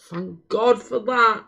Thank God for that.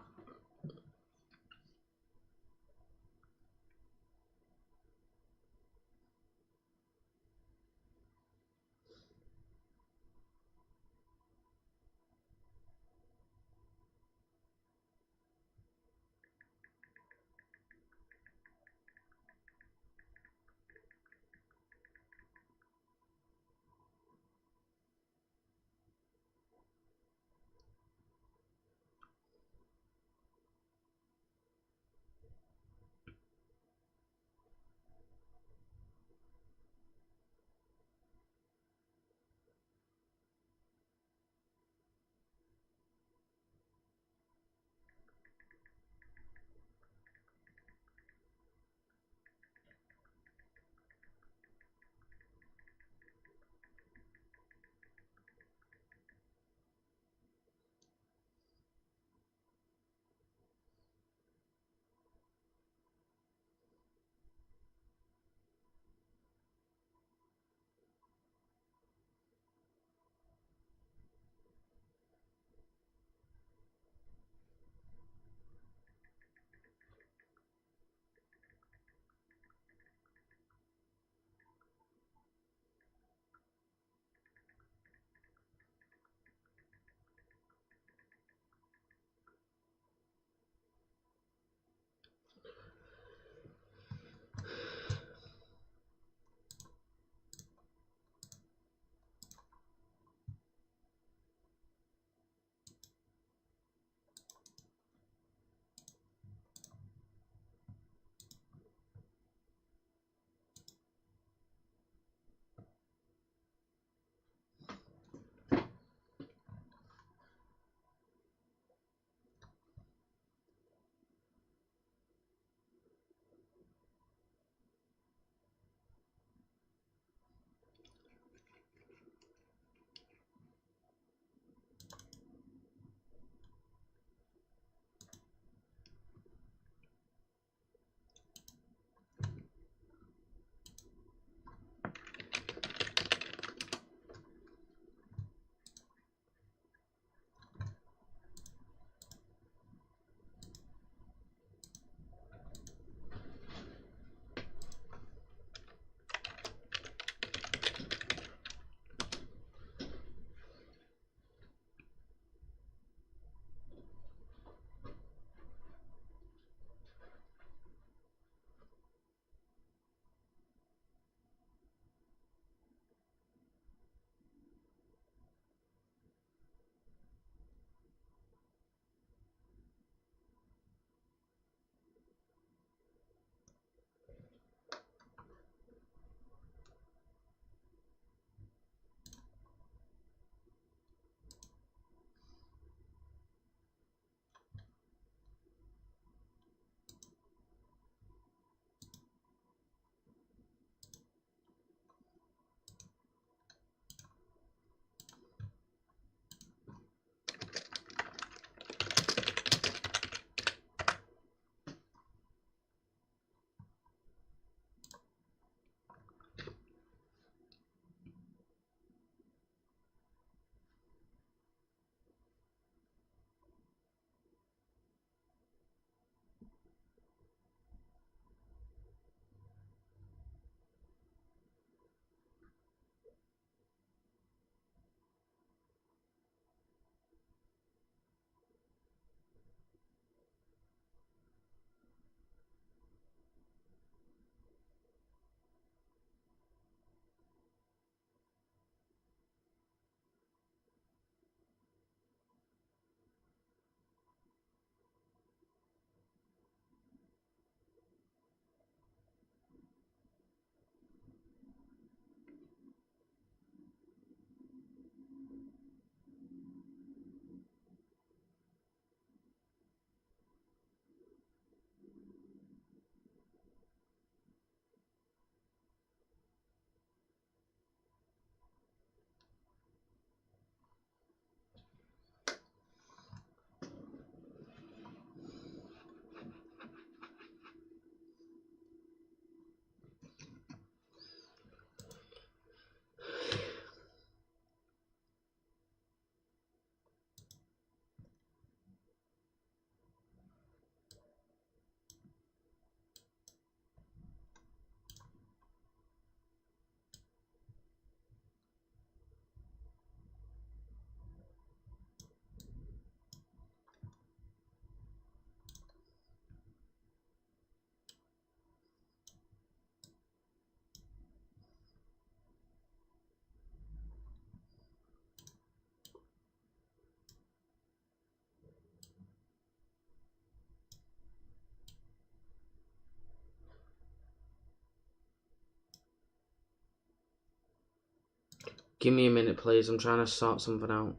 Give me a minute, please. I'm trying to sort something out.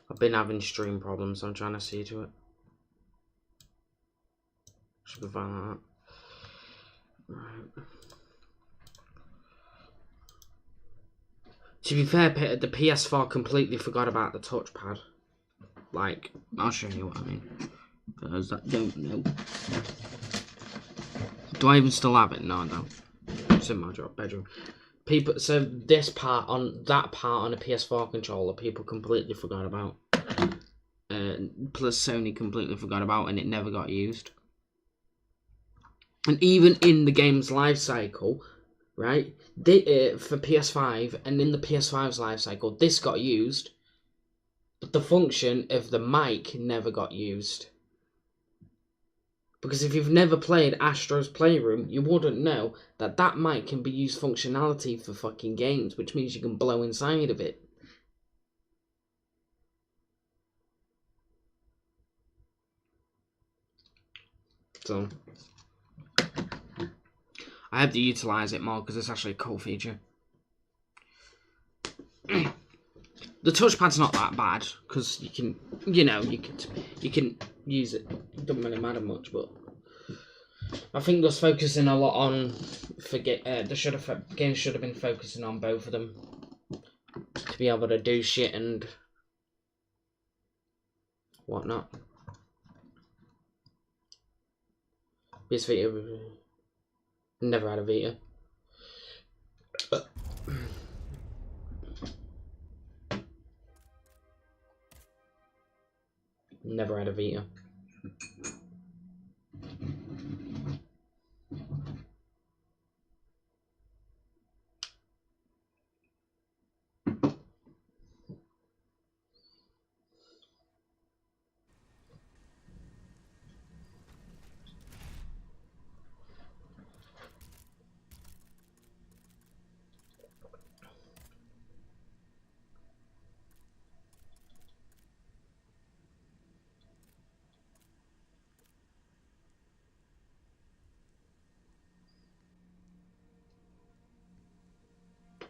I've been having stream problems, so I'm trying to see to it. Should be fine like that. Right. To be fair, the PS4 completely forgot about the touchpad. Like, I'll show you what I mean. For those that don't know. Do I even still have it? No, I don't. It's in my bedroom. People, so this part on that part on a PS4 controller, people completely forgot about. Plus Sony completely forgot about, and it never got used. And even in the game's life cycle, right? For PS5 and in the PS5's life cycle, this got used, but the function of the mic never got used. Because if you've never played Astro's Playroom, you wouldn't know that that mic can be used functionality for fucking games, which means you can blow inside of it. So, I have to utilize it more because it's actually a cool feature. The touchpad's not that bad because you can, you can use it. It doesn't really matter much, but I think they're focusing a lot on games should have been focusing on both of them to be able to do shit and whatnot. PS Vita, never had a Vita. Never had a Vita.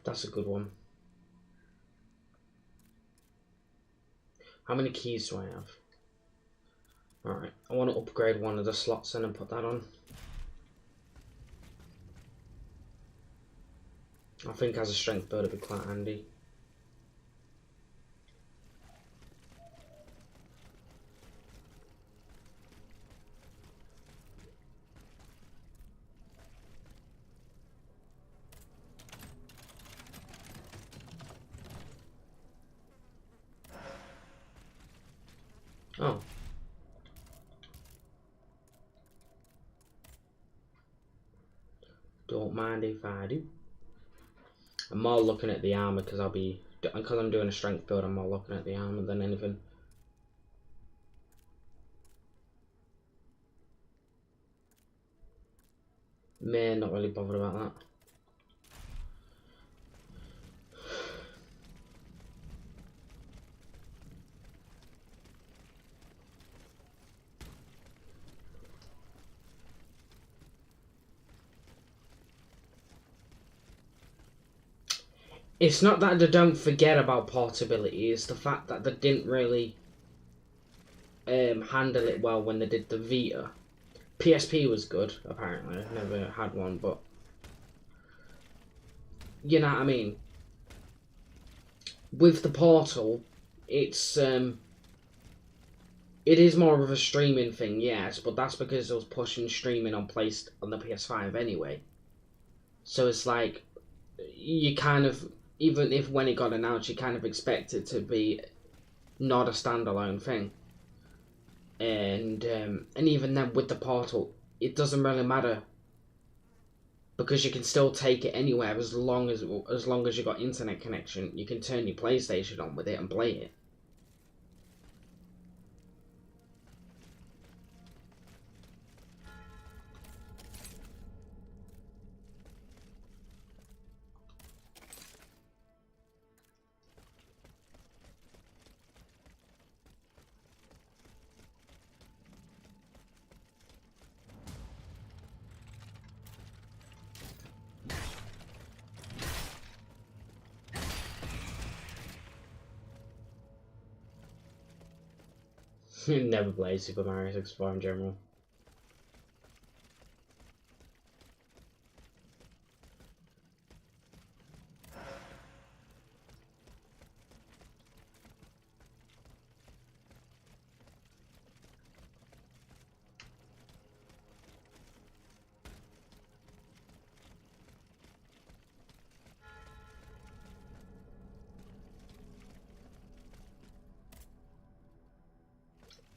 That's a good one. How many keys do I have? Alright, I want to upgrade one of the slots in and put that on. I think as a strength build it'd be quite handy. Oh. Don't mind if I do. I'm more looking at the armor because I'm doing a strength build, I'm more looking at the armor than anything. Not really bothered about that. It's not that they don't forget about portability, it's the fact that they didn't really handle it well when they did the Vita. PSP was good, apparently. I've never had one, but you know what I mean. With the Portal, it is more of a streaming thing, yes, but that's because it was pushing streaming on the PS5 anyway. So it's like you kind of, even if when it got announced, you kind of expect it to be not a standalone thing. And even then with the Portal, it doesn't really matter because you can still take it anywhere as long as you got internet connection. You can turn your PlayStation on with it and play it. Never played Super Mario 64 in general.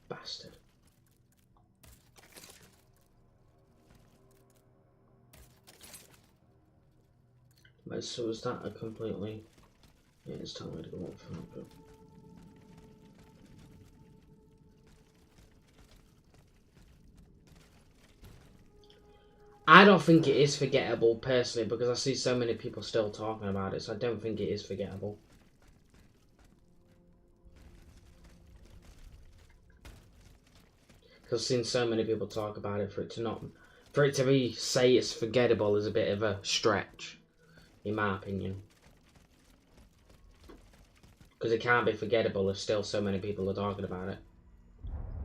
Bastard. Right, so is that a completely... Yeah, it's telling me to go up for that, but... I don't think it is forgettable, personally, because I see so many people still talking about it, so I don't think it is forgettable. Because I've seen so many people talk about it, for it to be say it's forgettable is a bit of a stretch, in my opinion. Because it can't be forgettable if still so many people are talking about it.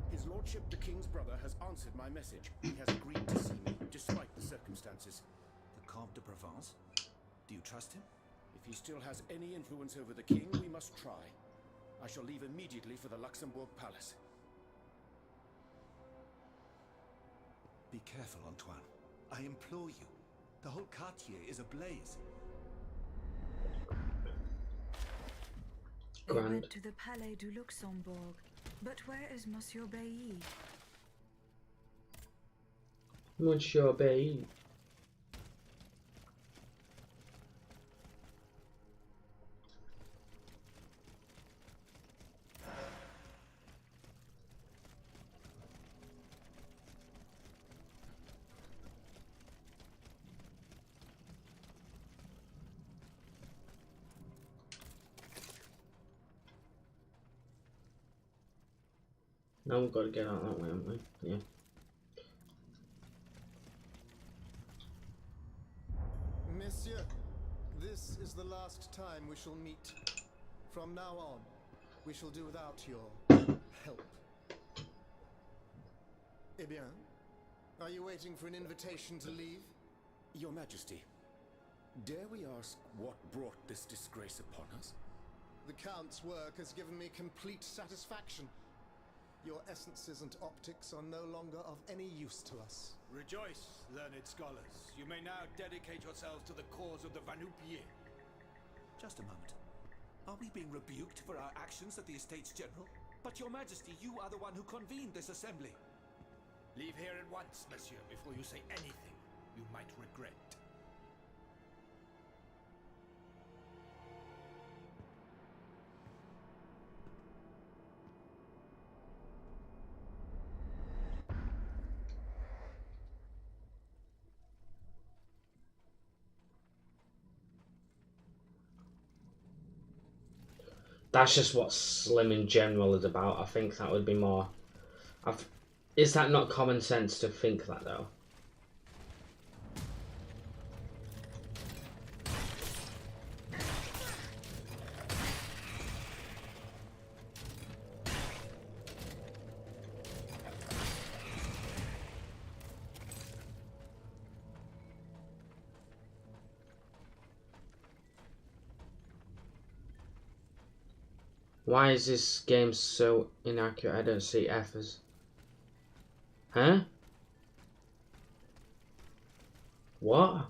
His Lordship the King's brother has answered my message. He has agreed to see me, despite the circumstances. The Comte de Provence? Do you trust him? If he still has any influence over the King, we must try. I shall leave immediately for the Luxembourg Palace. Be careful, Antoine. I implore you. The whole quartier is ablaze. They went to the Palais du Luxembourg. But where is Monsieur Bailly? Monsieur Bailly. Now we've got to get out that way, haven't we? Yeah. Monsieur, this is the last time we shall meet. From now on, we shall do without your help. Eh bien, are you waiting for an invitation to leave? Your Majesty, dare we ask what brought this disgrace upon us? The Count's work has given me complete satisfaction. Your essences and optics are no longer of any use to us. Rejoice, learned scholars. You may now dedicate yourselves to the cause of the Va-Nu-Pieds. Just a moment. Are we being rebuked for our actions at the Estates General? But your Majesty, you are the one who convened this assembly. Leave here at once, monsieur, before you say anything you might regret. That's just what Slim in general is about. I think that would be more... Is that not common sense to think that, though? Why is this game so inaccurate? I don't see F as... Huh? What?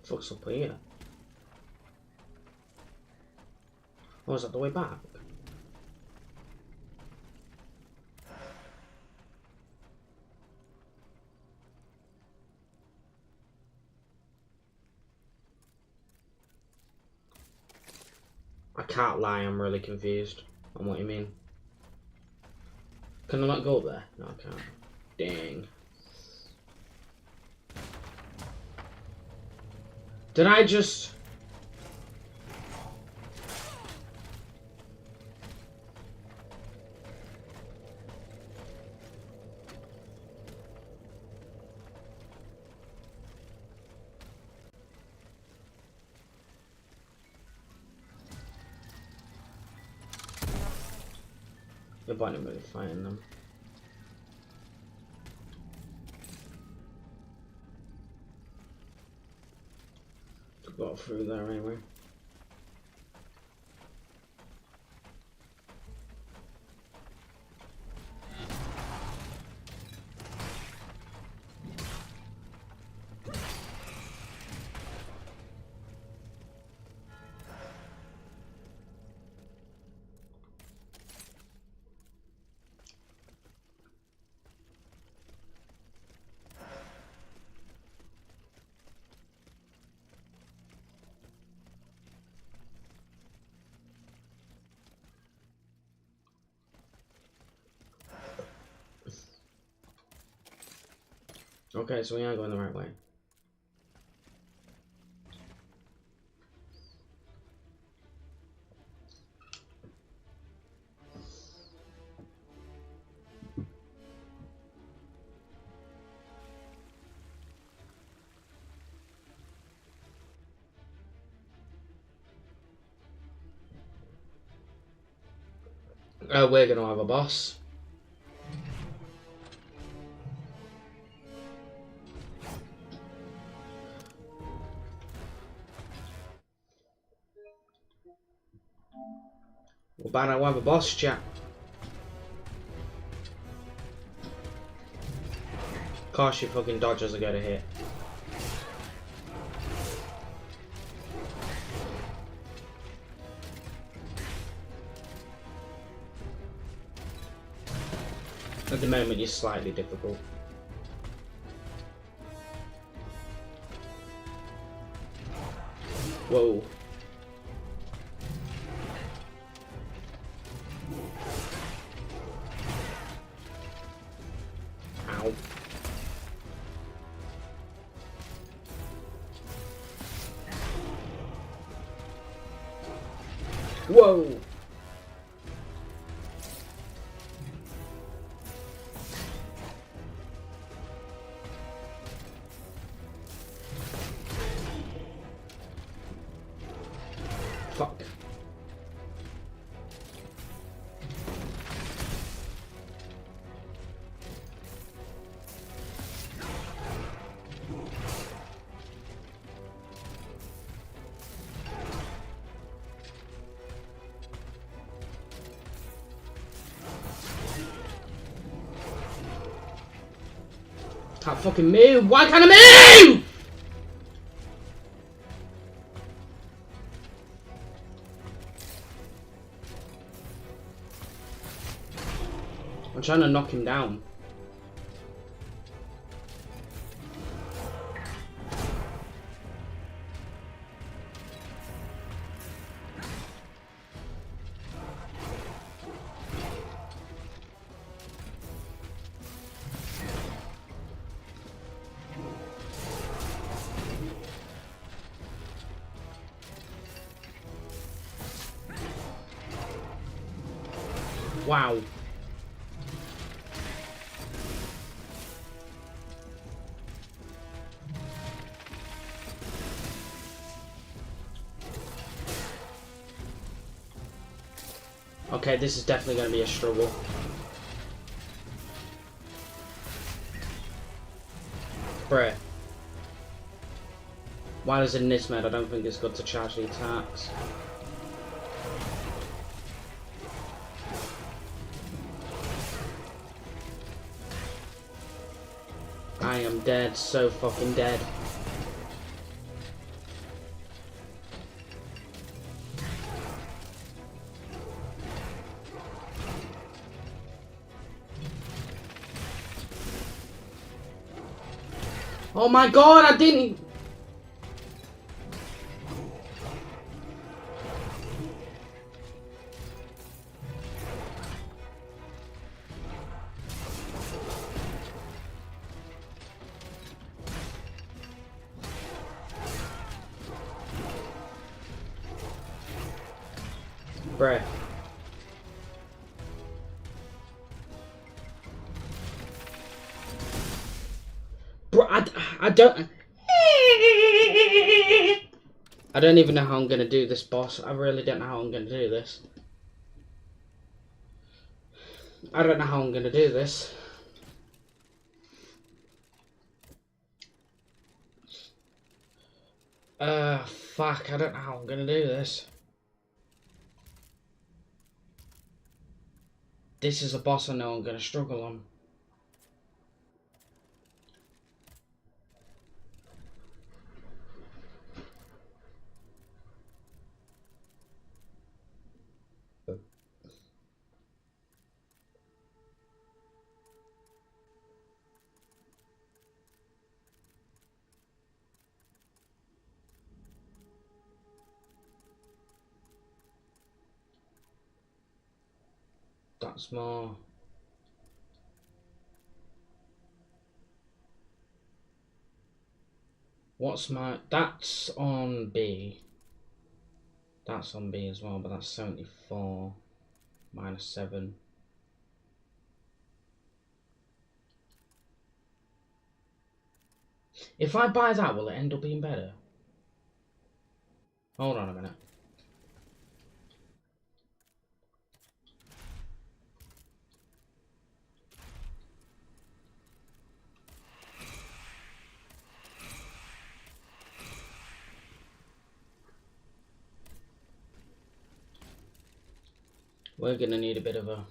Fuck's up here? Oh, is that the way back? I can't lie, I'm really confused on what you mean. Can I not go up there? No, I can't. Dang. Did I just... You're not really fighting them. Got through there anyway. Okay, so we are going the right way. We're gonna have a boss. We're about to have a boss, chat. Of course, your fucking dodgers are gonna hit. At the moment, you're slightly difficult. Whoa. Ow. Whoa. Fuck. Can't fucking move. Why can't I move? I'm trying to knock him down. Wow. Okay, this is definitely going to be a struggle. Bruh. While it's in this mode, I don't think it's good to charge the attacks. I am dead, so fucking dead. Oh my god, I didn't... Bruh. Bro, I don't... I don't even know how I'm gonna do this, boss. I really don't know how I'm gonna do this. I don't know how I'm gonna do this. Fuck, I don't know how I'm gonna do this. This is a boss I know I'm gonna struggle on. That's more. What's my... That's on B. That's on B as well, but that's 74 minus 7. If I buy that, will it end up being better? Hold on a minute. We're gonna need a bit of a...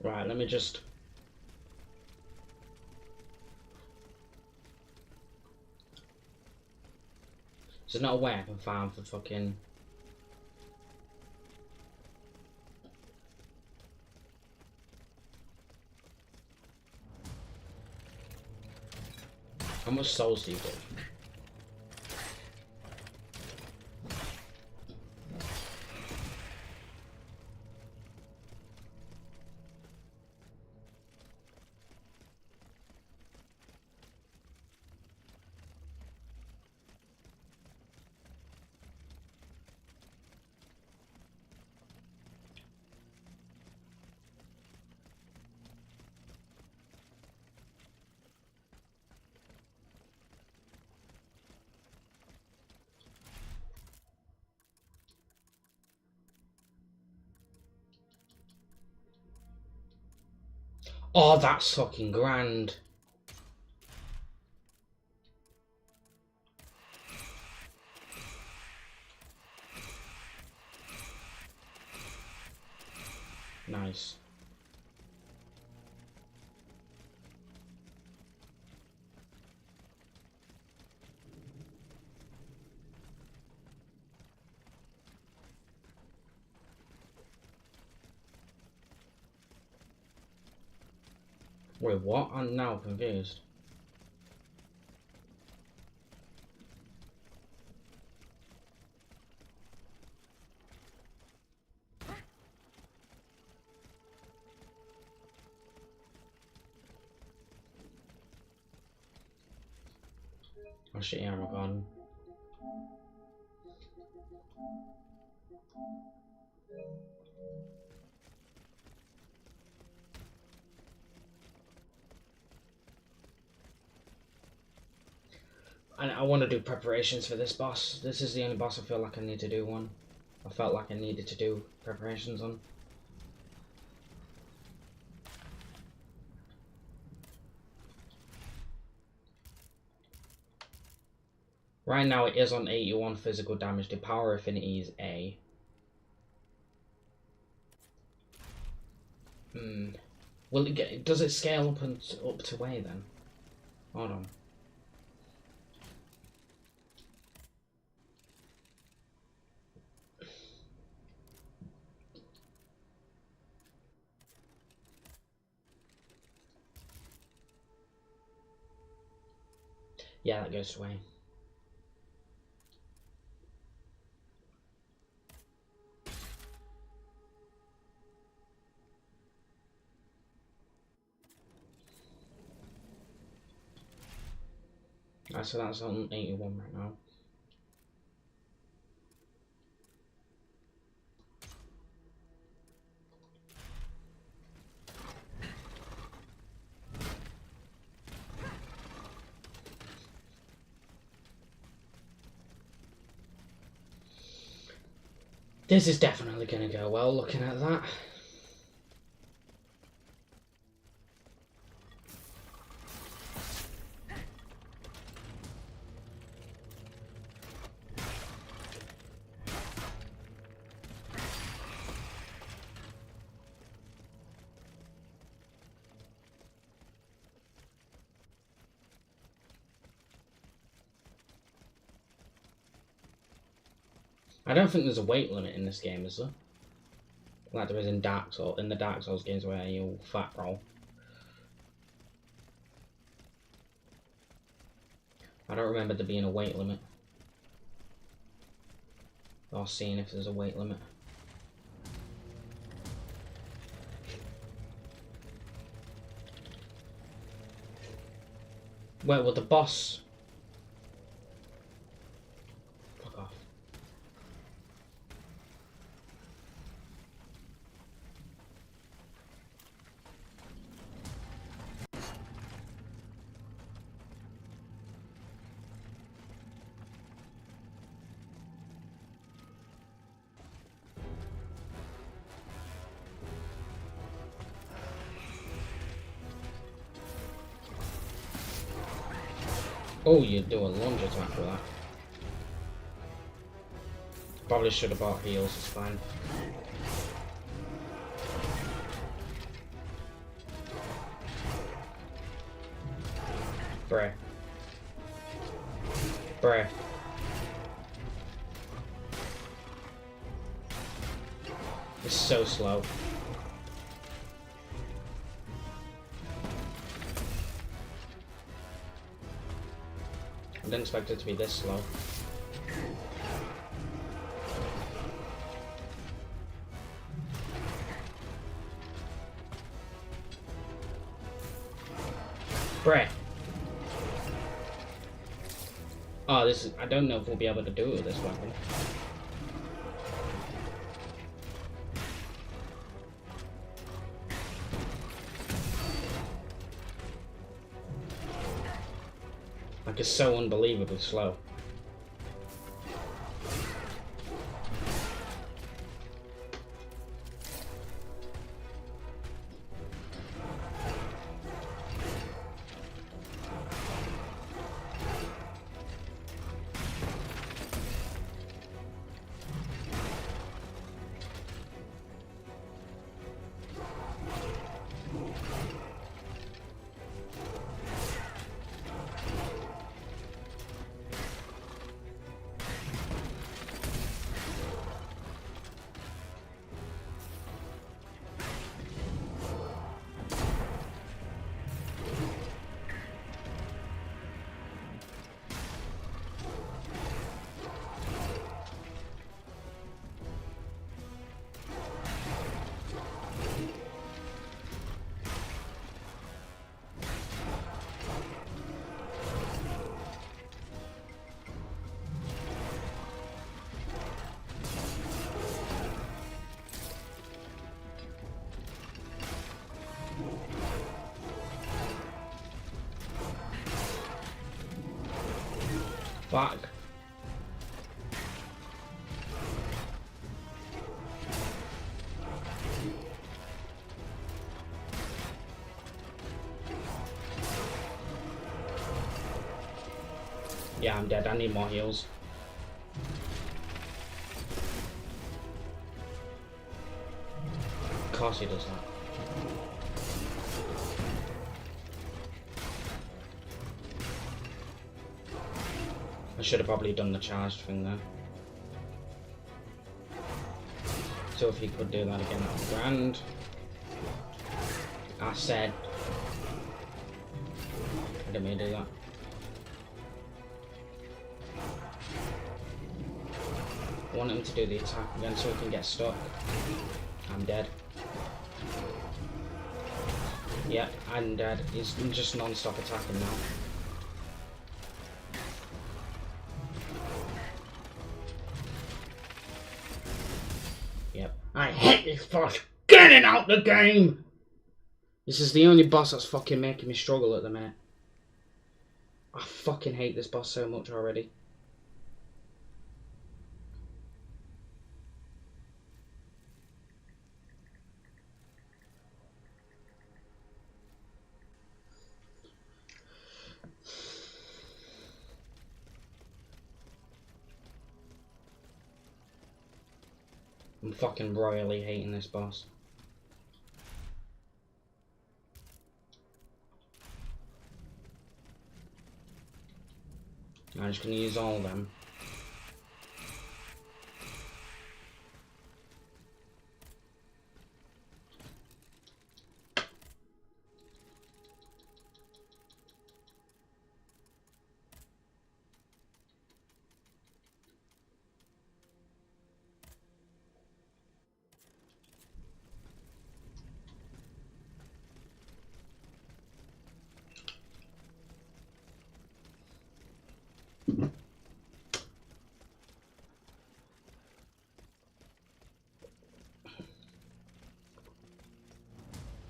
Right, let me just... There's not a way I can farm for fucking... How much souls do you get? Oh, that's fucking grand. Nice. Wait, what? I'm now confused. Oh shit, yeah, I'm gone. I want to do preparations for this boss. This is the only boss I feel like I need to do one. I felt like I needed to do preparations on. Right now it is on 81 physical damage. The power affinity is A. Will it get? Does it scale up and up to A then? Hold on. Yeah, that goes away. So that's on 81 right now. This is definitely going to go well, looking at that. I don't think there's a weight limit in this game, is there? Like there is in Dark Souls, in the Dark Souls games where you fat roll. I don't remember there being a weight limit. Or seeing if there's a weight limit. Where will the boss... Fuck off. Oh, you do a lunge attack with that. Probably should have bought heals, it's fine. Bruh. Bruh. It's so slow. I didn't expect it to be this slow. Bruh. Oh, this is... I don't know if we'll be able to do it with this weapon. Like, it's so unbelievably slow. Fuck. Yeah, I'm dead. I need more heals. Of course he does that. I should have probably done the charged thing there. So if he could do that again, that would be grand. I said. I didn't mean to do that. I want him to do the attack again so he can get stuck. I'm dead. Yep, I'm dead. He's just non-stop attacking now. fuck, getting out the game! This is the only boss that's fucking making me struggle at the minute. I fucking hate this boss so much already. I'm fucking royally hating this boss. I'm just gonna use all of them.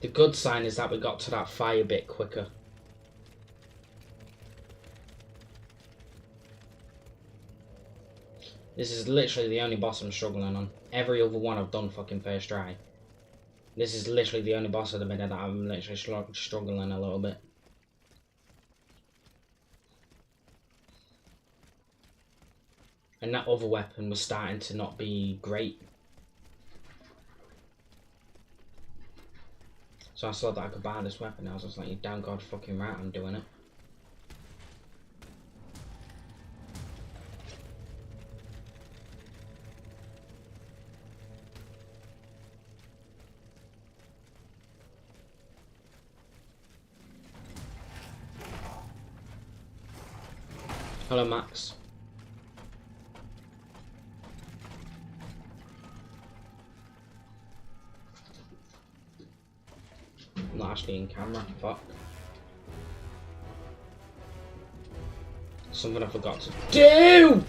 The good sign is that we got to that fire bit quicker. This is literally the only boss I'm struggling on. Every other one I've done fucking first try. This is literally the only boss at the minute that I'm literally struggling a little bit. And that other weapon was starting to not be great. So I saw that I could buy this weapon. I was just like, you damn god fucking right, I'm doing it. Hello, Max. I'm not actually in camera, fuck. Something I forgot to do!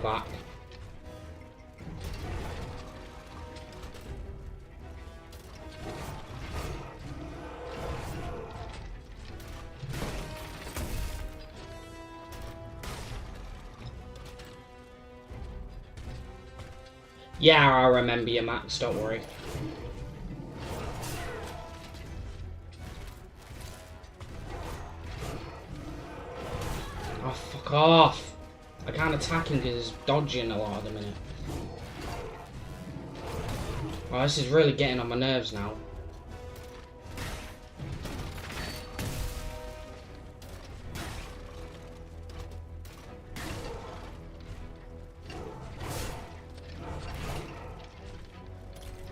Fuck. Yeah, I remember you, Max, don't worry. Oh, fuck off! I can't attack him because he's dodging a lot at the minute. Oh, this is really getting on my nerves now.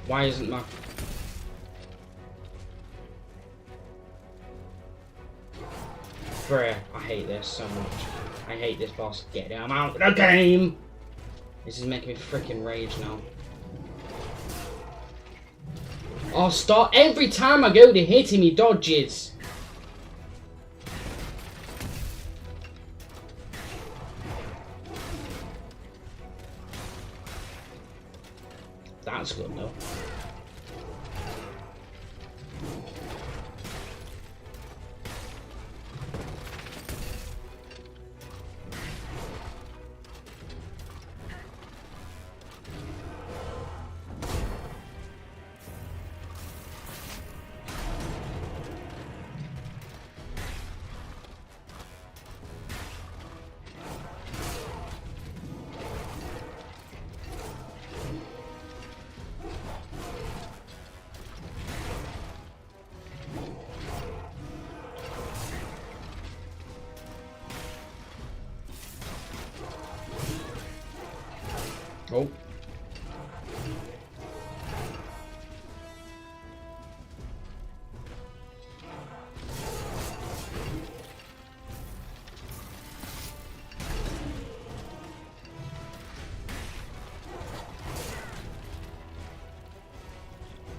Why isn't my... Bruh, I hate this so much. I hate this boss. Get him out of the game! This is making me freaking rage now. Oh, stop! Every time I go to hit him, he dodges! That's good though. Oh.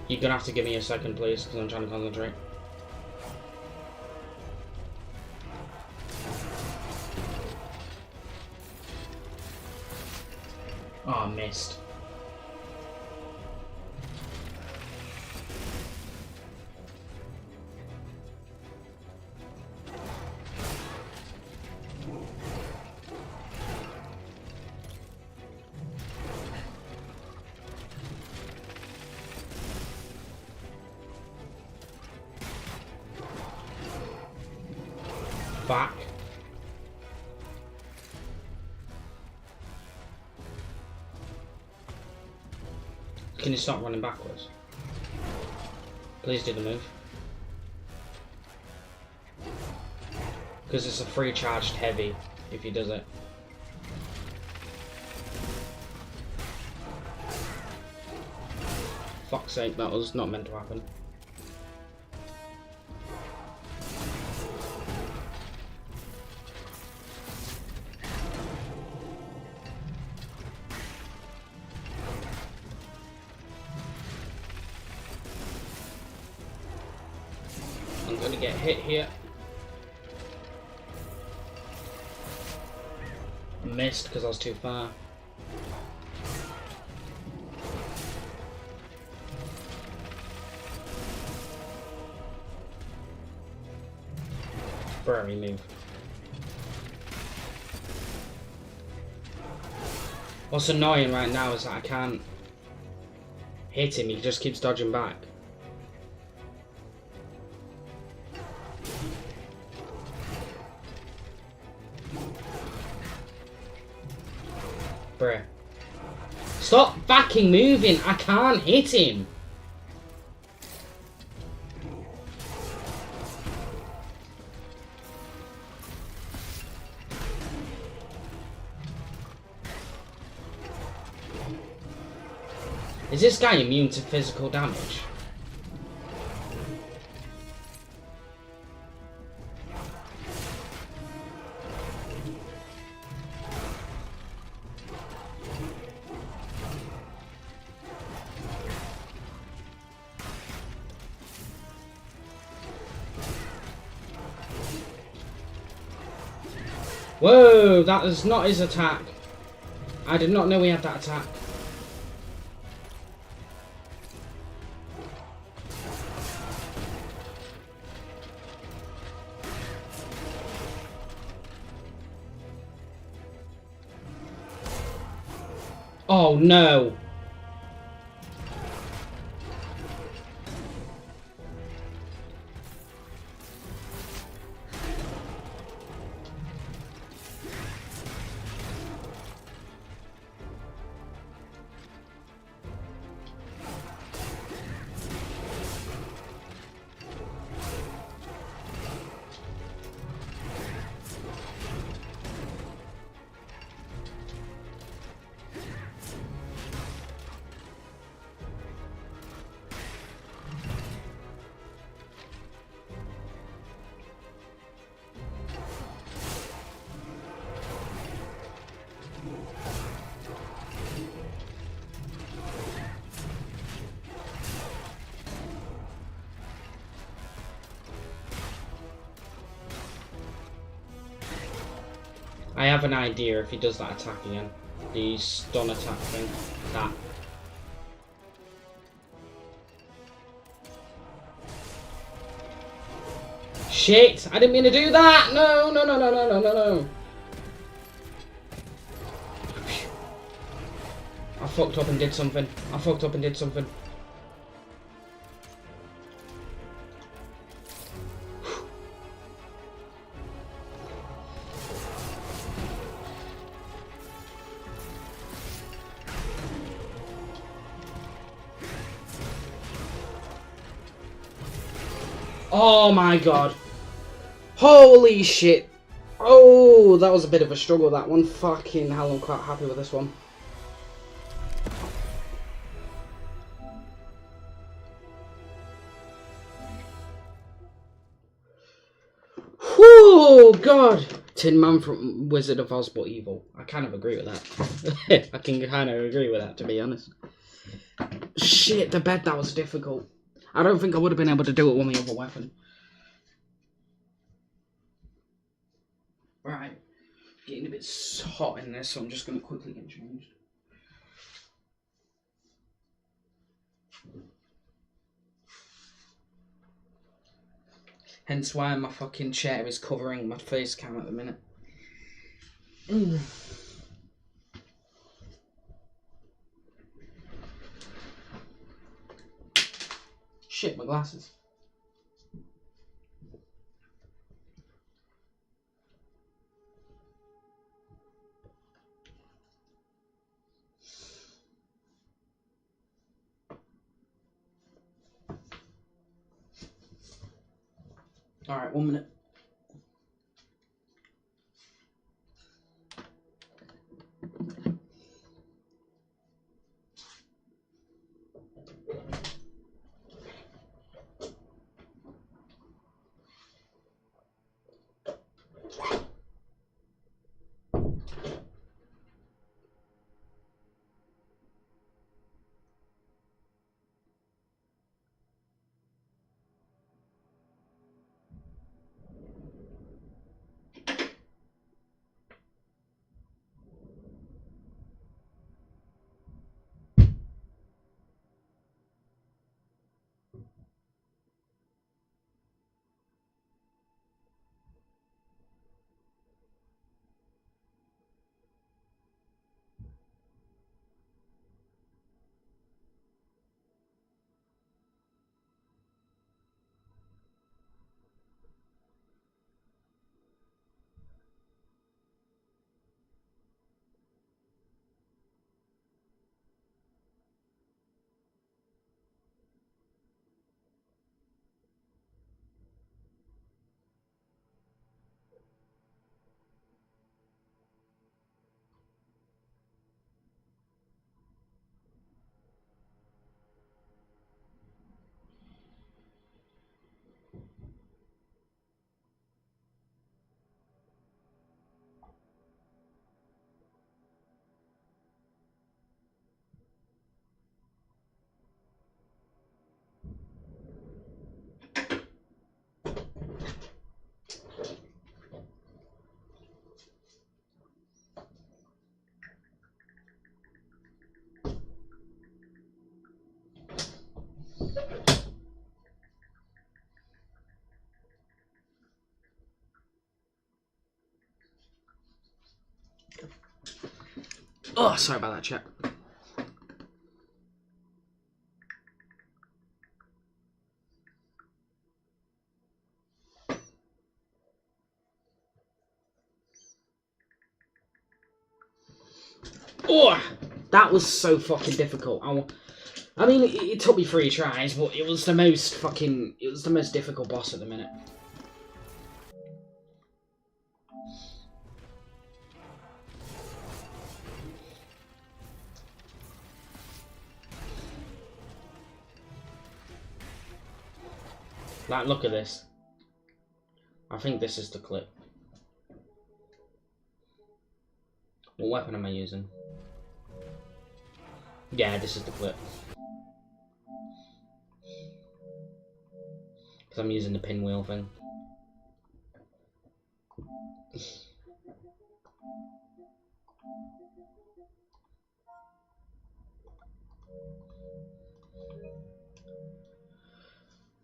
You're gonna have to give me a second, please, because I'm trying to concentrate. Oh, I missed. Back. Can you stop running backwards? Please do the move. Because it's a free charged heavy if he does it. Fuck's sake, that was not meant to happen. I'm gonna get hit here. Missed because I was too far. Very move. What's annoying right now is that I can't hit him, he just keeps dodging back. Bruh. Stop fucking moving! I can't hit him! Is this guy immune to physical damage? Whoa, that is not his attack. I did not know he had that attack. Oh no! I have an idea if he does that attack again. The stun attack thing. That. Shit! I didn't mean to do that! No, no, no, no, no, no, no, no. I fucked up and did something. I fucked up and did something. Oh my god. Holy shit. Oh, that was a bit of a struggle, that one. Fucking hell, I'm quite happy with this one. Whew, god. Tin Man from Wizard of Oz, but evil. I kind of agree with that. I can kind of agree with that, to be honest. Shit, the bed, that was difficult. I don't think I would have been able to do it with my other weapon. Right. Getting a bit hot in this, so I'm just going to quickly get changed. Hence why my fucking chair is covering my face cam at the minute. Shit, my glasses. Alright, 1 minute. Oh, sorry about that, chat. Oh, that was so fucking difficult. I mean, it took me 3 tries, but it was the most difficult boss at the minute. Like, look at this. I think this is the clip. What weapon am I using? Yeah, this is the clip. Because I'm using the pinwheel thing.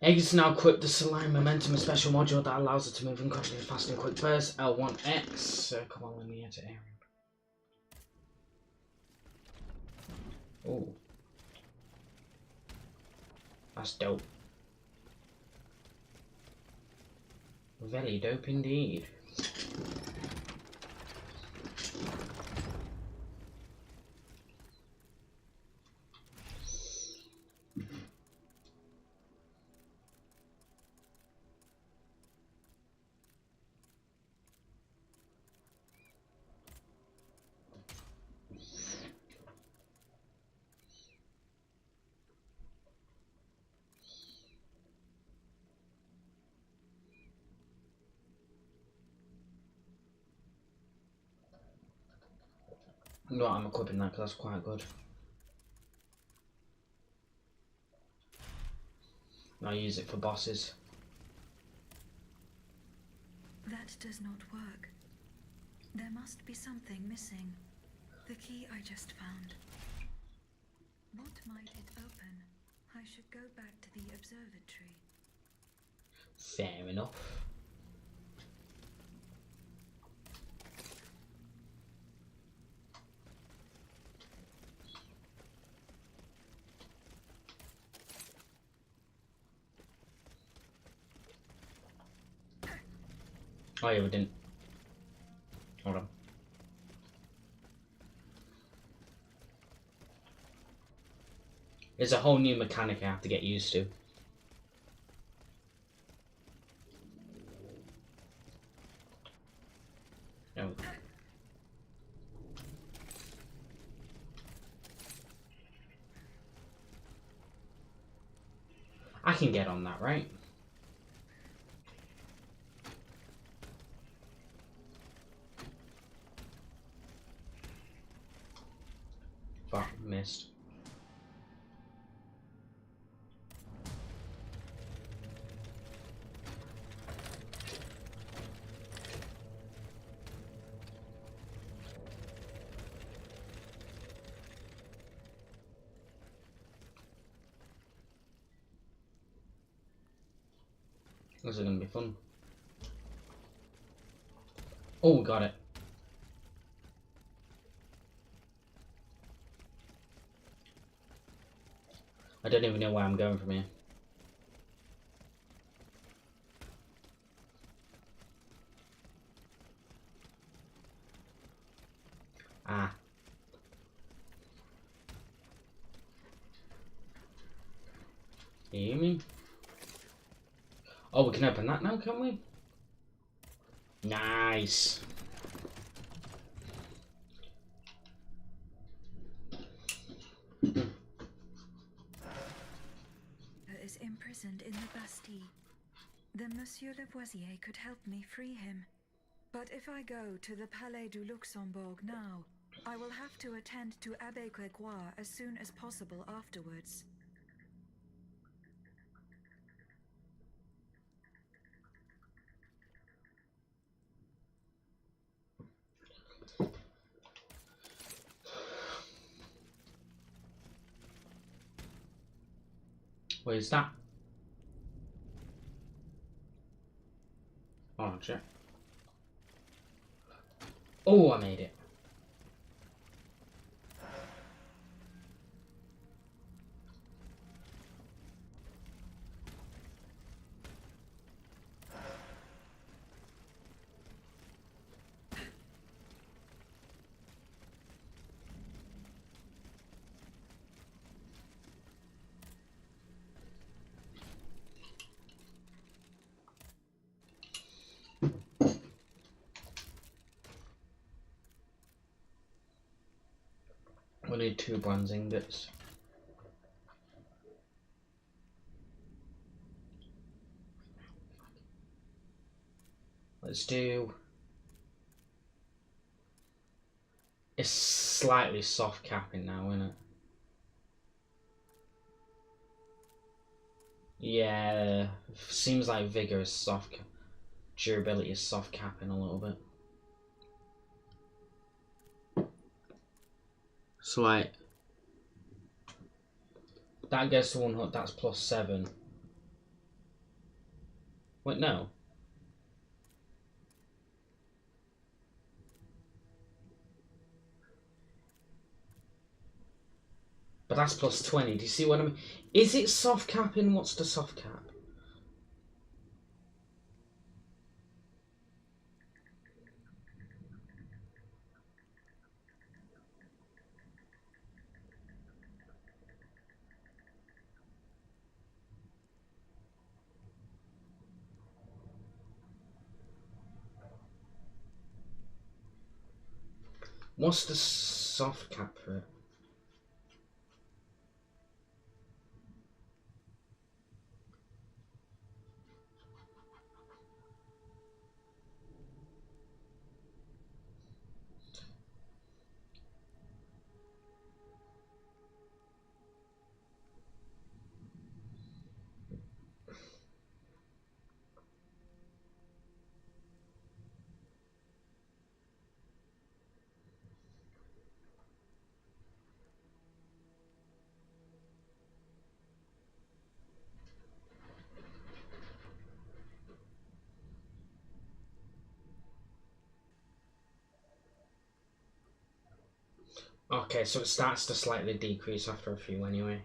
Aegis now equipped the Saline Momentum, a special module that allows it to move incredibly fast and quick bursts. L1X, circle on linear to area. Oh. That's dope. Very dope indeed. No, I'm equipping that because that's quite good. I use it for bosses. That does not work. There must be something missing. The key I just found. What might it open? I should go back to the observatory. Fair enough. Oh yeah, we didn't. Hold on. There's a whole new mechanic I have to get used to. Oh. I can get on that, right? Fuck, missed. This is gonna be fun. Oh, got it. I don't even know where I'm going from here. Ah. You hear me? Oh, we can open that now, can we? Nice. Is imprisoned in the Bastille. Then Monsieur Lavoisier could help me free him. But if I go to the Palais du Luxembourg now, I will have to attend to Abbe Gregoire as soon as possible afterwards. Where's that? Oh, shit. Oh, I made it. We need 2 bronze ingots. Let's do... It's slightly soft capping now, isn't it? Yeah, seems like vigor is soft cap. Durability is soft capping a little bit. So like that gets to 100, that's +7. Wait, no. But that's +20. Do you see what I mean? Is it soft capping? What's the soft cap? What's the soft cap for it? Okay, so it starts to slightly decrease after a few anyway.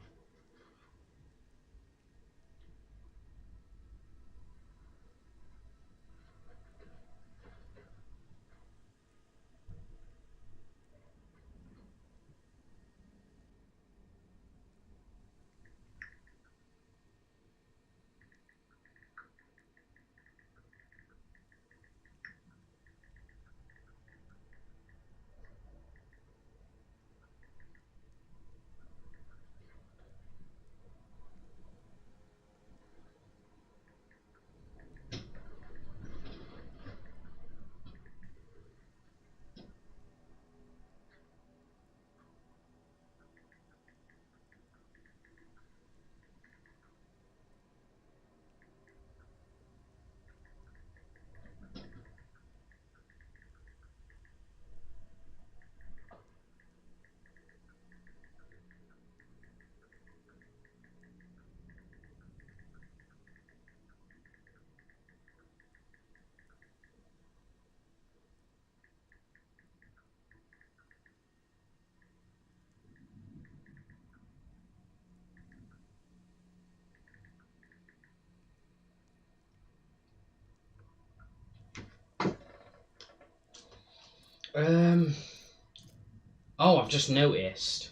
Oh, I've just noticed.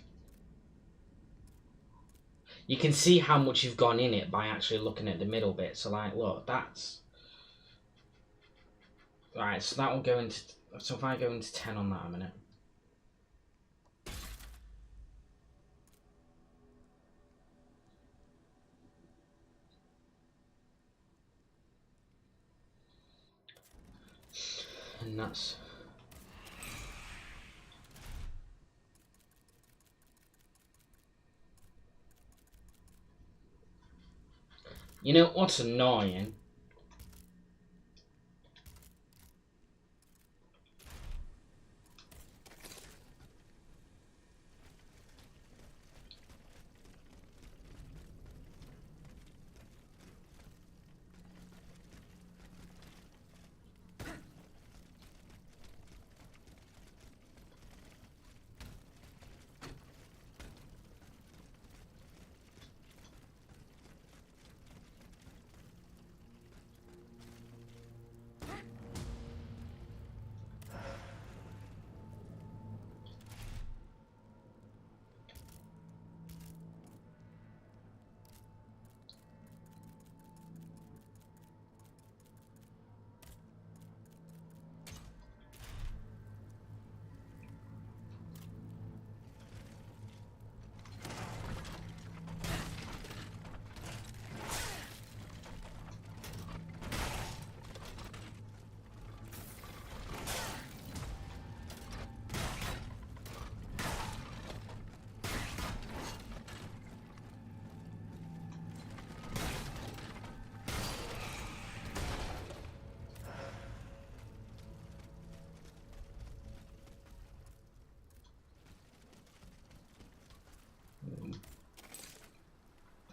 You can see how much you've gone in it by actually looking at the middle bit. So, like, look, that's... Right, so that will go into... So if I go into 10 on that a minute. And that's... You know what's annoying?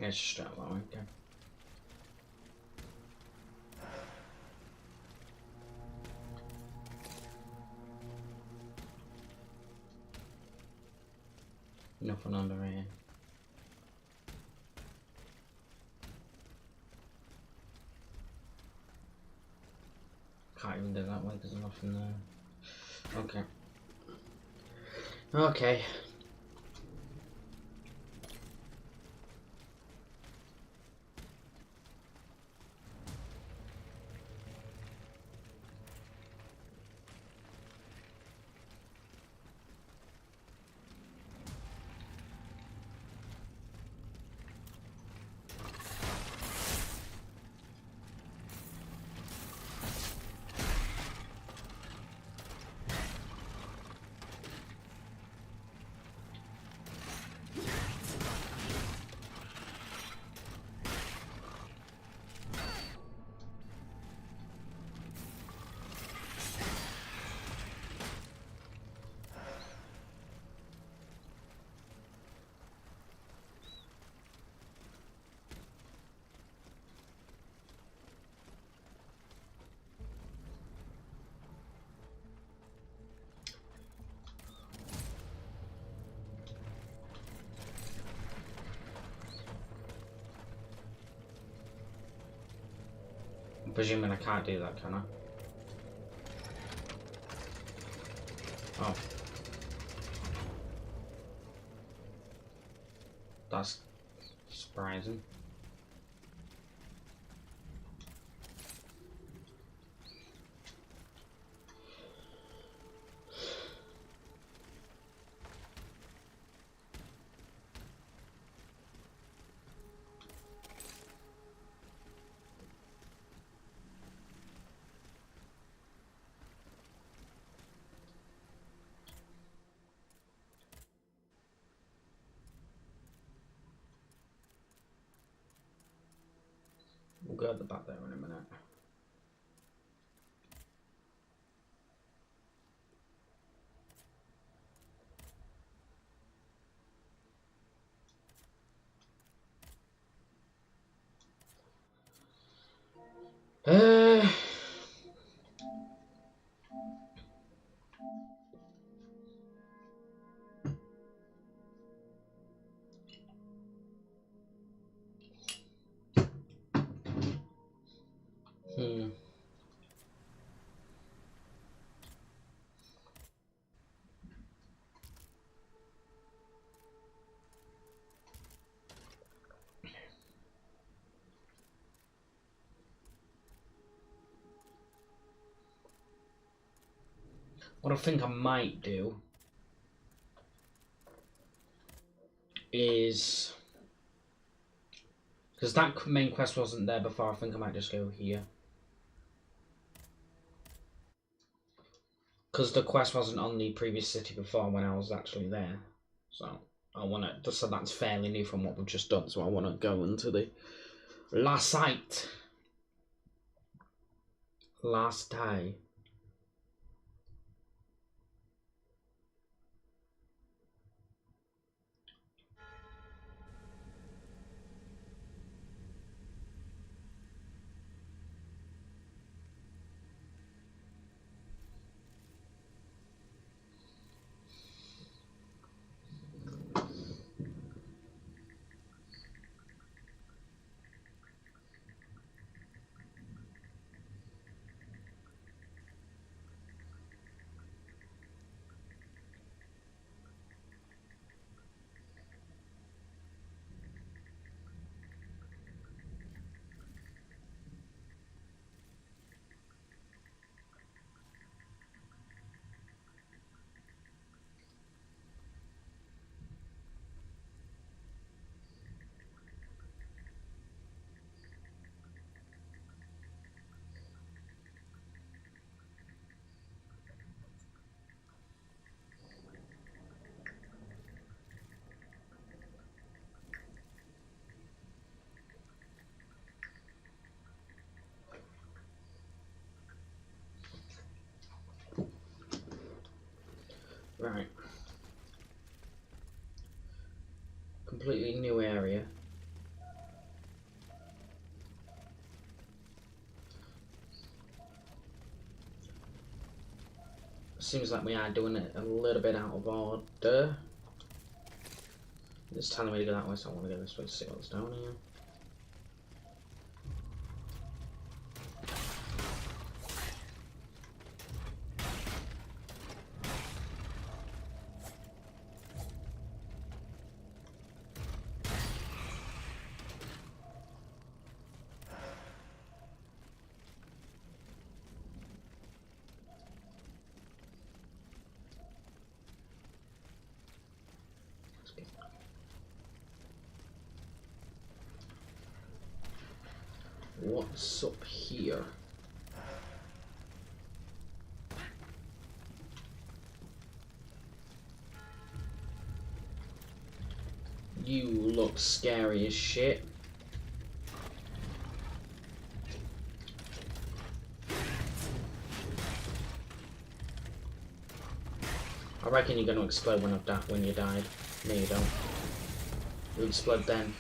Yeah, it's just that way, okay. Nothing under here. Can't even do that way, there's nothing there. Okay. Okay. I'm presuming I can't do that, can I? Oh. That's surprising. We'll go at the back there in a minute. Uh, hmm. What I think I might do is, because that main quest wasn't there before, I think I might just go here. Because the quest wasn't on the previous city before when I was actually there. So I want to, just so that's fairly new from what we've just done. So I want to go into the last site. Last day. Right. Completely new area. Seems like we are doing it a little bit out of order. It's telling me to go that way, so I want to go this way to see what's down here. What's up here? You look scary as shit. I reckon you're gonna explode when you died. No, you don't. You explode then.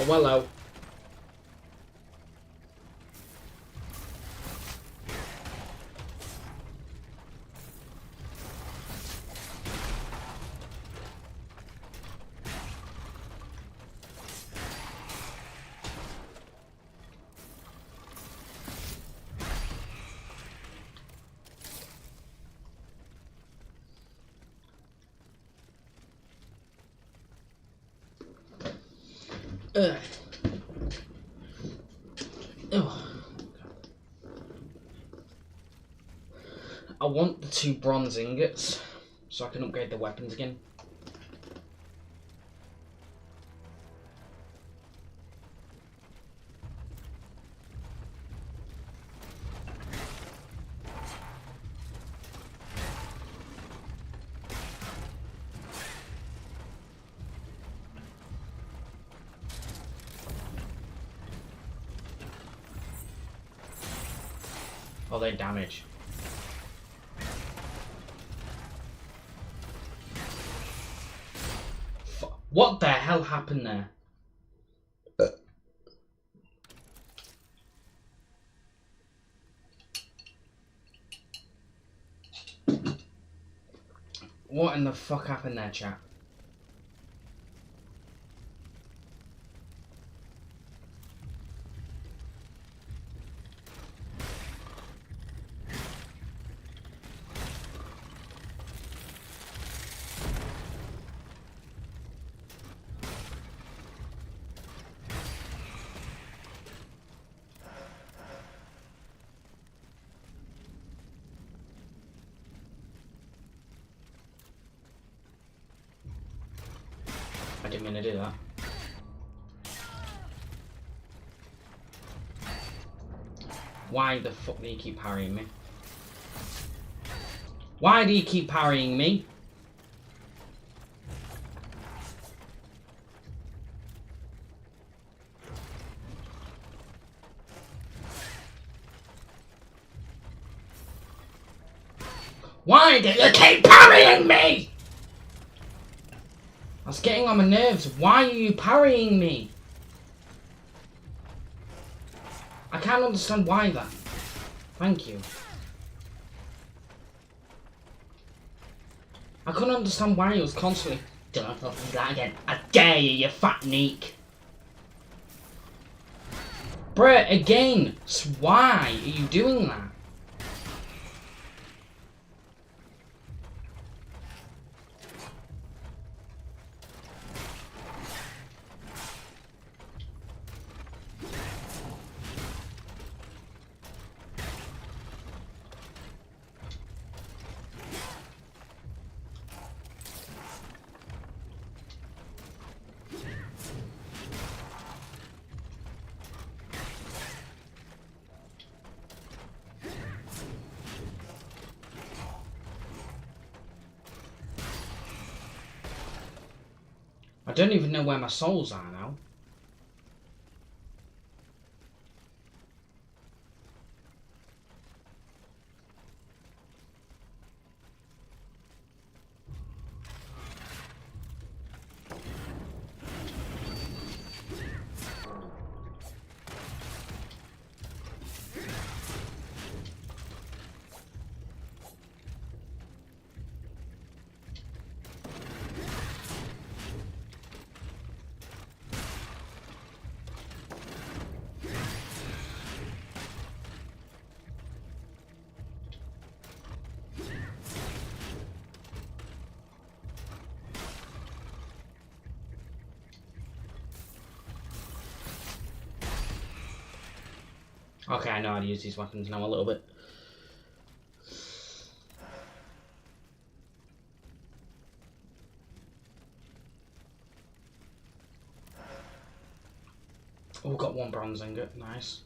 Oh, hello. Ugh. Ugh. I want the 2 bronze ingots so I can upgrade the weapons again. Oh, they damage. What the hell happened there? What in the fuck happened there, chat? I didn't mean to do that. Why the fuck do you keep parrying me? Why do you keep parrying me? Why do you keep parrying me? I was getting on my nerves. Why are you parrying me? I can't understand why that. Thank you. I couldn't understand why he was constantly don't fucking do that again. I dare you, you fat neek. Bruh, again, why are you doing that? I don't even know where my souls are now. Okay, I know how to use these weapons now a little bit. Oh, got 1 bronze ingot, nice.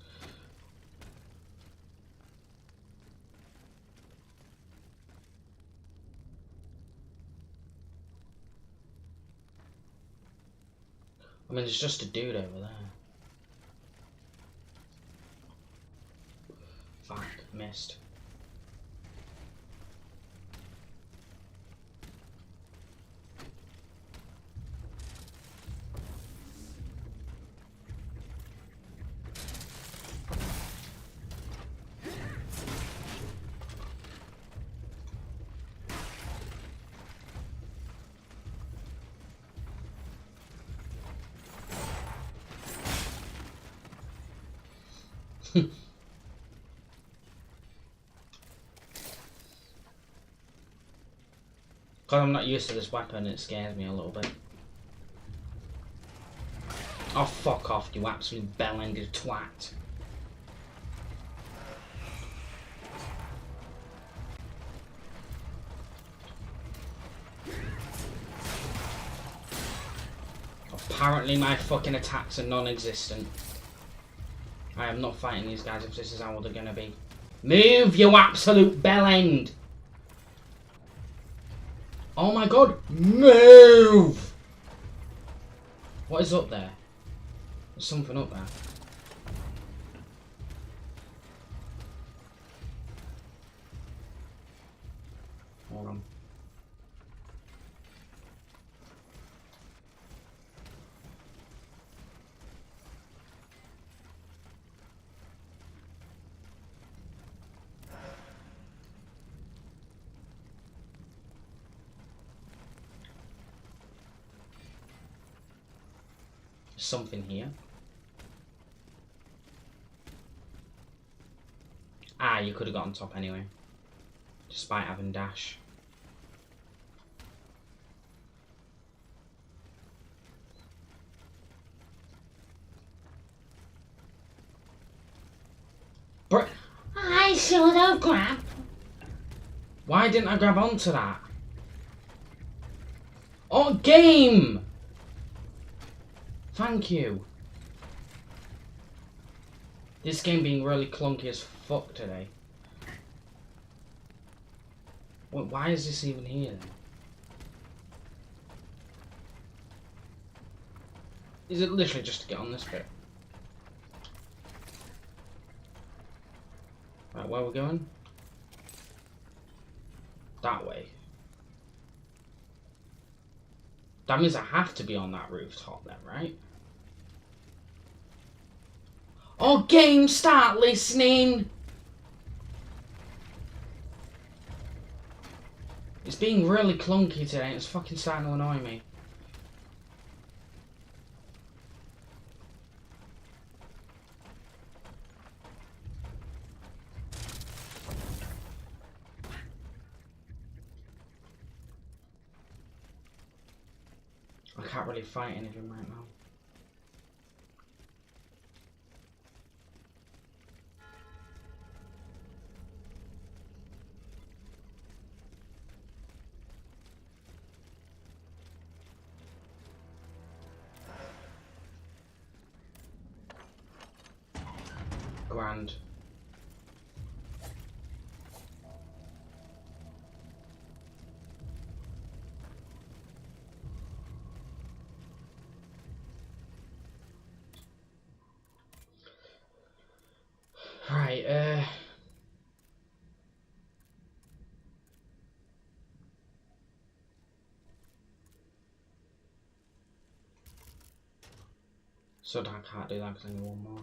I mean, there's just a dude over there. Fuck, missed. Because I'm not used to this weapon, it scares me a little bit. Oh, fuck off, you absolute bell-ended twat. Apparently my fucking attacks are non-existent. I am not fighting these guys if this is how they're gonna be. Move, you absolute bell-end! Oh my god, move! What is up there? There's something up there. Hold on. Something here. Ah, you could have got on top anyway. Despite having dash. I should have grabbed. Why didn't I grab onto that? Oh, game! Thank you. This game being really clunky as fuck today. Wait, why is this even here then? Is it literally just to get on this bit? Right, where are we going? That way. That means I have to be on that rooftop then, right? Oh, game, start listening! It's being really clunky today and it's fucking starting to annoy me. I can't really fight anything right now. Grand. Right, so I can't do that because I need one more.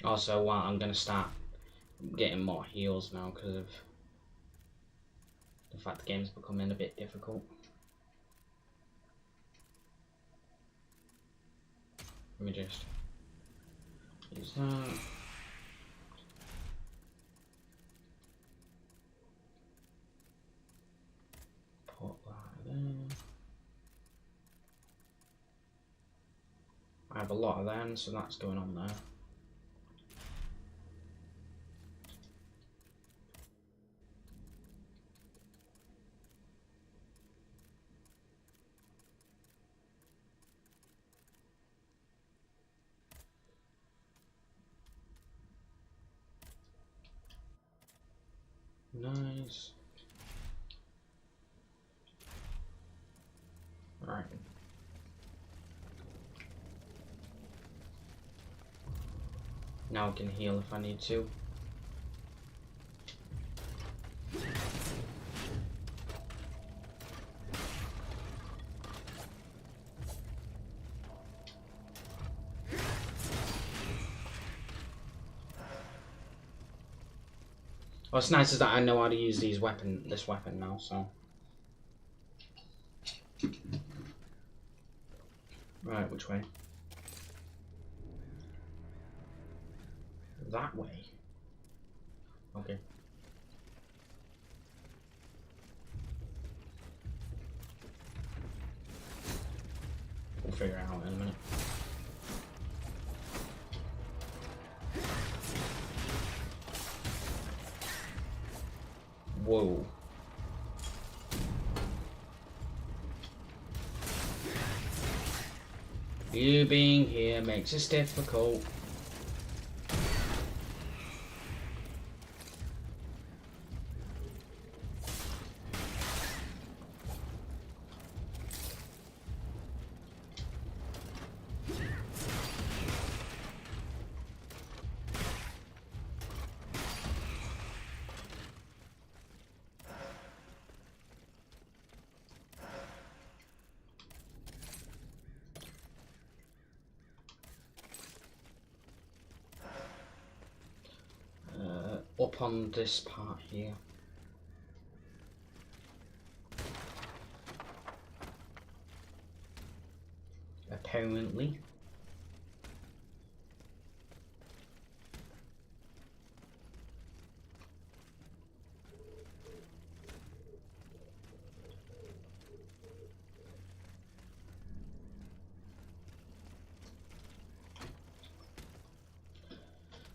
Also, I'm gonna start getting more heals now because of the fact the game's becoming a bit difficult. Let me just use that. Put that there. I have a lot of them, so that's going on there. Nice. Right. Now I can heal if I need to. What's nice is that I know how to use this weapon now, so. Right, which way? That way. Okay. We'll figure it out in a minute. Whoa. You being here makes this difficult. Up on this part here. Apparently.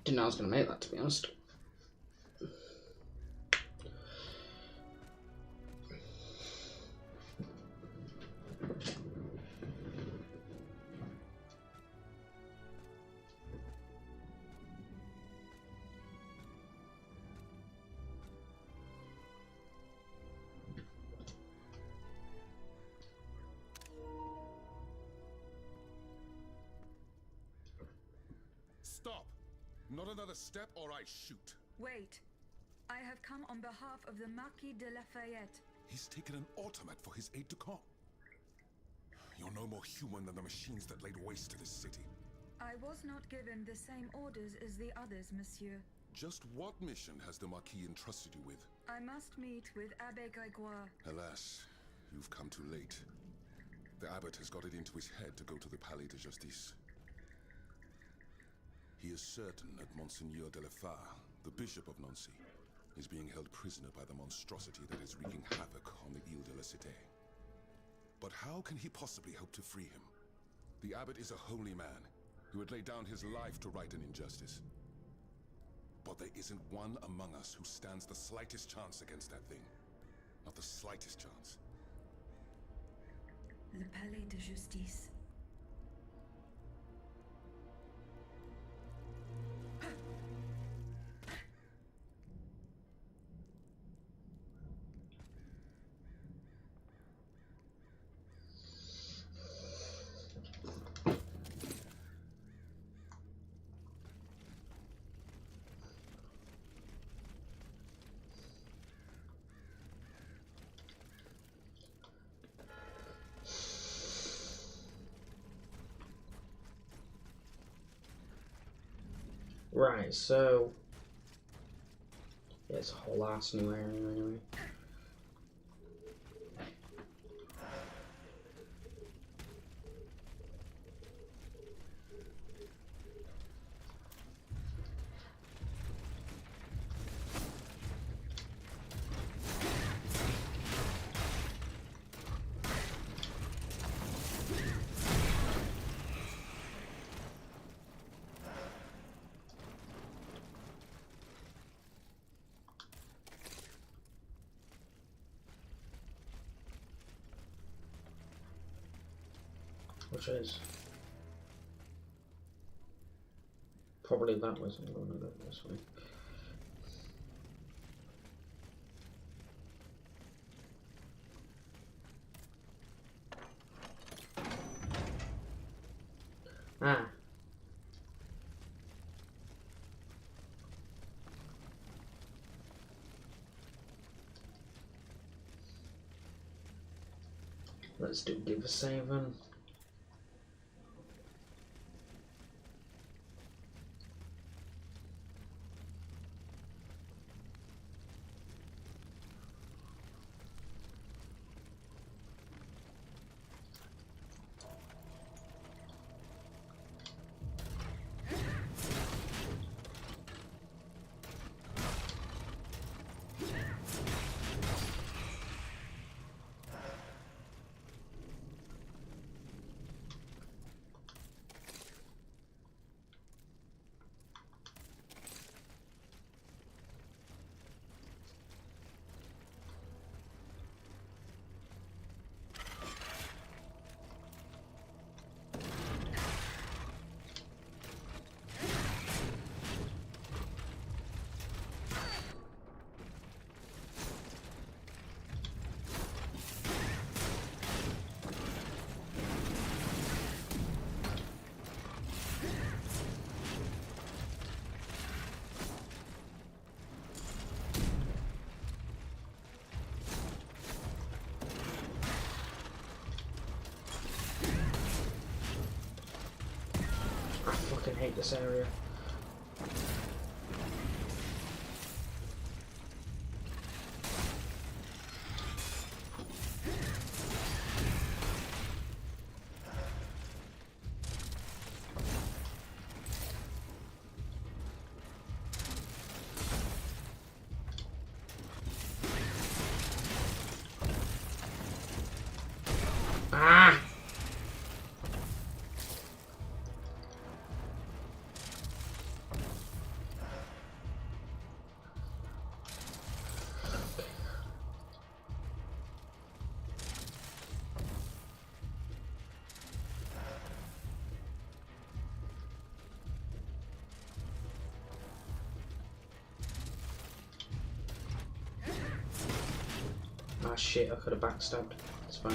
Didn't know I was going to make that, to be honest. Stop! Not another step or I shoot. Wait. I have come on behalf of the Marquis de Lafayette. He's taken an automat for his aide-de-camp. You're no more human than the machines that laid waste to this city. I was not given the same orders as the others, monsieur. Just what mission has the Marquis entrusted you with? I must meet with Abbe Grégoire. Alas, you've come too late. The abbot has got it into his head to go to the Palais de Justice. He is certain that Monseigneur de la Fare, the Bishop of Nancy, is being held prisoner by the monstrosity that is wreaking havoc on the Ile de la Cité. But how can he possibly hope to free him? The abbot is a holy man who would lay down his life to right an injustice. But there isn't one among us who stands the slightest chance against that thing. Not the slightest chance. Le Palais de Justice. Right, so yeah, it's a whole ass new area anyway. Which is probably that way, so I'm going to go this way. Ah. Let's do give a saving. I fucking hate this area. Ah! Ah shit, I could have backstabbed. It's fine.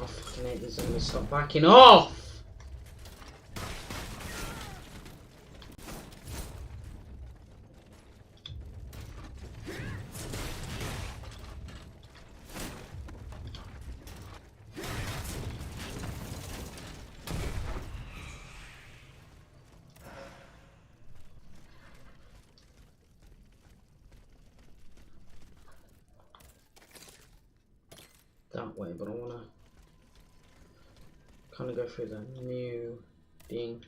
I fucking hate this enemy. Stop backing off! That way, but I wanna kind of go through the new thing.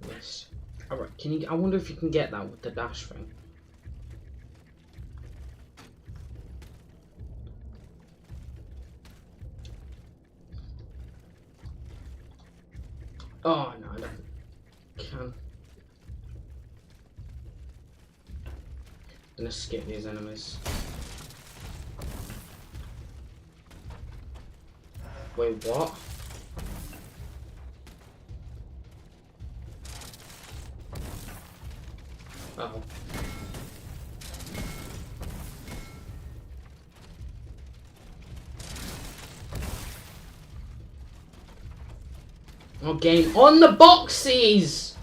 Yes. Alright, can you? I wonder if you can get that with the dash thing. Oh no, I don't. Can. I'm gonna skip these enemies. Wait, what? Uh-oh. Oh, game on the boxes!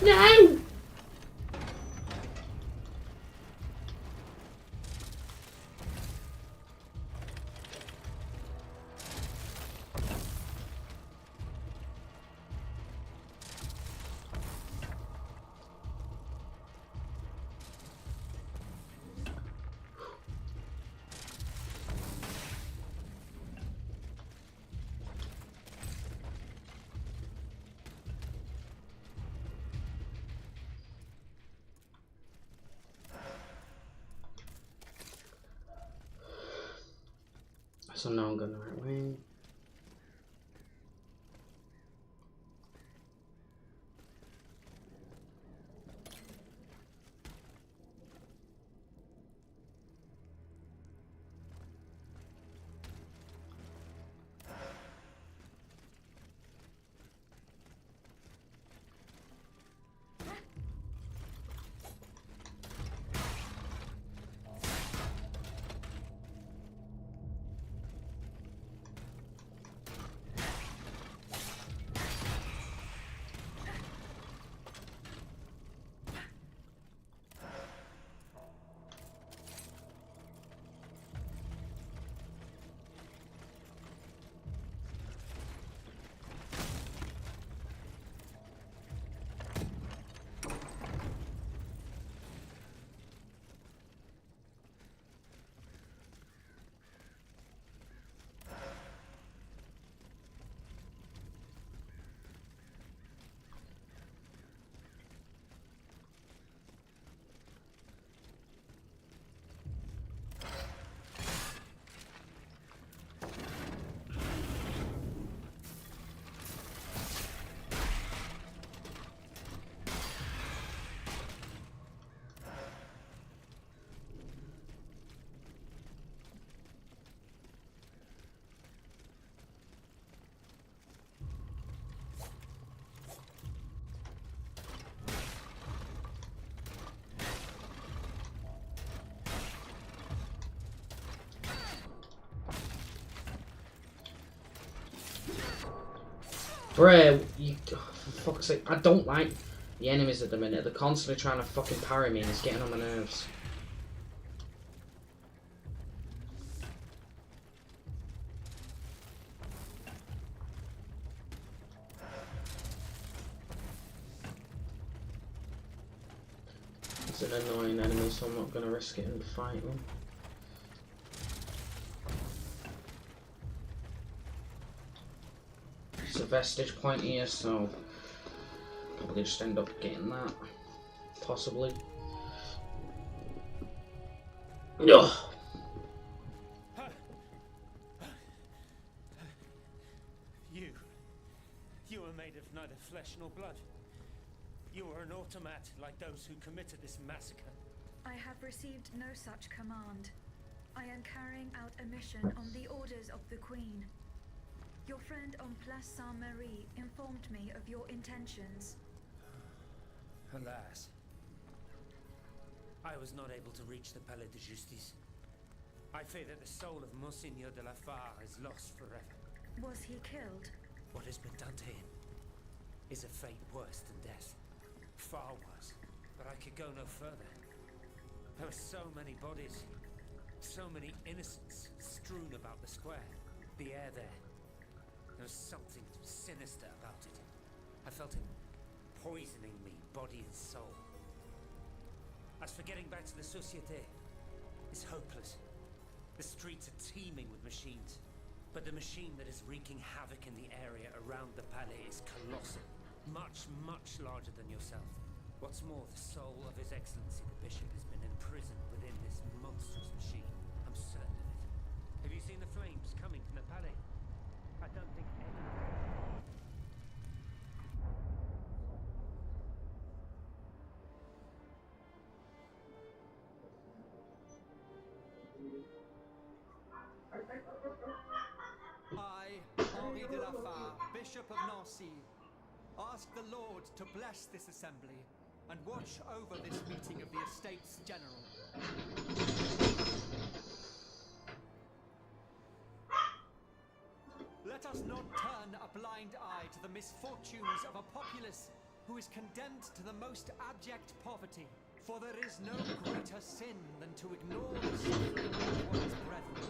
No! So now I'm going the right way. Bruh, you... Oh, for fuck's sake. I don't like the enemies at the minute. They're constantly trying to fucking parry me and it's getting on my nerves. It's an annoying enemy, so I'm not going to risk it and fight them. It's a vestige point here, so probably just end up getting that. Possibly. No. You are made of neither flesh nor blood. You are an automat like those who committed this massacre. I have received no such command. I am carrying out a mission on the orders of the Queen. Your friend on Place Saint-Marie informed me of your intentions. Alas. I was not able to reach the Palais de Justice. I fear that the soul of Monseigneur de la Fare is lost forever. Was he killed? What has been done to him is a fate worse than death. Far worse. But I could go no further. There were so many bodies, so many innocents strewn about the square. The air there. There was something sinister about it. I felt him poisoning me, body and soul. As for getting back to the Société, it's hopeless. The streets are teeming with machines. But the machine that is wreaking havoc in the area around the Palais is colossal. Much, much larger than yourself. What's more, the soul of His Excellency the Bishop has been imprisoned within this monstrous machine. I'm certain of it. Have you seen the flames coming from the Palais? I don't think anyone... I, Henri de la Fare, Bishop of Nancy, ask the Lord to bless this assembly and watch over this meeting of the Estates General. Let us not turn a blind eye to the misfortunes of a populace who is condemned to the most abject poverty, for there is no greater sin than to ignore the suffering of one's brethren.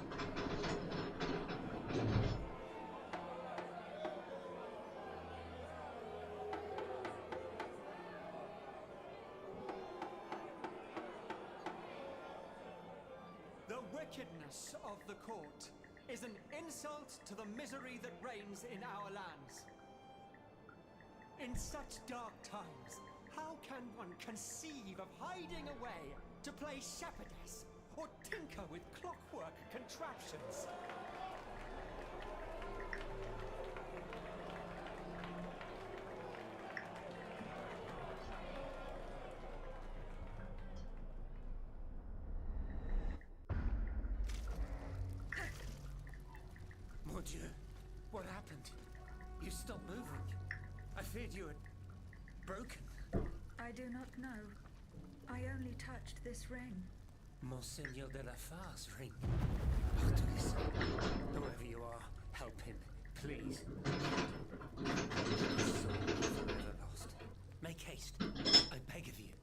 The wickedness of the court is an insult to the misery that reigns in our lands. In such dark times, how can one conceive of hiding away to play shepherdess or tinker with clockwork contraptions? Mon Dieu, what happened? You stopped moving. I feared you had broken. I do not know. I only touched this ring. Monseigneur de la Fare's ring. Artemis, whoever you are, help him, please. His soul is forever lost. Make haste, I beg of you.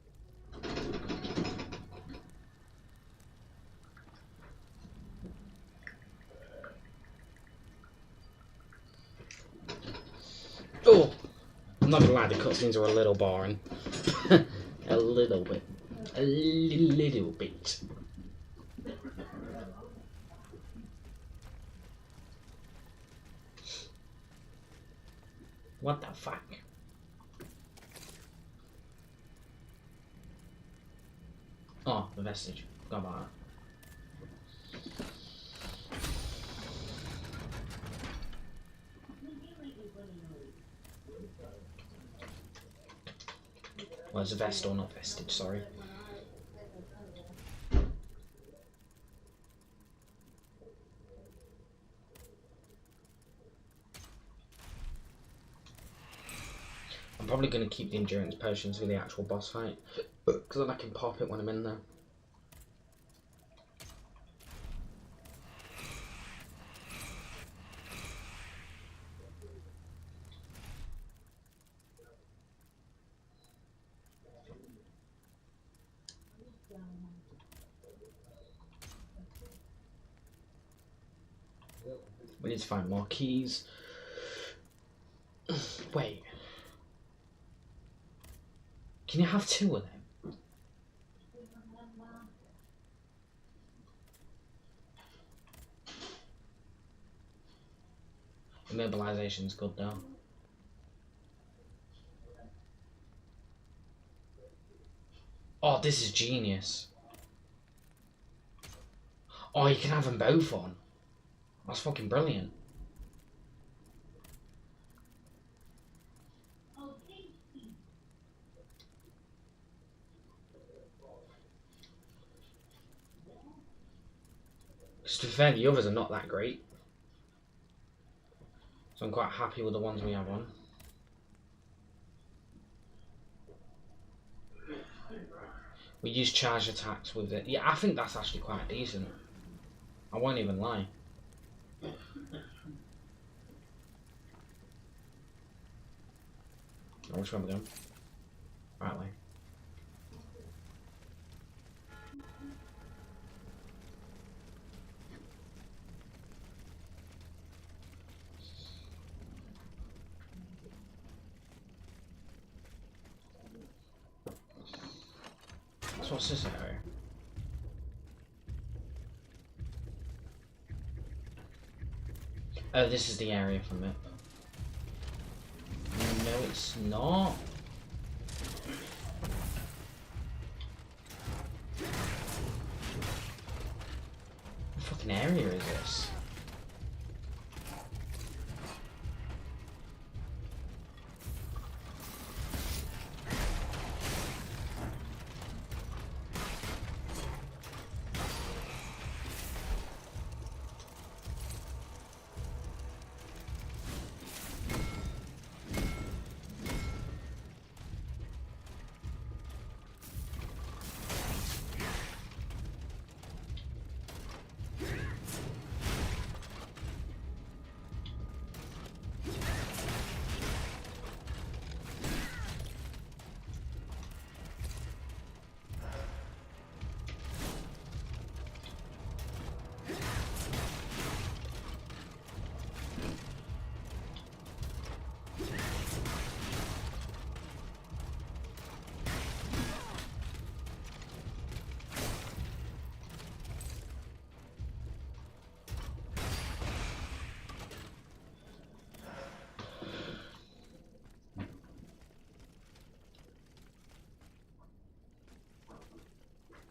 Oh! I'm not gonna lie, the cutscenes are a little boring. A little bit. A little bit. What the fuck? Oh, the vestige. Forgot about that. Well, it's a vestal, not vestige, sorry. I'm probably going to keep the endurance potions for the actual boss fight, because then I can pop it when I'm in there. We need to find more keys. Wait. Can you have two of them? Immobilization's good though. Oh, this is genius. Oh, you can have them both on. That's fucking brilliant. To be fair, the others are not that great. So I'm quite happy with the ones we have on. We use charge attacks with it. Yeah, I think that's actually quite decent. I won't even lie. Oh, which one are we going? Right way. So what's this area? Oh, this is the area from it. No, it's not. What fucking area is this?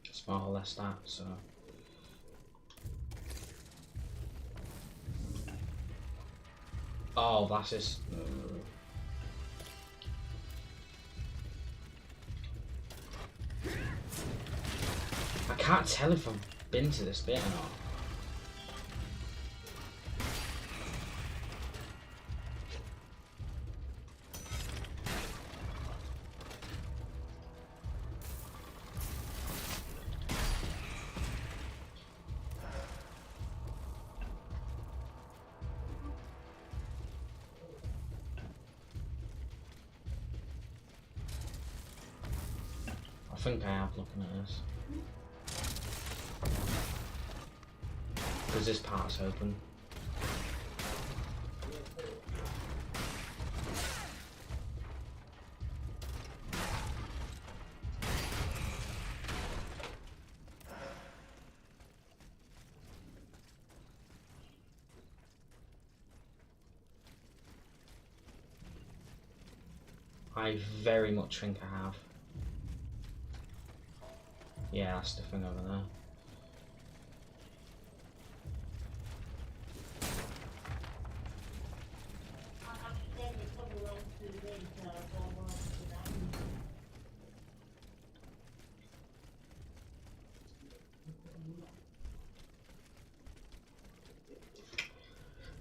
It's far less that, so. Oh, that's just. I can't tell if I've been to this bit or not. I think I have looking at this. Because this part's open. I very much think I have. Yeah, that's the thing over there.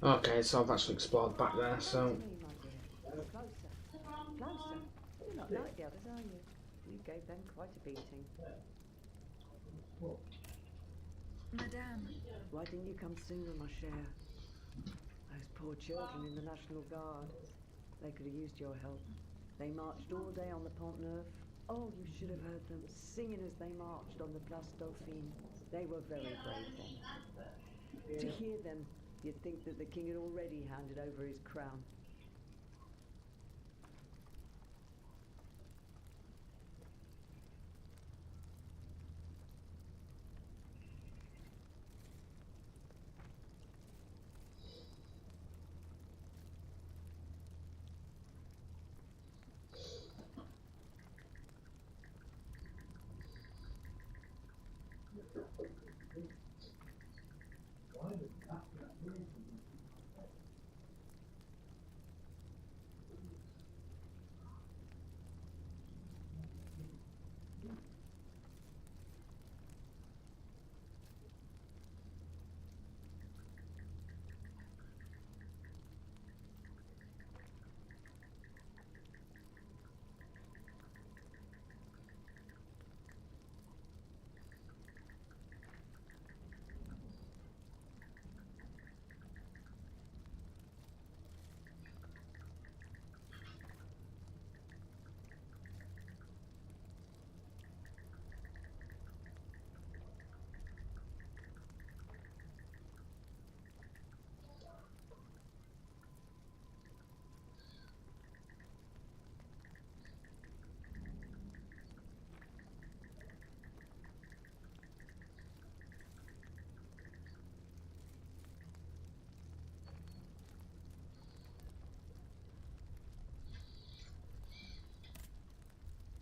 Okay, so I've actually explored back there, so... Closer. You're not like the others, are you? You gave them quite a beating. Madame. Why didn't you come sooner, ma chère? Those poor children in the National Guard. They could have used your help. They marched all day on the Pont Neuf, Oh, you should have heard them singing as they marched on the Place Dauphine. They were very brave then. To hear them, you'd think that the king had already handed over his crown.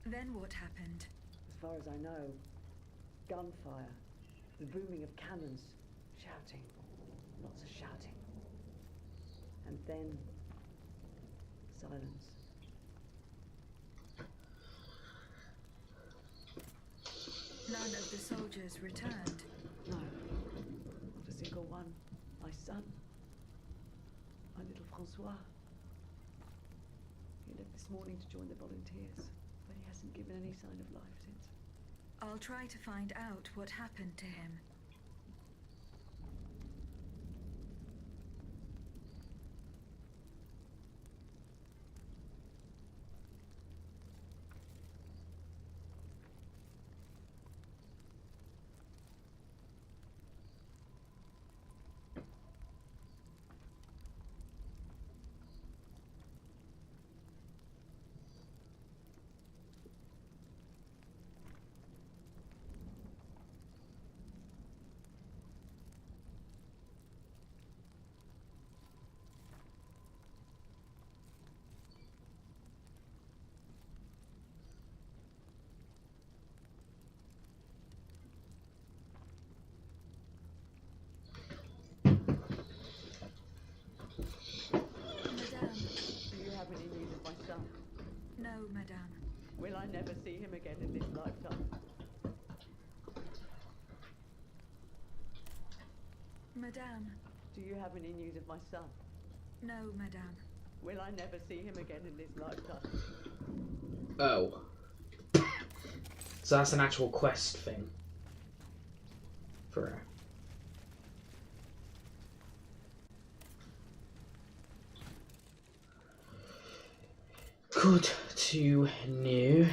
Then what happened? As far as I know, gunfire, the booming of cannons, shouting, lots of shouting. And then silence. None of the soldiers returned. No, not a single one. My son, my little Francois. He left this morning to join the volunteers, but he hasn't given any sign of life since. I'll try to find out what happened to him. No, madame. Will I never see him again in this lifetime? Madame. Do you have any news of my son? No, madame. Will I never see him again in this lifetime? Oh. So that's an actual quest thing. For her. Good to know.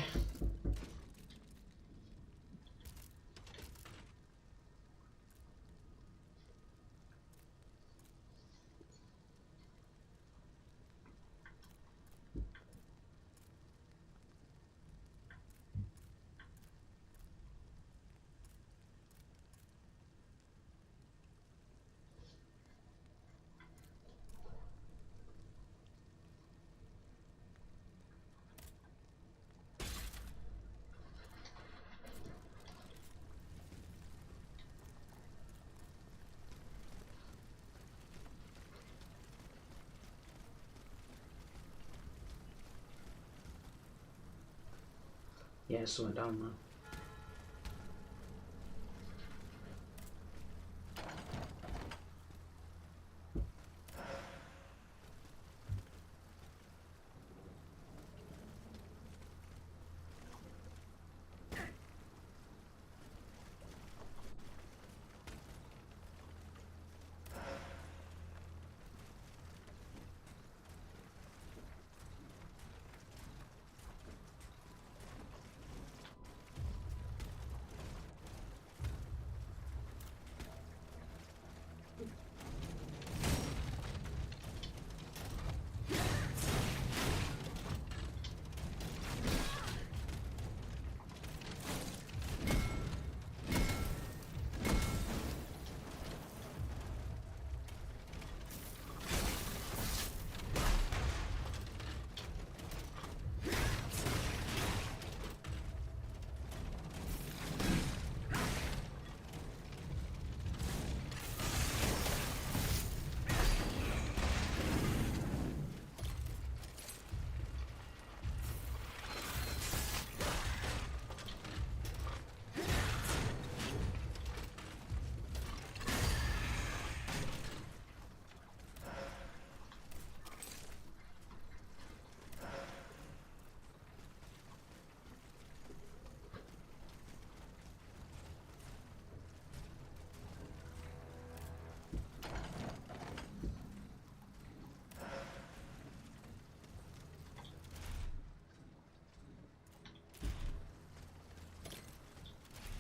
Yeah, slow it down, man.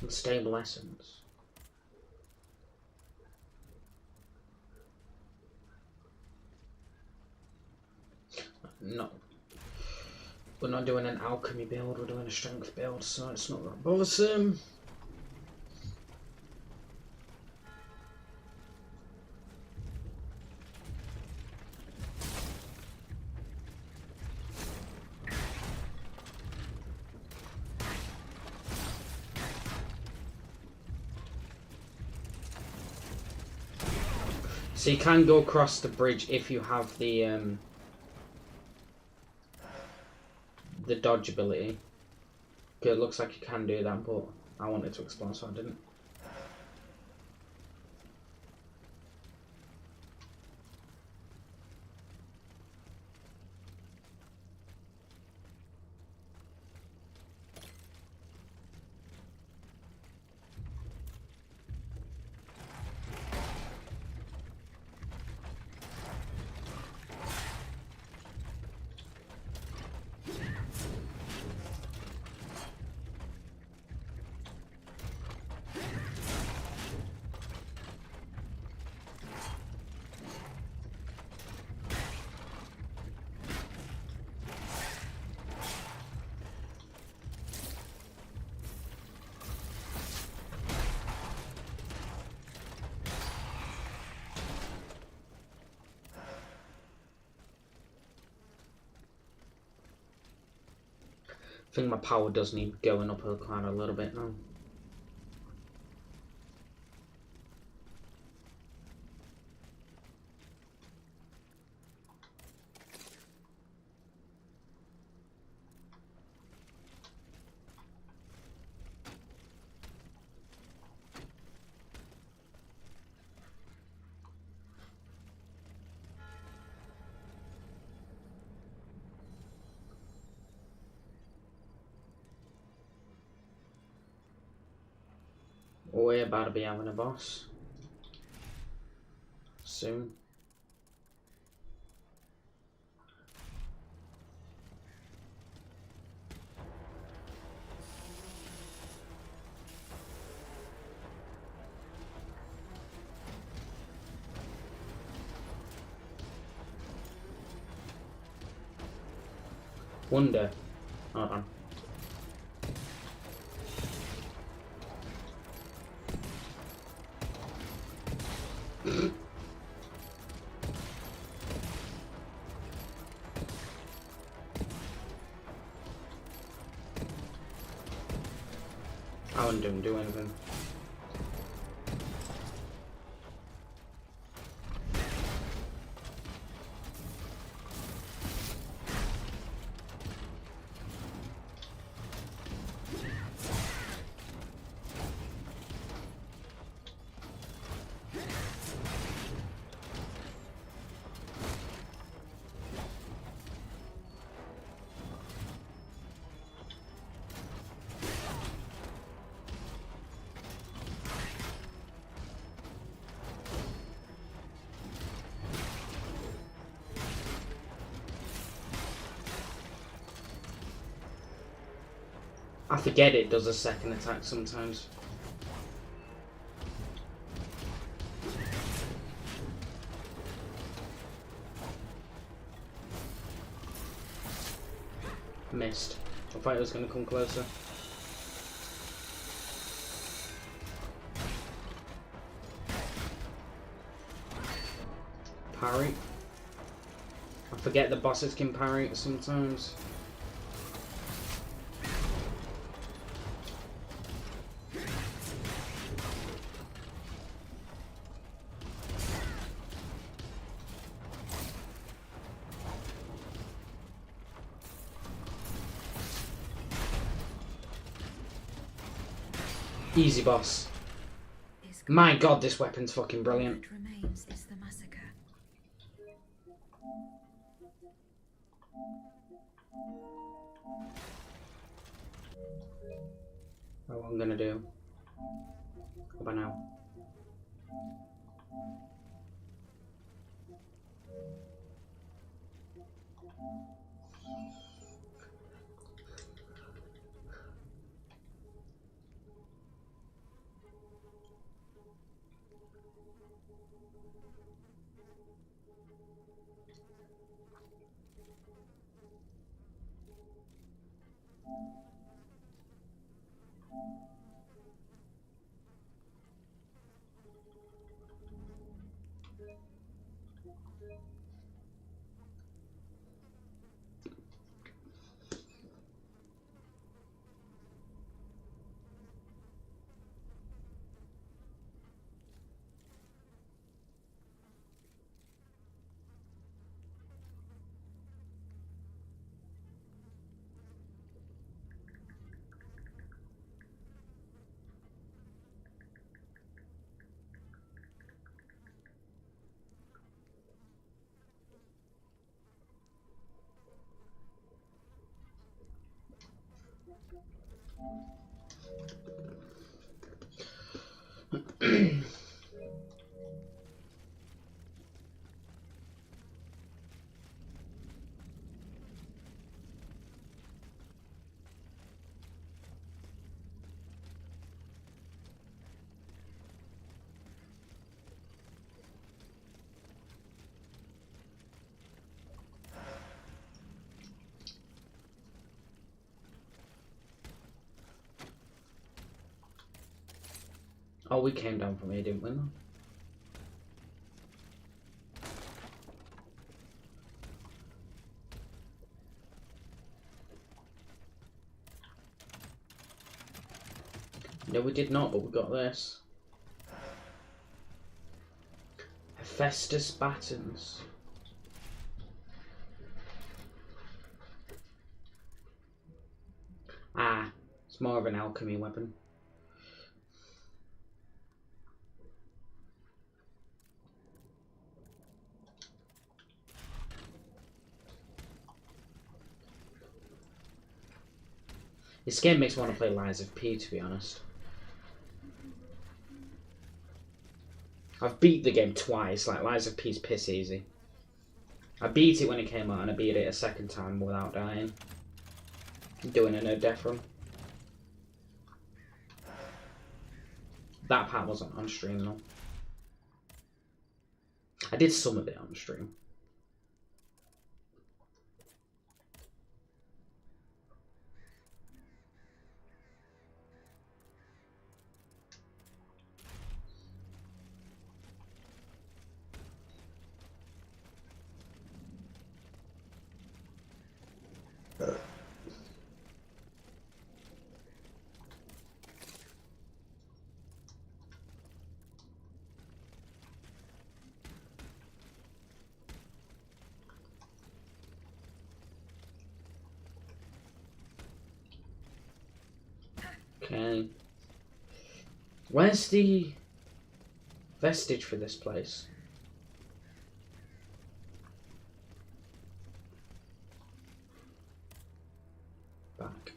Unstable essence. No. We're not doing an alchemy build, we're doing a strength build, so it's not that bothersome. So you can go across the bridge if you have the dodge ability. It looks like you can do that, but I wanted to explore, so I didn't. I think my power does need going up quite a little bit now. We're about to be having a boss soon. Wonder. Hold on. I wouldn't do anything. I forget it does a second attack sometimes. Missed. I thought it was going to come closer. Parry. I forget the bosses can parry sometimes. Easy boss. My god, this weapon's fucking brilliant. What remains is the massacre. What I'm gonna do. How about now? Oh, we came down from here, didn't we? No, we did not, but we got this. Hephaestus Battens. Ah, it's more of an alchemy weapon. This game makes me want to play Lies of P, to be honest. I've beat the game twice, like Lies of P's piss easy. I beat it when it came out and I beat it a second time without dying. Doing a no death run. That part wasn't on stream though. I did some of it on stream. Okay. Where's the vestige for this place? Back.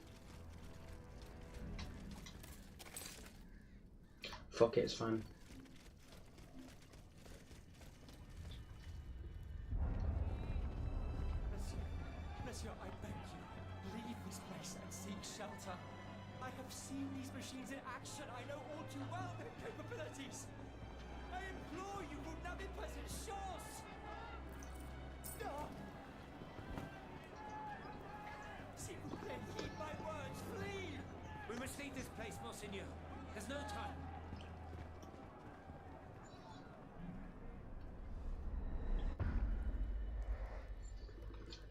Fuck it, it's fine. Monsieur, I beg you, leave this place and seek shelter. I have seen these machines in action. I know all too well their capabilities. I implore you, vous n'avez pas une chance. No. S'il vous plaît, heed my words, flee. We must leave this place, Monseigneur. There's no time.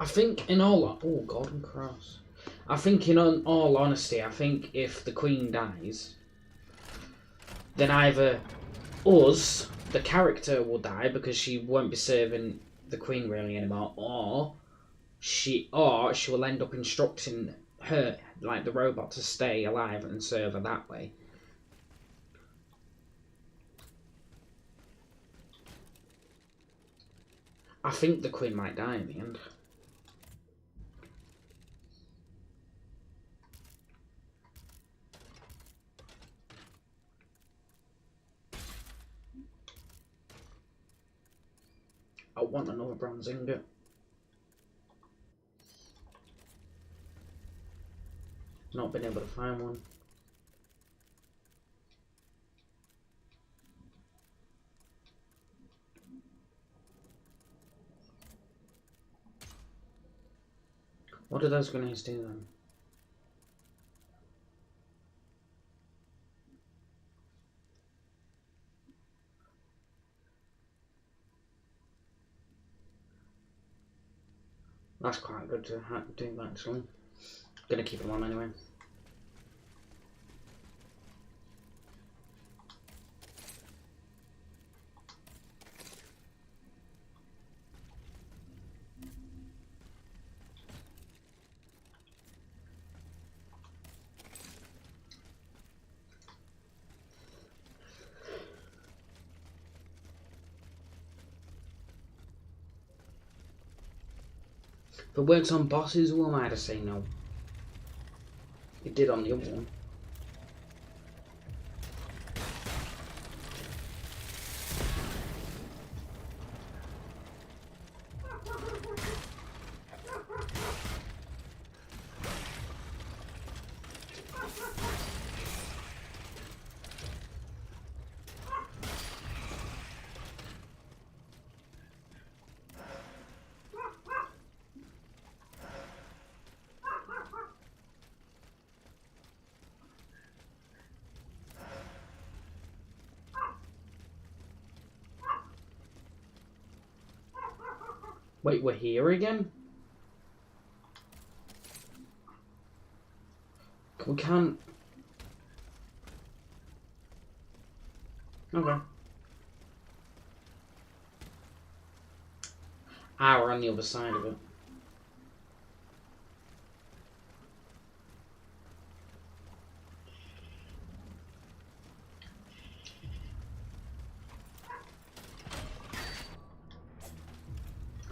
I think in all... Oh, Golden Cross. I think in all honesty, I think if the Queen dies, then either us, the character, will die because she won't be serving the Queen really anymore, or she will end up instructing her, like the robot, to stay alive and serve her that way. I think the Queen might die in the end. I want another bronze ingot. Not been able to find one. What are those grenades do then? That's quite good to do actually. Gonna keep them on anyway. If it works on bosses, who am I to say no? It did on the other one. Wait, we're here again? We can't... Okay. Ah, we're on the other side of it.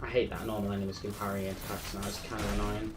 I hate that normal enemies can parry attacks now, it's kind of annoying.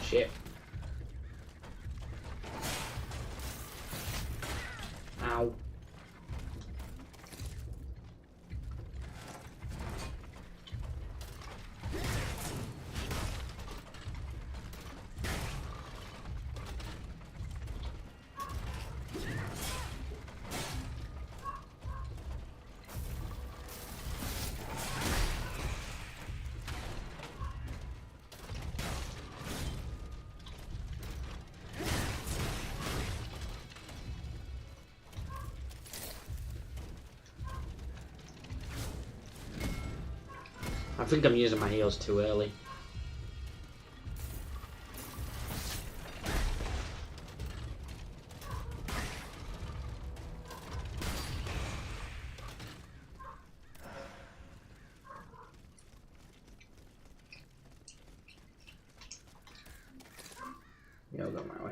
Shit. Ow. I think I'm using my heals too early. Yeah, I'll go my way.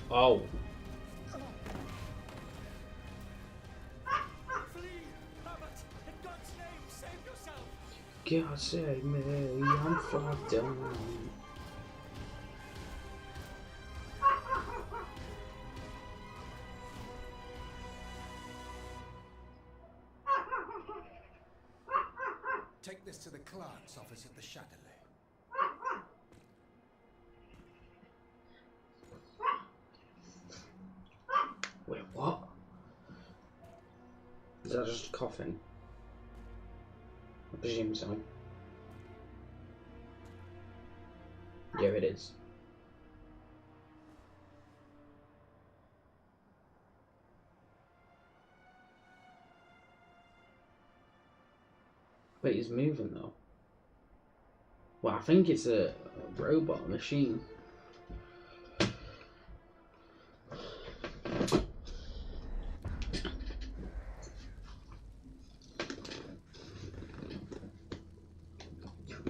Oh. Flee! Abbot! In God's name, save yourself! God save me, I'm fucked down. Take this to the clerk's office at the Châtelet. Wait, what? Is that just a coffin? I presume so. Yeah, it is. puppet is moving though. Well, I think it's a robot machine.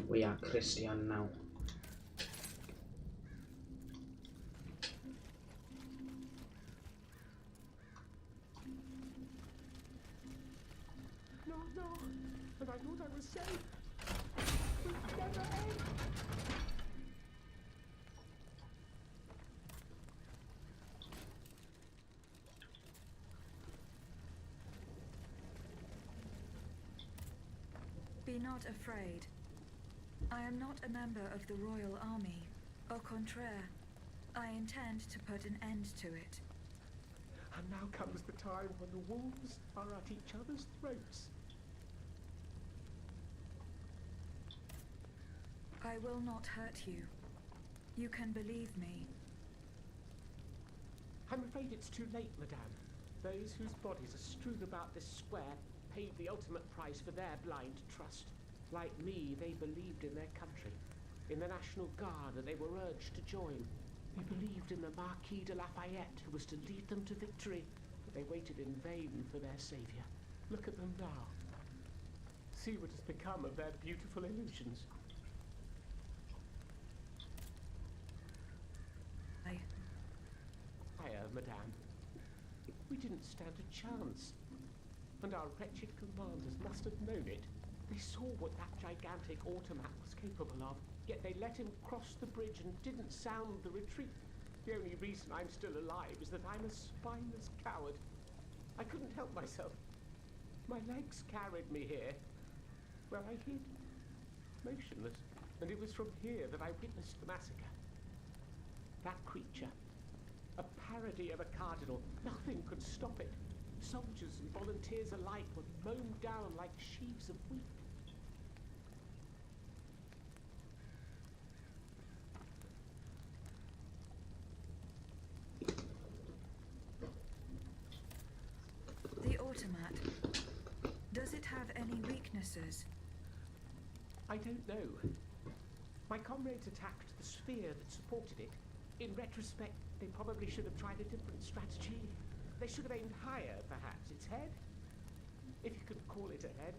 We are Christian now. No, and I thought I was safe. We'd never end. Be not afraid. I am not a member of the royal army. Au contraire, I intend to put an end to it. And now comes the time when the wolves are at each other's throats. I will not hurt you. You can believe me. I'm afraid it's too late, madame. Those whose bodies are strewn about this square paid the ultimate price for their blind trust. Like me, they believed in their country, in the National Guard, and they were urged to join. They believed in the Marquis de Lafayette, who was to lead them to victory, but they waited in vain for their savior. Look at them now. See what has become of their beautiful illusions. Fire, madame. We didn't stand a chance. And our wretched commanders must have known it. They saw what that gigantic automat was capable of, yet they let him cross the bridge and didn't sound the retreat. The only reason I'm still alive is that I'm a spineless coward. I couldn't help myself. My legs carried me here, where I hid, motionless. And it was from here that I witnessed the massacre. That creature, a parody of a cardinal, nothing could stop it. Soldiers and volunteers alike were mown down like sheaves of wheat. The automat. Does it have any weaknesses? I don't know. My comrades attacked the sphere that supported it. In retrospect, they probably should have tried a different strategy. They should have aimed higher, perhaps. Its head? If you could call it a head.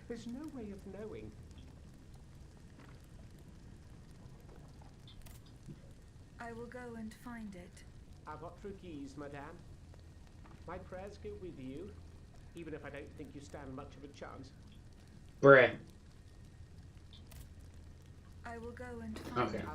There's no way of knowing. I will go and find it. À votre guise, madame. My prayers go with you, even if I don't think you stand much of a chance. Bruh. I will go and find it.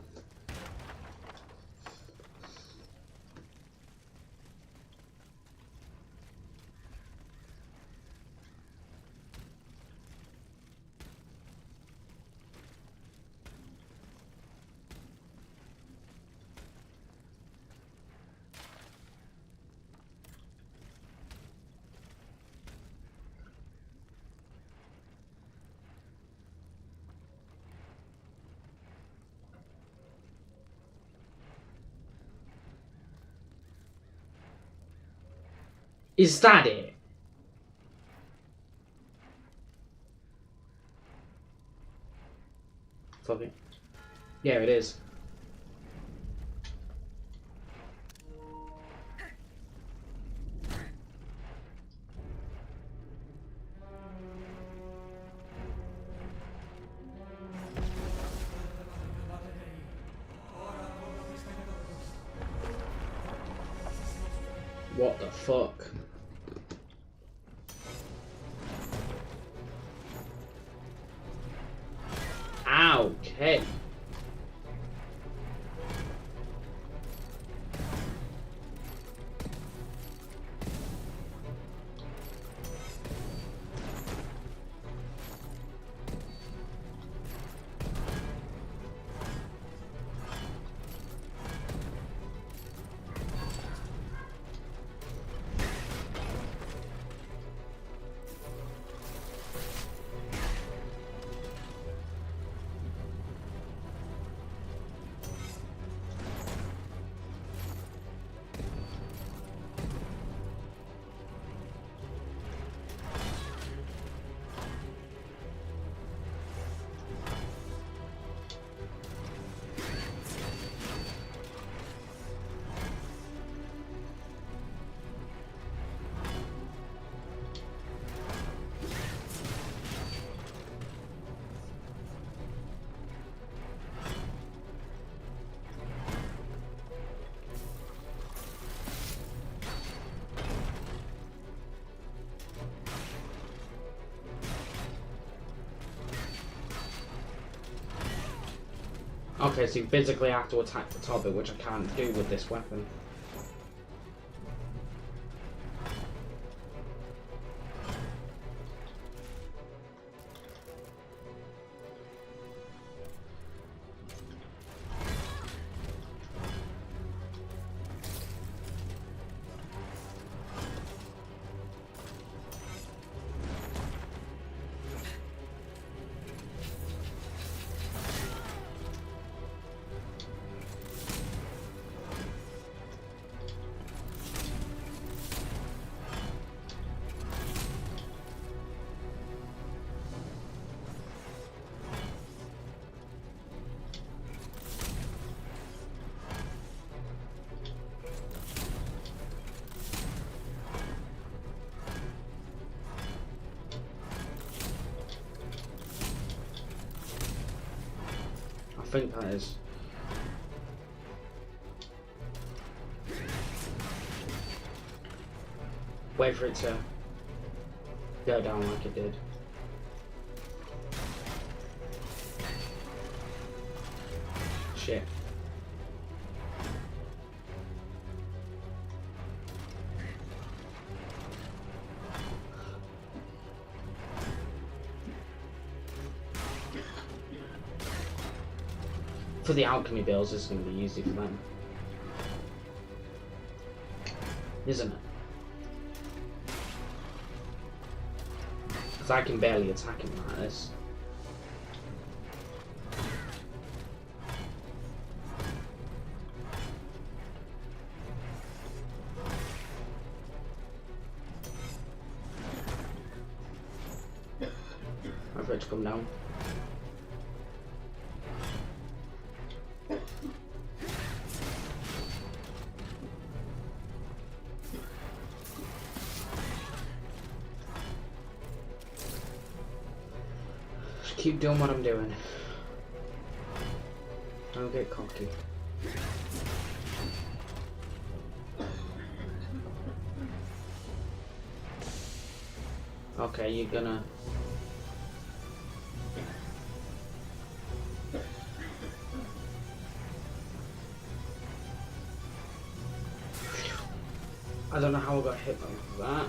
Is that it? Fuck it. Yeah, it is. What the fuck? Okay. Okay, so you physically have to attack the top of it, which I can't do with this weapon. I think that is. Wait for it to go down like it did. Shit. For the alchemy bills, this is going to be easy for them. Isn't it? Because I can barely attack him like this. Wait for it to come down. Keep doing what I'm doing. Don't get cocky. Okay, you're gonna... I don't know how I got hit by that.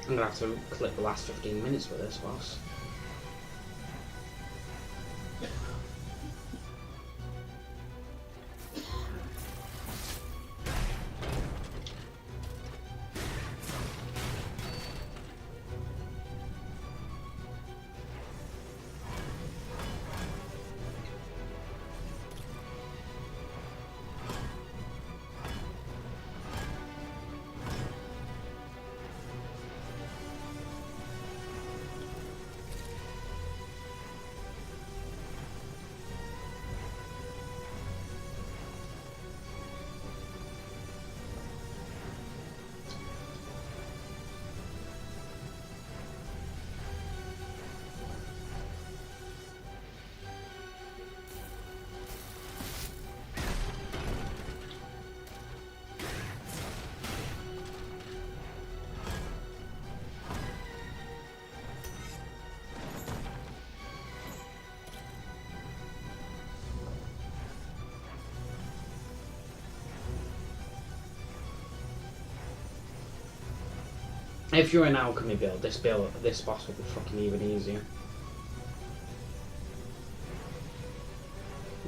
I'm gonna have to clip the last 15 minutes with this, boss. If you're an alchemy build, this boss will be fucking even easier.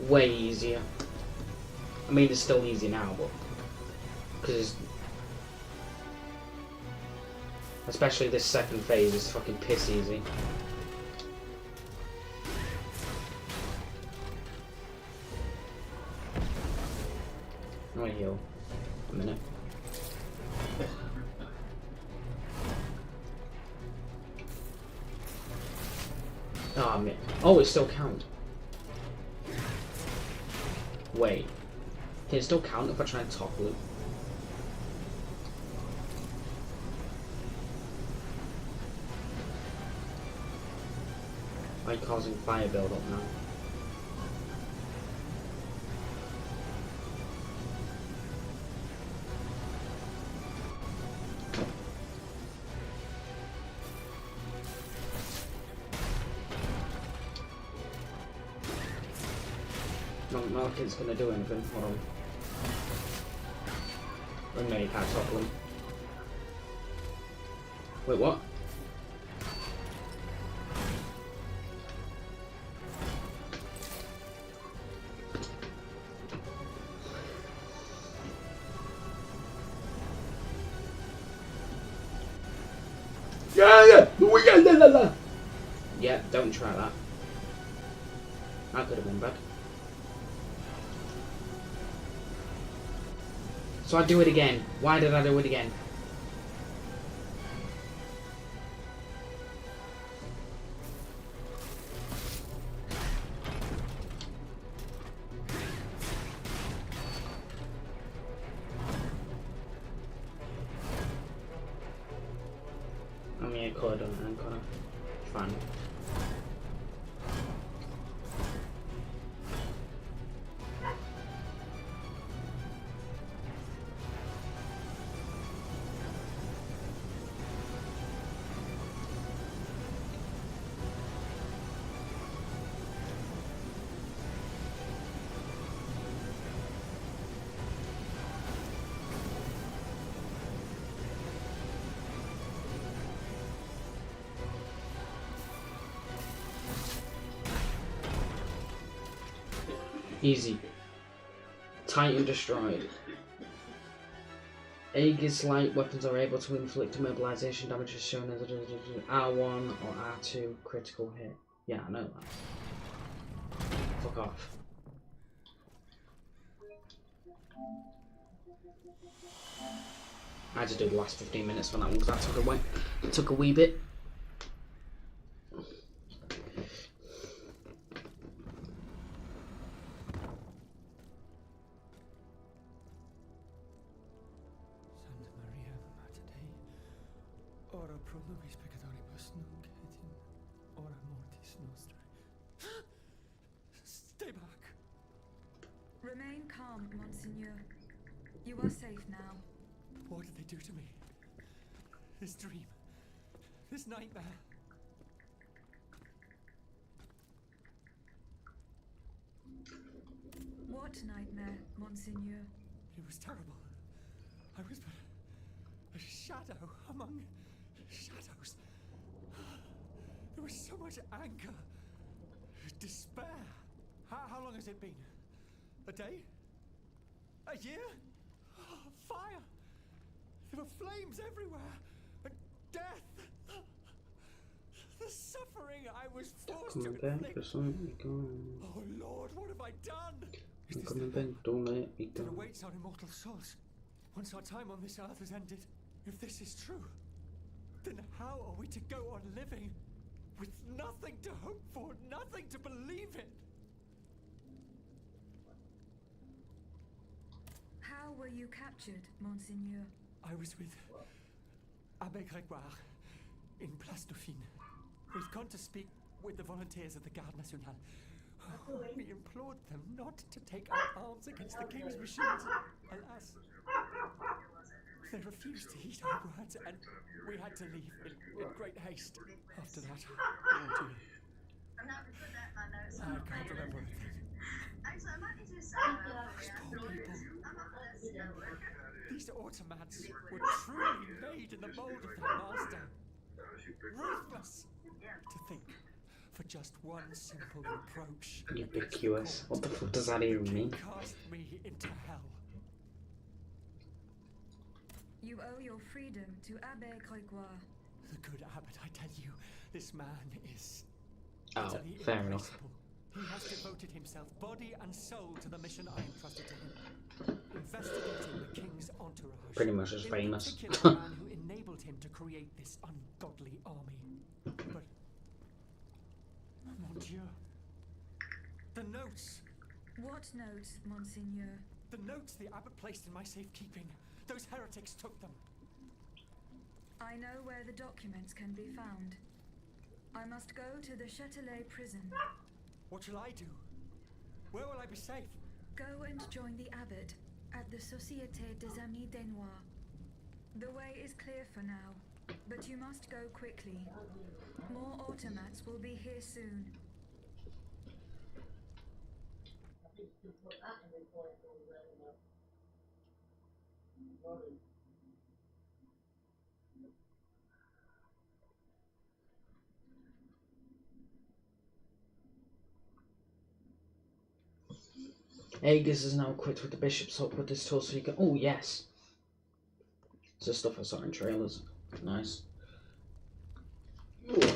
Way easier. I mean, it's still easy now, but because especially this second phase is fucking piss easy. I'm gonna heal. A minute. Oh, man. Oh, it still count. Wait. Can it still count if I try and topple it? Am I causing fire build up now? Not like it's gonna do anything. Hold on. Oh no, you can't topple him. Wait, what? Yeah, don't try that. That could have been bad. So I do it again. Why did I do it again? I mean, I could, I'm gonna. Fine. Easy. Titan destroyed. Aegis light weapons are able to inflict immobilization damage as shown as R1 or R2 critical hit. Yeah, I know that. Fuck off. I had to do the last 15 minutes for that one because that took a wee bit. Ora pro nobis peccatoribus nunc et in hora mortis nostrae. Stay back. Remain calm, Monseigneur. You are safe now. What did they do to me? This dream. This nightmare. What nightmare, Monseigneur? It was terrible. I was but a shadow among shadows. There was so much anger, despair. How long has it been? A day? A year? Fire! There were flames everywhere, and death. The suffering I was forced to inflict. Oh Lord, what have I done? Is this that awaits our immortal souls once our time on this earth has ended? If this is true, then how are we to go on living with nothing to hope for, nothing to believe in? How were you captured, Monseigneur? I was with Abbé Grégoire in Place Dauphine. We'd gone to speak with the volunteers of the Garde Nationale. We implored them not to take up arms against the king's machines. Alas, they refused to heed our words, and we had to leave in great haste. After that, oh dear, I can't remember a thing. Those poor people. These automats were truly made in the mold of their master. Ruthless. To think, for just one simple reproach. Ubiquitous. What the fuck does that even mean? Cast me into hell. You owe your freedom to Abbé Grégoire. The good abbot, I tell you, this man is Oh, fair enough. He has has devoted himself body and soul to the mission I entrusted to him. Investigating the king's entourage. Pretty much as famous. In particular, the man who enabled him to create this ungodly army. But... Mon Dieu. The notes! What notes, Monseigneur? The notes the abbot placed in my safekeeping. Those heretics took them. I know where the documents can be found. I must go to the Châtelet prison. What shall I do? Where will I be safe? Go and join the abbot at the Société des Amis des Noirs. The way is clear for now, but you must go quickly. More automats will be here soon. Aegis is now equipped with the bishop's hook with this tool so you can... Oh, yes! It's the stuff I saw in trailers. Nice. Oh.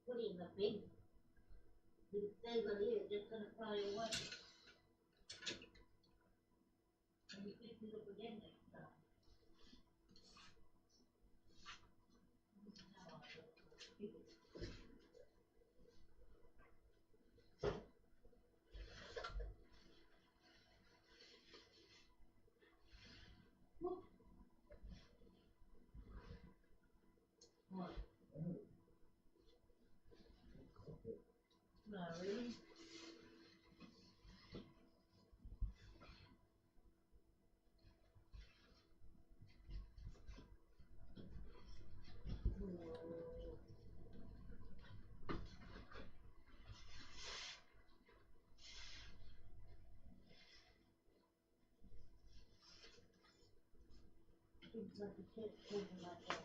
Put it in the bin. If it stays on here, it's just gonna fly away. And you pick it up again next time. What? No, really? It's like a kid holding my phone.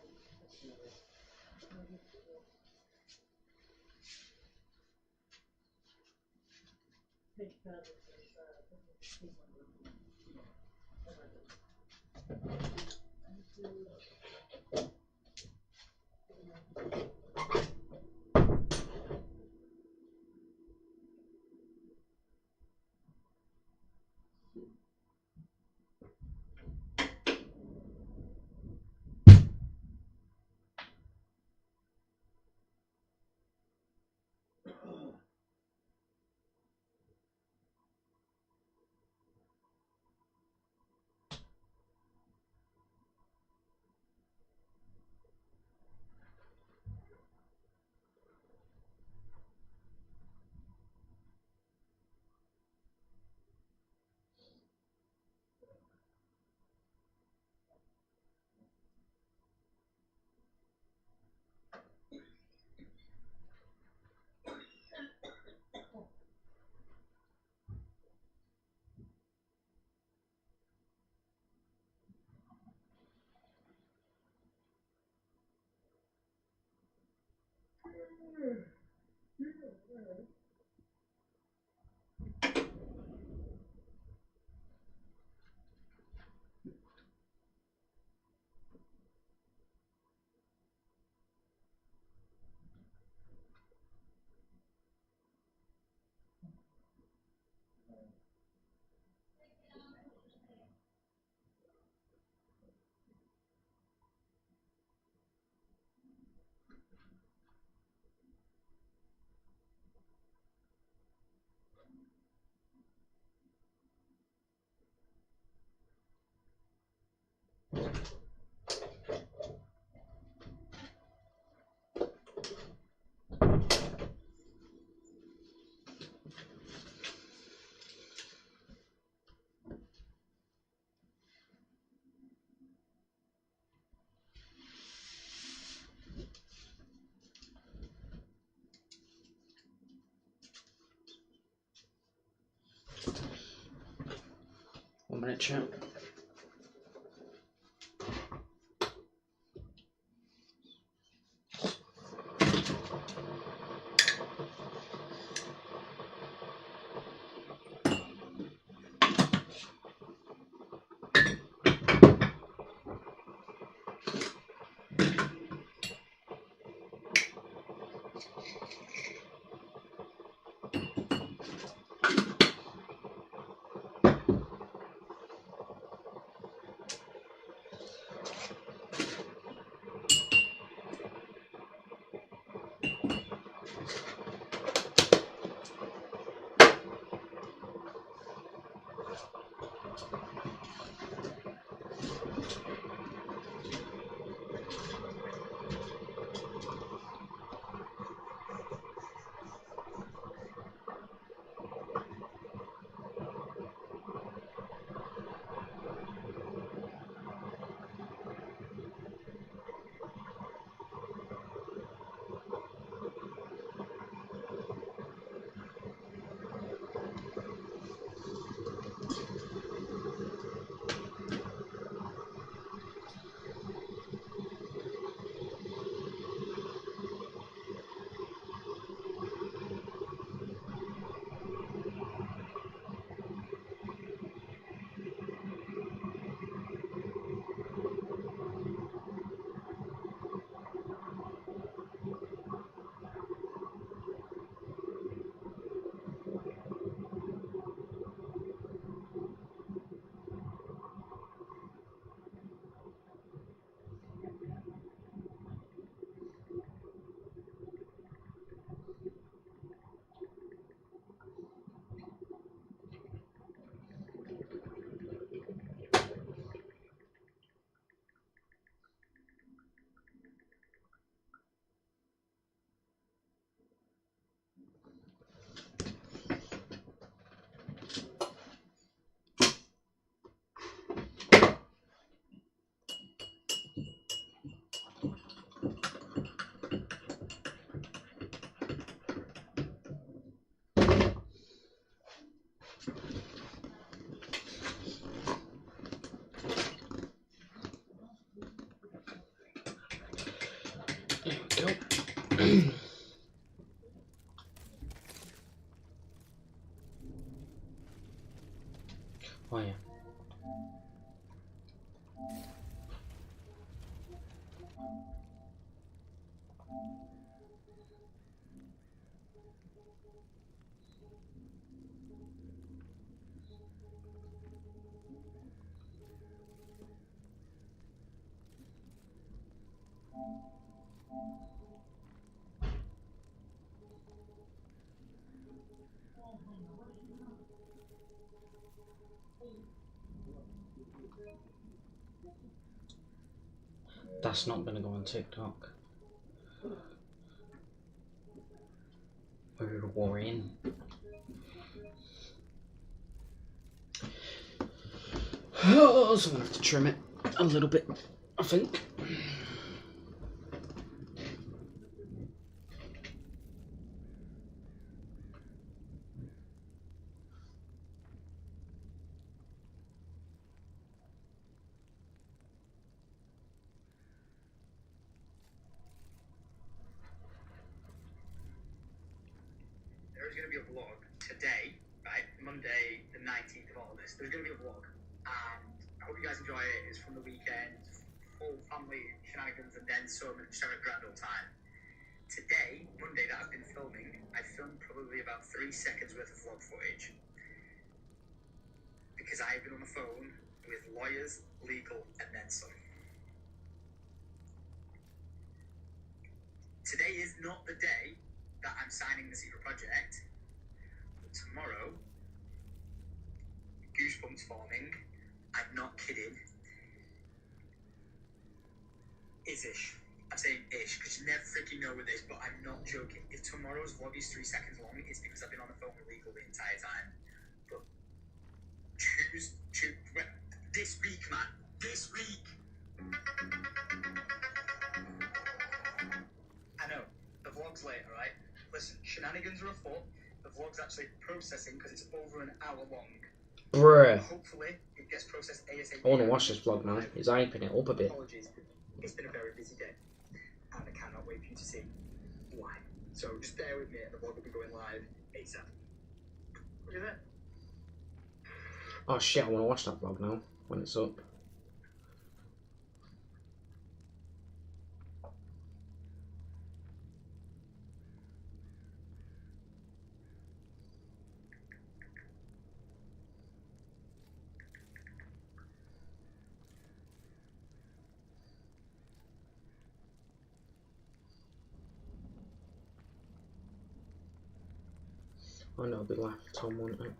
1 minute, chat. There we go. Oh yeah. That's not gonna go on TikTok. We're worrying. Oh, so I'm gonna have to trim it a little bit, I think. There's going to be a vlog today, right? Monday, the 19th of August. There's going to be a vlog, and I hope you guys enjoy it. It's from the weekend, full family shenanigans, and then some, and just having a grand old time. Today, Monday, that I've been filming, I filmed probably about 3 seconds worth of vlog footage because I've been on the phone with lawyers, legal, and then some. Today is not the day that I'm signing the secret project, but tomorrow, goosebumps forming, I'm not kidding, is ish. I'm saying ish because you never freaking know with this, but I'm not joking. If tomorrow's vlog is 3 seconds long, it's because I've been on the phone with Legal the entire time. But this week, man, this week. I know the vlog's late, alright? Listen, shenanigans are afoot. The vlog's actually processing because it's over an hour long. Bruh. Hopefully, it gets processed ASAP. I want to watch this vlog now. He's hyping it up a bit. Apologies. It's been a very busy day, and I cannot wait for you to see why. So just bear with me, and the vlog will be going live ASAP. Look at that. Oh shit, I want to watch that vlog now when it's up. I know it'll be left on, won't it?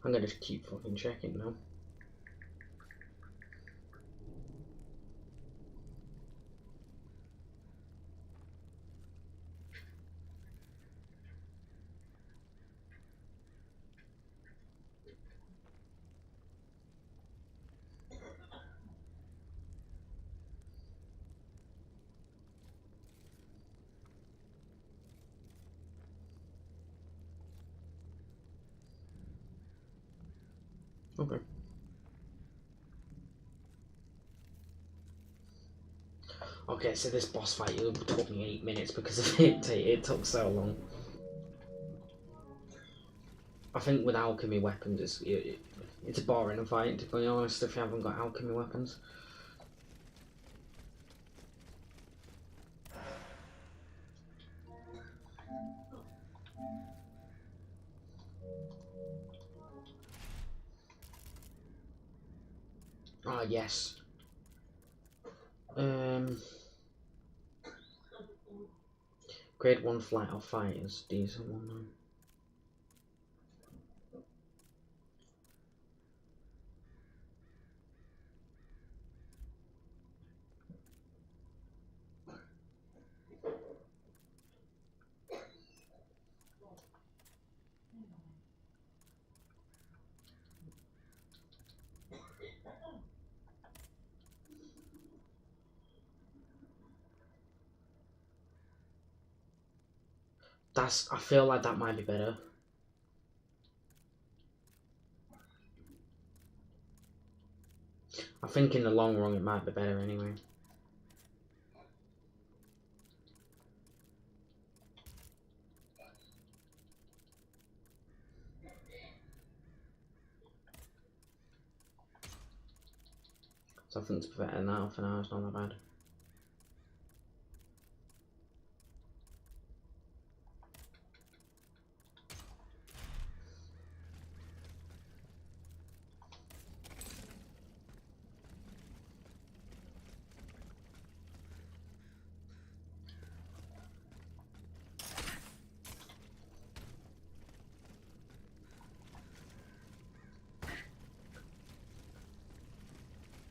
I'm gonna just keep fucking checking now. Okay. Okay, so this boss fight took me 8 minutes because of it. It took so long. I think with alchemy weapons, it's a boring fight, to be honest, if you haven't got alchemy weapons. Ah, yes. Grade 1 flight of fighters, decent one though. I feel like that might be better. I think in the long run it might be better anyway. So I think it's better than that for now, it's not that bad.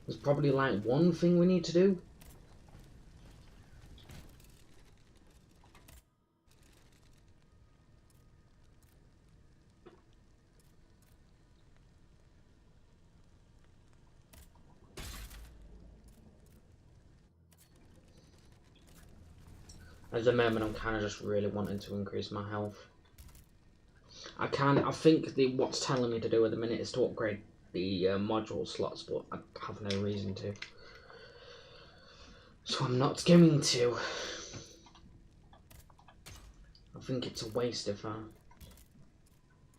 There's probably like one thing we need to do. At the moment, I'm kind of just really wanting to increase my health. I think what's telling me to do at the minute is to upgrade the module slots, but I have no reason to. So I'm not going to. I think it's a waste if I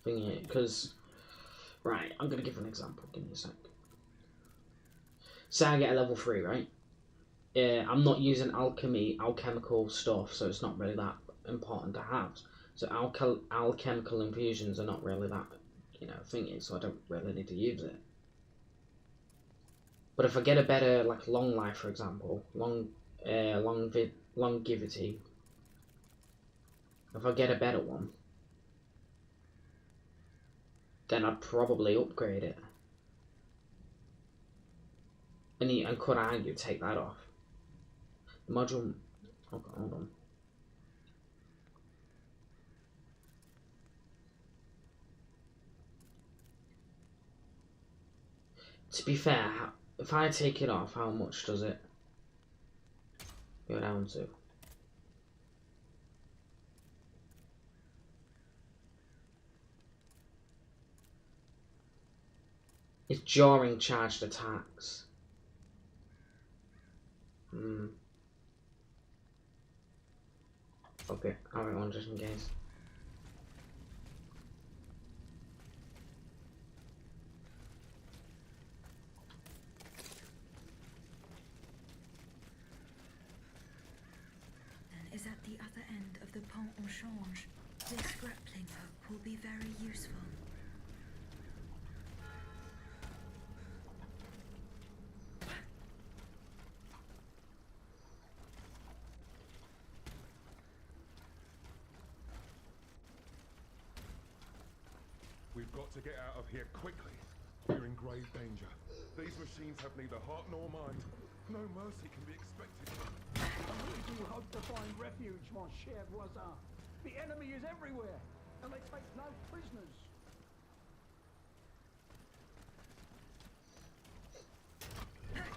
think it, because, right, I'm going to give an example, give me a sec. Say I get a level 3, right? I'm not using alchemical stuff, so it's not really that important to have. So alchemical infusions are not really that, thingy, so I don't really need to use it. But if I get a better, like, long life, for example, long longevity. If I get a better one, then I'd probably upgrade it. And could argue take that off. Module. Okay, hold on. To be fair, if I take it off, how much does it go down to? It's during charged attacks. Okay, I'll write one just in case. Is at the other end of the Pont au Change. This grappling hook will be very useful. We've got to get out of here quickly. We're in grave danger. These machines have neither heart nor mind. No mercy can be expected. We do hope to find refuge, mon cher voisin. The enemy is everywhere, and they take no prisoners.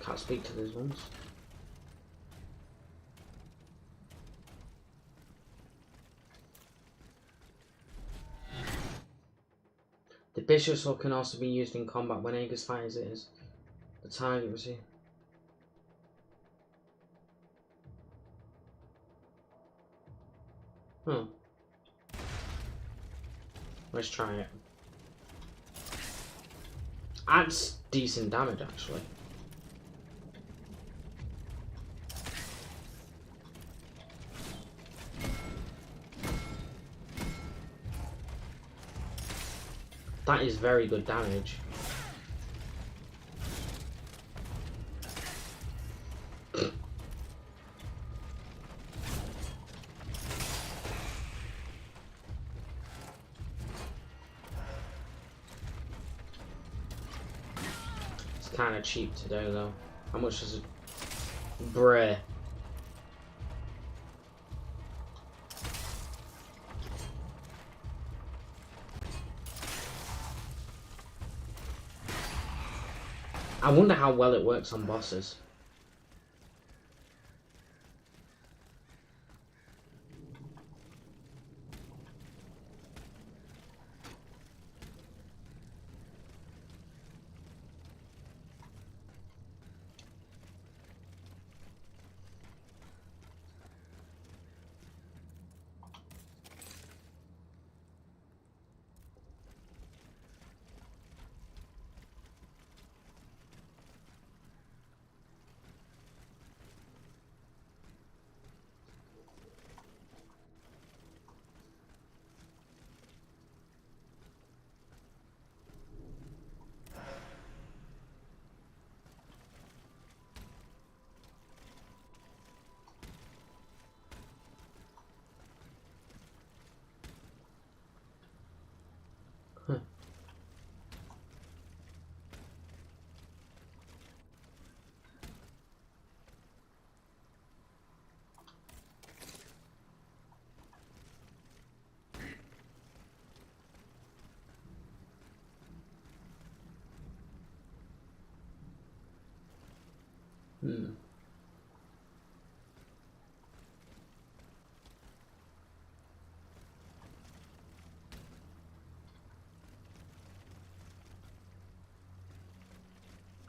Can't speak to these ones. The Bishop's Hook can also be used in combat when Aegis fires it as the target receives. Huh. Let's try it. Adds decent damage actually. That is very good damage. It's kind of cheap to do though. How much is it? Bruh. I wonder how well it works on bosses.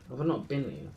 Have I not been here?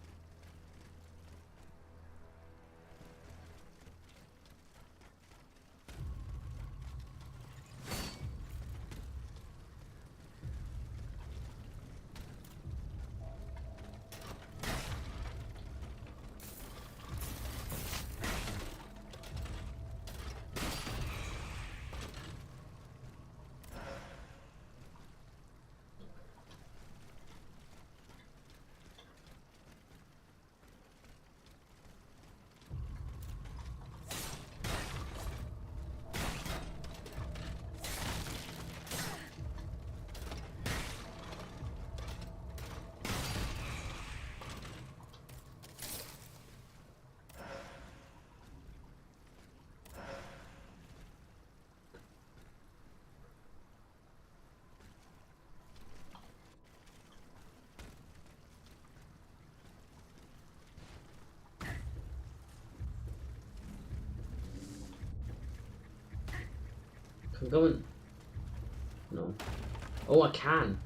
Can I go in? No. Oh, I can.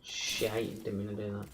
Shit, didn't mean to do that.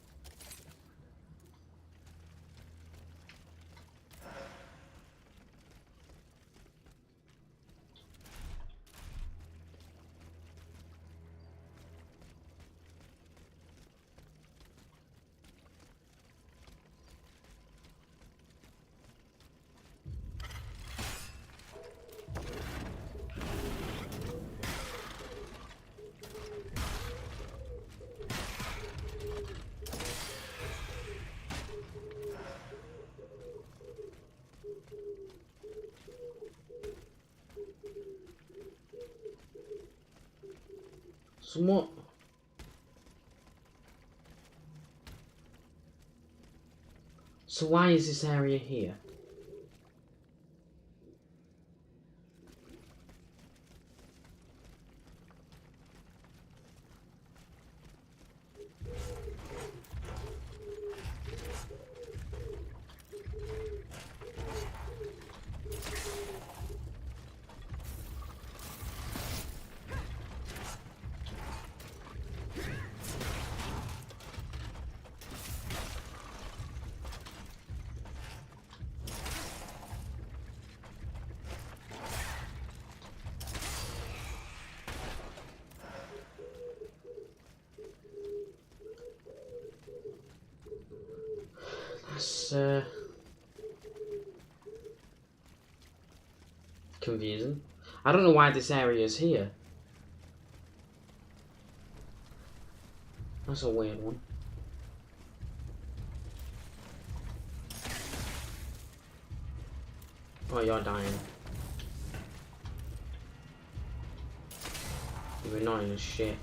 Somewhat. So why is this area here? That's confusing. I don't know why this area is here. That's a weird one. Oh, you're dying. You're annoying as shit.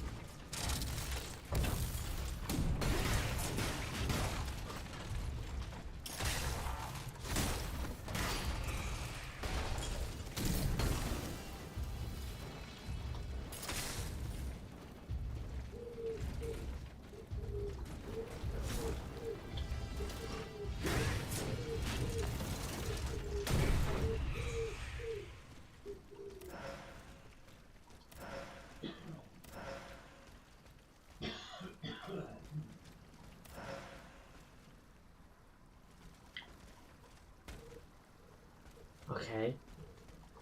Okay.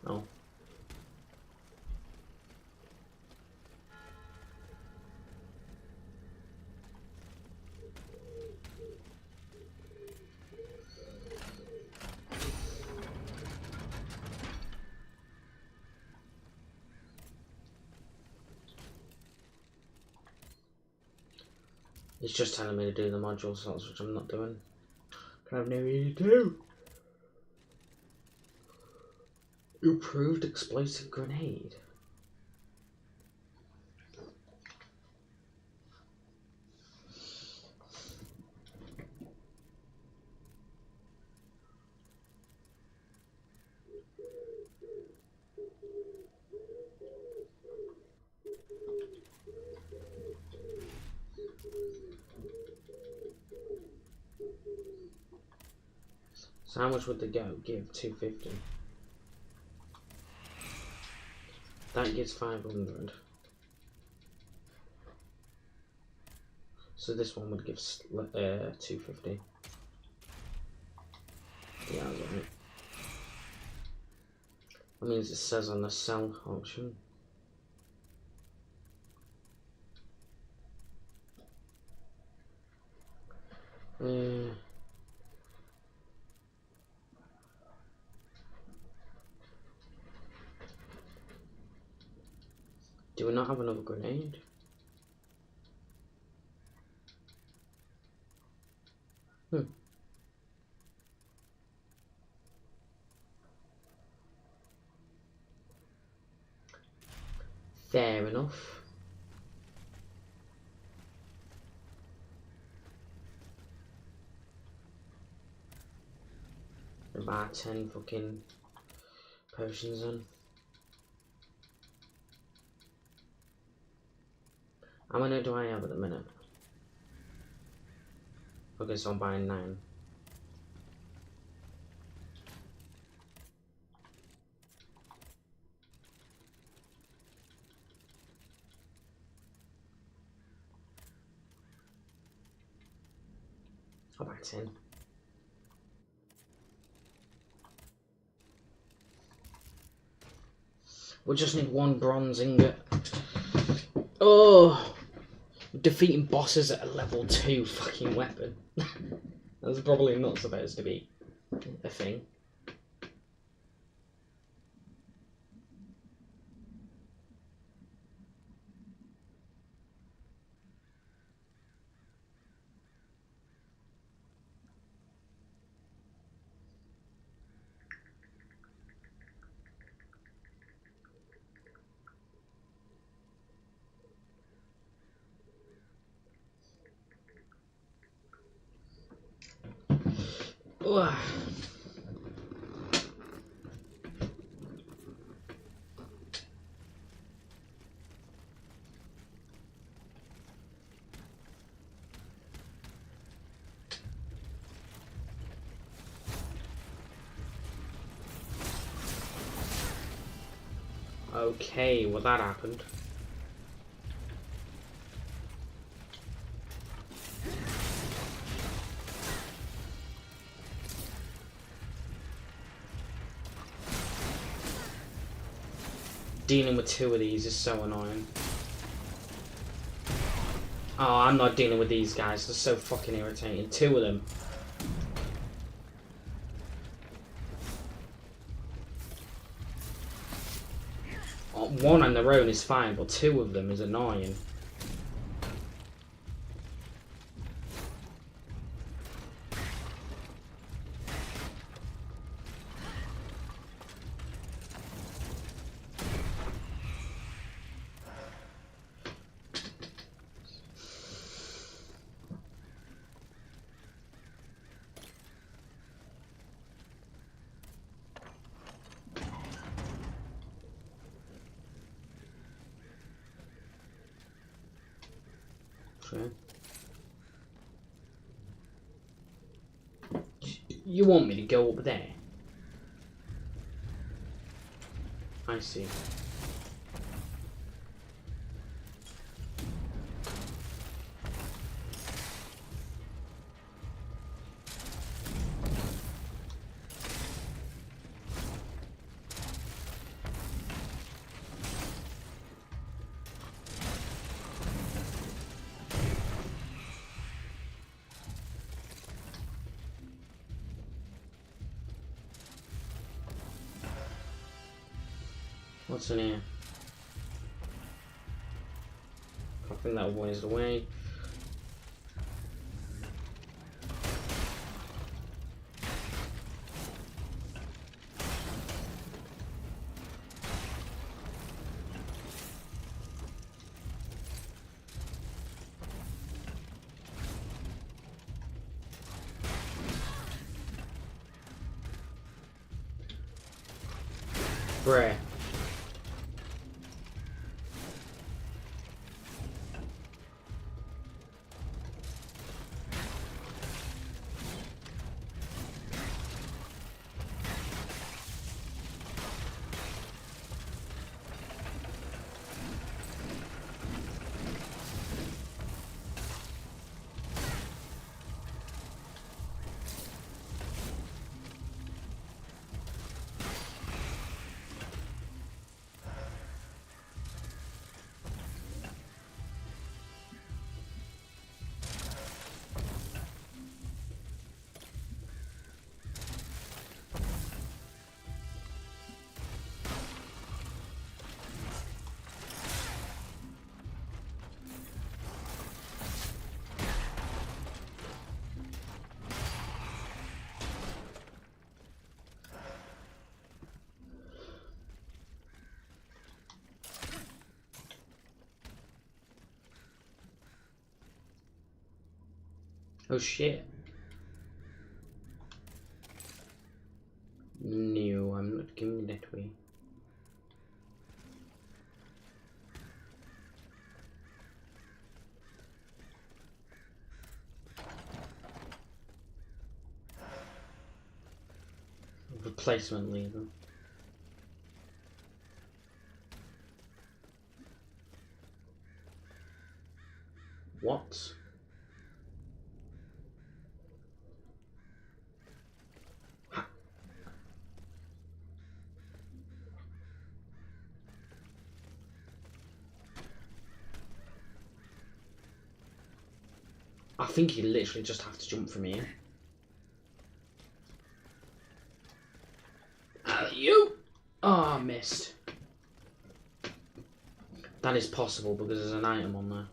No. He's just telling me to do the module slots, which I'm not doing. I have no idea to do. Improved explosive grenade. So how much would the go give? 250. That gives 500. So this one would give 250. Yeah, that's right. That means it says on the sell option. Do we not have another grenade? Fair enough. About 10 fucking potions in. How many do I have at the minute? Okay, so I'm buying 9. I'll buy 10. We just need 1 bronze ingot. Oh! Defeating bosses at a level 2 fucking weapon. That's probably not supposed to be a thing. Ugh. Okay, well that happened. Dealing with 2 of these is so annoying. Oh, I'm not dealing with these guys. They're so fucking irritating. 2 of them. Oh, 1 on their own is fine, but 2 of them is annoying. You want me to go up there? I see. What's in here? I think that weighs away. Bruh. Oh shit. No, I'm not going that way. Placement lever. What? I think you literally just have to jump from here. You! Oh, I missed. That is possible because there's an item on there.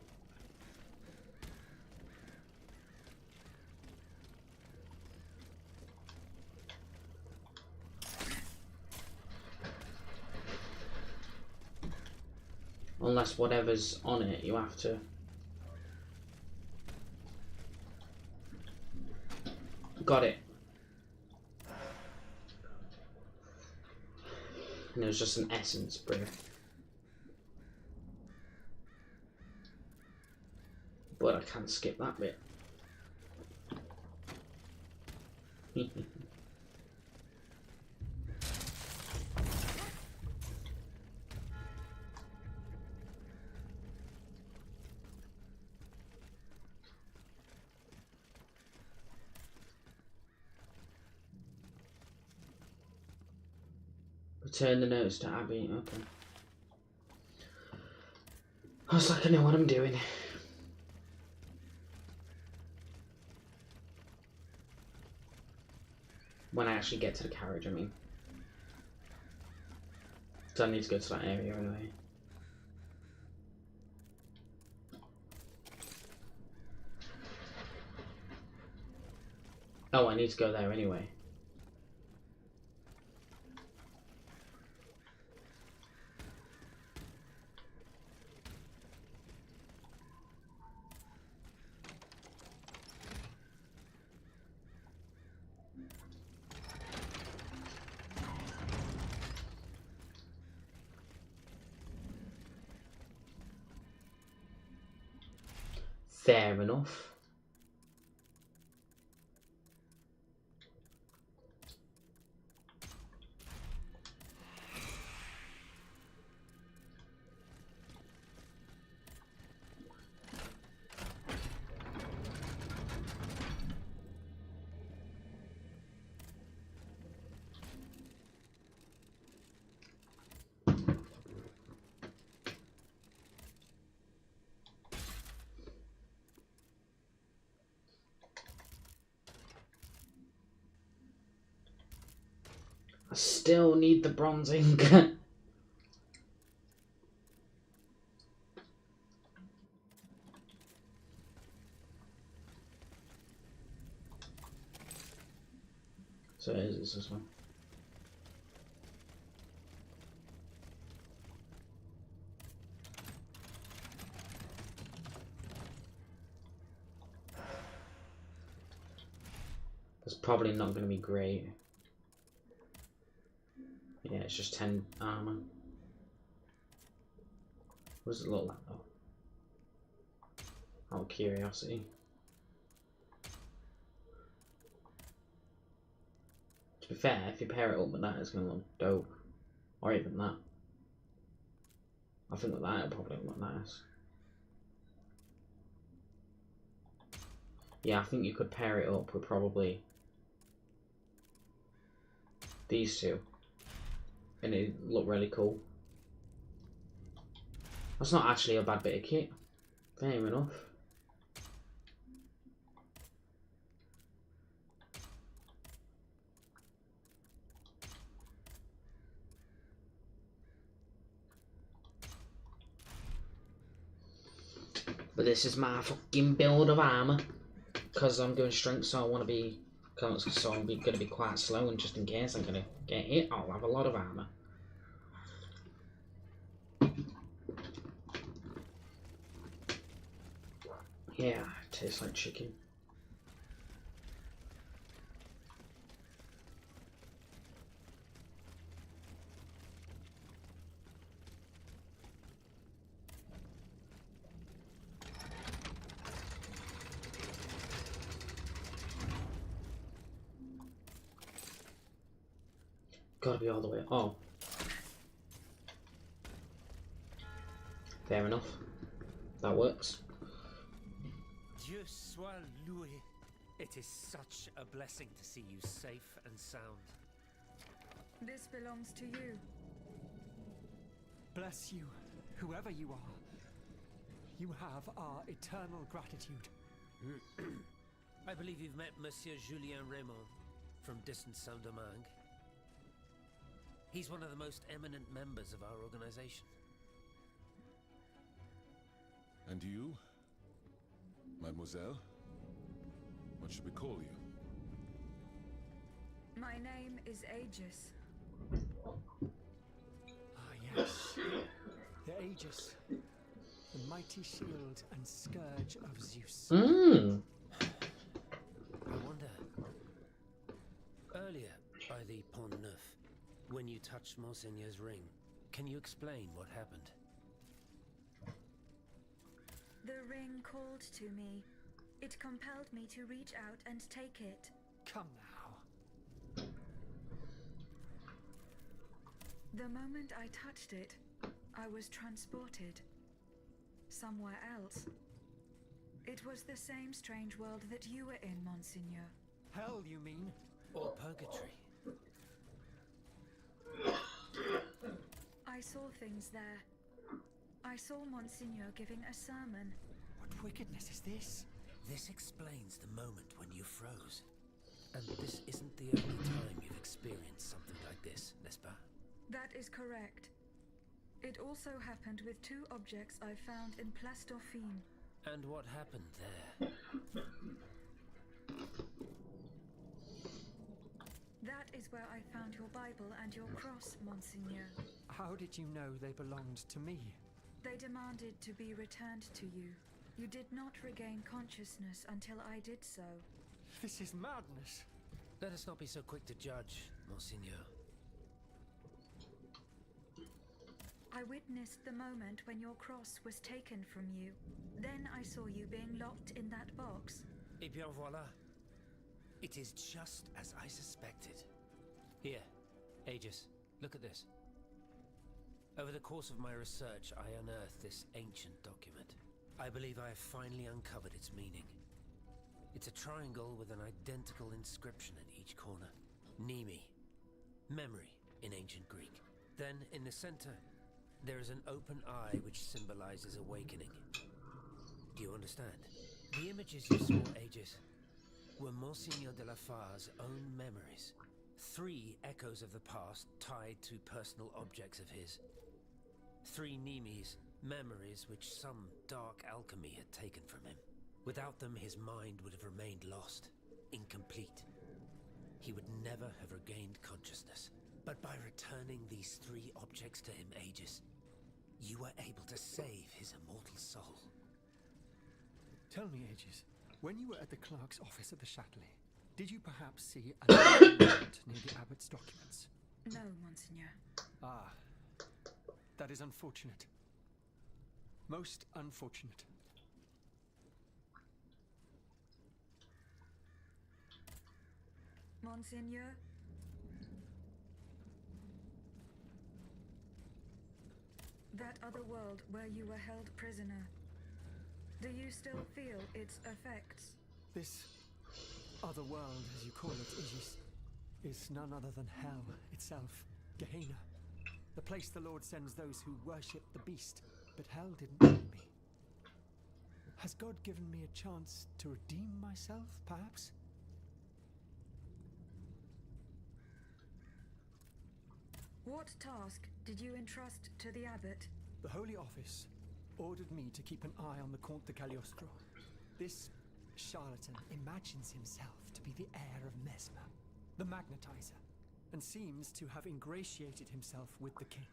Unless whatever's on it, you have to. Got it. And it was just an essence brew. But I can't skip that bit. Return the notes to Abby. Okay. I was like, I know what I'm doing. When I actually get to the carriage, I mean. So I need to go to that area anyway. Oh, I need to go there anyway. Fair enough. I still need the bronze ink. So it's this one. That's probably not going to be great. Yeah, it's just 10 armor. What does it look like though? Out of curiosity. To be fair, if you pair it up with that, it's going to look dope. Or even that. I think that that'll probably look nice. Yeah, I think you could pair it up with probably these two. And it looked really cool. That's not actually a bad bit of kit. Fair enough. But this is my fucking build of armor. Because I'm doing strength, so I want to be... So I'm going to be quite slow, and just in case I'm going to get hit, I'll have a lot of armor. Yeah, it tastes like chicken. Gotta be all the way. Oh. Fair enough. That works. Dieu soit loué. It is such a blessing to see you safe and sound. This belongs to you. Bless you, whoever you are. You have our eternal gratitude. I believe you've met Monsieur Julien Raymond from distant Saint-Domingue. He's one of the most eminent members of our organization. And you? Mademoiselle? What should we call you? My name is Aegis. Ah, yes. The Aegis. The mighty shield and scourge of Zeus. Mm. I wonder. Earlier, by the Pont Neuf, when you touched Monseigneur's ring, can you explain what happened? The ring called to me. It compelled me to reach out and take it. Come now. The moment I touched it, I was transported. Somewhere else. It was the same strange world that you were in, Monseigneur. Hell, you mean? Or purgatory? I saw things there. I saw Monseigneur giving a sermon. What wickedness is this? This explains the moment when you froze. And this isn't the only time you've experienced something like this, n'est-ce pas? That is correct. It also happened with two objects I found in Place Dauphine. And what happened there? That is where I found your Bible and your cross, Monseigneur. How did you know they belonged to me? They demanded to be returned to you. You did not regain consciousness until I did so. This is madness. Let us not be so quick to judge, Monseigneur. I witnessed the moment when your cross was taken from you. Then I saw you being locked in that box. Et bien voilà. It is just as I suspected. Here, Aegis, look at this. Over the course of my research, I unearthed this ancient document. I believe I have finally uncovered its meaning. It's a triangle with an identical inscription at each corner. Nemi, memory in ancient Greek. Then, in the center, there is an open eye which symbolizes awakening. Do you understand? The images you saw, Aegis, were Monseigneur de la Far's own memories. 3 echoes of the past tied to personal objects of his. 3 Nemes, memories which some dark alchemy had taken from him. Without them, his mind would have remained lost, incomplete. He would never have regained consciousness. But by returning these 3 objects to him, Aegis, you were able to save his immortal soul. Tell me, Aegis, when you were at the clerk's office at the Châtelet, did you perhaps see a note near the abbot's documents? No, Monseigneur. Ah, that is unfortunate. Most unfortunate. Monseigneur? That other world where you were held prisoner. Do you still feel its effects? This other world, as you call it, Aegis, is none other than hell itself. Gehenna. The place the Lord sends those who worship the beast. But hell didn't need me. Has God given me a chance to redeem myself, perhaps? What task did you entrust to the abbot? The Holy Office ordered me to keep an eye on the Comte de Cagliostro. This charlatan imagines himself to be the heir of Mesmer, the magnetizer, and seems to have ingratiated himself with the king.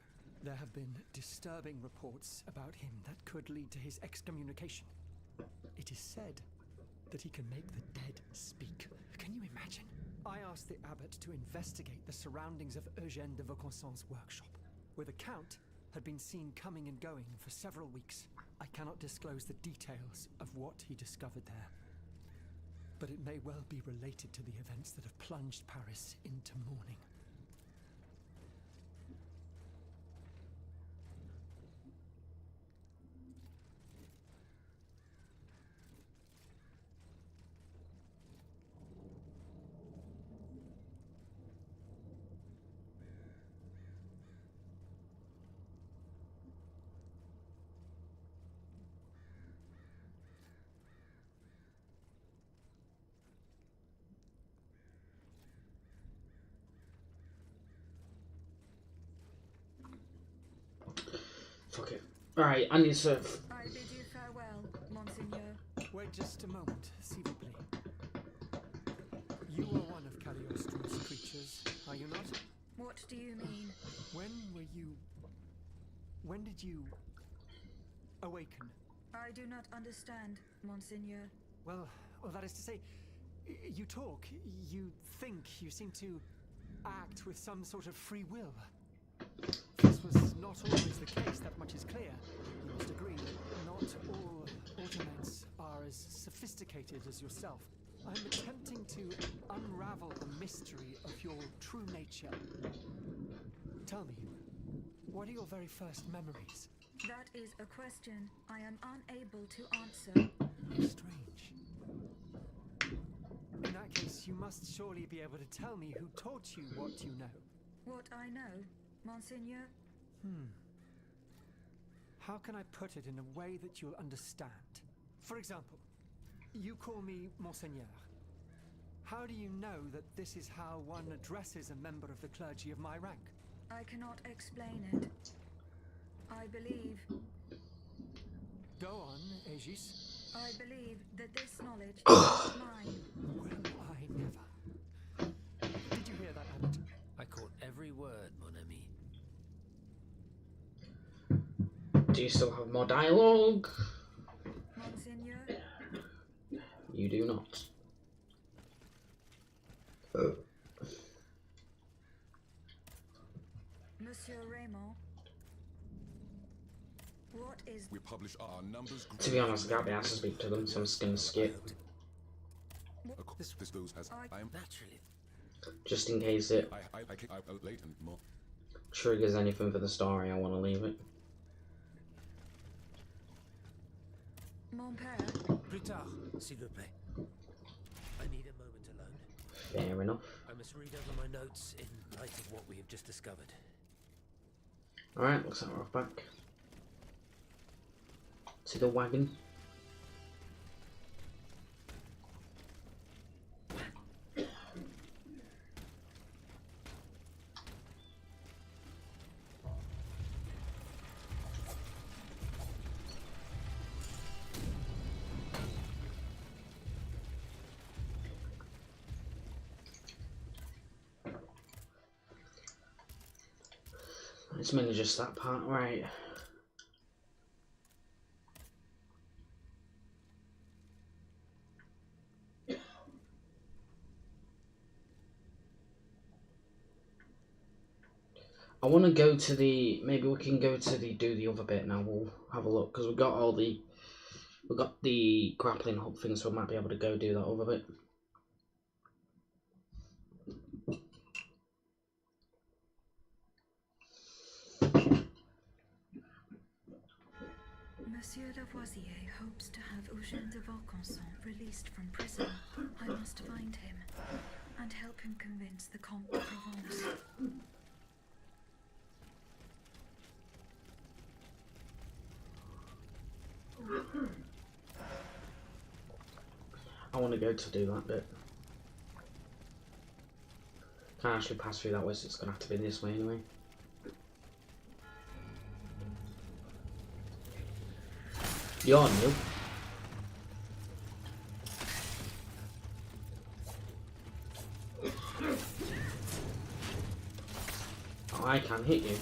There have been disturbing reports about him that could lead to his excommunication. It is said that he can make the dead speak. Can you imagine? I asked the abbot to investigate the surroundings of Eugène de Vaucanson's workshop, where the count had been seen coming and going for several weeks. I cannot disclose the details of what he discovered there, but it may well be related to the events that have plunged Paris into mourning. Fuck it. Alright, I need to... I bid you farewell, Monseigneur. Wait just a moment, s'il vous plaît. You are one of Cagliostro's creatures, are you not? What do you mean? When did you awaken? I do not understand, Monseigneur. Well, that is to say, you talk, you think, you seem to act with some sort of free will. This was not always the case, that much is clear. You must agree that not all automates are as sophisticated as yourself. I'm attempting to unravel the mystery of your true nature. Tell me, what are your very first memories? That is a question I am unable to answer. Strange. In that case, you must surely be able to tell me who taught you what you know. What I know, Monseigneur? How can I put it in a way that you'll understand? For example, you call me Monseigneur. How do you know that this is how one addresses a member of the clergy of my rank? I cannot explain it. I believe... Go on, Aegis. I believe that this knowledge is mine. Well, I never. Did you hear that, Abbot? I caught every word, mon ami. Do you still have more dialogue? Monseigneur? You do not. Monsieur Raymond? What is... We publish our numbers. To be honest, I can't be asked to speak to them, so I'm just gonna skip. This goes as I am naturally. Just in case it I late and more. triggers anything for the story, I want to leave it. Mon père? Plus tard, s'il vous plaît. I need a moment alone. Fair enough. I must read over my notes in light of what we have just discovered. Alright, looks like we're off back to the wagon. It's mainly just that part, right? I want to go to the, maybe we can go to the, do the other bit now, we'll have a look, because we've got the grappling hook thing, so we might be able to go do that other bit. Monsieur Lavoisier hopes to have Eugène de Vaucanson released from prison. I must find him and help him convince the Comte de Provence. I want to go to do that bit. Can't actually pass through that way, so it's going to have to be this way anyway. You're new. Oh, I can't hit you.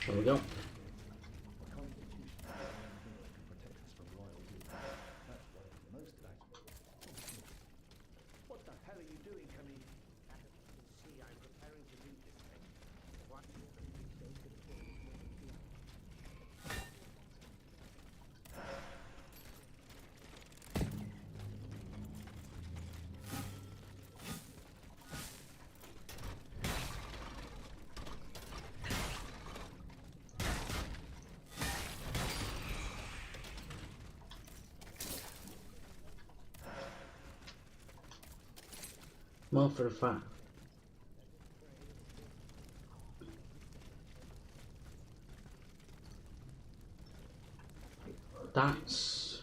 There we go. What the hell are you doing, Camille? See, I'm preparing to leave this place. What More for the fact. That's...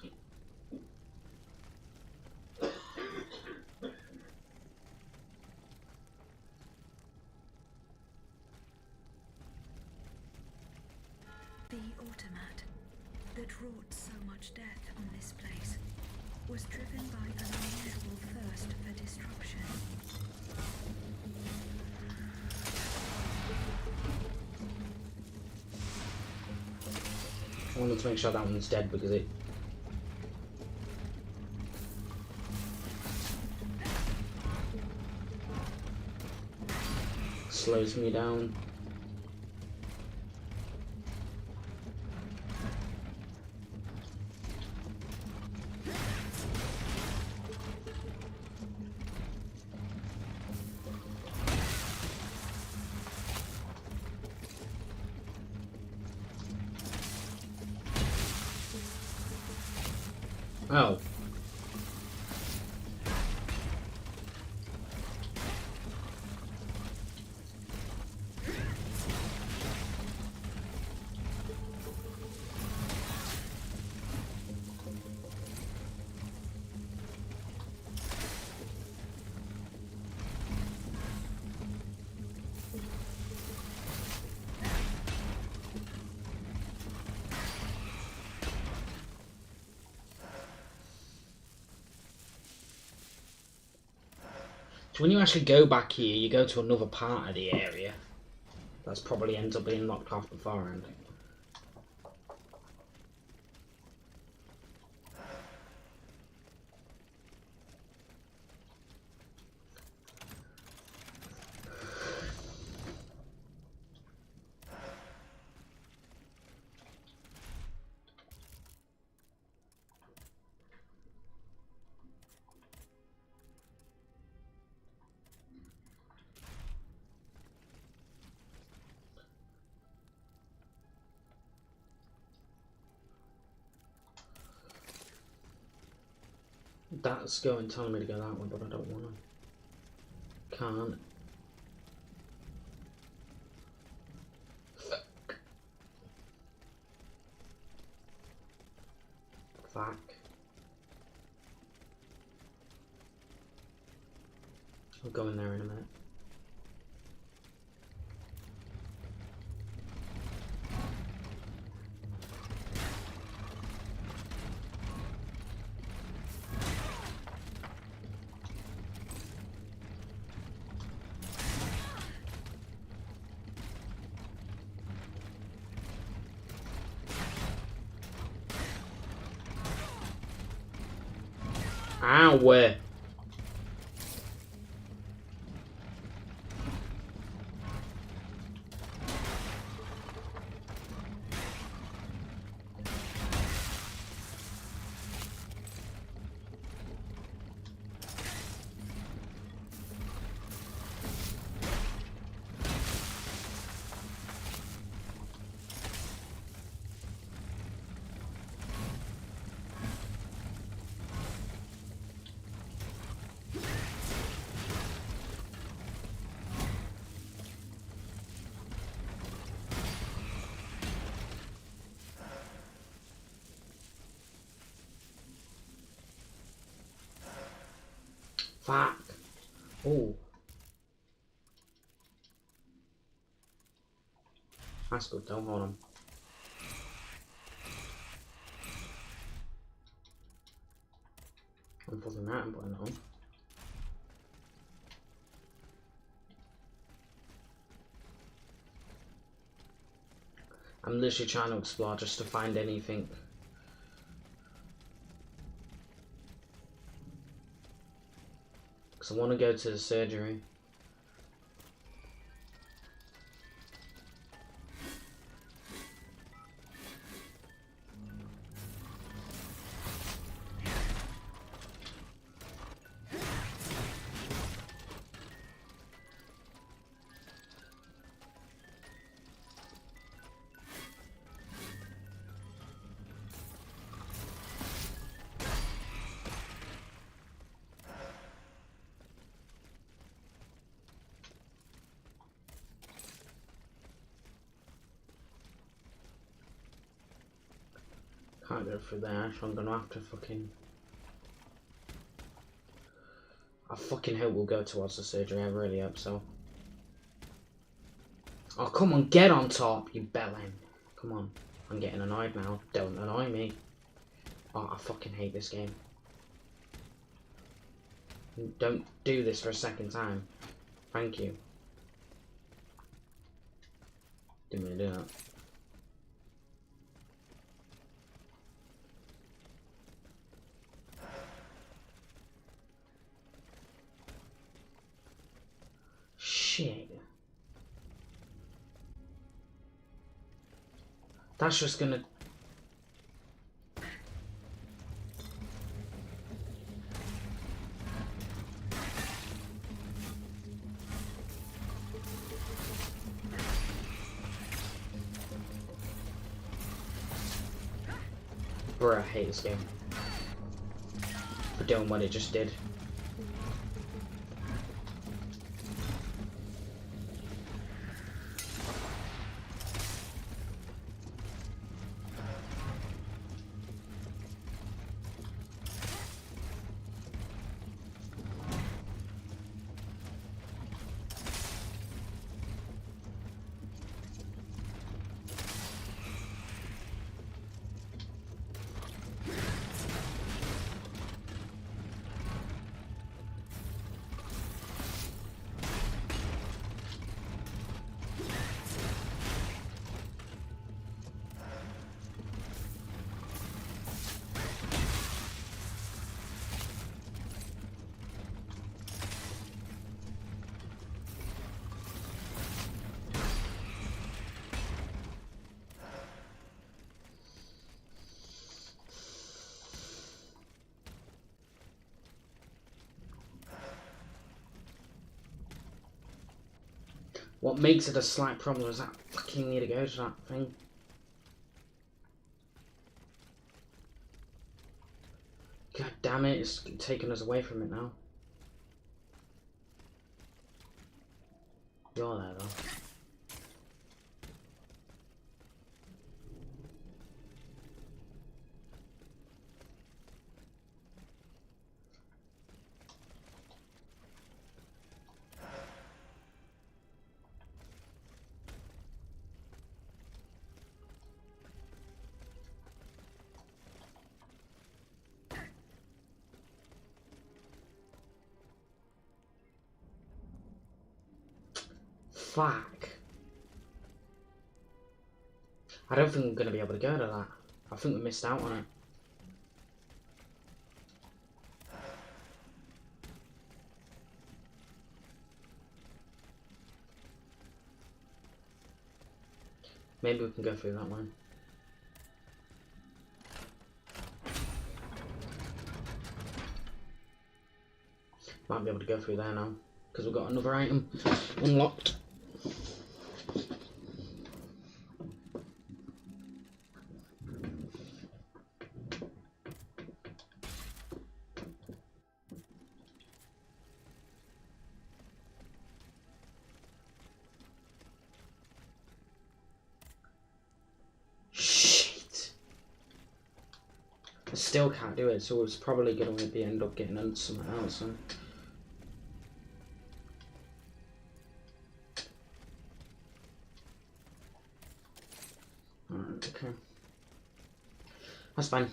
The automat that wrought so much death on this place was driven by an unusual thirst for destruction. I wanted to make sure that one's dead because it slows me down. Oh. So when you actually go back here, you go to another part of the area. That's probably ends up being locked off beforehand. That's going, telling me to go that way, but I don't want to. Can't. Fuck. Fuck. I'll go in there in a minute. Ow! Fuck. Oh. That's good though, hold on. I'm putting that and putting it on. I'm literally trying to explore just to find anything. Because I want to go to the surgery. Can't go through there, so I'm gonna have to fucking... I fucking hope we'll go towards the surgery, I really hope so. Oh, come on, get on top, you bellend. Come on, I'm getting annoyed now. Don't annoy me. Oh, I fucking hate this game. Don't do this for a second time. Thank you. Didn't mean to do that. Shit. That's just gonna... Bruh, I hate this game. For doing what it just did. What makes it a slight problem is that I fucking need to go to that thing. God damn it, it's taking us away from it now. You're there though. Fuck. I don't think we're going to be able to go to that. I think we missed out on it. Maybe we can go through that one. Might be able to go through there now, because we've got another item unlocked. I still can't do it, so it's probably going to be end up getting into something else. Huh? Alright, okay. That's fine.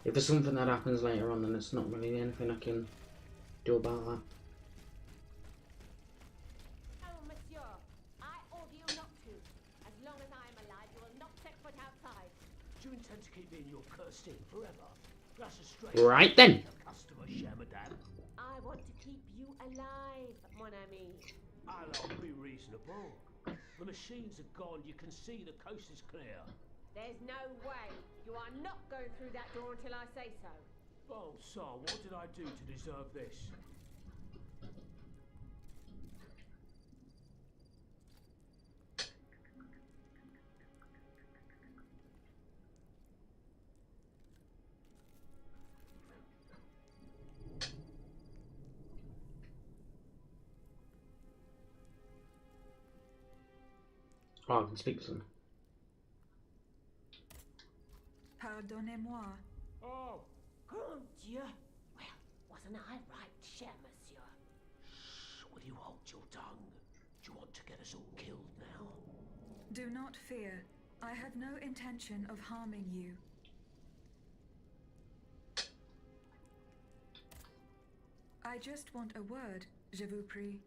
If there's something that happens later on, then it's not really anything I can do about that. Oh, monsieur, I order you not to. As long as I am alive, you will not set foot outside. Do you intend to keep me in your cursed inn forever? That's a strange Right then. customer, cher madame. I want to keep you alive, mon ami. I'll be reasonable. The machines are gone. You can see the coast is clear. There's no way. You are not going through that door until I say so. Oh, so what did I do to deserve this? Oh, I can speak to them. Pardonnez-moi. Oh! Grand Dieu! Well, wasn't I right, cher monsieur? Will you hold your tongue? Do you want to get us all killed now? Do not fear. I have no intention of harming you. I just want a word, je vous prie.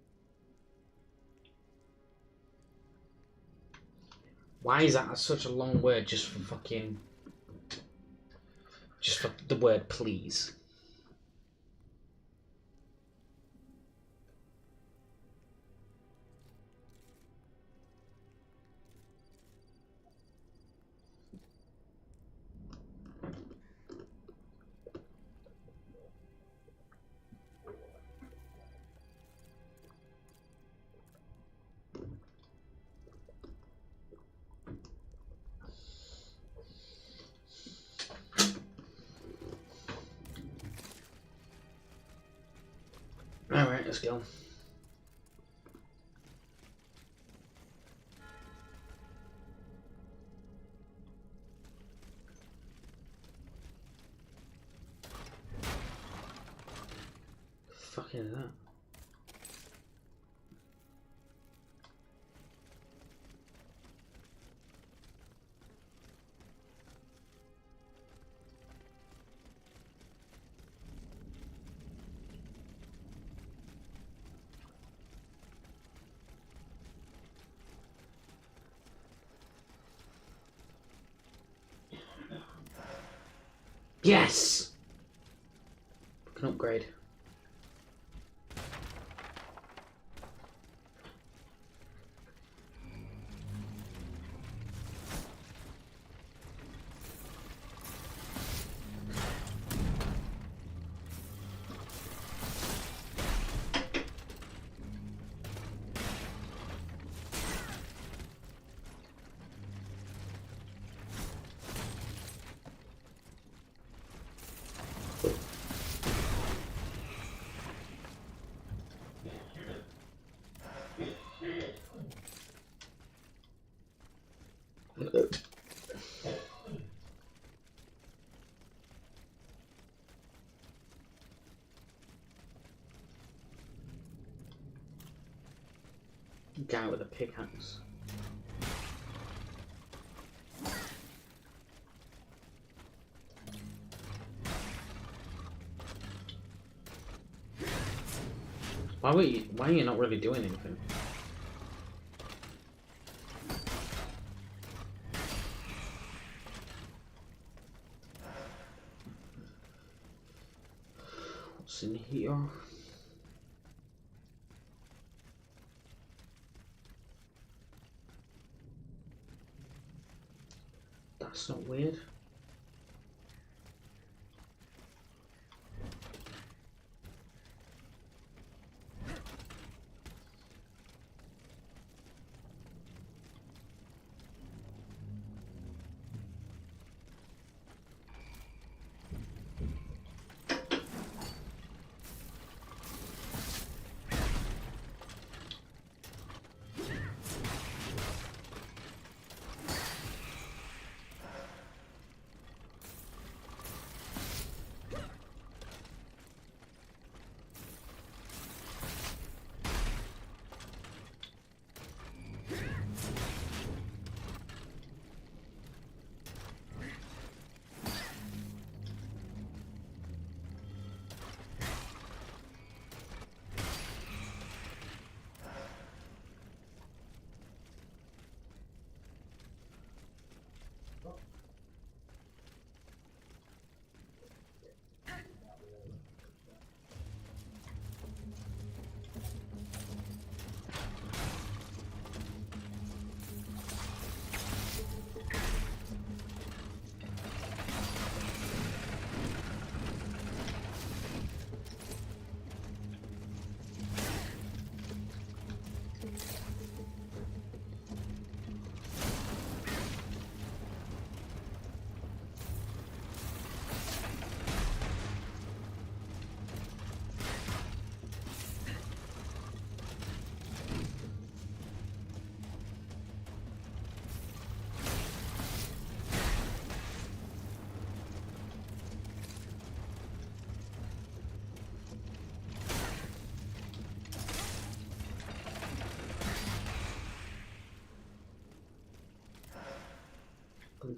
Why is that such a long word just for fucking... Just for the word please? Alright, let's go. Fuck is that? Yes! Can upgrade. Guy with a pickaxe. Why are you not really doing anything? What's in here? That's not weird.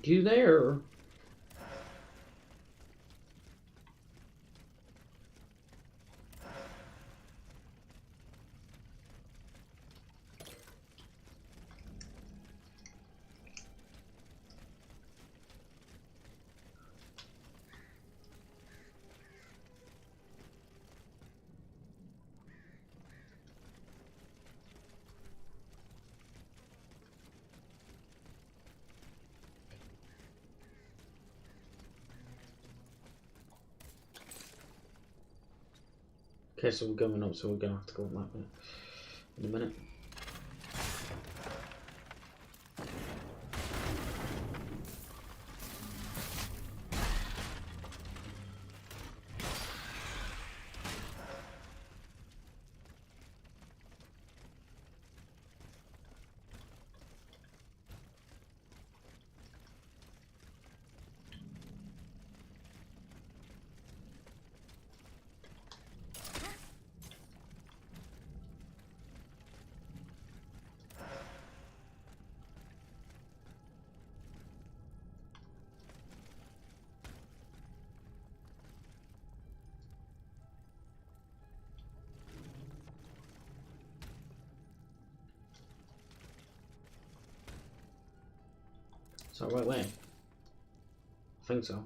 You there? Okay, so we're going up, so we're gonna have to go up that way in a minute. Is that the right way? I think so.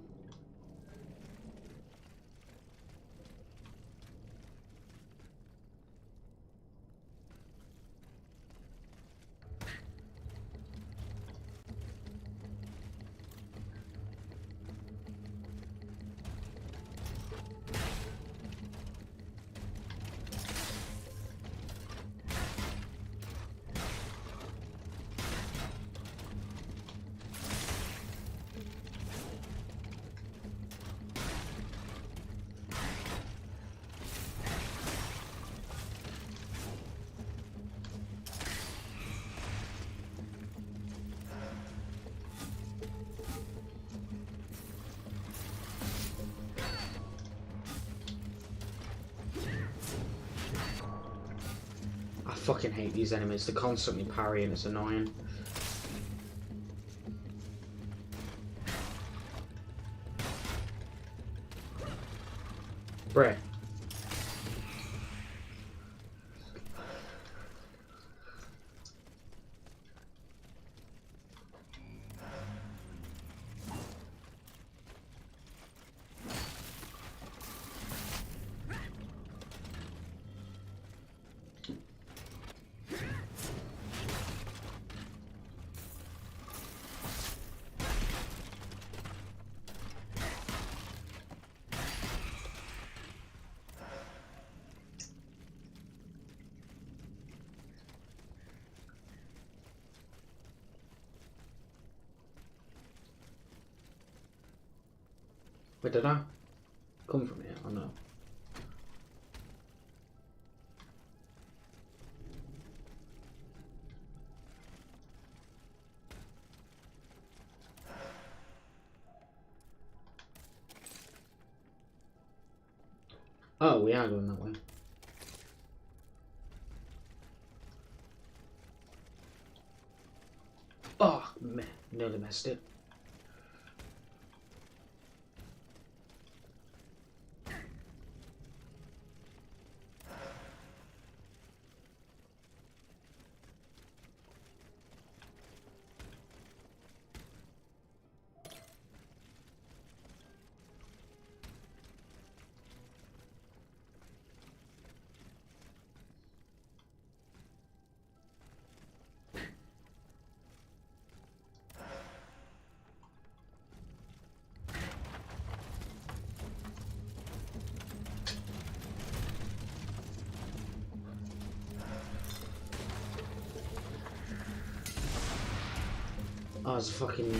I fucking hate these enemies. They're constantly parrying. It's annoying. Bruh. Wait, did I come from here or no? Oh, we are going that way. Oh, man, nearly missed it. Oh, it's fucking...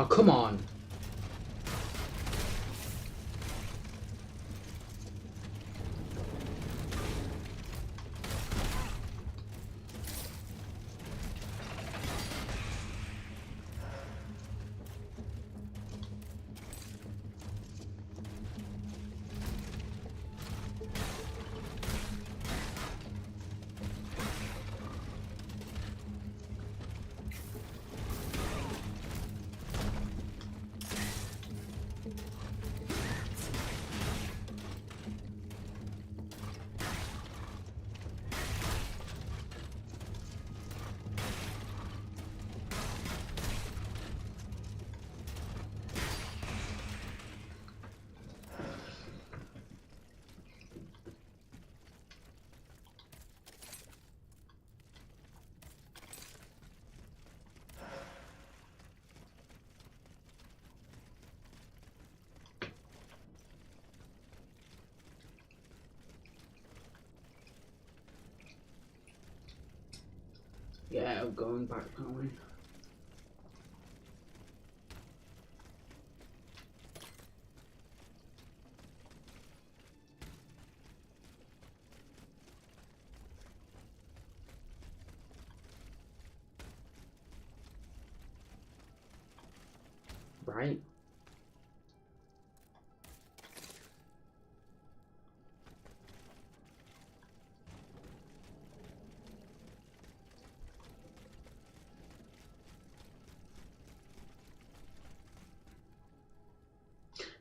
come on. Yeah, I'm going back that way. Right.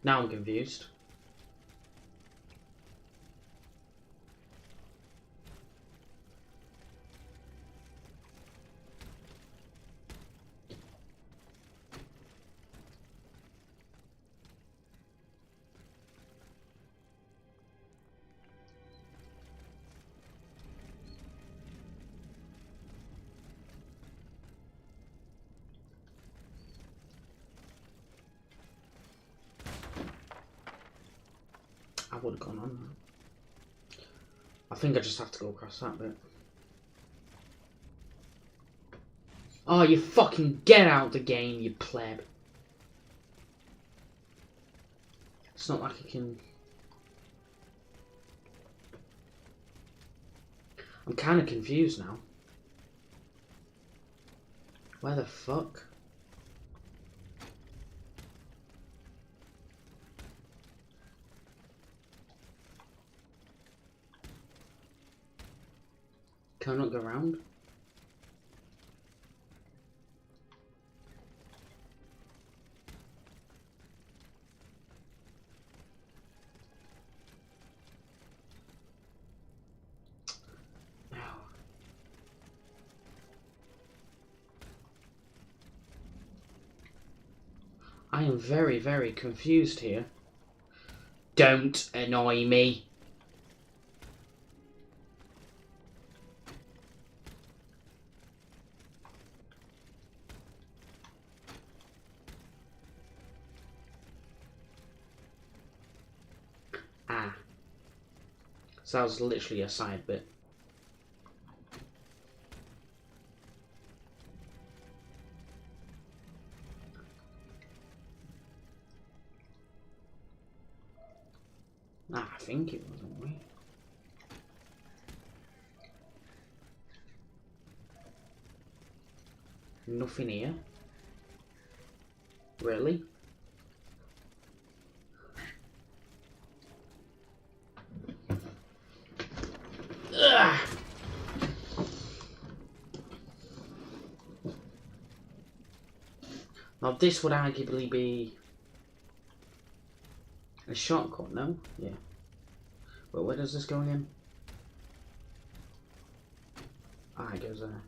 Now I'm confused. I would have gone on that. I think I just have to go across that bit. Oh, you fucking get out the game, you pleb. It's not like I can... I'm kind of confused now. Where the fuck? Can I not go around? No. I am very, very confused here. Don't annoy me. Ah. So that was literally a side bit. Ah, I think it was, wasn't we? Nothing here. Really? Ugh. Now this would arguably be a shortcut, no? Yeah. But where does this go again? Ah, it goes there.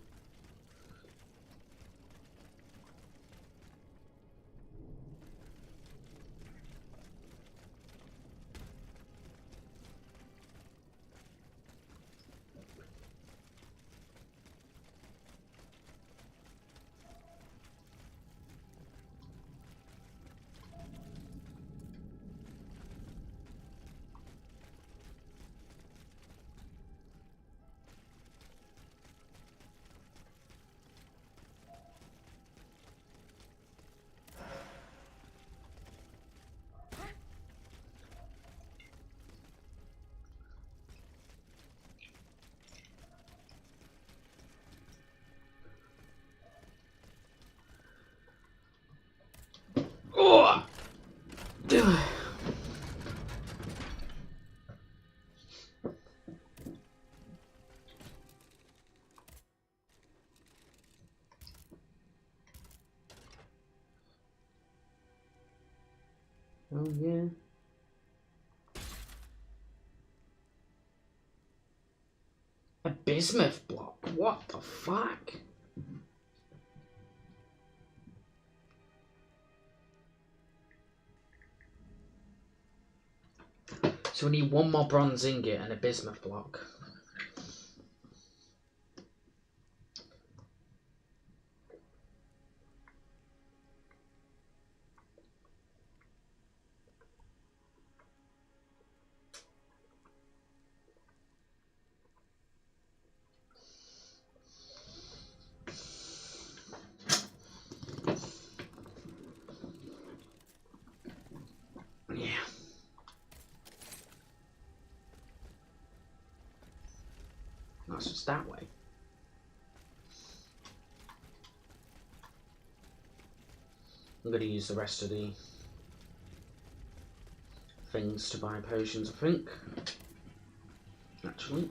Oh, yeah. A bismuth block? What the fuck? So we need one more bronze ingot and a bismuth block. Yeah. That's just that way. I'm going to use the rest of the things to buy potions, I think. Actually.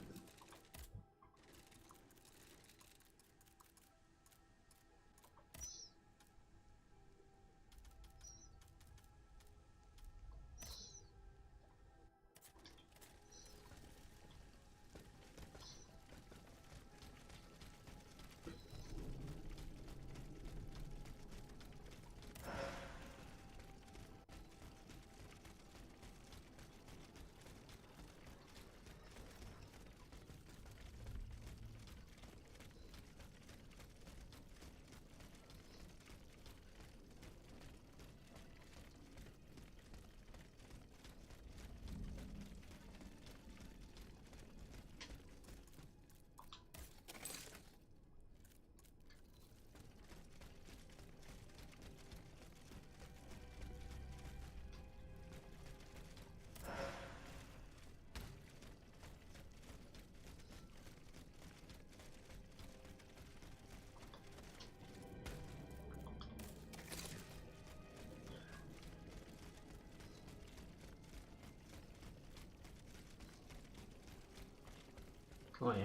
Oh yeah.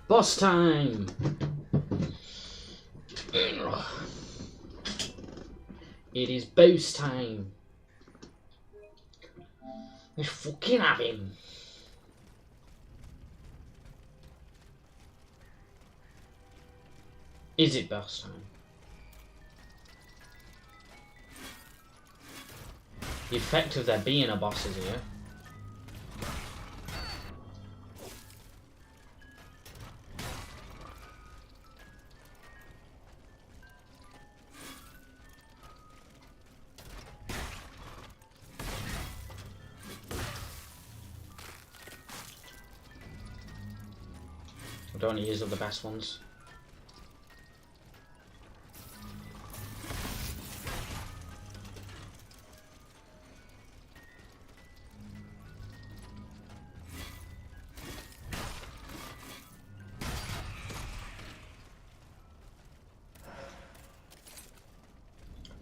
Boss time! It is boss time. Let's fucking have him. Is it boss time? The effect of there being a boss is here. I don't want to use all the best ones.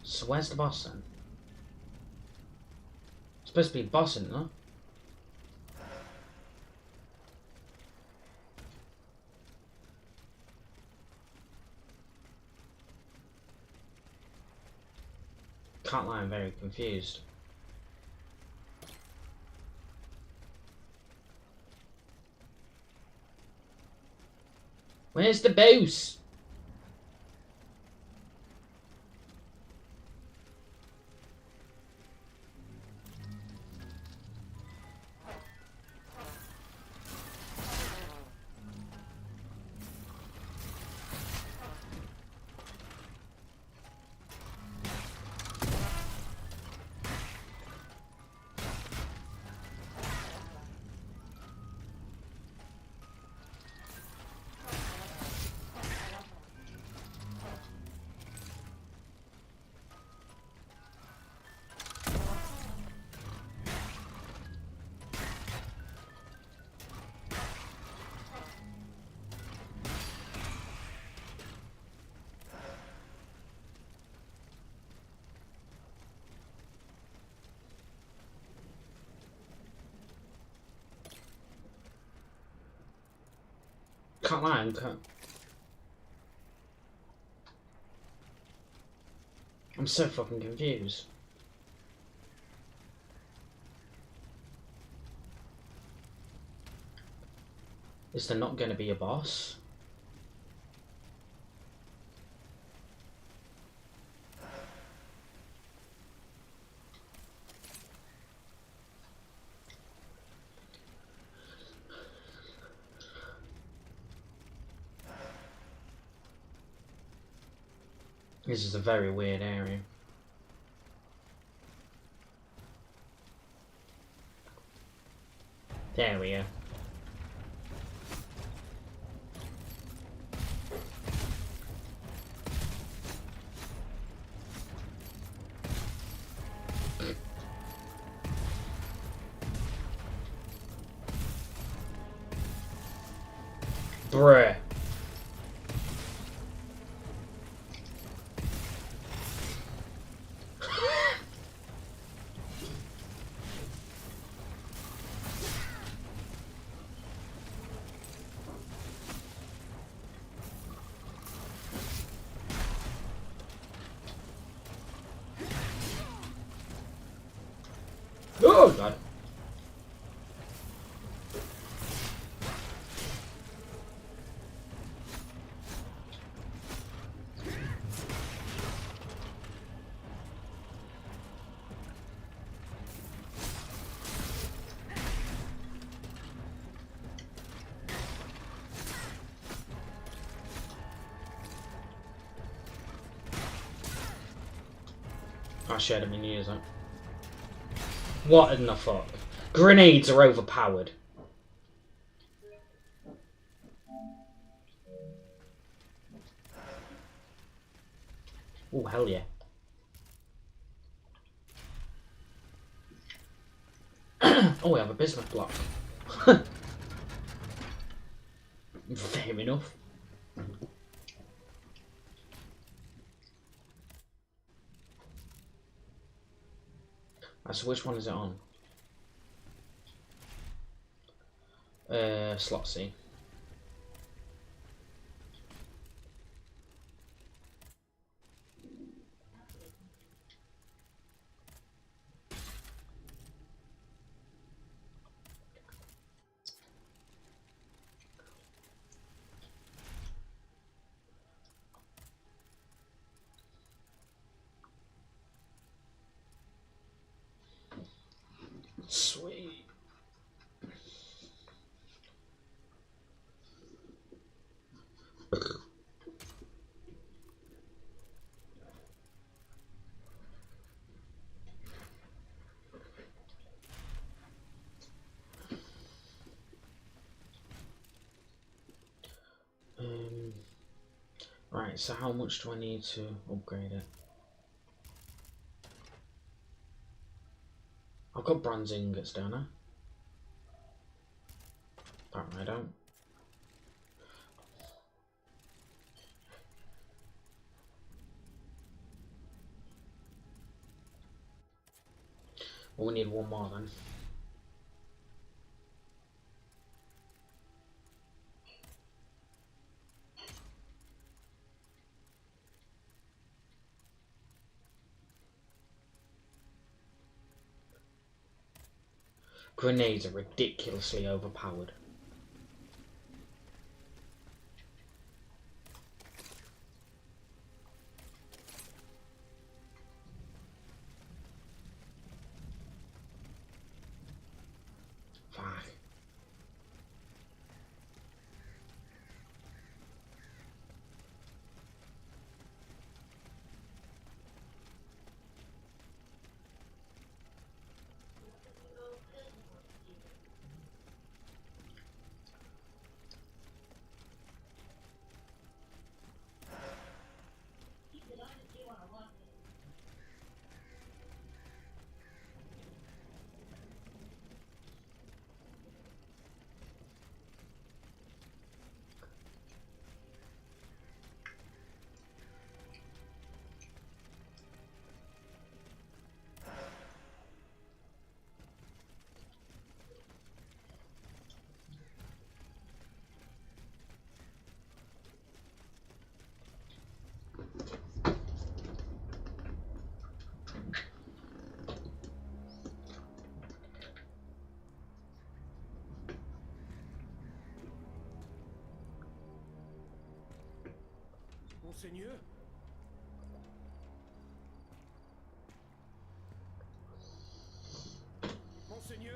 So where's the boss then? It's supposed to be boss, isn't it? Can't lie, I'm very confused. Where's the boss? Can't lie, I'm so fucking confused. Is there not going to be a boss? This is a very weird area. There we go. Bruh. Oh god. I shared him in years, huh? What in the fuck? Grenades are overpowered. Oh, hell yeah. Oh, we have a bismuth block. Fair enough. So which one is it on? Slot C. Sweet. Right, so how much do I need to upgrade it? I've got bronze ingots, don't I? Apparently I don't. Well, we need one more then. Grenades are ridiculously overpowered. Fuck. Monseigneur? Monseigneur,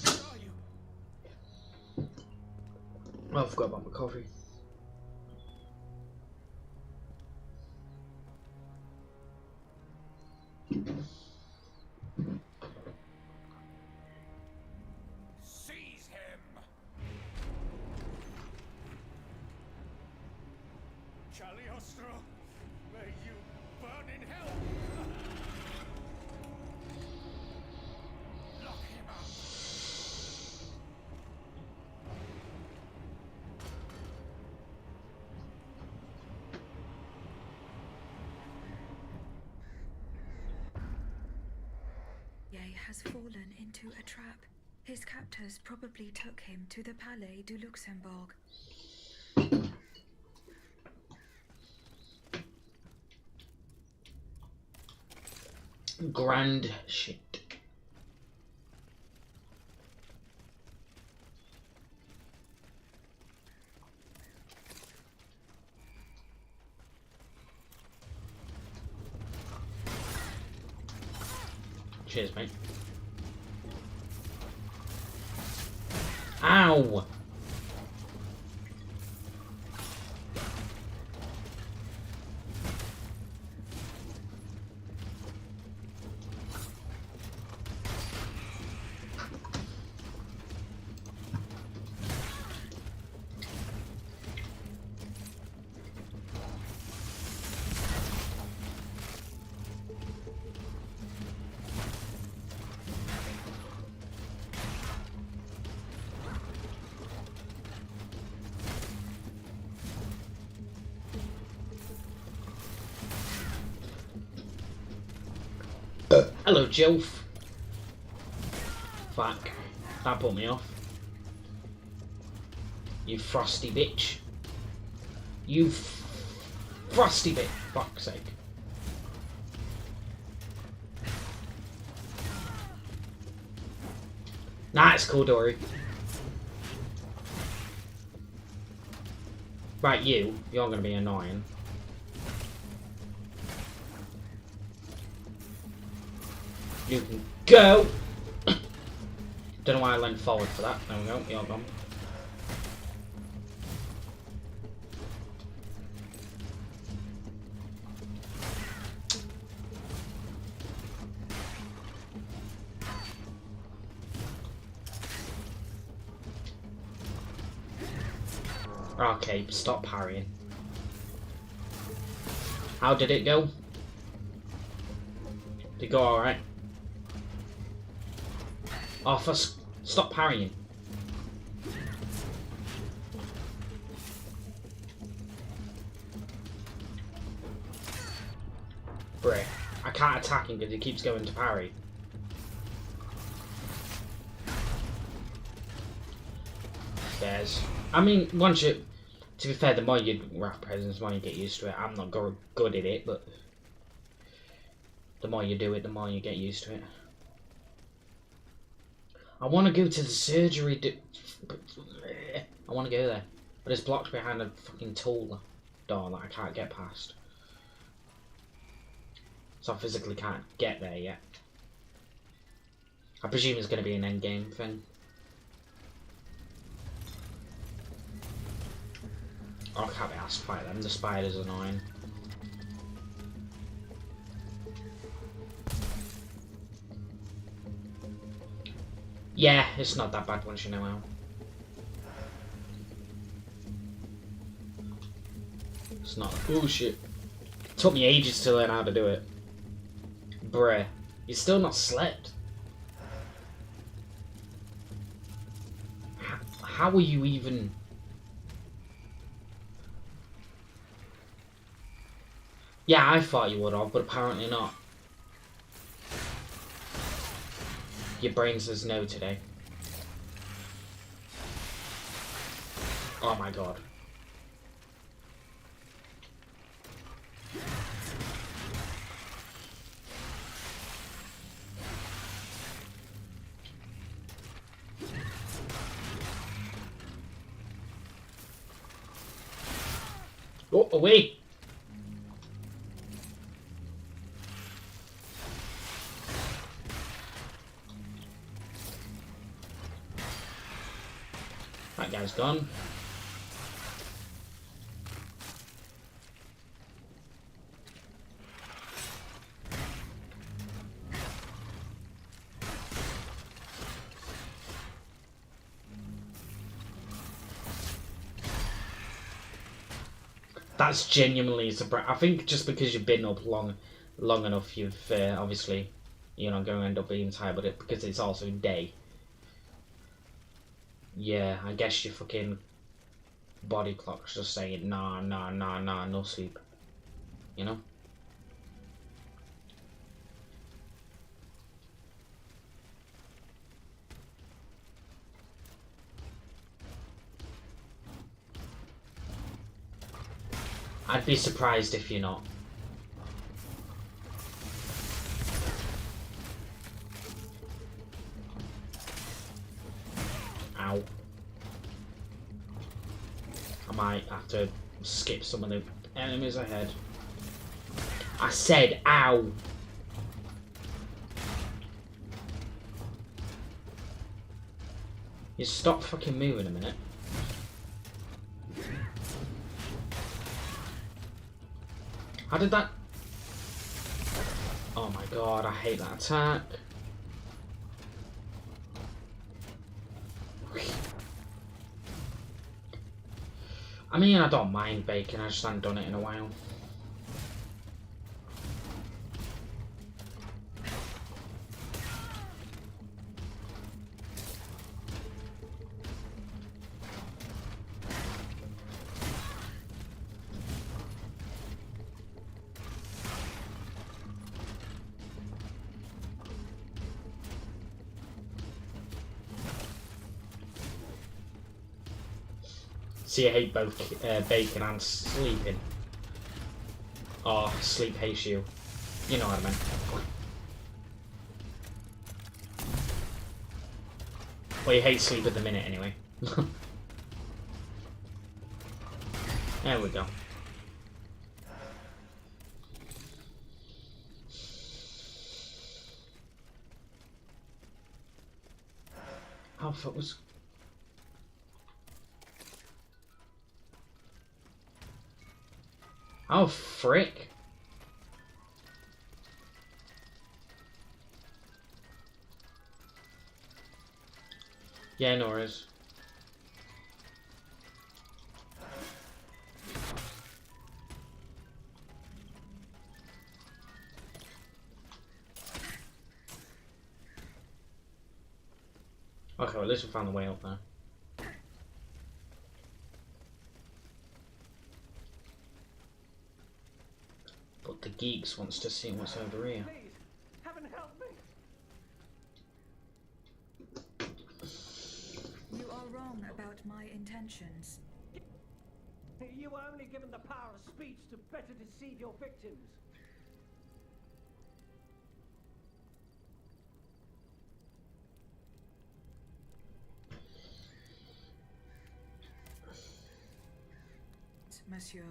where are you? Oh, I forgot about my coffee. Seize him! Cagliostro, may you burn in hell! Lock him up! Has fallen into a trap. His captors probably took him to the Palais du Luxembourg. Grand shit. Cheers, mate. Ow! Hello, Jilf. Fuck. That put me off. You frosty bitch. You frosty bitch. Fuck's sake. Nah, it's cool, Dory. Right, you're gonna be annoying. You can go! Don't know why I leaned forward for that. There we go, you're gone. Okay, stop parrying. How did it go? Did it go alright? Oh, stop parrying. Bruh, I can't attack him because he keeps going to parry. There's. I mean, once you. To be fair, the more you Wrath Presence, the more you get used to it. I'm not good at it, but the more you do it, the more you get used to it. I want to go to the surgery. I want to go there, but it's blocked behind a fucking tool door that I can't get past. So I physically can't get there yet. I presume it's going to be an endgame thing. Oh, I can't be asked to fight them. The spider's annoying. Yeah, it's not that bad once you know how. It's not. Oh shit. It took me ages to learn how to do it. Bruh. You're still not slept. How are you even... Yeah, I thought you would have, but apparently not. Your brain says no today. Oh my god. Oh, away! That guy's gone. That's genuinely surprising. I think just because you've been up long enough, you've obviously you're not going to end up being tired, but because it's also day. Yeah, I guess your fucking body clock's just saying nah, no sleep. You know? I'd be surprised if you're not. Ow. I might have to skip some of the enemies ahead. I said ow! You stop fucking moving a minute. How did that... Oh my god, I hate that attack. I mean, I don't mind bacon, I just haven't done it in a while. See, I hate both bacon and sleeping. Oh, sleep hates you. You know what I meant. Well, you hate sleep at the minute anyway. There we go. Oh, fuck was... Oh, frick. Yeah, no worries. Okay, well, at least we found the way up there. But the geeks wants to see what's over here. Please, heaven help me. You are wrong about my intentions. You were only given the power of speech to better deceive your victims. Monsieur.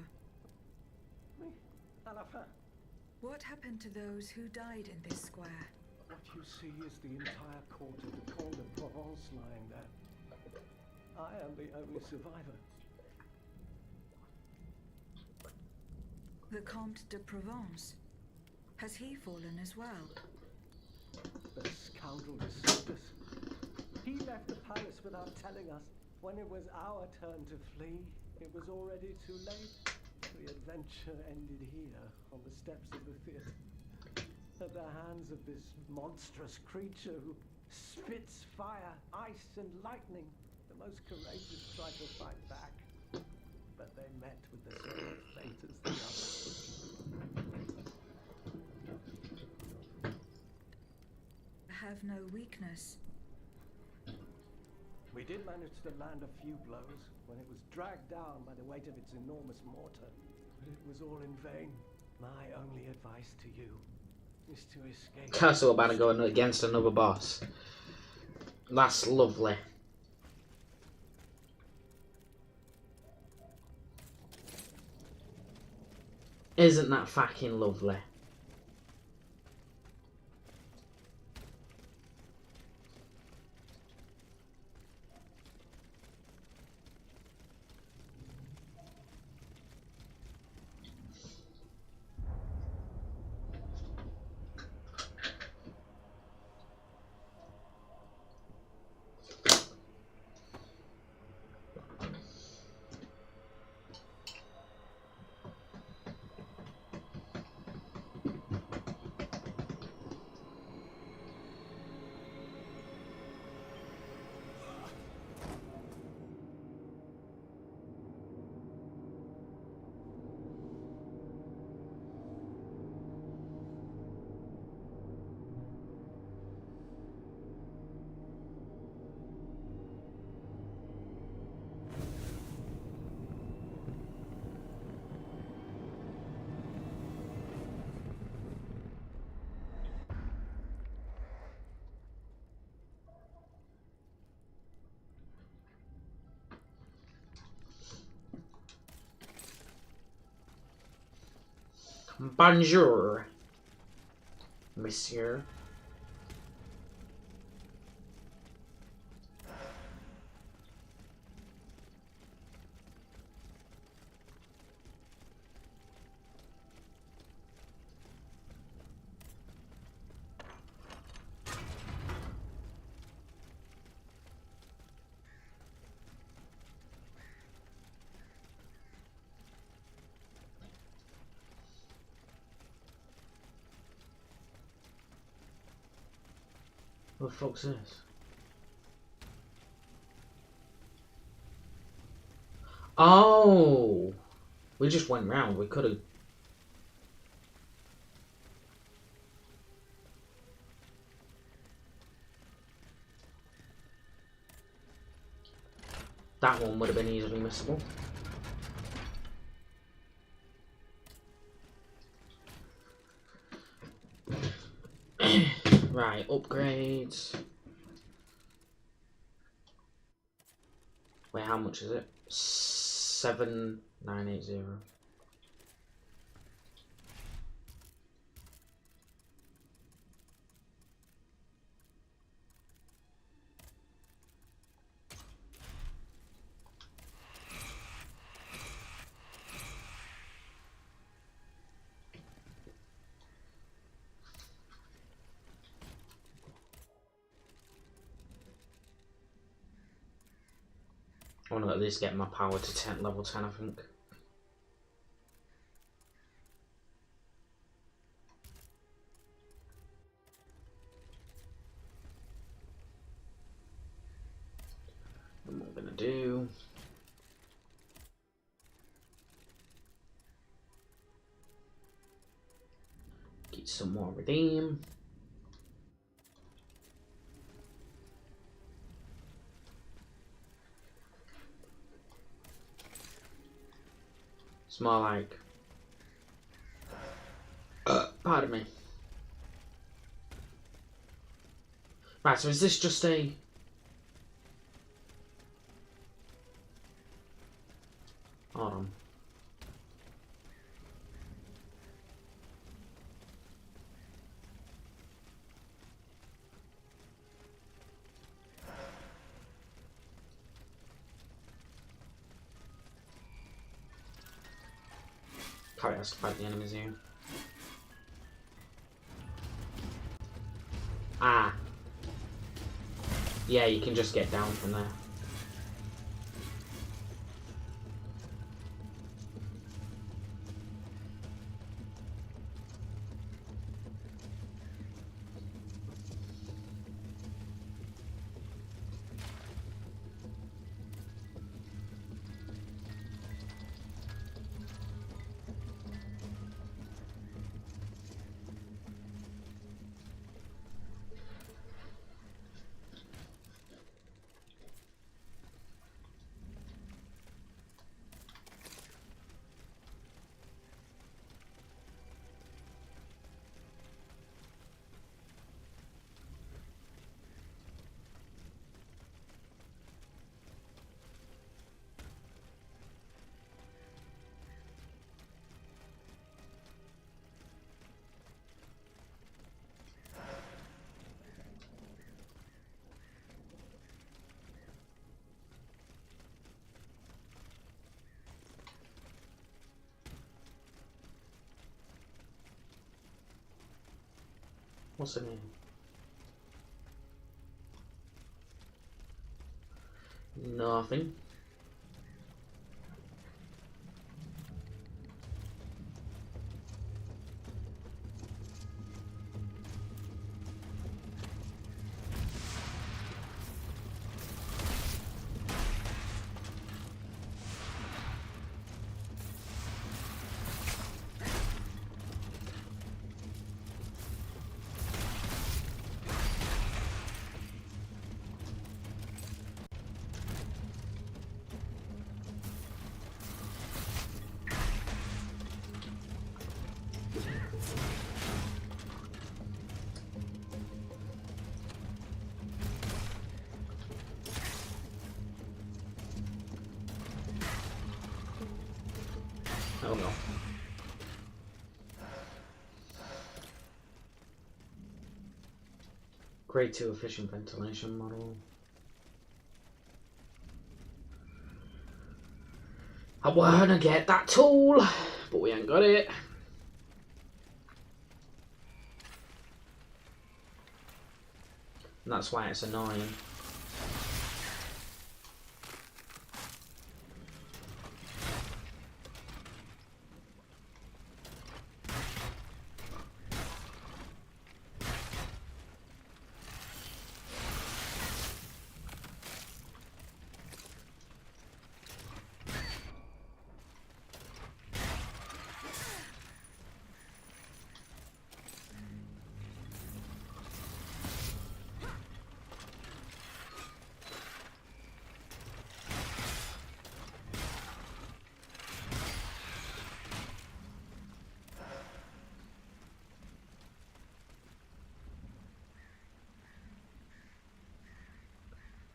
À la fin. What happened to those who died in this square? What you see is the entire court of the Comte de Provence lying there. I am the only survivor. The Comte de Provence. Has he fallen as well? The scoundrel deceived us. He left the palace without telling us. When it was our turn to flee, it was already too late. The adventure ended here, on the steps of the theatre. At the hands of this monstrous creature who spits fire, ice, and lightning. The most courageous tried to fight back, but they met with the same fate as the others. Have no weakness. We did manage to land a few blows when it was dragged down by the weight of its enormous mortar. But it was all in vain. My only advice to you is to escape. Castle about to go against another boss. That's lovely. Isn't that fucking lovely? Bonjour, monsieur. What the fuck's this? Oh! We just went round. We could have... That one would have been easily missable. Right, upgrades. Wait, how much is it? 7,980. I want to at least get my power to 10, level 10, I think. And what I'm going to do... Get some more redeem. It's more like... pardon me. Right, so is this just a... Hold on. Probably has to fight the enemies here. Ah. Yeah, you can just get down from there. What's the name? Nothing. Oh no. Upgrade to efficient ventilation model. I wanna get that tool, but we ain't got it. And that's why it's annoying.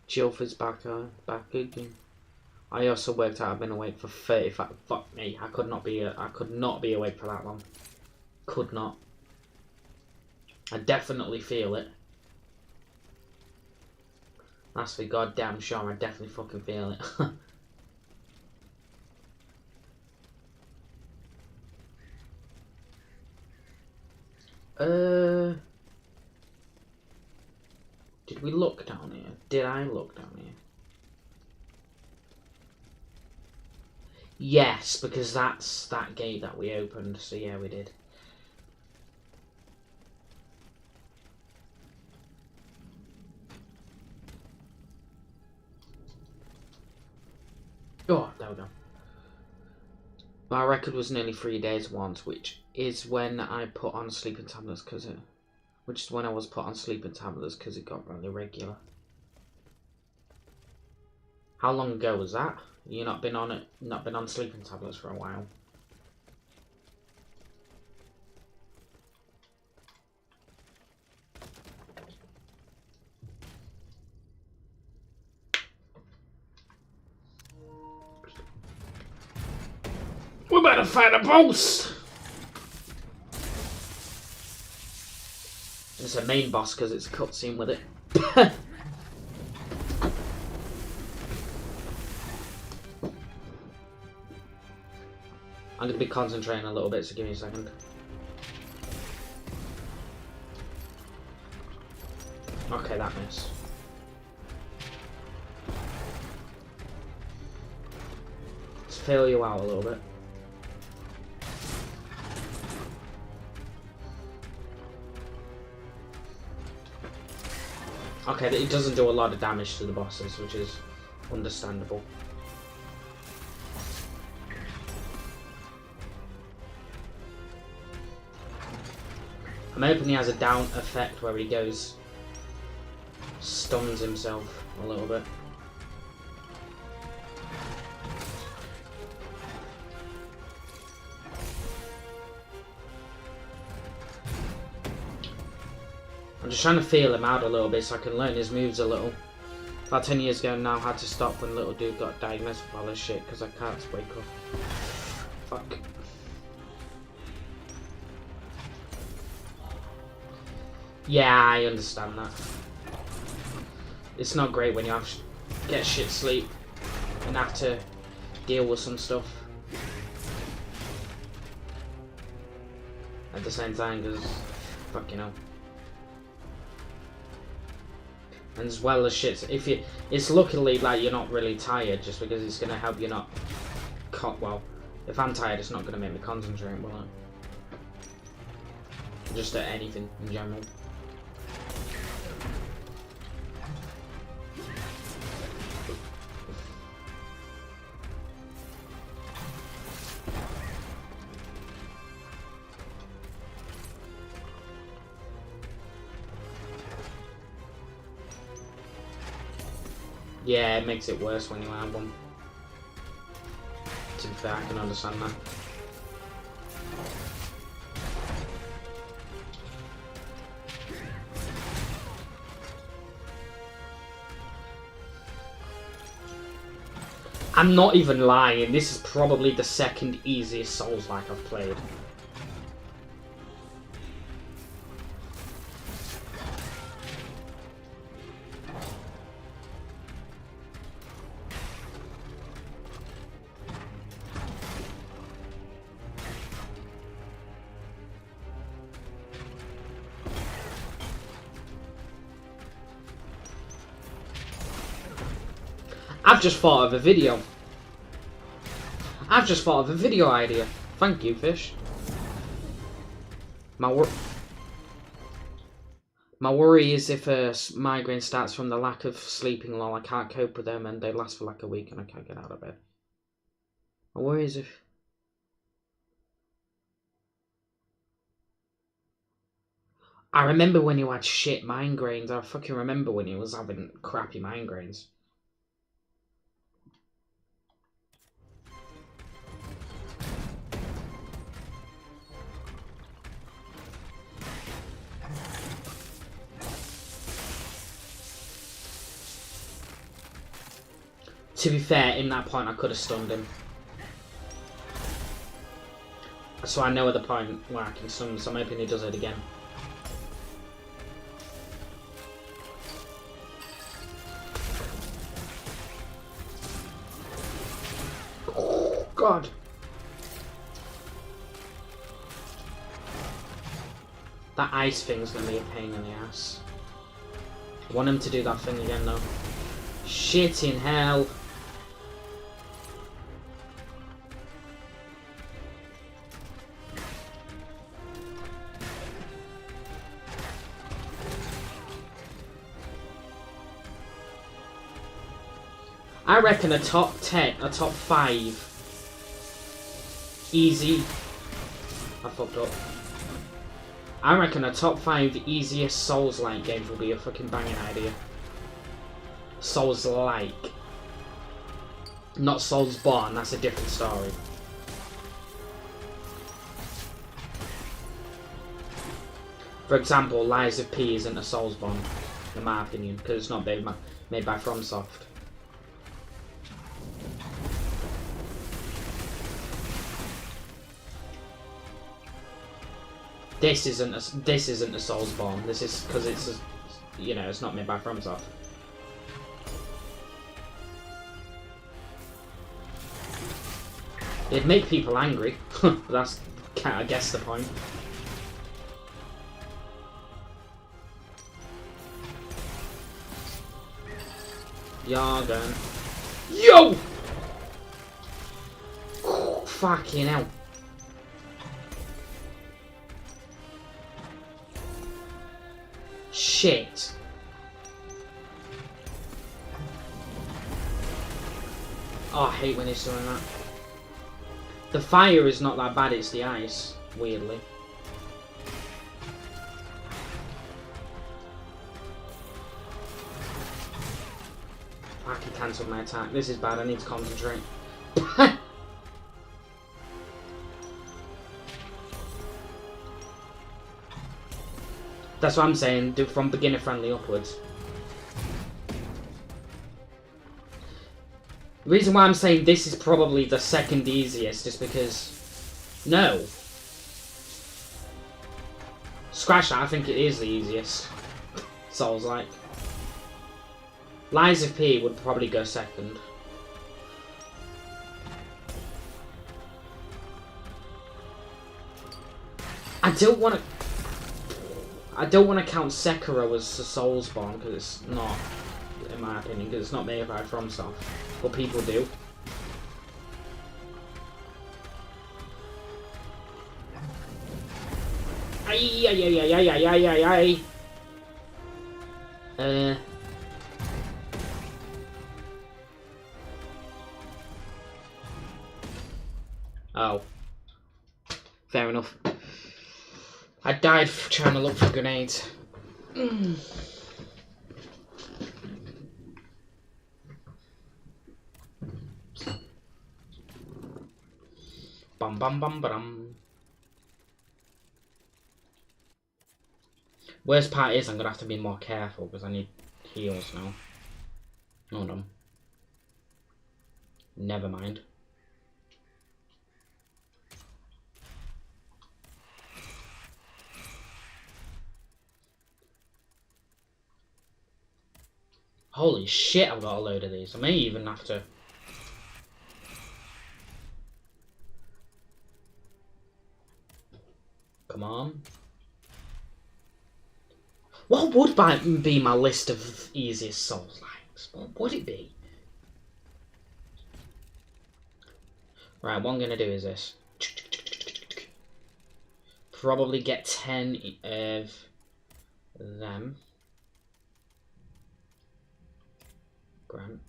Jilford's back again. I also worked out I've been awake for 35. Fuck me, I could not be awake for that long. Could not. I definitely feel it. That's for goddamn sure. I definitely fucking feel it. Did we look down here? Did I look down here? Yes, because that's that gate that we opened, so yeah, we did. Oh, there we go. My record was nearly 3 days once, which is when I put on sleeping tablets because it... Which is when I was put on sleeping tablets because it got really regular. How long ago was that? You not been on sleeping tablets for a while? We better find a boss! It's a main boss because it's a cutscene with it. I'm going to be concentrating a little bit, so give me a second. Okay, that missed. Let's fill you out a little bit. Okay, it doesn't do a lot of damage to the bosses, which is understandable. I'm hoping he has a down effect where he goes, stuns himself a little bit. I'm just trying to feel him out a little bit so I can learn his moves a little. About 10 years ago now, I had to stop when little dude got diagnosed with all this shit because I can't wake up. Fuck. Yeah, I understand that. It's not great when you have to get shit sleep and have to deal with some stuff at the same time because, fuck, you know. And as well as shit, if you, it's luckily like you're not really tired, just because it's gonna help you not. Well, if I'm tired, it's not gonna make me concentrate, will it? Just at anything in general. Yeah, it makes it worse when you have one. To be fair, I can understand that. I'm not even lying, this is probably the second easiest Souls-like I've played. I've just thought of a video. I've just thought of a video idea. Thank you, Fish. My worry is if a migraine starts from the lack of sleeping while I can't cope with them and they last for like a week and I can't get out of bed. My worry is if... I remember when you had shit migraines. I fucking remember when you was having crappy migraines. To be fair, in that point I could have stunned him. So I know at the point where I can stun him, so I'm hoping he does it again. Oh, God. That ice thing's gonna be a pain in the ass. I want him to do that thing again though. Shit in hell. I reckon a top 5 easy. I fucked up. I reckon a top 5 easiest Souls-like games will be a fucking banging idea. Souls-like. Not Soulsborne, that's a different story. For example, Lies of P isn't a Soulsborne, in my opinion, because it's not made by FromSoft. This isn't a Soulsborne. This is because it's you know, it's not made by FromSoft. It'd make people angry. That's, I guess, the point. Yargan. Yo! Oh, fucking hell. Shit. Oh, I hate when he's doing that. The fire is not that bad, it's the ice, weirdly. Fuck, he cancelled my attack. This is bad, I need to concentrate. That's what I'm saying, do from beginner friendly upwards. The reason why I'm saying this is probably the second easiest is because... No. Scratch that, I think it is the easiest. Souls-like. Lies of P would probably go second. I don't want to count Sekiro as a Soulsborne because it's not, in my opinion, because it's not made by FromSoft, but people do. Oh. Fair enough. I died trying to look for grenades. Bum bum bum bum. Worst part is I'm gonna have to be more careful because I need heals now. Hold on. Never mind. Holy shit, I've got a load of these. I may even have to... Come on. What would be my list of easiest Souls-likes? What would it be? Right, what I'm going to do is this. Probably get 10 of them. Grand.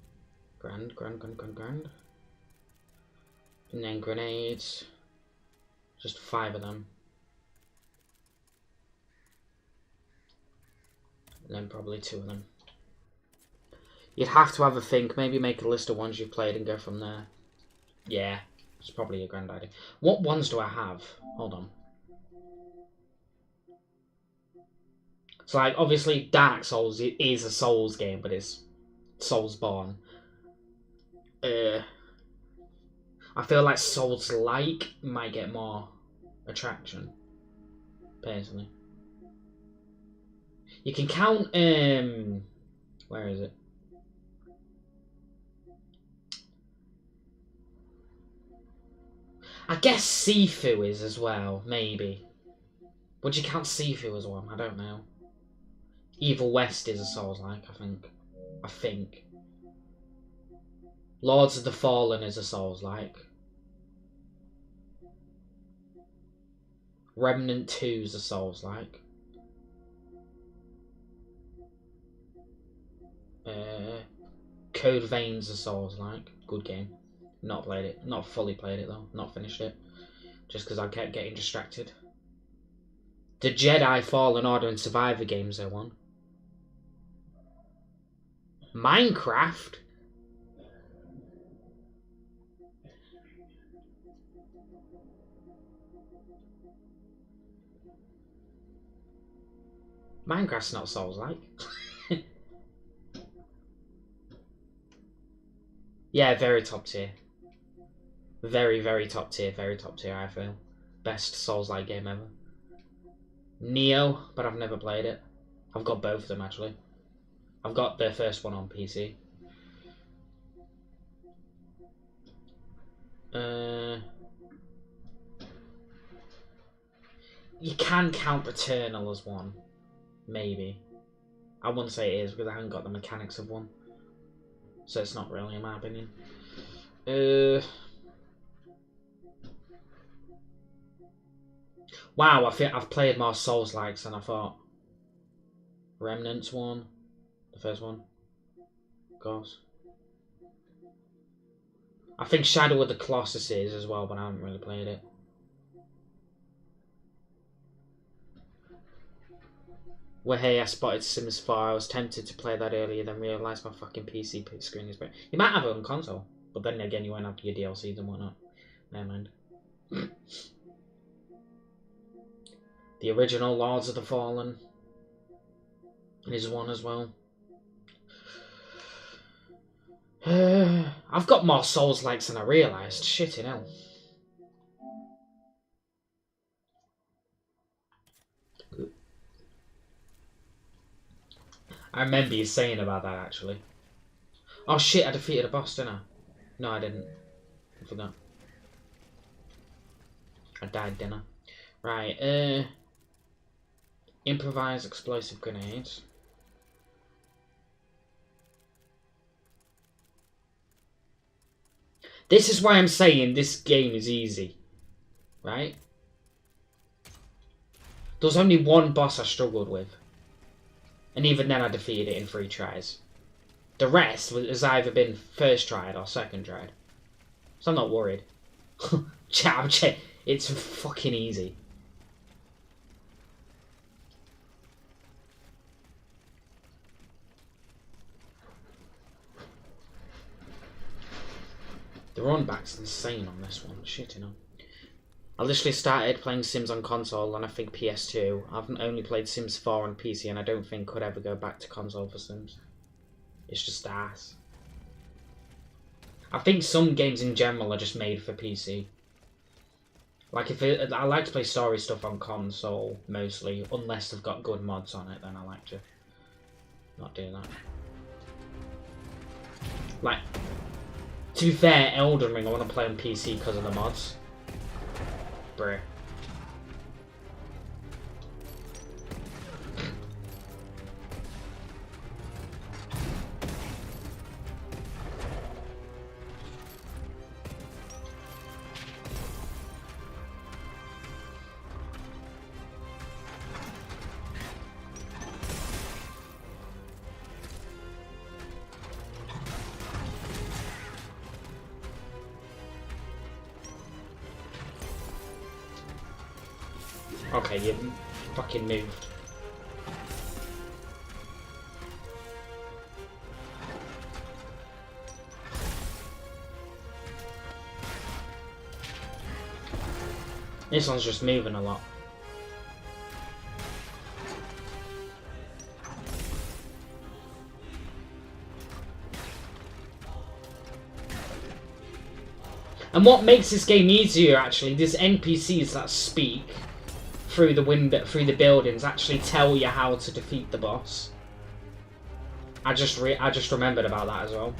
And then grenades. Just 5 of them. And then probably 2 of them. You'd have to have a think. Maybe make a list of ones you've played and go from there. Yeah, it's probably a grand idea. What ones do I have? Hold on. So, like, obviously Dark Souls is a Souls game, but it's Soulsborne. I feel like Souls-like might get more attraction, personally. You can count, where is it? I guess Sifu is as well, maybe. Would you count Sifu as one? I don't know. Evil West is a Souls-like, I think. Lords of the Fallen is a Souls-like. Remnant 2 is a Souls-like. Code Vein's a Souls-like. Good game. Not played it. Not fully played it though. Not finished it. Just because I kept getting distracted. The Jedi Fallen Order and Survivor games are one. Minecraft? Minecraft's not Souls-like. Yeah, very top tier. Very, very top tier. Very top tier, I feel. Best Souls-like game ever. Neo, but I've never played it. I've got both of them, actually. I've got the first one on PC. You can count Returnal as one. Maybe. I wouldn't say it is because I haven't got the mechanics of one. So it's not really, in my opinion. Wow, I think I've played more Souls-likes than I thought. Remnant's one. The first one. Of course. I think Shadow of the Colossus is as well, but I haven't really played it. Well, hey, I spotted Sims 4. I was tempted to play that earlier, then realised my fucking PC screen is broken. You might have it on console, but then again, you won't have your DLCs and whatnot. Never mind. The original Lords of the Fallen is one as well. I've got more Souls-likes than I realised. Shitting hell. I remember you saying about that, actually. Oh shit, I defeated a boss, didn't I? No, I didn't. I forgot. I died, didn't I? Right, improvise explosive grenades. This is why I'm saying this game is easy. Right? There's only one boss I struggled with. And even then I defeated it in 3 tries. The rest has either been first tried or second tried. So I'm not worried. It's fucking easy. The run back's insane on this one. Shit, you know. I literally started playing Sims on console and I think PS2. I've only played Sims 4 on PC and I don't think could ever go back to console for Sims. It's just ass. I think some games in general are just made for PC. Like I like to play story stuff on console mostly, unless they've got good mods on it, then I like to not do that. Like, to be fair, Elden Ring I want to play on PC because of the mods. Bruh. Okay, you fucking moved. This one's just moving a lot. And what makes this game easier, actually, there's NPCs that speak through the buildings, actually tell you how to defeat the boss. I just remembered about that as well.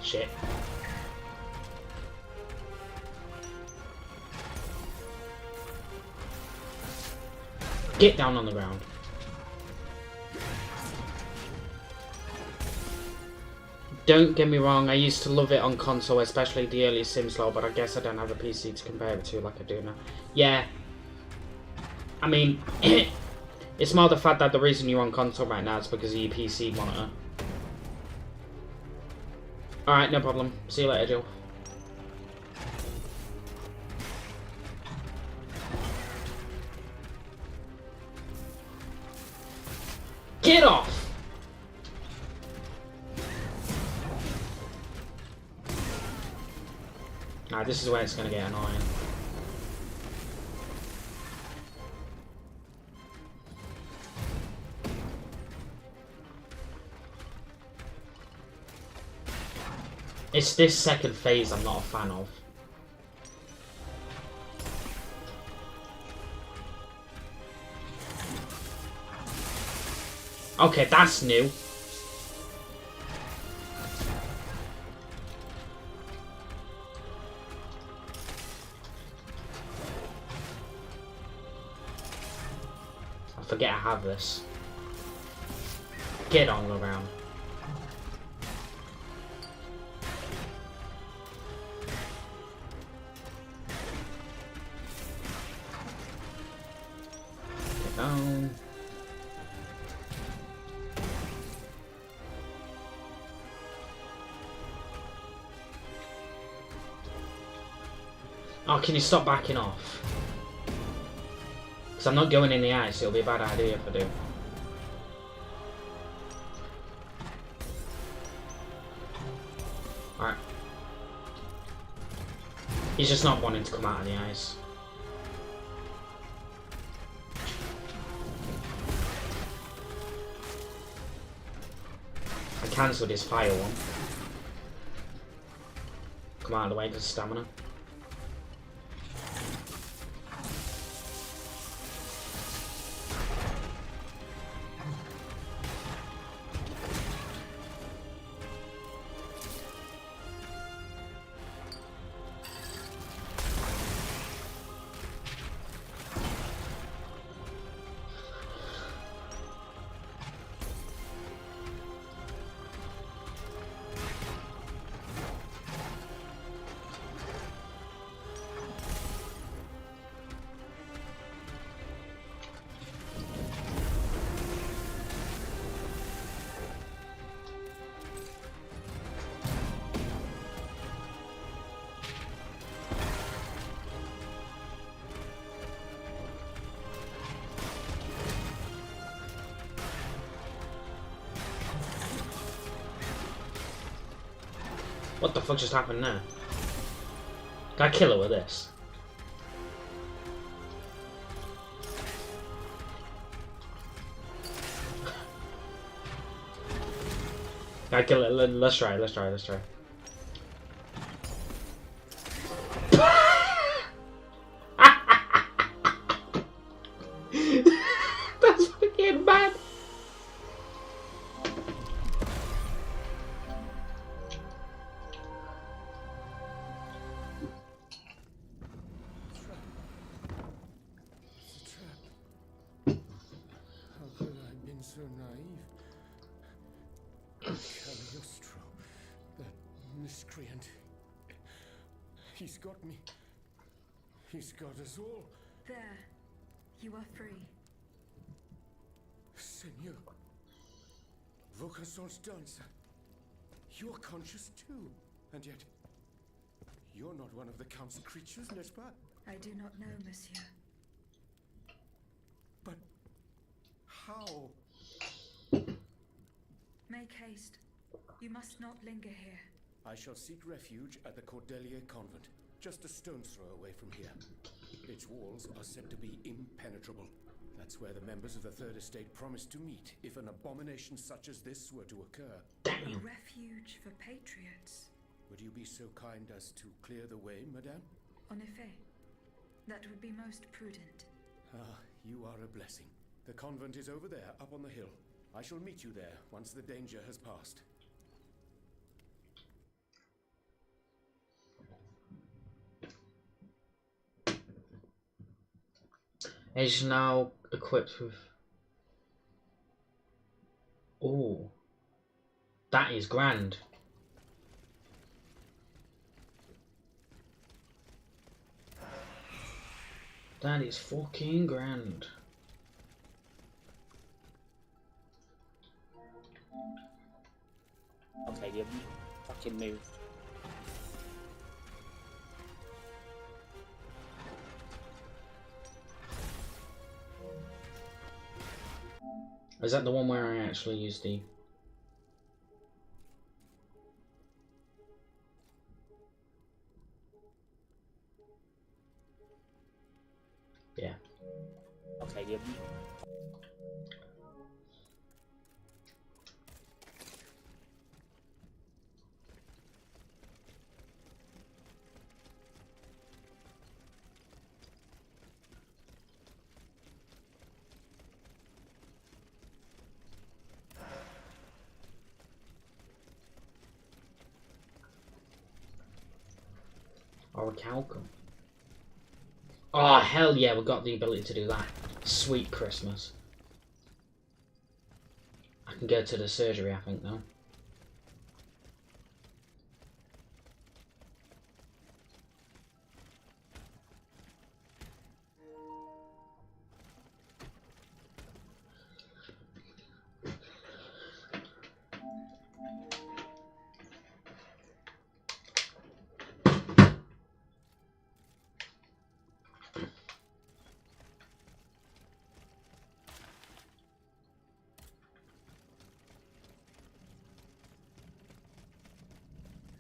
Shit. Get down on the ground. Don't get me wrong, I used to love it on console, especially the early Sims lore, but I guess I don't have a PC to compare it to like I do now. Yeah. I mean, it's more the fact that the reason you're on console right now is because of your PC monitor. Alright, no problem. See you later, Joe. Get off! Alright, this is where it's gonna get annoying. It's this second phase I'm not a fan of. Okay, that's new. I forget I have this. Get on the ground. Oh, can you stop backing off? Because I'm not going in the ice, it'll be a bad idea if I do. Alright. He's just not wanting to come out of the ice. I cancelled his fire one. Come out of the way, because stamina. What the fuck just happened there? Can I kill her with this? Can I kill it? Let's try. That's fucking bad. He's got me. He's got us all. There. You are free. Seigneur. Vaucanson's dancer. You're conscious too. And yet, you're not one of the Count's creatures, n'est-ce pas? I do not know, monsieur. But how? Make haste. You must not linger here. I shall seek refuge at the Cordelier Convent, just a stone's throw away from here. Its walls are said to be impenetrable. That's where the members of the Third Estate promised to meet if an abomination such as this were to occur. A refuge for patriots. Would you be so kind as to clear the way, madame? En effet. That would be most prudent. Ah, you are a blessing. The convent is over there, up on the hill. I shall meet you there once the danger has passed. Is now equipped with... Oh, that is grand. That is fucking grand. Okay, you fucking move. Is that the one where I actually used the... Yeah. Okay, you... Orichalcum. Oh, hell yeah, we got the ability to do that. Sweet Christmas. I can go to the surgery, I think, now.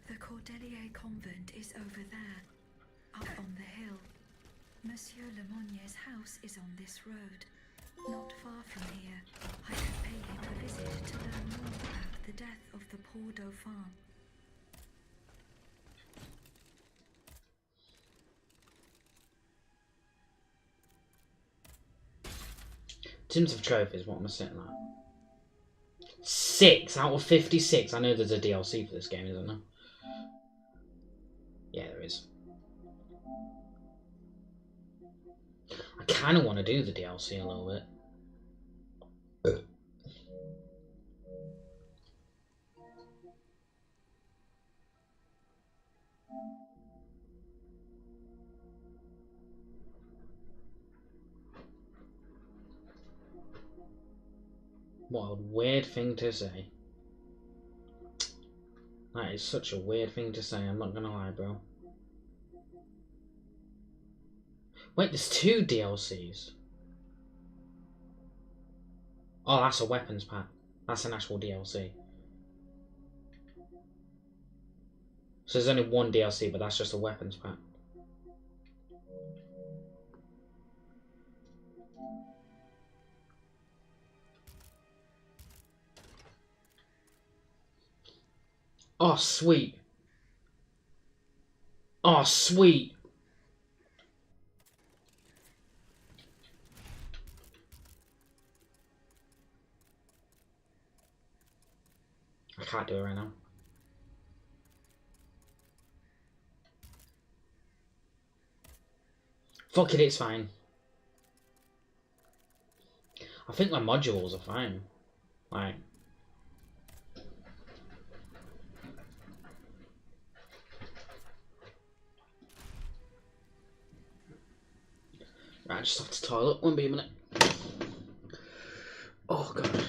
The Cordelier Convent is over there, up on the hill. Monsieur Lemonier's house is on this road. Not far from here, I could pay him a visit to learn more about the death of the poor Dauphin. Tins of Trophies, what am I sitting at? 6 out of 56. I know there's a DLC for this game, isn't there? Yeah, there is. I kind of want to do the DLC a little bit. What a weird thing to say. That is such a weird thing to say, I'm not gonna lie, bro. Wait, there's 2 DLCs. Oh, that's a weapons pack. That's an actual DLC. So there's only 1 DLC, but that's just a weapons pack. Oh, sweet. Oh, sweet. I can't do it right now. Fuck it, it's fine. I think my modules are fine. Like... Right, I just have to toilet. Won't be a minute. Oh god.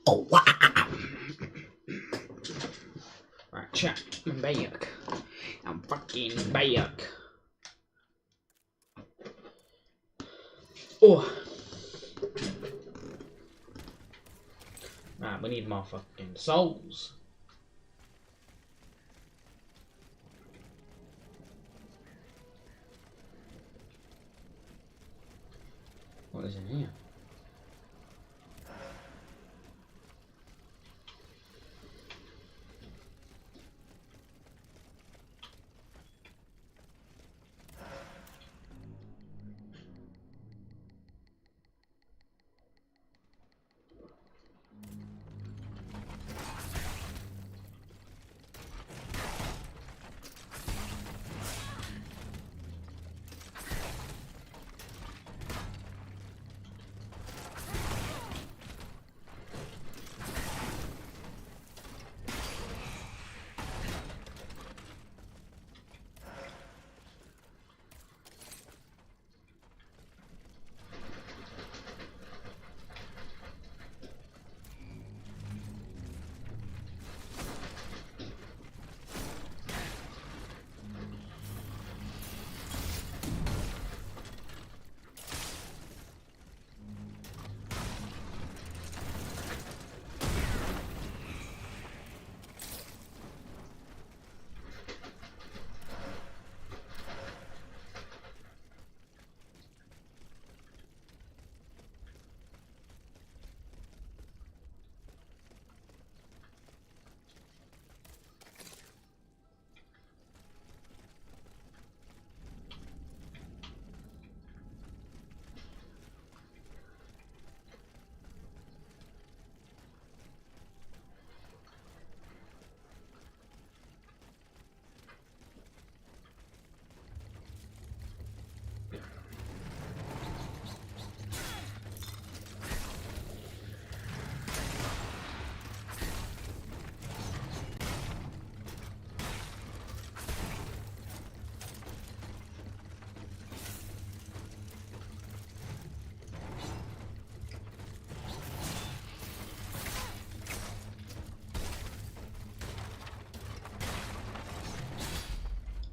Oh, wow. Right, chat. I'm back. I'm fucking back. Oh. Right, we need more fucking souls. What is in here?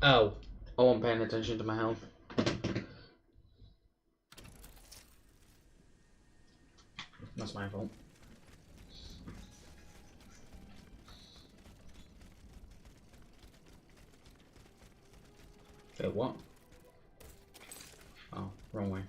Oh, I wasn't paying attention to my health. That's my fault. Wait, what? Oh, wrong way.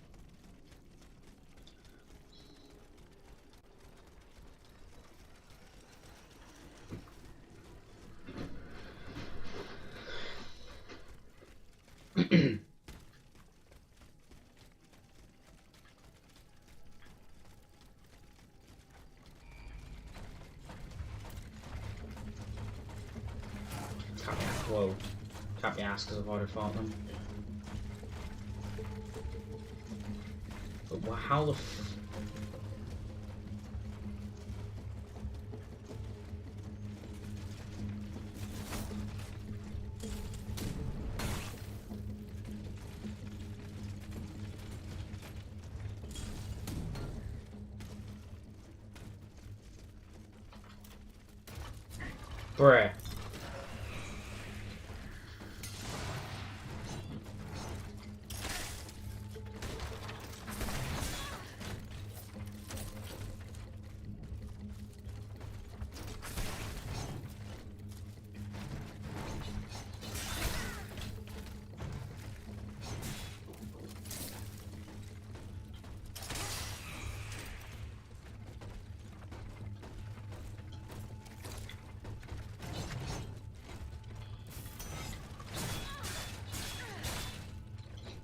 Whoa. Can't be asked because I've already fought them. But how the f... Bruh.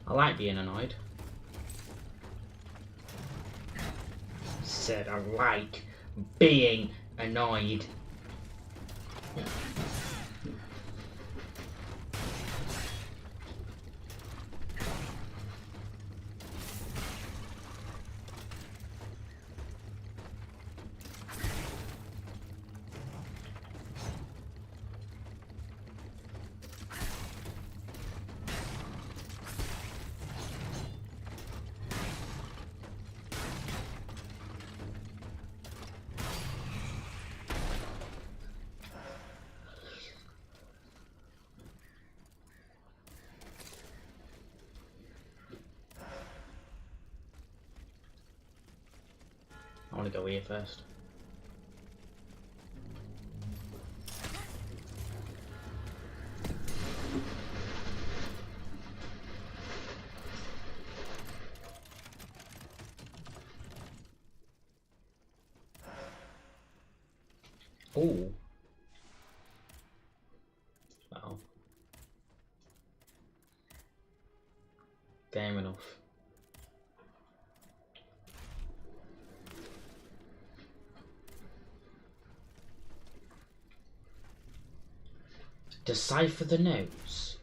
I like being annoyed. Said I like being annoyed. want to go here first. Ooh. Well. Game enough. Decipher the notes.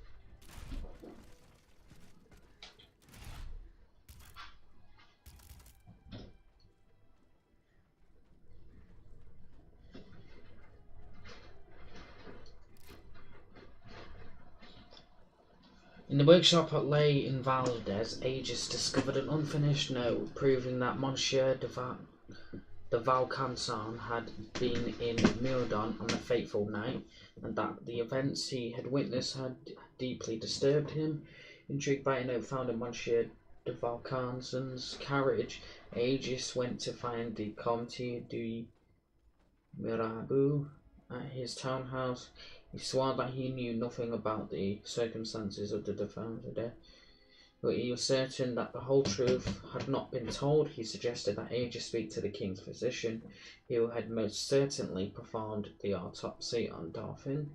In the workshop at Ley in Valdez, Aegis discovered an unfinished note proving that Monsieur de Valcanson had been in Meudon on the fateful night, and that the events he had witnessed had deeply disturbed him. Intrigued by a note found in Monsieur de Valcanson's carriage, Aegis went to find the Comte de Mirabeau at his townhouse. He swore that he knew nothing about the circumstances of the Dauphin's death, but he was certain that the whole truth had not been told. He suggested that Aegis speak to the king's physician, who had most certainly performed the autopsy on Dauphin.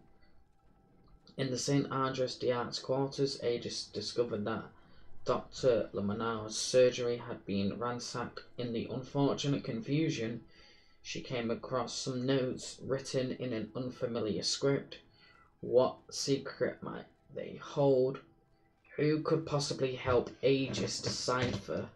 In the St. Andres d'Arts quarters, Aegis discovered that Dr. Lemonau's surgery had been ransacked. In the unfortunate confusion, she came across some notes written in an unfamiliar script. What secret might they hold? Who could possibly help Aegis decipher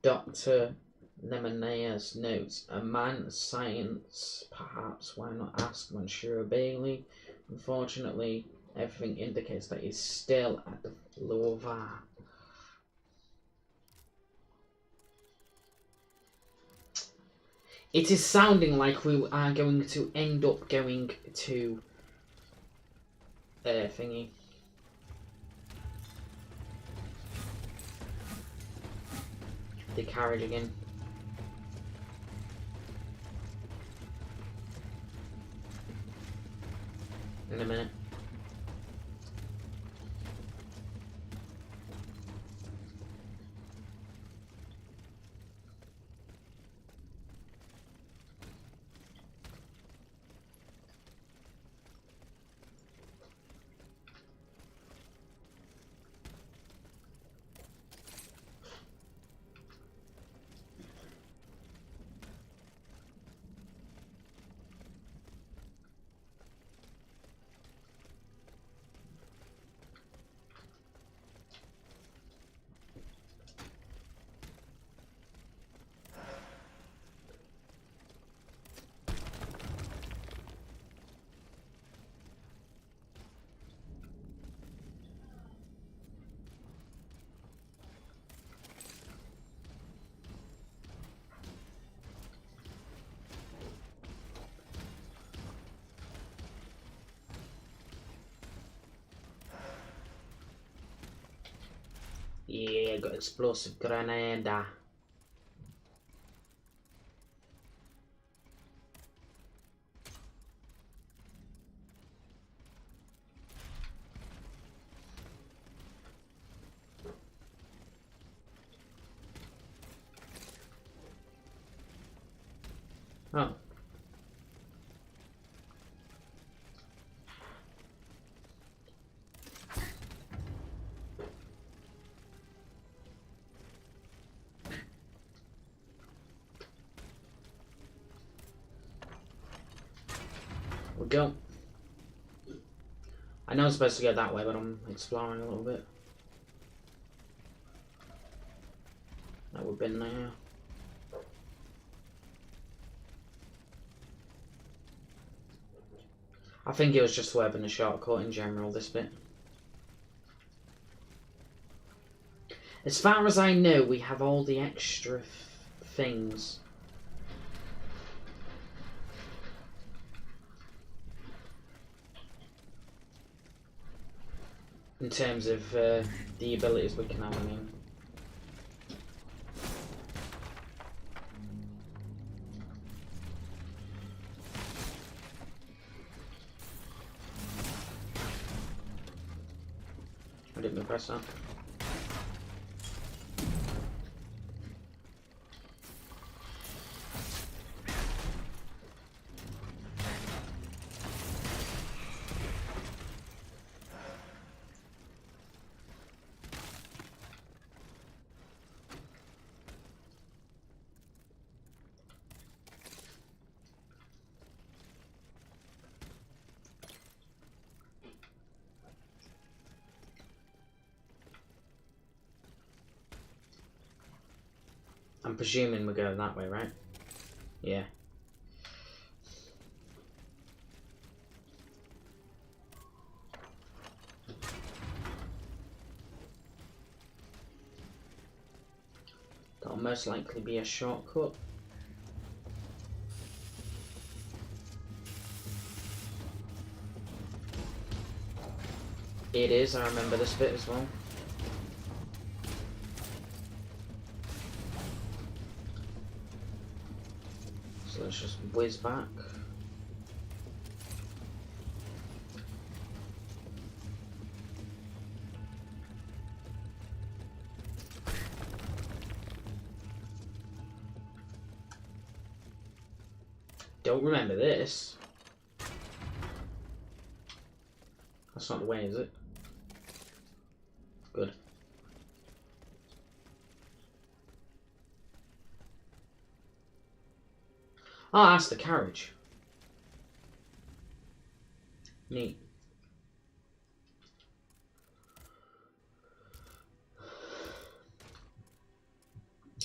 Dr. Lemonau's notes? A man of science, perhaps. Why not ask Monsieur Bailey? Unfortunately, everything indicates that he's still at the Louvre. It is sounding like we are going to end up going to thingy. The carriage again. In a minute. Yeah, got explosive grenade. Oh. We go. I know I'm supposed to go that way, but I'm exploring a little bit. That would have been there. I think it was just webbing a shortcut in general, this bit. As far as I know, we have all the extra things. In terms of the abilities we can have, I mean. I didn't press that. I'm presuming we're going that way, right? Yeah. That'll most likely be a shortcut. It is, I remember this bit as well. So let's just whiz back. Don't remember this. That's not the way, is it? Good. Oh, that's the carriage. Neat.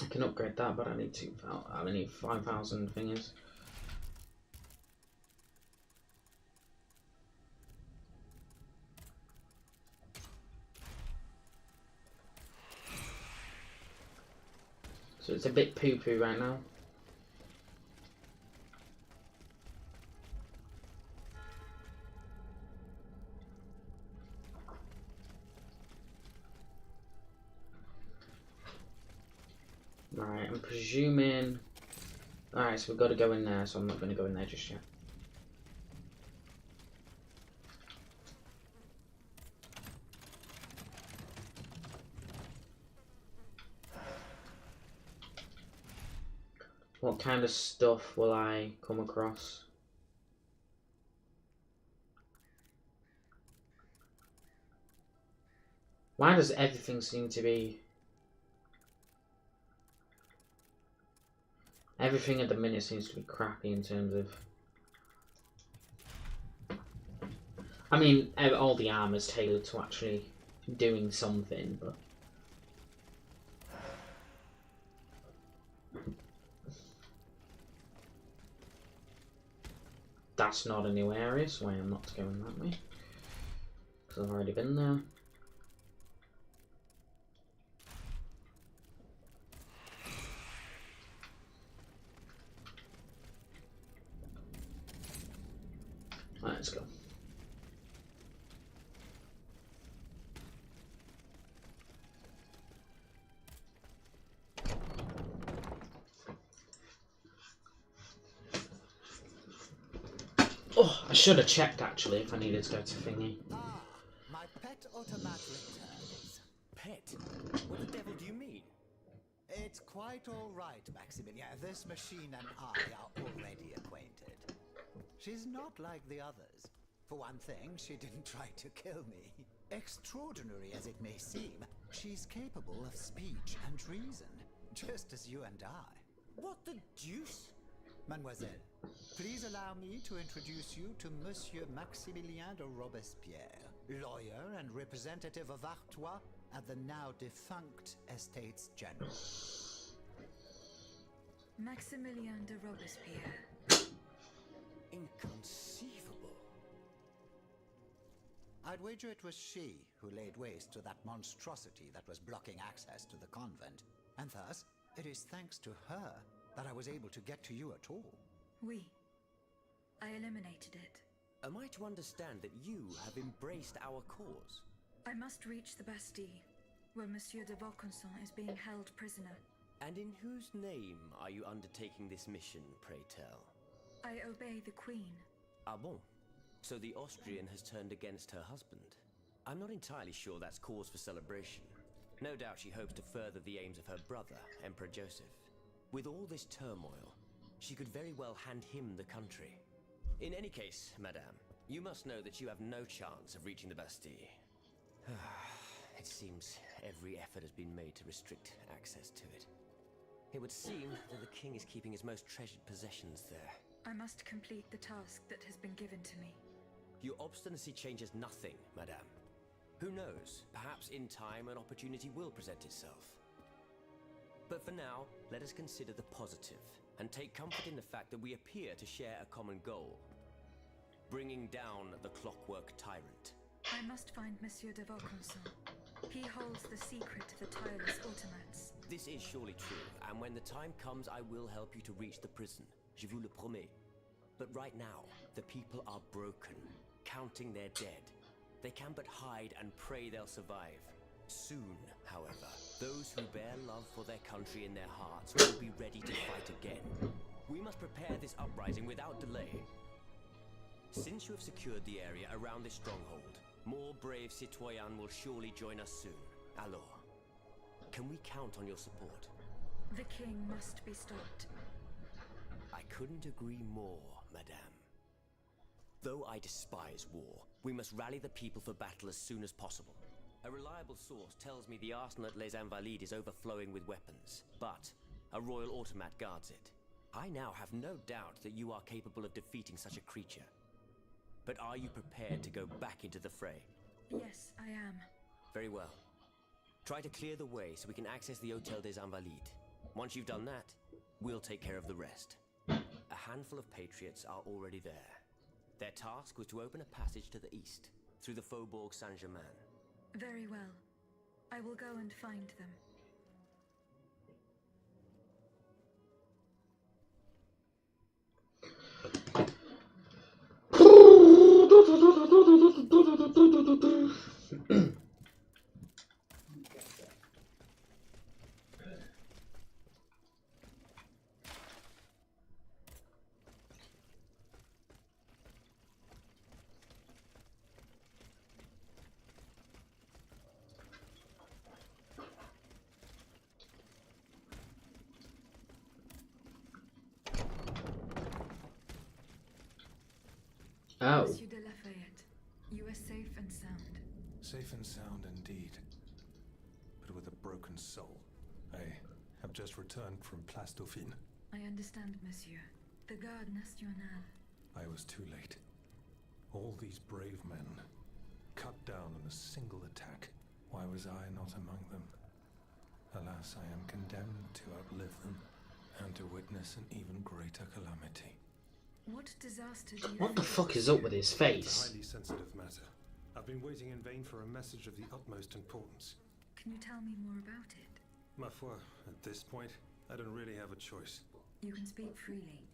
I can upgrade that, but I need 2,000. I need 5,000 fingers. So it's a bit poo-poo right now. Alright, I'm presuming... Alright, so we've got to go in there, so I'm not going to go in there just yet. What kind of stuff will I come across? Why does everything seem to be... Everything at the minute seems to be crappy in terms of... I mean, all the armor's tailored to actually doing something, but... That's not a new area, so I am not going that way. Because I've already been there. Right, let's go. Oh, I should have checked actually if I needed to go to thingy. Ah, my pet automat returns. Pet? What the devil do you mean? It's quite all right, Maximilian. This machine and I are already acquainted. She's not like the others. For one thing, she didn't try to kill me. Extraordinary as it may seem, she's capable of speech and reason, just as you and I. What the deuce? Mademoiselle, please allow me to introduce you to Monsieur Maximilien de Robespierre, lawyer and representative of Artois at the now defunct Estates General. Maximilien de Robespierre. Inconceivable. I'd wager it was she who laid waste to that monstrosity that was blocking access to the convent, and thus it is thanks to her that I was able to get to you at all. Oui. I eliminated it. Am I to understand that you have embraced our cause? I must reach the Bastille, where Monsieur de Vaucanson is being held prisoner. And in whose name are you undertaking this mission, pray tell? I obey the Queen. Ah bon? So the Austrian has turned against her husband? I'm not entirely sure that's cause for celebration. No doubt she hopes to further the aims of her brother, Emperor Joseph. With all this turmoil, she could very well hand him the country. In any case, madame, you must know that you have no chance of reaching the Bastille. It seems every effort has been made to restrict access to it. It would seem that the king is keeping his most treasured possessions there. I must complete the task that has been given to me. Your obstinacy changes nothing, madame. Who knows? Perhaps in time an opportunity will present itself. But for now, let us consider the positive and take comfort in the fact that we appear to share a common goal. Bringing down the Clockwork Tyrant. I must find Monsieur de Vaucanson. He holds the secret to the tireless automats. This is surely true, and when the time comes, I will help you to reach the prison. Je vous le promets. But right now, the people are broken, counting their dead. They can but hide and pray they'll survive. Soon, however, those who bear love for their country in their hearts will be ready to fight again. We must prepare this uprising without delay. Since you have secured the area around this stronghold, more brave citoyens will surely join us soon. Alors, can we count on your support? The king must be stopped. I couldn't agree more, madame. Though I despise war, we must rally the people for battle as soon as possible. A reliable source tells me the arsenal at Les Invalides is overflowing with weapons, but a royal automat guards it. I now have no doubt that you are capable of defeating such a creature. But are you prepared to go back into the fray? Yes, I am. Very well. Try to clear the way so we can access the Hôtel des Invalides. Once you've done that, we'll take care of the rest. A handful of patriots are already there. Their task was to open a passage to the east, through the Faubourg Saint-Germain. Very well. I will go and find them. Oh. Monsieur de Lafayette, you are safe and sound. Safe and sound indeed, but with a broken soul. I have just returned from Place Dauphine. I understand, monsieur. The Garde Nationale. I was too late. All these brave men, cut down in a single attack. Why was I not among them? Alas, I am condemned to outlive them, and to witness an even greater calamity. What disaster do you What the fear? fuck is up with his It's a face? highly sensitive matter. I've been waiting in vain for a message of the utmost importance. Can you tell me more about it? Ma foi, at this point, I don't really have a choice. You can speak freely.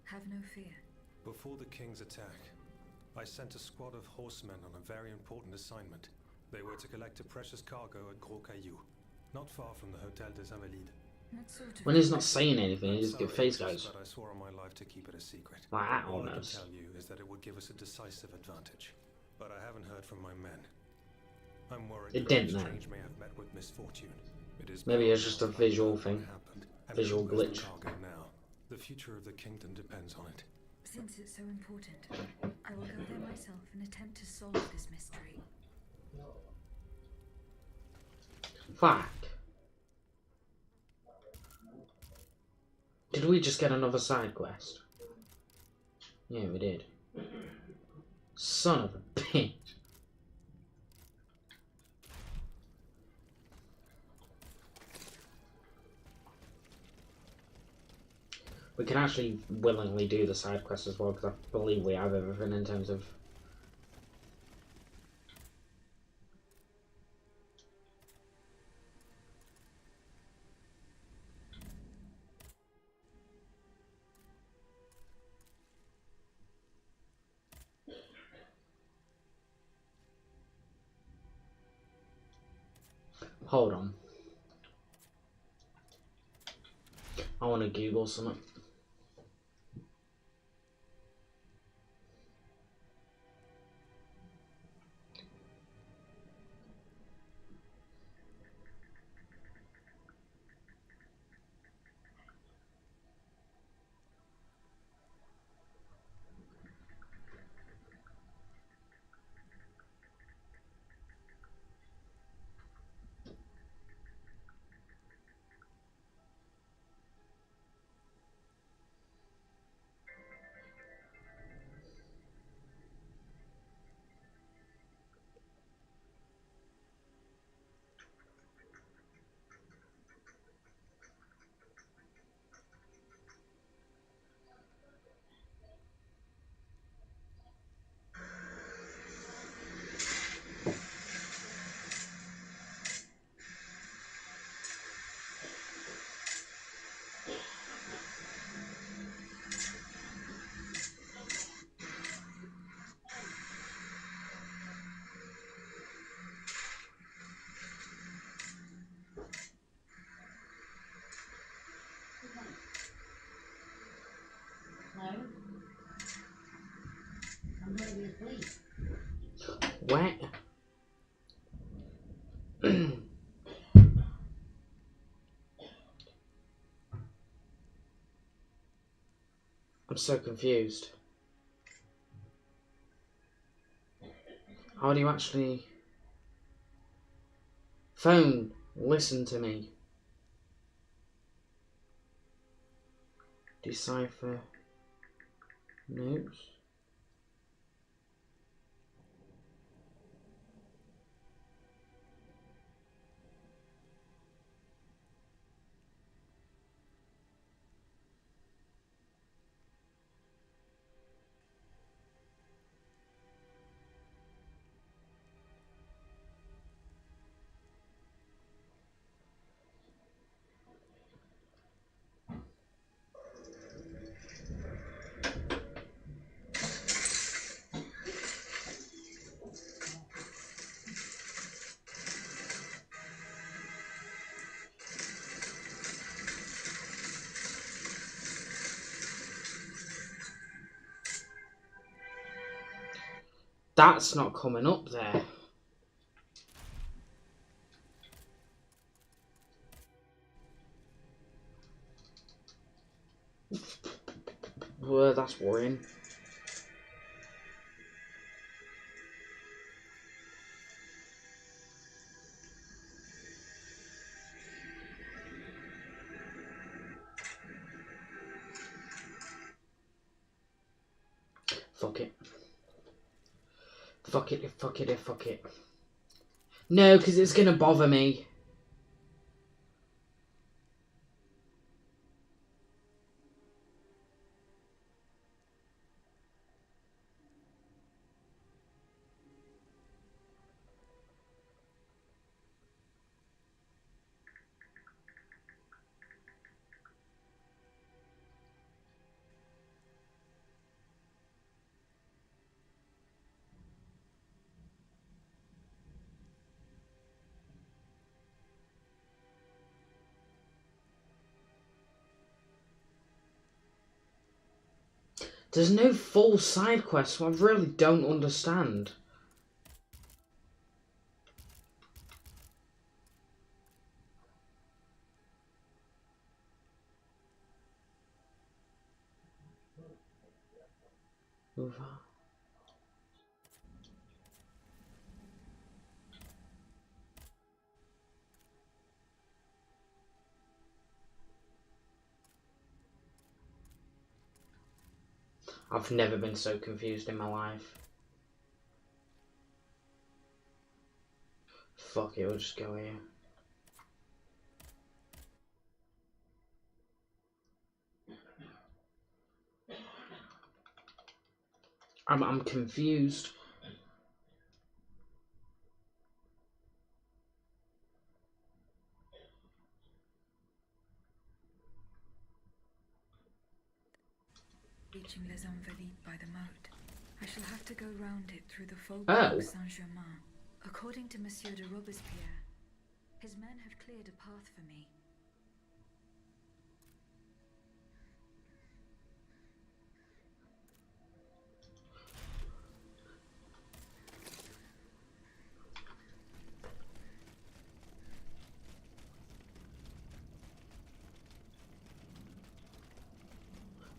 Have no fear. Before the king's attack, I sent a squad of horsemen on a very important assignment. They were to collect a precious cargo at Gros Caillou, not far from the Hôtel des Invalides. What sort of... When he's not saying anything, I'm his sorry, face goes. but I swore on my life to keep it a secret. Like that All I can almost. tell you is that it would give us a decisive advantage. But I haven't heard from my men. I'm worried It that didn't, the though. exchange may have met with misfortune. It is Maybe it's possible just a visual what thing. happened, and Visual who owns glitch. the cargo now. The future of the kingdom depends on it. Since it's so important, I will go there myself and attempt to solve this mystery. Fuck. Did we just get another side quest? Yeah, we did. Son of a bitch. We can actually willingly do the side quest as well, because I believe we have everything in terms of... Hold on. I want to Google something. wet. I'm so confused. How do you actually... Phone, listen to me. Decipher notes. That's not coming up there. Well, that's worrying. Fuck it. Fuck it, fuck it, fuck it. No, because it's going to bother me. There's no full side quest, so I really don't understand. Move on. I've never been so confused in my life. Fuck it, we'll just go here. I'm confused. Reaching Les Invalides by the moat. I shall have to go round it through the Faubourg Saint-Germain. According to Monsieur de Robespierre, his men have cleared a path for me.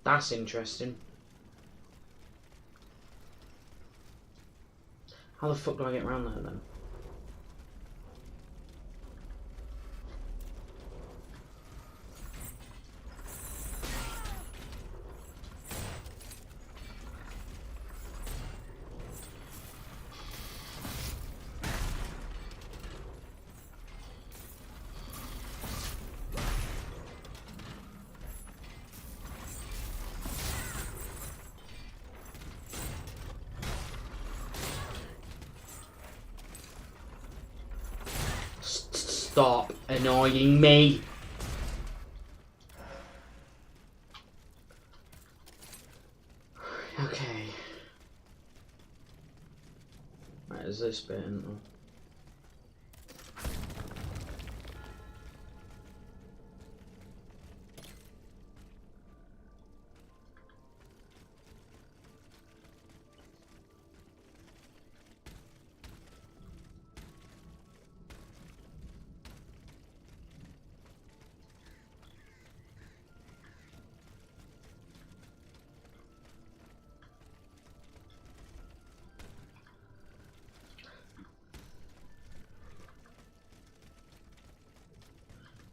That's interesting. How the fuck do I get around there then? Stop annoying me. Okay. Right, is this bit?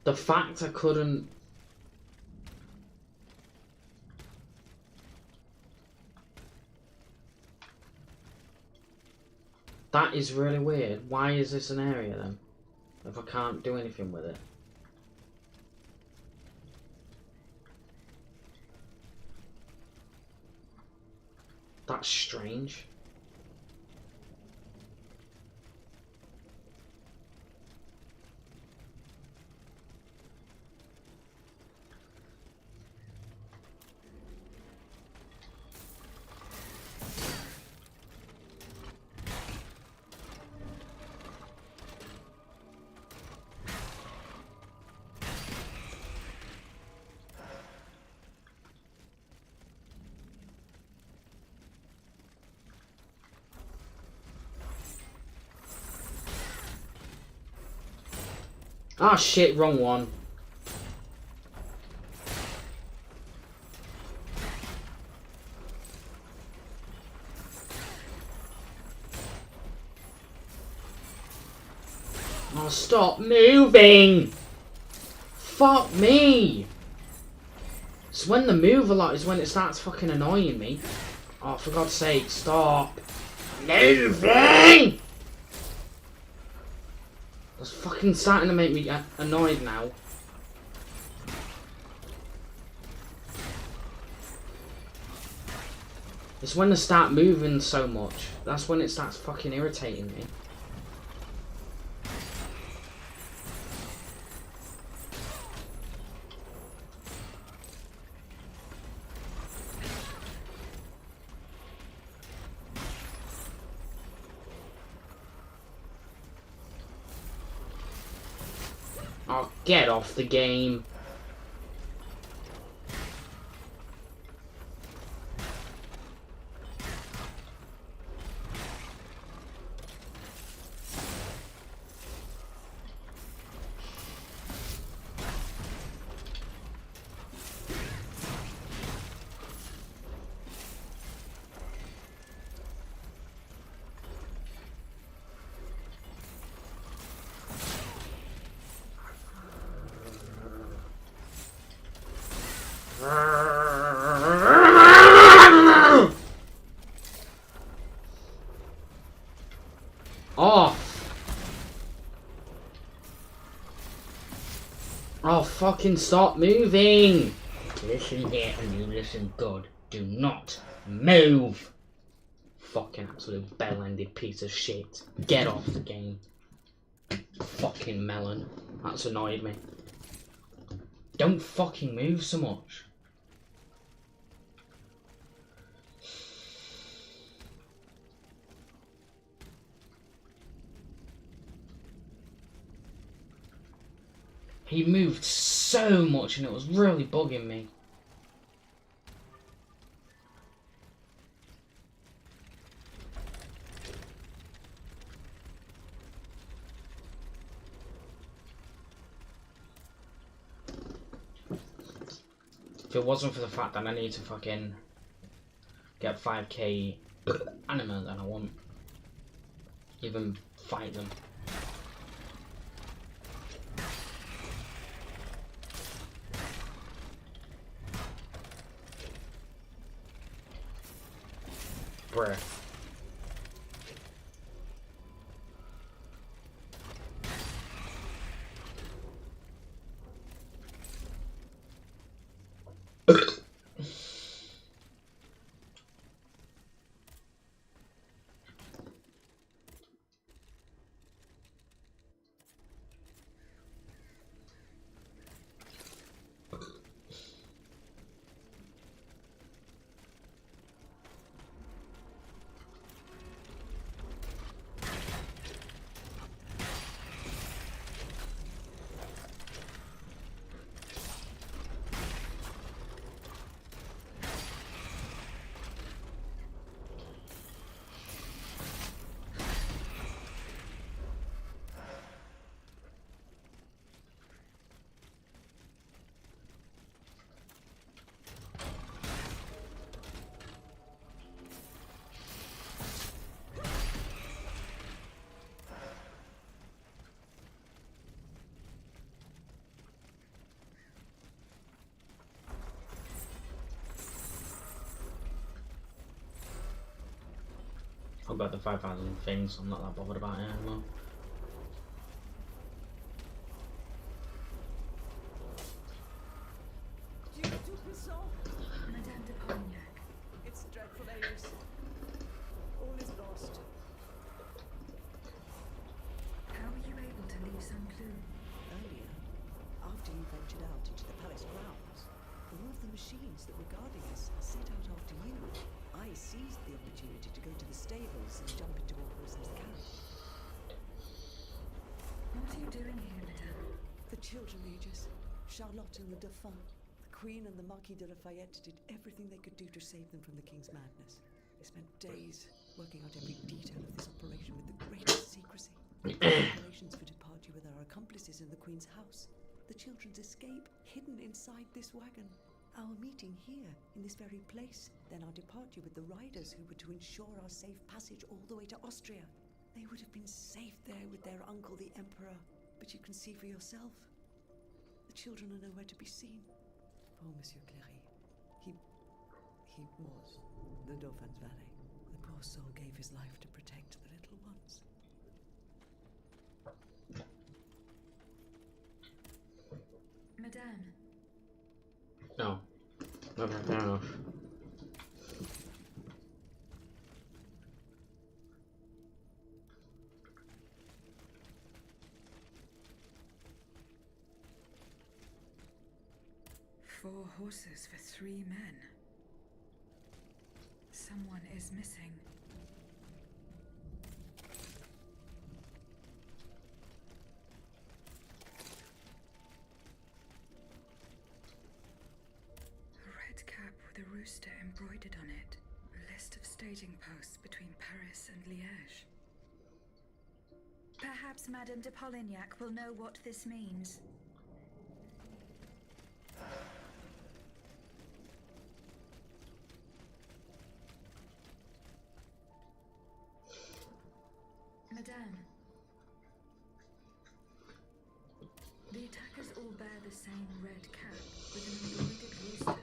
The fact I couldn't... That is really weird. Why is this an area then? If I can't do anything with it. That's strange. Ah shit, wrong one. Oh, stop moving! Fuck me! It's when they move a lot is when it starts fucking annoying me. Oh, for God's sake, stop moving! It's fucking starting to make me annoyed now. It's when they start moving so much. That's when it starts fucking irritating me. Oh, get off the game. Oh, fucking stop moving! Listen here and you listen good. Do not move! Fucking absolute bell-ended piece of shit. Get off the game. Fucking melon. That's annoyed me. Don't fucking move so much. He moved so much and it was really bugging me. If it wasn't for the fact that I need to fucking get 5k anima, then I won't even fight them. Bruh. about the 5,000 things, I'm not that bothered about it anymore. Madame de Polignac. It's dreadful, Aegis. All is lost. How were you able to leave some clue? Earlier, after you ventured out into the palace grounds, all of the machines that were guarding us set out after you. I seized the opportunity to go to the stables and jump into Orpheus's camp. What are you doing here, Madame? The children, Aegis. Charlotte and the Dauphin. The Queen and the Marquis de Lafayette did everything they could do to save them from the King's madness. They spent days working out every detail of this operation with the greatest secrecy. Preparations for departure with our accomplices in the Queen's house. The children's escape hidden inside this wagon. Our meeting here, in this very place. Then our departure with the riders who were to ensure our safe passage all the way to Austria. They would have been safe there with their uncle, the Emperor. But you can see for yourself. The children are nowhere to be seen. Oh, Monsieur Cléry. He was the Dauphin's valet. The poor soul gave his life to protect the little ones. Madame. No. Okay, fair enough. Four horses for 3 men. Someone is missing. A red cap with a rooster embroidered on it. A list of staging posts between Paris and Liège. Perhaps Madame de Polignac will know what this means. Madame. The attackers all bear the same red cap with an embroidered rooster.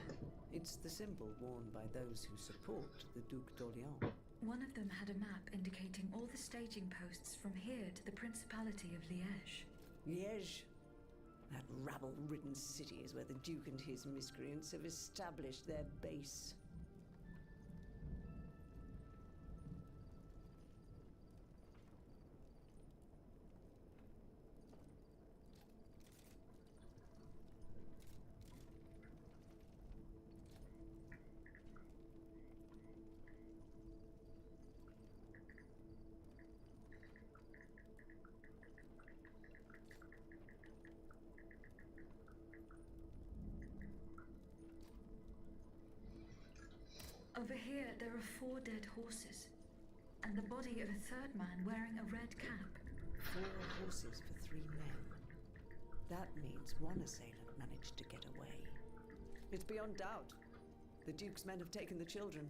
It's the symbol worn by those who support the Duc d'Orléans. One of them had a map indicating all the staging posts from here to the Principality of Liège. Liège? That rabble-ridden city is where the Duke and his miscreants have established their base. Over here, there are 4 dead horses, and the body of a 3rd man wearing a red cap. 4 horses for 3 men. That means one assailant managed to get away. It's beyond doubt. The Duke's men have taken the children.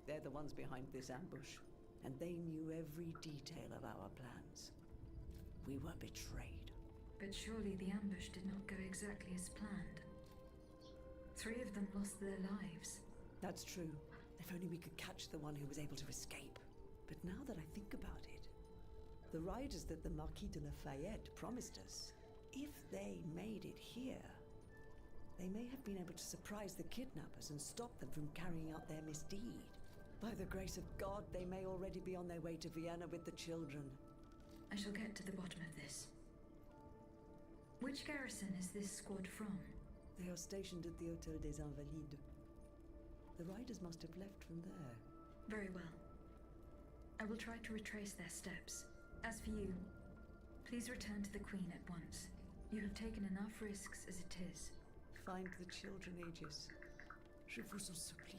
They're the ones behind this ambush, and they knew every detail of our plans. We were betrayed. But surely the ambush did not go exactly as planned. 3 of them lost their lives. That's true. If only we could catch the one who was able to escape. But now that I think about it, the riders that the Marquis de Lafayette promised us, if they made it here, they may have been able to surprise the kidnappers and stop them from carrying out their misdeed. By the grace of God, they may already be on their way to Vienna with the children. I shall get to the bottom of this. Which garrison is this squad from? They are stationed at the Hôtel des Invalides. The riders must have left from there. Very well. I will try to retrace their steps. As for you, please return to the Queen at once. You have taken enough risks as it is. Find the children, Aegis. Je vous en supplie.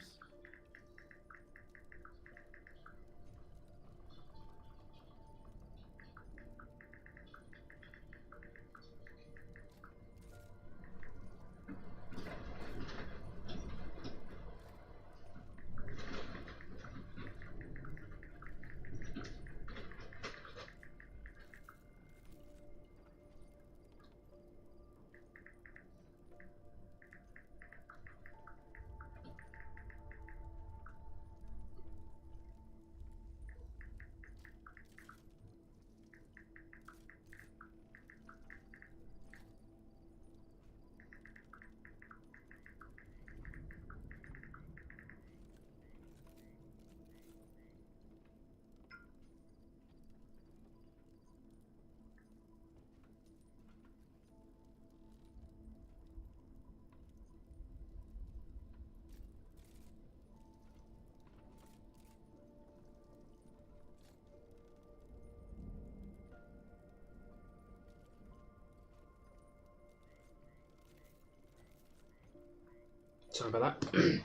Sorry about that.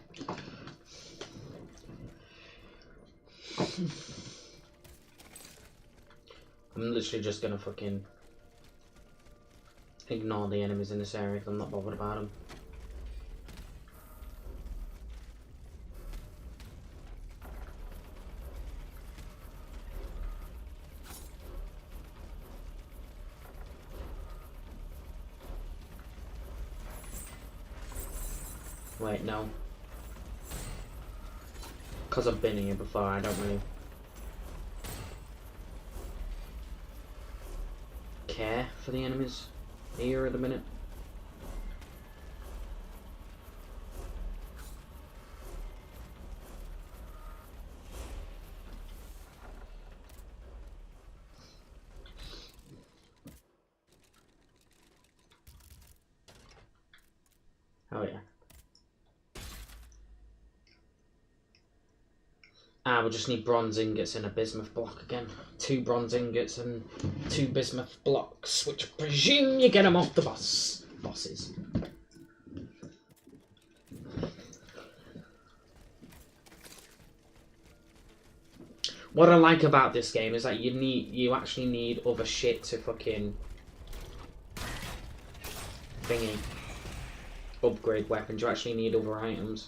I'm literally just gonna fucking ignore the enemies in this area if I'm not bothered about them. Wait, no. Because I've been here before, I don't really care for the enemies here at the minute. Oh yeah. Ah, we'll just need bronze ingots and a bismuth block again. 2 bronze ingots and 2 bismuth blocks, which I presume you get them off the bosses. What I like about this game is that you actually need other shit to fucking thingy. Upgrade weapons. You actually need other items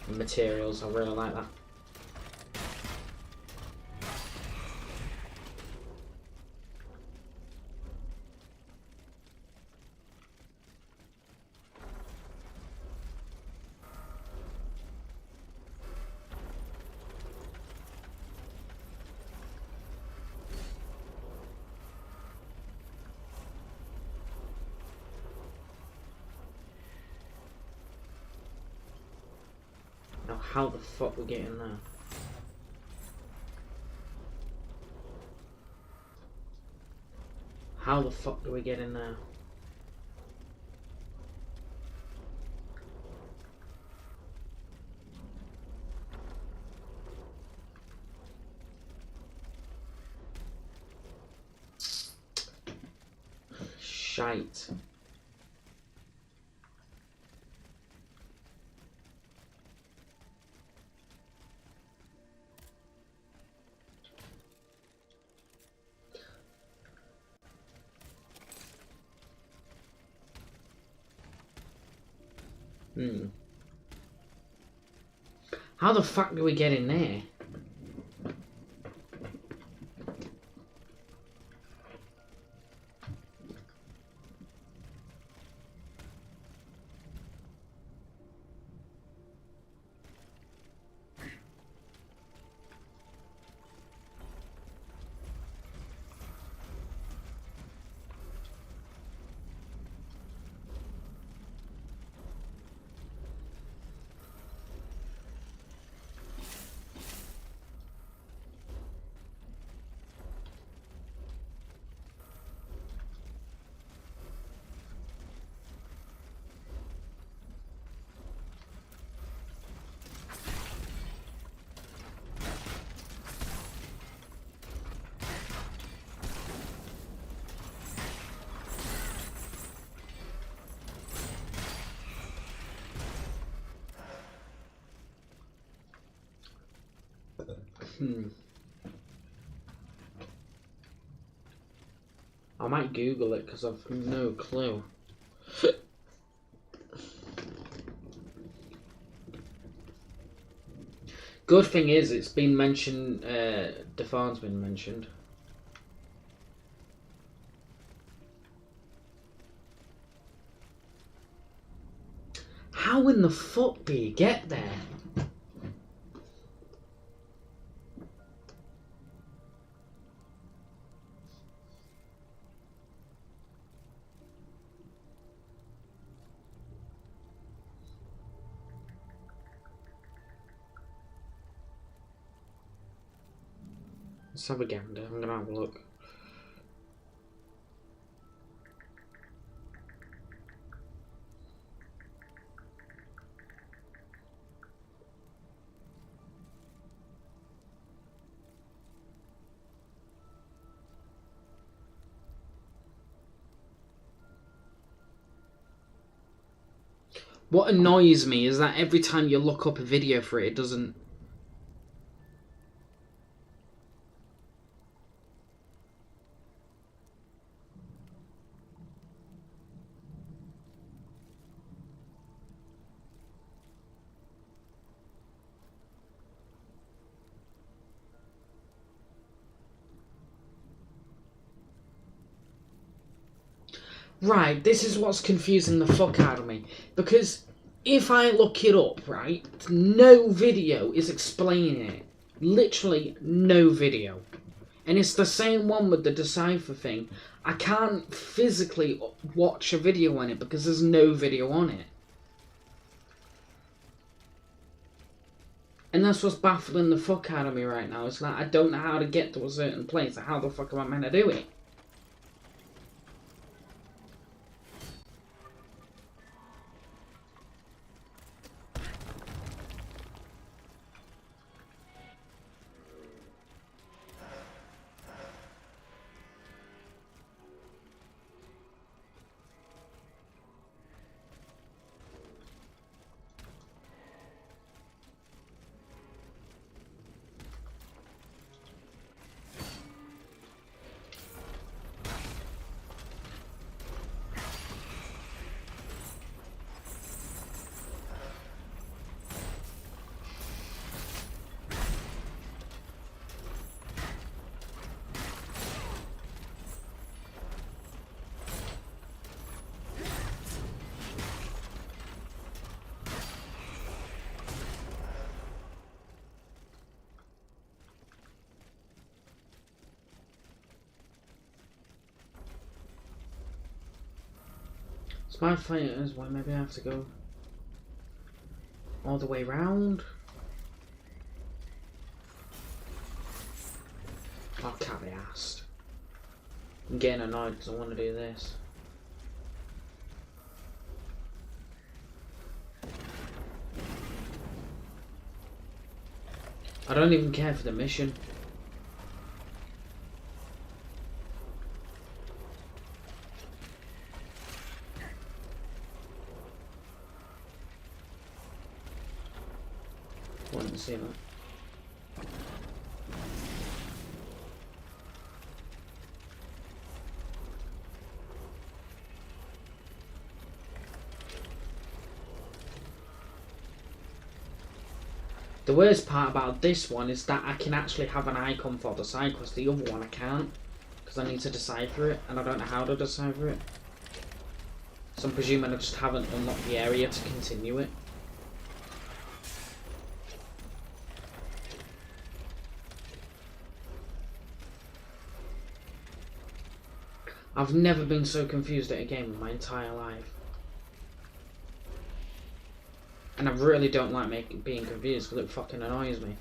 and materials. I really like that. Now, how the fuck we get in there? How the fuck do we get in there? Shite. How the fuck do we get in there? I might Google it because I've no clue. Good thing is it's been mentioned, Defan's been mentioned. How in the fuck do you get there? Let's have a gander. I'm gonna have a look. What annoys me is that every time you look up a video for it, it doesn't... Right, this is what's confusing the fuck out of me. Because if I look it up, right, no video is explaining it. Literally no video. And it's the same one with the Decipher thing. I can't physically watch a video on it because there's no video on it. And that's what's baffling the fuck out of me right now. It's like, I don't know how to get to a certain place. How the fuck am I meant to do it? Smart fighters, why maybe I have to go all the way round? I can't be asked. I'm getting annoyed because I want to do this. I don't even care for the mission. Want to see that. The worst part about this one is that I can actually have an icon for the side quest. The other one I can't, because I need to decipher it, and I don't know how to decipher it. So I'm presuming I just haven't unlocked the area to continue it. I've never been so confused at a game in my entire life. And I really don't like being confused because it fucking annoys me.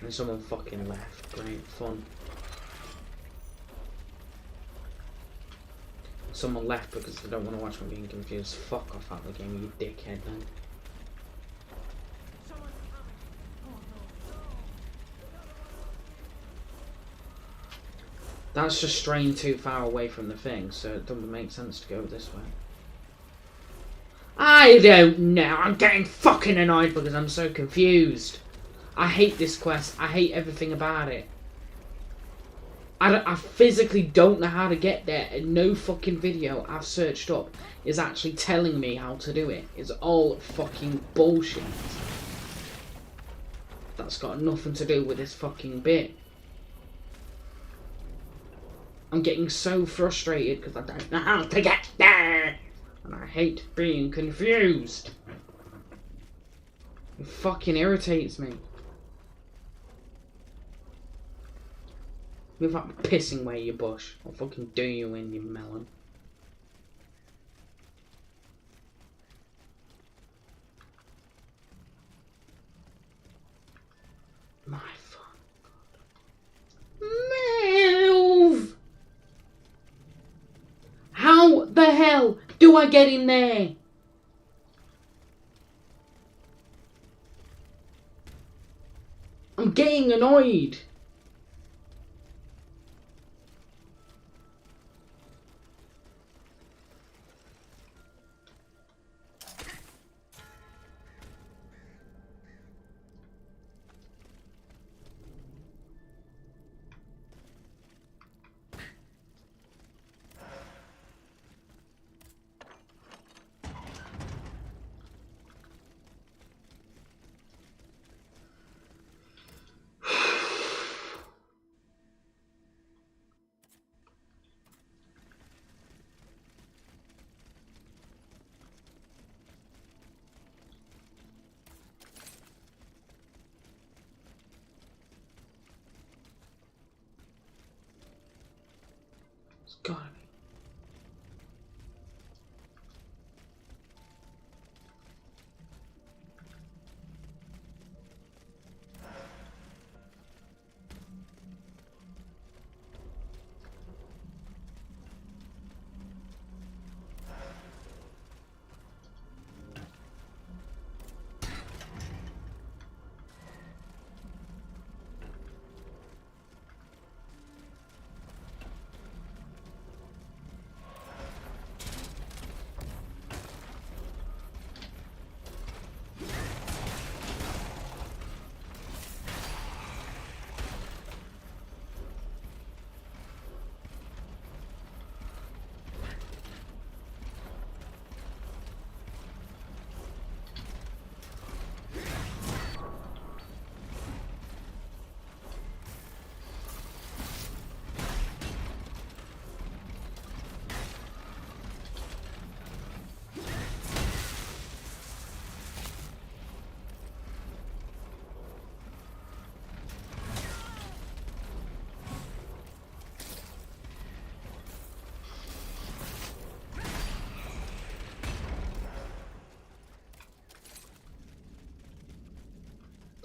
And someone fucking left. Great fun. Someone left because they don't want to watch me being confused. Fuck off out of the game, you dickhead then. That's just straying too far away from the thing, so it doesn't make sense to go this way. I don't know, I'm getting fucking annoyed because I'm so confused. I hate this quest, I hate everything about it. I physically don't know how to get there, and no fucking video I've searched up is actually telling me how to do it. It's all fucking bullshit. That's got nothing to do with this fucking bit. I'm getting so frustrated because I don't know how to get there. And I hate being confused. It fucking irritates me. Move up pissing away, you bush. I'll fucking do you in, you melon. My fucking God. Move! How the hell do I get in there? I'm getting annoyed.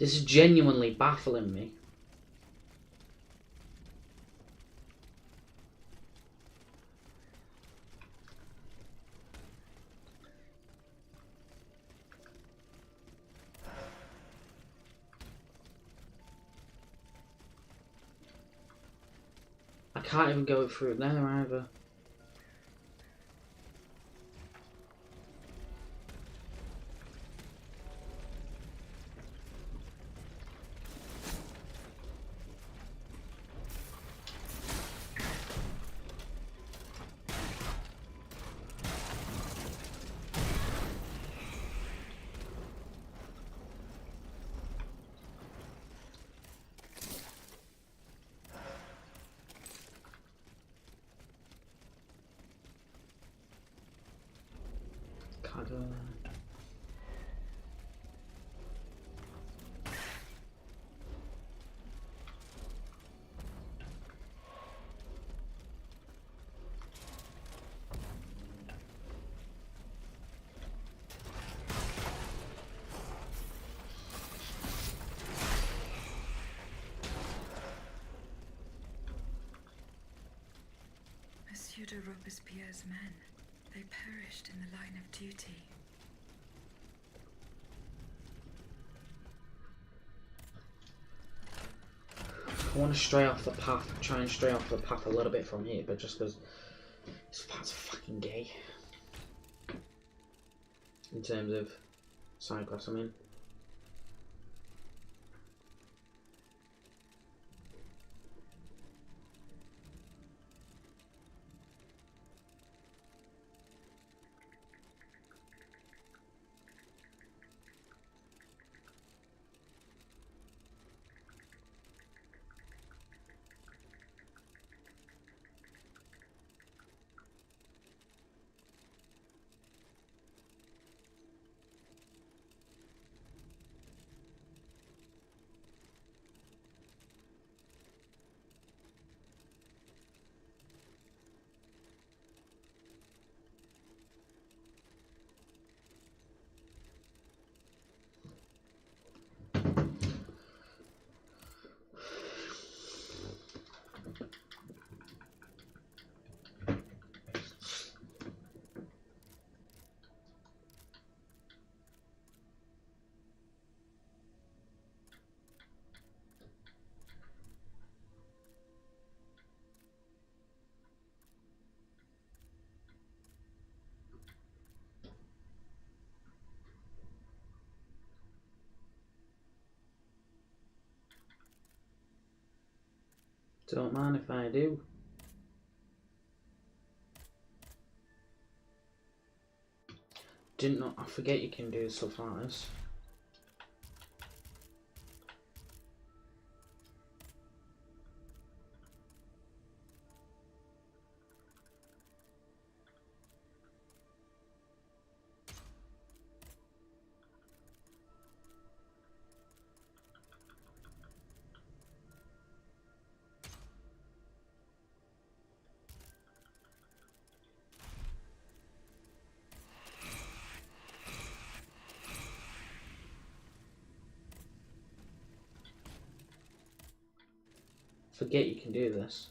This is genuinely baffling me. I can't even go through there either. Can't go there. Monsieur de Robespierre's men. They perished in the line of duty. I want to stray off the path, try and stray off the path a little bit from here, but just because this part's fucking gay. In terms of side quests, I mean. Don't mind if I do. Didn't know. I forget you can do stuff like this. Forget you can do this.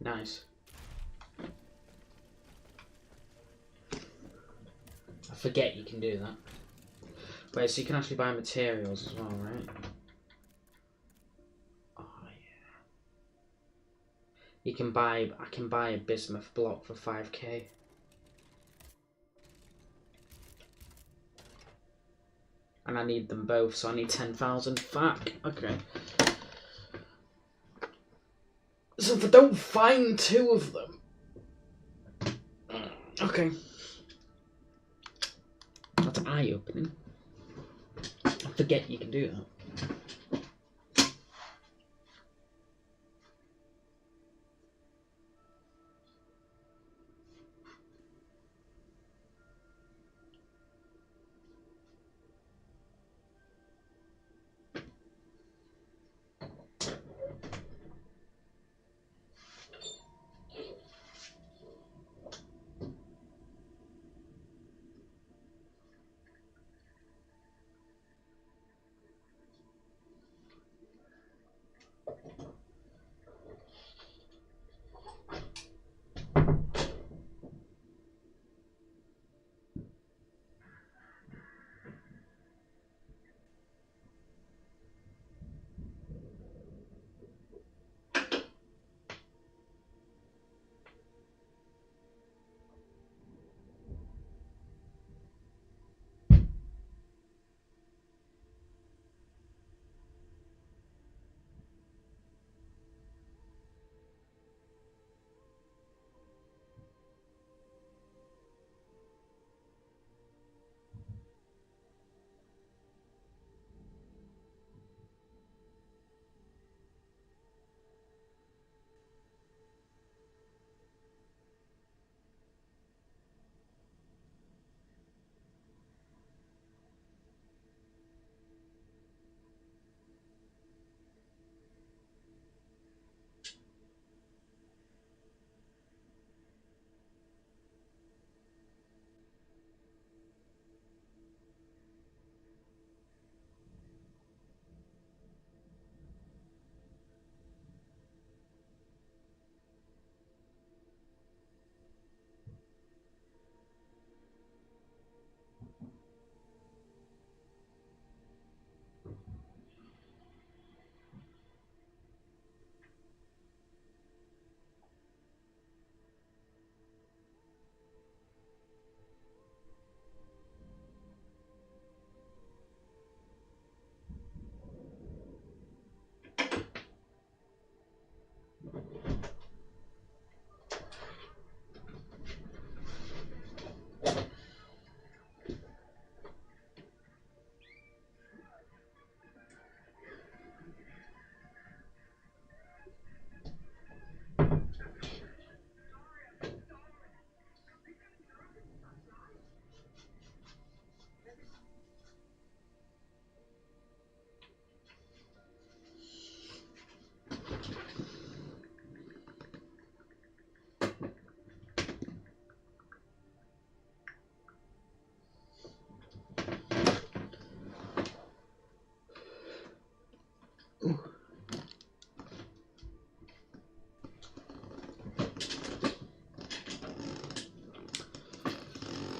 Nice. I forget you can do that. Wait, so you can actually buy materials as well, right? Oh yeah. You can buy, I can buy a bismuth block for 5k. And I need them both, so I need 10,000. Fuck. Okay. So if I don't find two of them... Okay. That's eye-opening. I forget you can do that.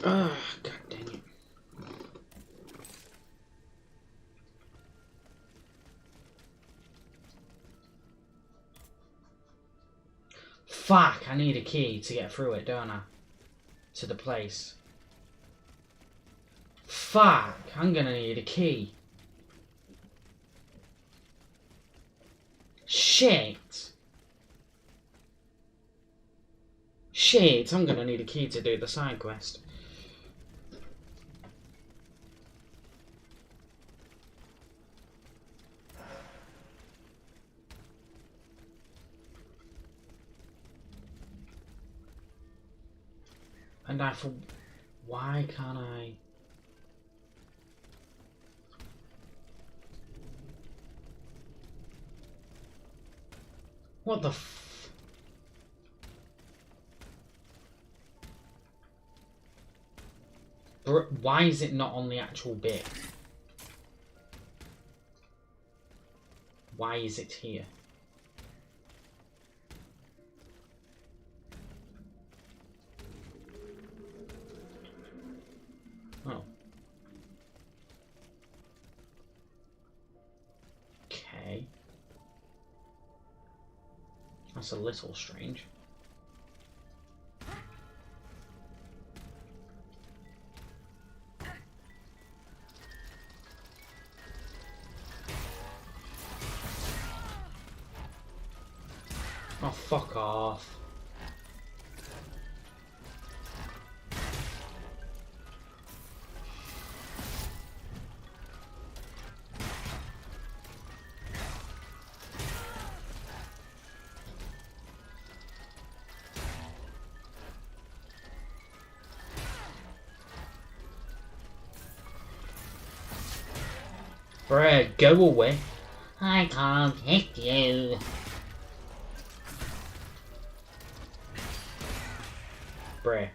Ah, god dang it. Fuck, I need a key to get through it, don't I? To the place. Fuck, I'm gonna need a key. Shit. Shit, I'm gonna need a key to do the side quest. And I thought, why can't I? What the f... Why is it not on the actual bit? Why is it here? Oh. Okay. That's a little strange. Oh, fuck off. Bruh, go away. I can't hit you. Bruh.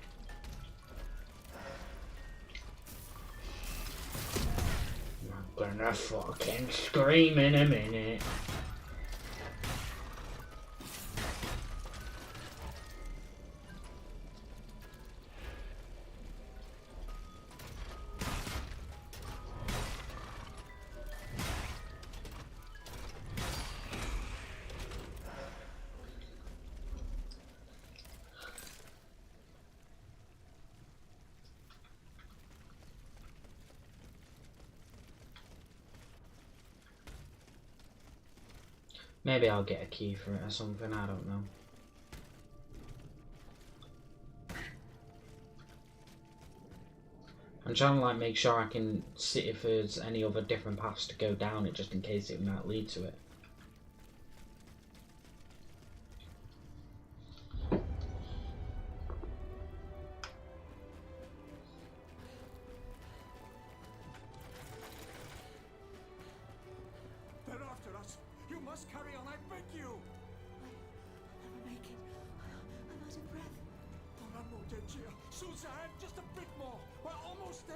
I'm gonna fucking scream in a minute. Maybe I'll get a key for it or something, I don't know. I'm trying to like make sure I can see if there's any other different paths to go down it, just in case it might lead to it. They're after us. You must carry on, I beg you. I'll never make it. I'm out of breath. Doramo Dejia. Suzanne, just a bit more. We're almost there.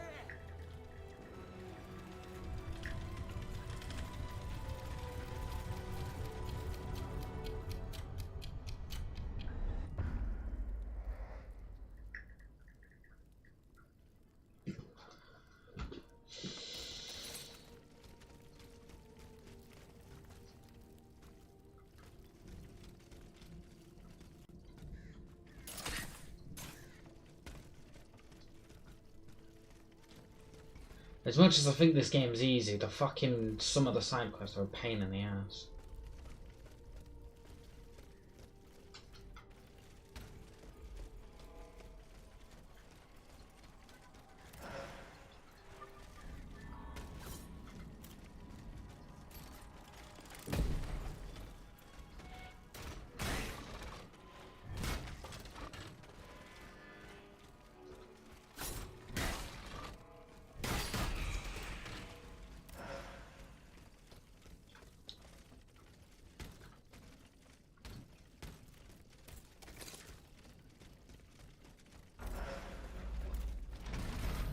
As much as I think this game's easy, the fucking some of the side quests are a pain in the ass.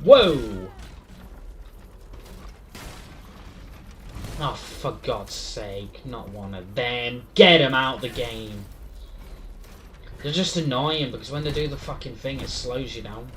Whoa! Oh, for God's sake, not one of them. Get them out the game. They're just annoying because when they do the fucking thing, it slows you down.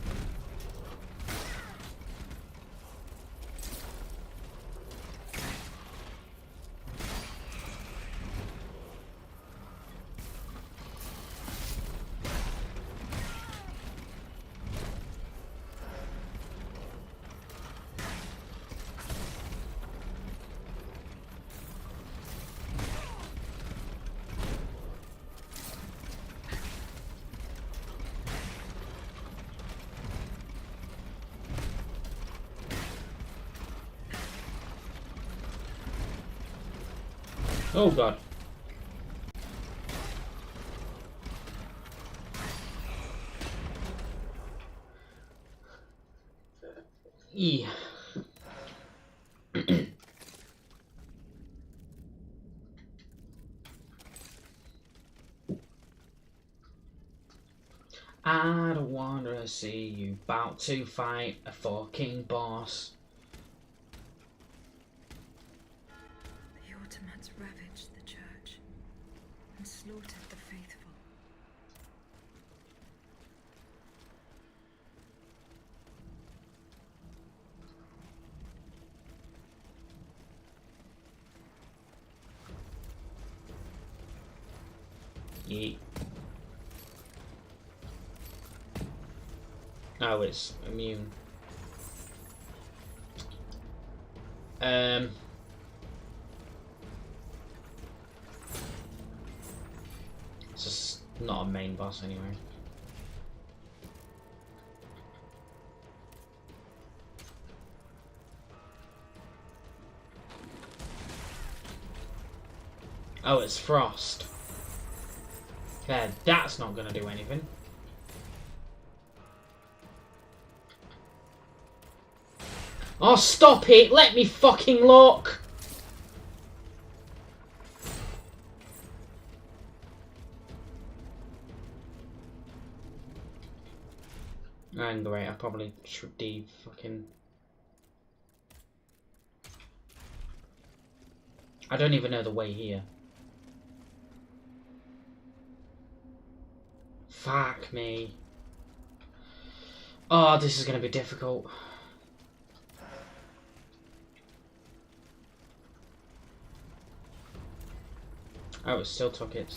Oh God. Yeah. I don't wanna see you about to fight a fucking boss. The Ottomans ravaged the church and slaughtered the faithful. Yeah. Oh, it's immune. It's just not a main boss anyway. Oh, it's Frost. Yeah, that's not gonna do anything. Oh, stop it! Let me fucking look! And great, I probably should be fucking... I don't even know the way here. Fuck me. Oh, this is gonna be difficult. Oh, it still took it.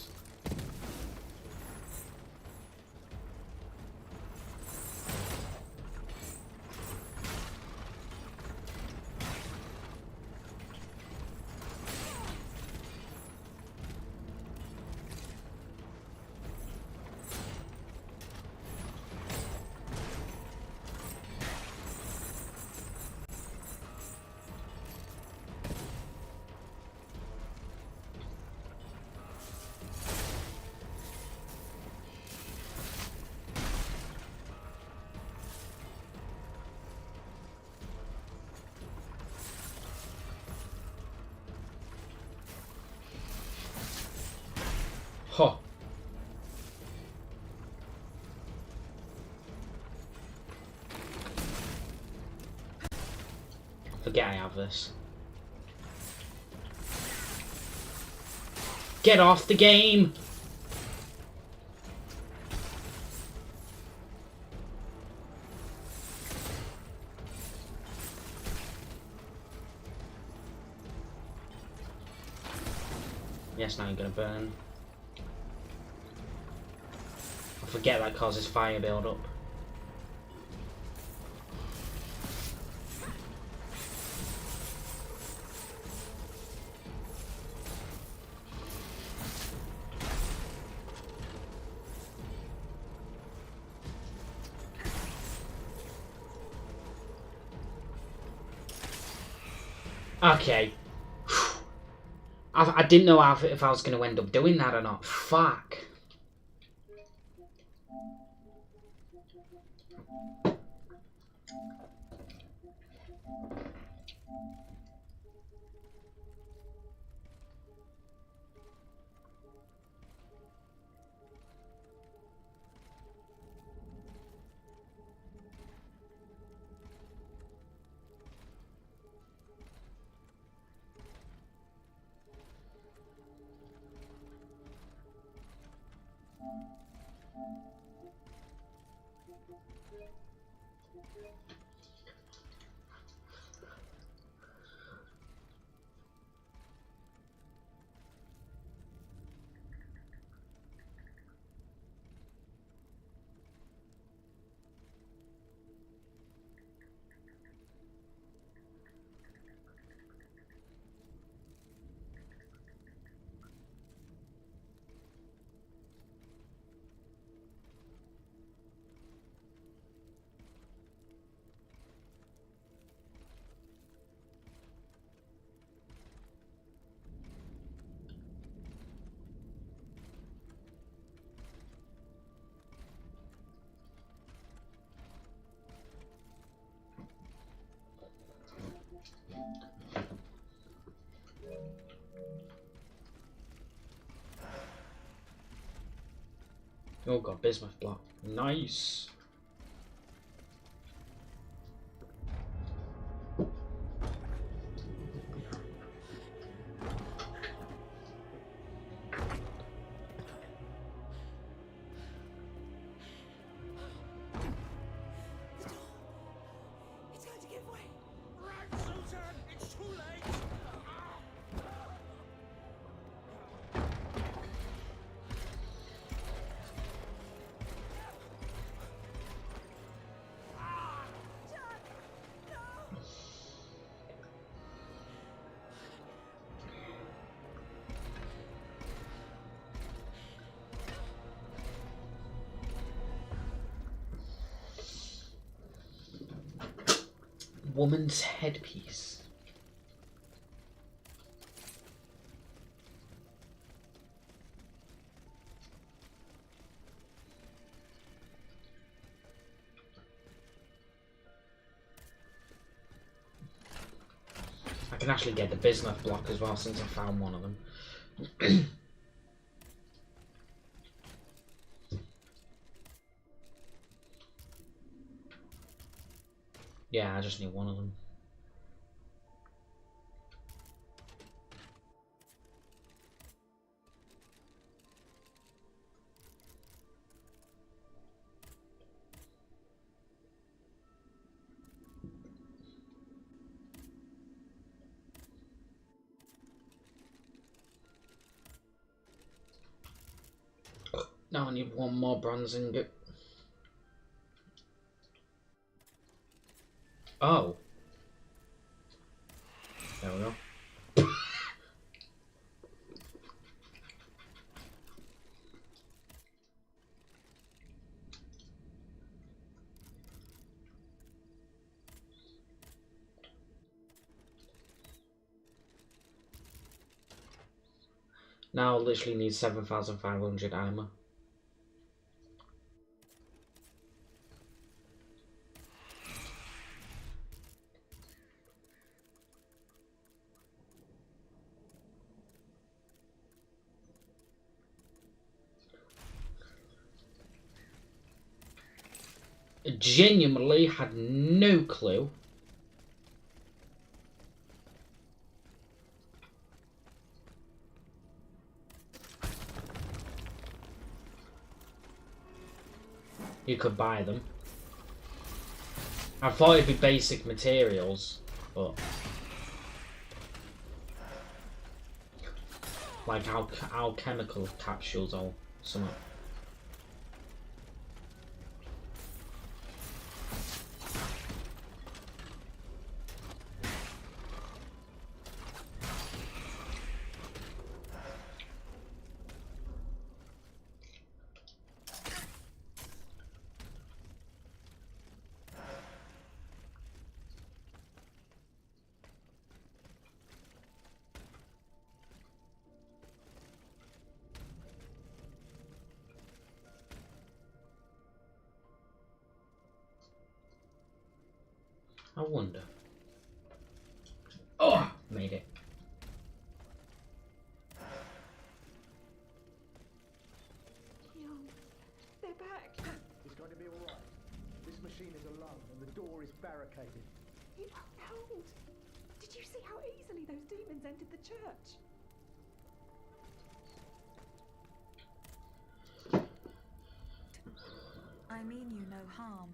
Huh. Forget I have this. Get off the game! Yes, now you're gonna burn. I forget that causes fire build up. Okay. I didn't know if I was going to end up doing that or not. Fuck. Oh god, bismuth block. Nice. It's going to give way. Right, Susan! It's too late! Woman's headpiece. I can actually get the bismuth block as well since I found one of them. Yeah, I just need one of them. Now I need one more bronze ingot. Oh. There we go. Now I literally need 7,500 armor. Genuinely had no clue. You could buy them. I thought it'd be basic materials, but like alchemical capsules or something. I wonder. Oh, made it. Leon, they're back. It's going to be all right. This machine is alone and the door is barricaded. It held. Did you see how easily those demons entered the church? I mean you no harm.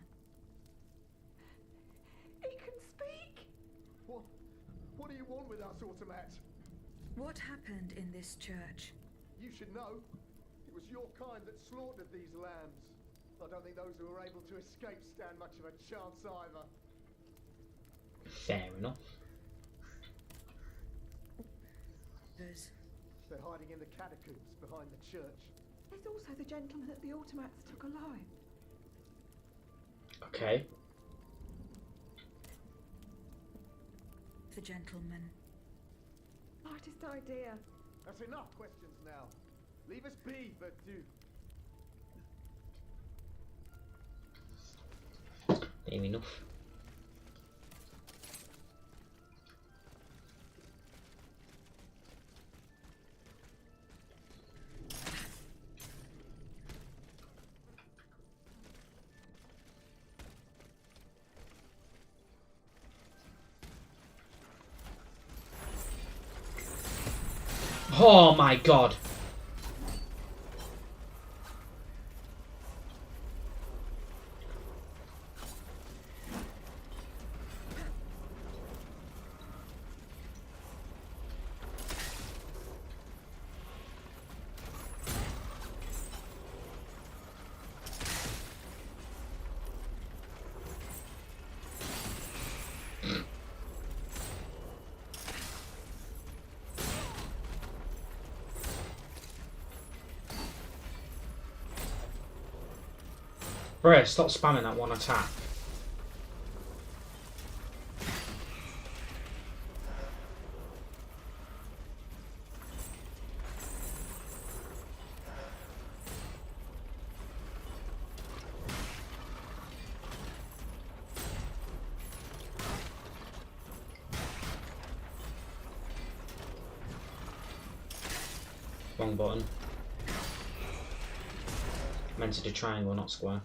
Automat. What happened in this church? You should know. It was your kind that slaughtered these lambs. I don't think those who were able to escape stand much of a chance either. Fair enough. They're hiding in the catacombs behind the church. There's also the gentleman that the automats took alive. Okay. The gentleman. Slightest idea. That's enough questions now. Leave us be, Vertu. Fair enough. Oh my god. Bruh, stop spamming that one attack. Wrong button. Meant to do triangle, not square.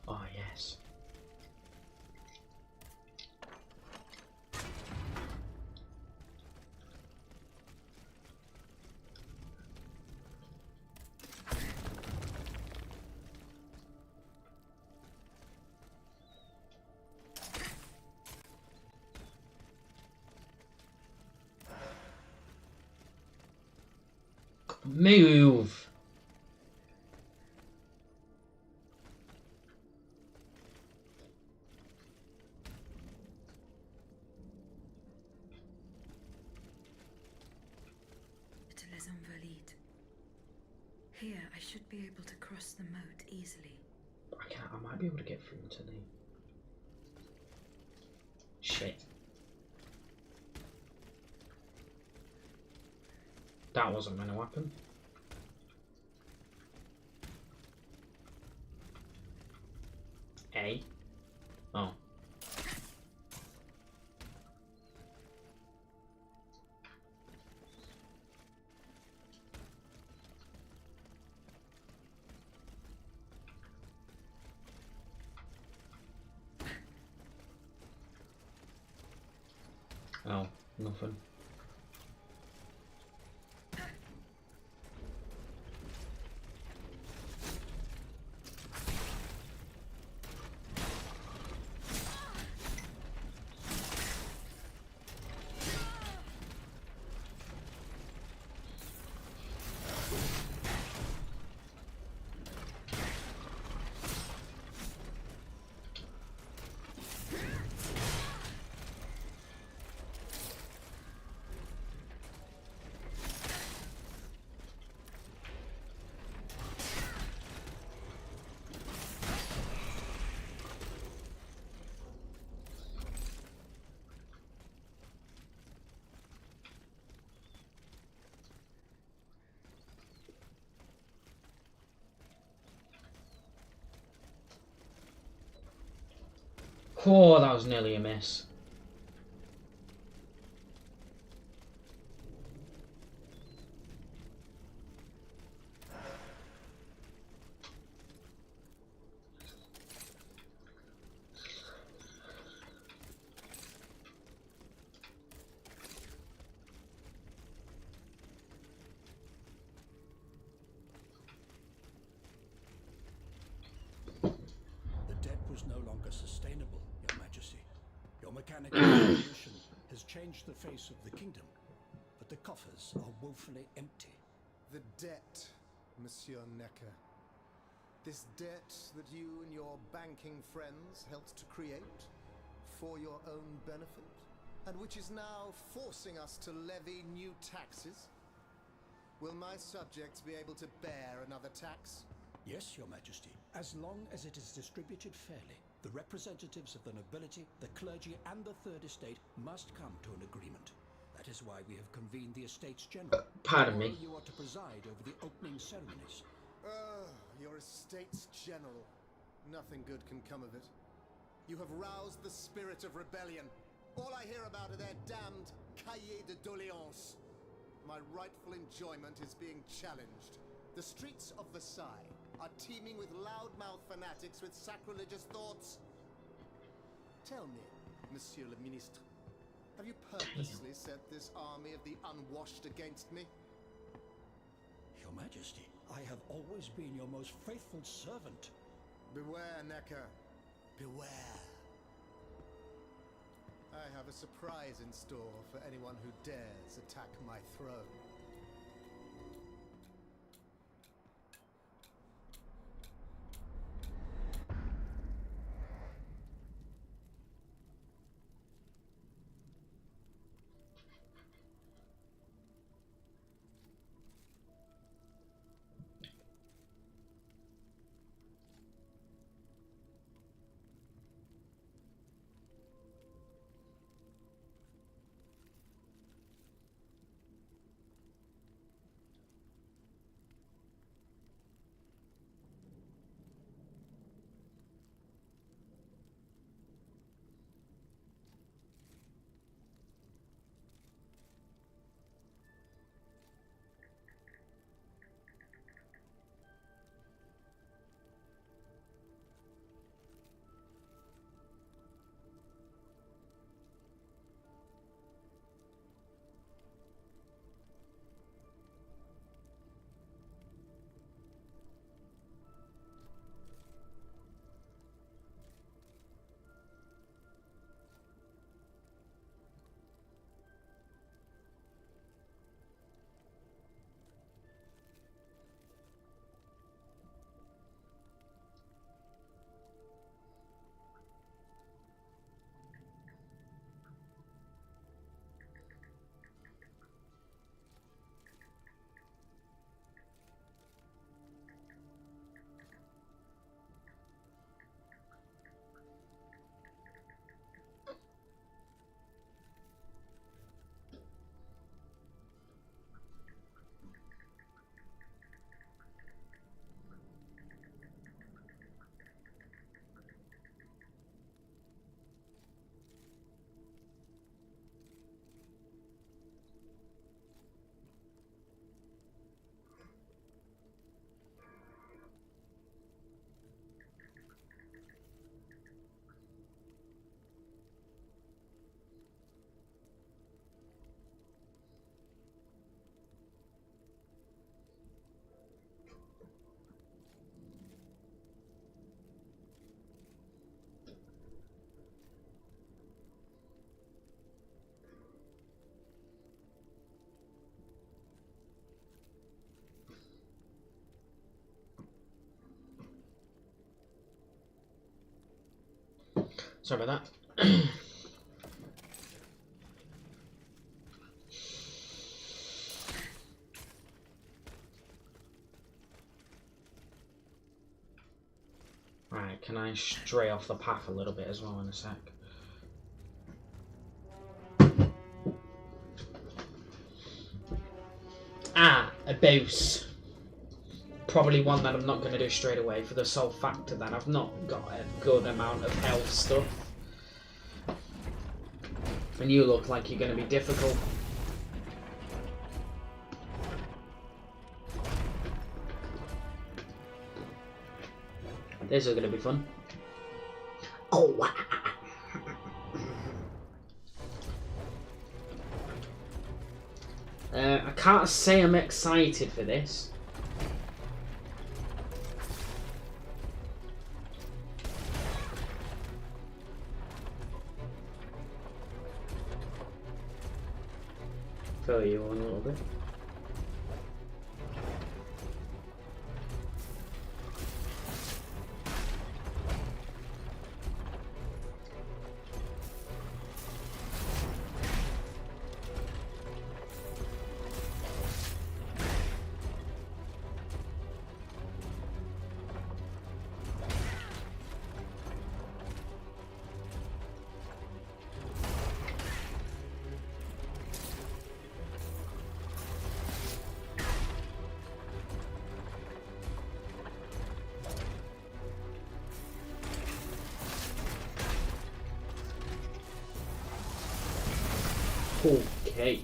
Oh, yes. Move! To Les Invalides. Here, I should be able to cross the moat easily. I can't. I might be able to get through to the. Shit. That wasn't going to happen. A. Oh. Oh, nothing. Oh, that was nearly a miss. mechanical revolution has changed the face of the kingdom, but the coffers are woefully empty. The debt, Monsieur Necker. This debt that you and your banking friends helped to create for your own benefit, and which is now forcing us to levy new taxes. Will my subjects be able to bear another tax? Yes, Your Majesty, as long as it is distributed fairly. The representatives of the nobility, the clergy, and the Third Estate must come to an agreement. That is why we have convened the Estates General. Pardon me. You are to preside over the opening ceremonies. Your Estates General. Nothing good can come of it. You have roused the spirit of rebellion. All I hear about are their damned cahiers de doléances. My rightful enjoyment is being challenged. The streets of Versailles are teeming with loudmouth fanatics with sacrilegious thoughts. Tell me, Monsieur le Ministre, have you purposely set this army of the unwashed against me? Your Majesty, I have always been your most faithful servant. Beware, Necker. Beware. I have a surprise in store for anyone who dares attack my throne. Sorry about that. Right, can I stray off the path a little bit as well in a sec? A bouse. Probably one that I'm not going to do straight away for the sole factor that I've not got a good amount of health stuff. And you look like you're going to be difficult. This is going to be fun. Oh, wow. I can't say I'm excited for this. Fill you on a little bit. Okay.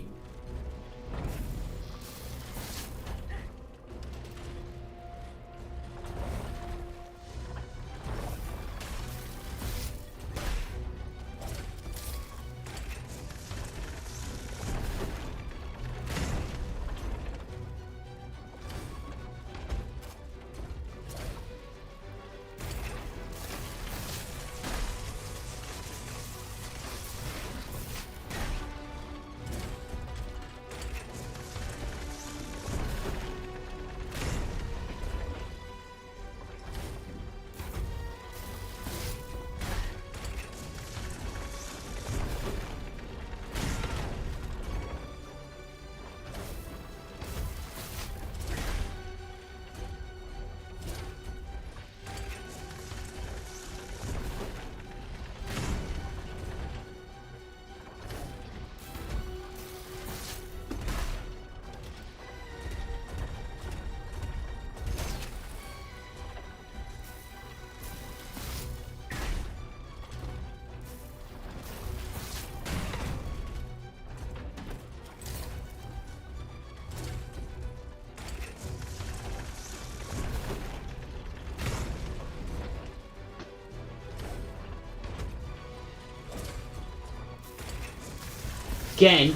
Again.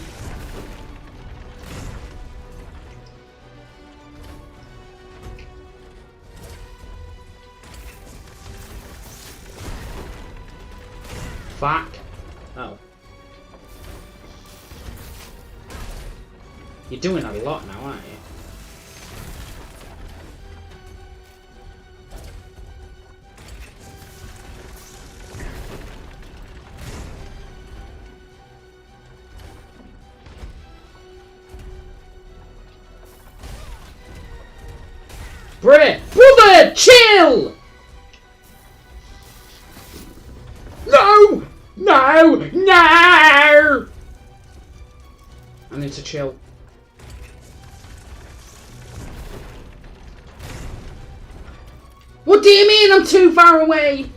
Fuck. Oh. You're doing a lot now, aren't you? Brother, chill! No! No! No! I need to chill. What do you mean I'm too far away?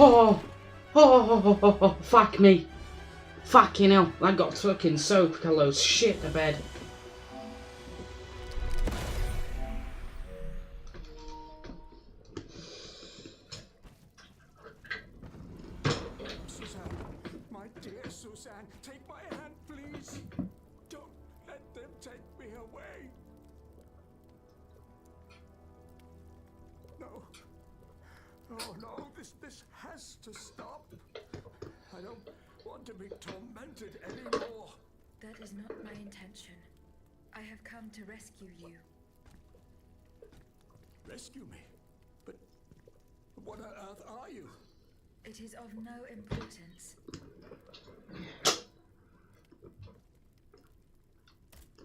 Oh, fuck me. Fucking hell, I got fucking so close shit to bed. Suzanne, my dear Suzanne, take my hand, please. Don't let them take me away. No. Oh no, this has to stop. I don't want to be tormented anymore. That is not my intention. I have come to rescue you. Rescue me? But what on earth are you? It is of no importance.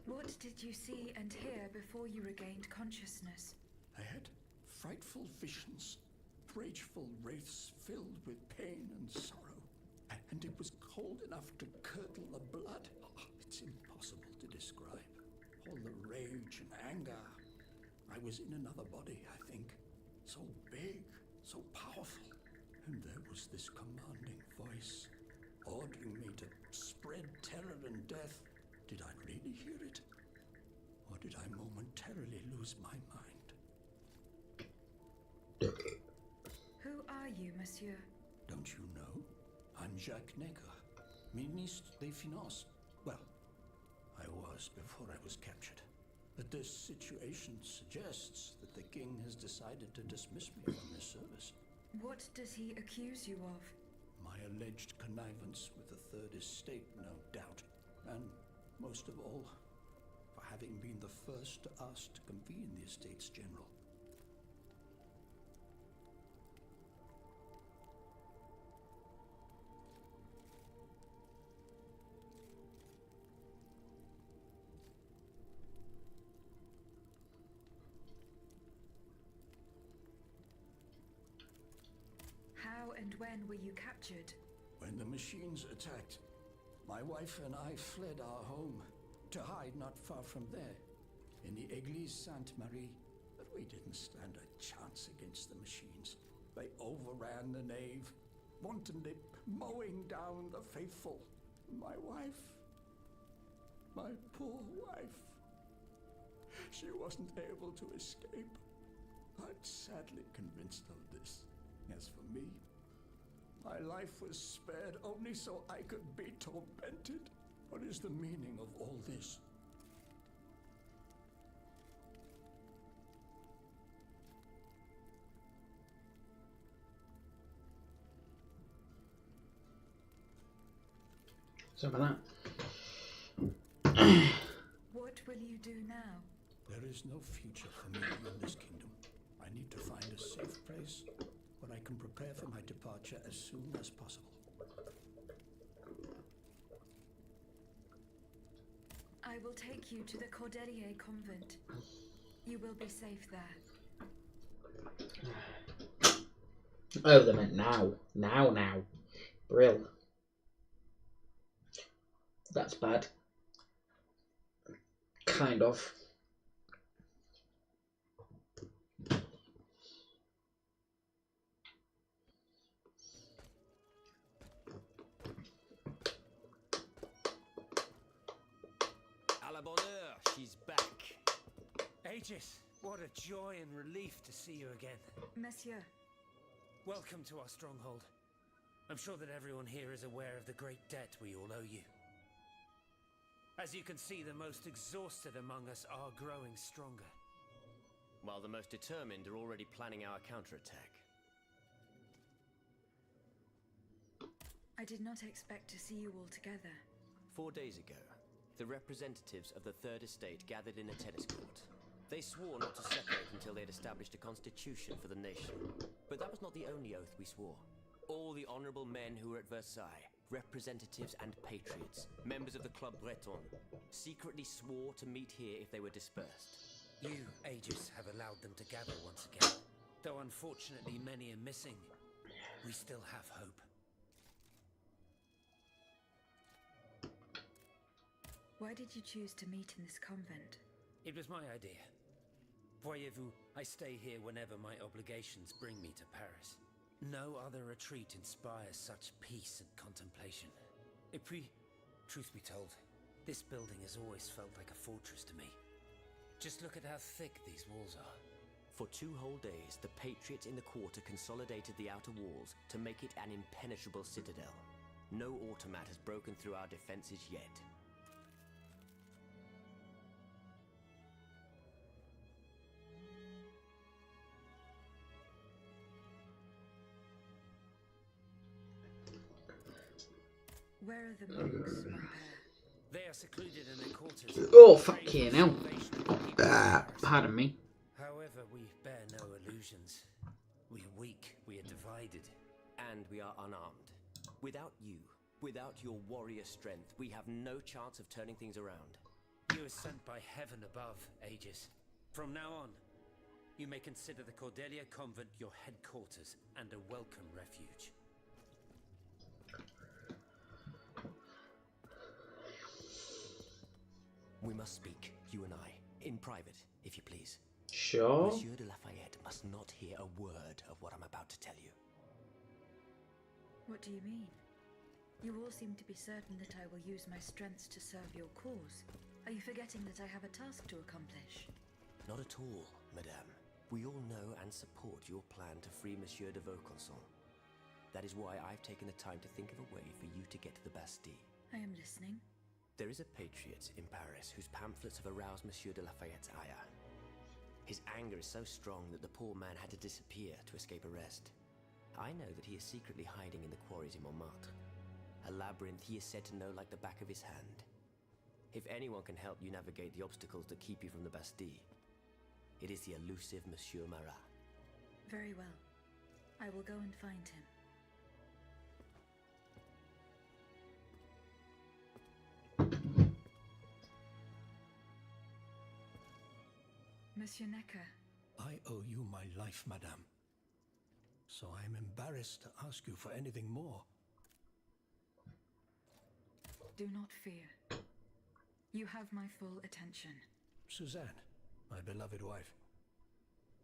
What did you see and hear before you regained consciousness? I had frightful visions, rageful wraiths filled with pain and sorrow. And it was cold enough to curdle the blood. Oh, it's impossible to describe. All the rage and anger. I was in another body, I think. So big, so powerful. And there was this commanding voice, ordering me to spread terror and death. Did I really hear it? Or did I momentarily lose my mind? Who are you, monsieur? Don't you know? I'm Jacques Necker, Ministre des Finances. Well, I was before I was captured. But this situation suggests that the king has decided to dismiss me from his service. What does he accuse you of? My alleged connivance with the Third Estate, no doubt. And, most of all, for having been the first to ask to convene the Estates General. How and when were you captured? When the machines attacked, my wife and I fled our home to hide not far from there, in the Église Sainte-Marie. But we didn't stand a chance against the machines. They overran the nave, wantonly mowing down the faithful. My wife, my poor wife, she wasn't able to escape. I'm sadly convinced of this. As for me, my life was spared only so I could be tormented. What is the meaning of all this? Some of that. What will you do now? There is no future for me in this kingdom. I need to find a safe place where I can prepare for my departure as soon as possible. I will take you to the Cordelier convent. You will be safe there. Oh, they meant now. Now. Brill. That's bad. Kind of. She's back. Aegis, what a joy and relief to see you again. Monsieur. Welcome to our stronghold. I'm sure that everyone here is aware of the great debt we all owe you. As you can see, the most exhausted among us are growing stronger. While the most determined are already planning our counterattack. I did not expect to see you all together. 4 days ago, the representatives of the Third Estate gathered in a tennis court. They swore not to separate until they'd established a constitution for the nation. But that was not the only oath we swore. All the honorable men who were at Versailles, representatives and patriots, members of the Club Breton, secretly swore to meet here if they were dispersed. You, Aegis, have allowed them to gather once again. Though unfortunately many are missing, we still have hope. Why did you choose to meet in this convent? It was my idea. Voyez-vous, I stay here whenever my obligations bring me to Paris. No other retreat inspires such peace and contemplation. Et puis, truth be told, this building has always felt like a fortress to me. Just look at how thick these walls are. For 2 whole days, the patriots in the quarter consolidated the outer walls to make it an impenetrable citadel. No automat has broken through our defenses yet. Where are the monks, my père? They are secluded in their quarters. Oh, fucking hell. Pardon me. However, we bear no illusions. We are weak, we are divided. And we are unarmed. Without you, without your warrior strength, we have no chance of turning things around. You are sent by heaven above, Aegis. From now on, you may consider the Cordelier convent your headquarters and a welcome refuge. We must speak, you and I, in private, if you please. Sure. Monsieur de Lafayette must not hear a word of what I'm about to tell you. What do you mean? You all seem to be certain that I will use my strengths to serve your cause. Are you forgetting that I have a task to accomplish? Not at all, madame. We all know and support your plan to free Monsieur de Vaucanson. That is why I've taken the time to think of a way for you to get to the Bastille. I am listening. There is a patriot in Paris whose pamphlets have aroused Monsieur de Lafayette's ire. His anger is so strong that the poor man had to disappear to escape arrest. I know that he is secretly hiding in the quarries in Montmartre, a labyrinth he is said to know like the back of his hand. If anyone can help you navigate the obstacles that keep you from the Bastille, it is the elusive Monsieur Marat. Very well. I will go and find him. Monsieur Necker. I owe you my life, madame. So I am embarrassed to ask you for anything more. Do not fear. You have my full attention. Suzanne, my beloved wife.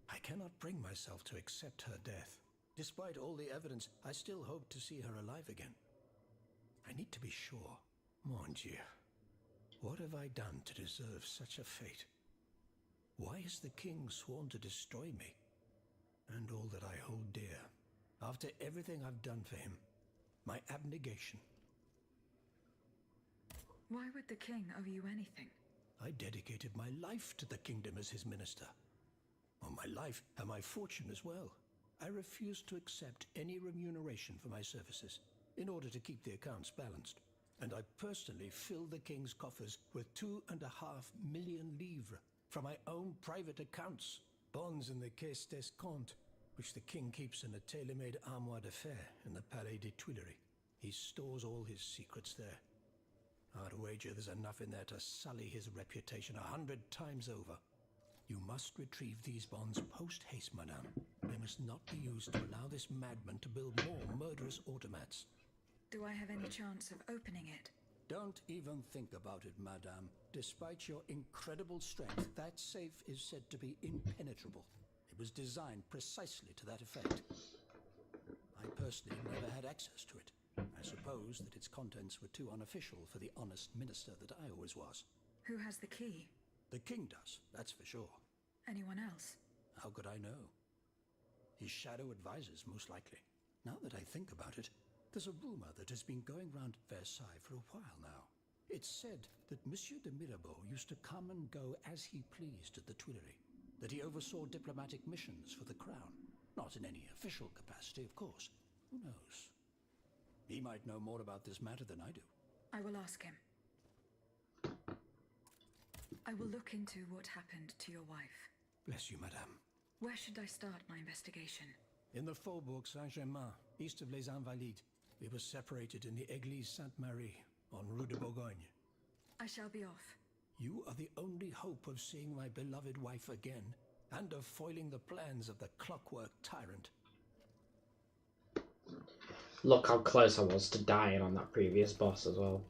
I cannot bring myself to accept her death. Despite all the evidence, I still hope to see her alive again. I need to be sure. Mon Dieu. What have I done to deserve such a fate? Why has the king sworn to destroy me? And all that I hold dear, after everything I've done for him, my abnegation. Why would the king owe you anything? I dedicated my life to the kingdom as his minister. Well, my life and my fortune as well. I refuse to accept any remuneration for my services in order to keep the accounts balanced. And I personally fill the king's coffers with 2.5 million livres from my own private accounts. Bonds in the Caisse d'Escompte, which the king keeps in a tailor-made armoire d'affaires in the Palais des Tuileries. He stores all his secrets there. I'd wager there's enough in there to sully his reputation 100 times over. You must retrieve these bonds post-haste, madame. They must not be used to allow this madman to build more murderous automats. Do I have any chance of opening it? Don't even think about it, madame. Despite your incredible strength, that safe is said to be impenetrable. It was designed precisely to that effect. I personally never had access to it. I suppose that its contents were too unofficial for the honest minister that I always was. Who has the key? The king does, that's for sure. Anyone else? How could I know? His shadow advisors, most likely. Now that I think about it, there's a rumor that has been going round Versailles for a while now. It's said that Monsieur de Mirabeau used to come and go as he pleased at the Tuileries, that he oversaw diplomatic missions for the crown. Not in any official capacity, of course. Who knows? He might know more about this matter than I do. I will ask him. I will look into what happened to your wife. Bless you, madame. Where should I start my investigation? In the Faubourg Saint-Germain, east of Les Invalides. We were separated in the Église Sainte-Marie, on Rue de Bourgogne. I shall be off. You are the only hope of seeing my beloved wife again, and of foiling the plans of the clockwork tyrant. Look how close I was to dying on that previous boss as well.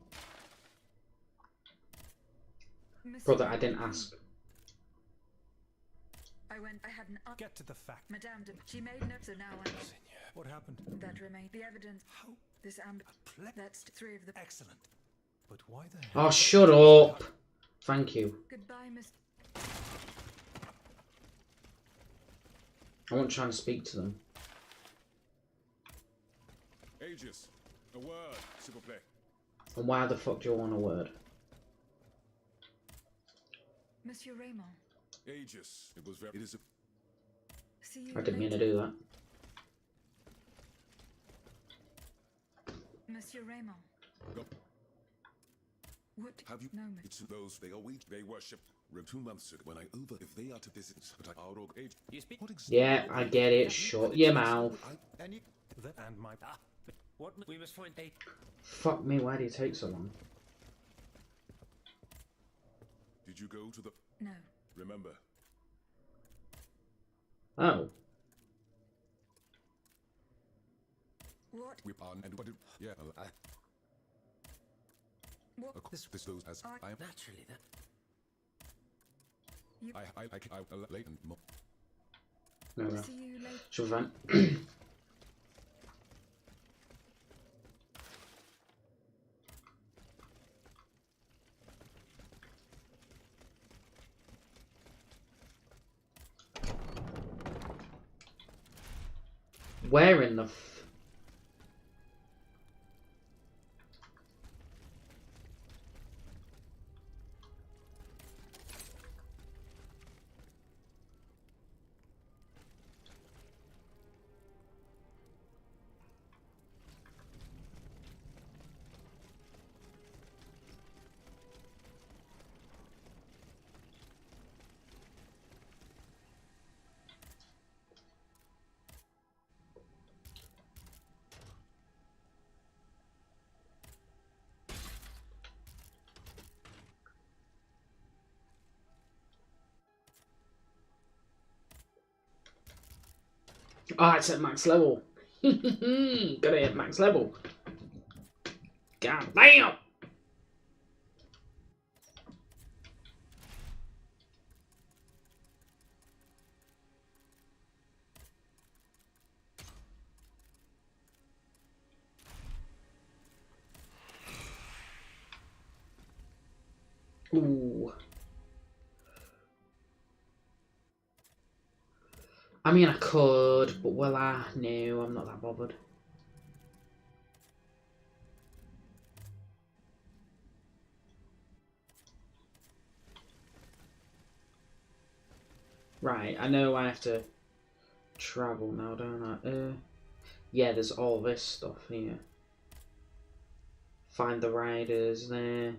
Brother, I didn't ask. I had an Get to the fact. Madame de... She made no... So now I... What happened? That remained the evidence. How? This That's 3 of the... Excellent. But why the hell? Oh, shut up. Thank you. Goodbye, Miss... I wasn't trying to speak to them. Aegis, a word, s'il vous plaît. And why the fuck do you want a word? Monsieur Raymond. Aegis, it was very... It is a... See you I didn't mean to later. do that. Monsieur Raymond. Go. What? Have you... No, It's those they await, they worship. 2 months ago when I if they are to visit, but I are age. You speak? What Yeah, I get it. Shut your mouth. And my... What? We must find a... Fuck me, why do you take so long? Did you go to the... No. Remember. Oh. What? We are and what did... Yeah, What? This goes as I am... Naturally, that... You... I late and more. No, no. See you later. Should we run? Where in the f... Oh, it's at max level. Gotta hit max level. God damn! Ooh. I mean, I could, but will I? No, I'm not that bothered. Right, I know I have to travel now, don't I? Yeah, there's all this stuff here. Find the riders there.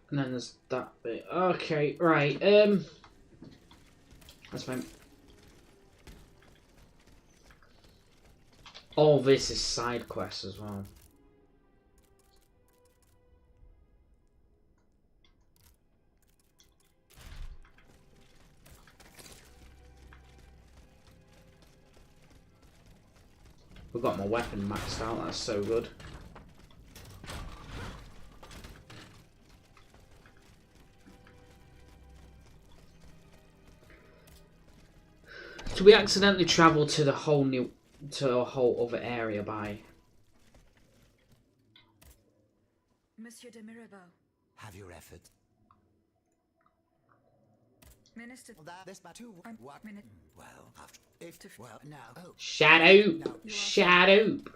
And then there's that bit. Okay, right. That's fine. All this is side quests as well. We've got my weapon maxed out. That's so good. So we accidentally travelled to a whole other area by Monsieur de Mirabeau. Have your efforts. Minister. This too. What? Well, after if well now. Oh. Shut up! Shut up!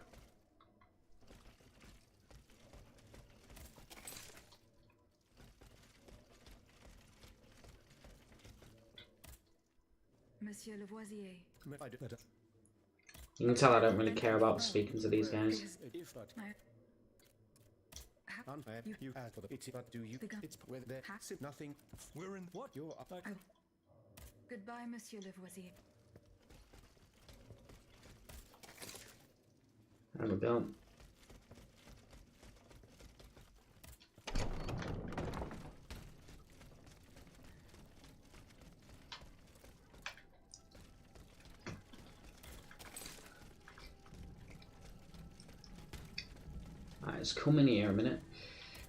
Monsieur Lavoisier. You can tell I don't really care about speaking to these guys. You ask for the pity, but do you? It's where there nothing. We're in what you're up like. Goodbye, Monsieur Lavoisier. There we go. Let's come in here a minute.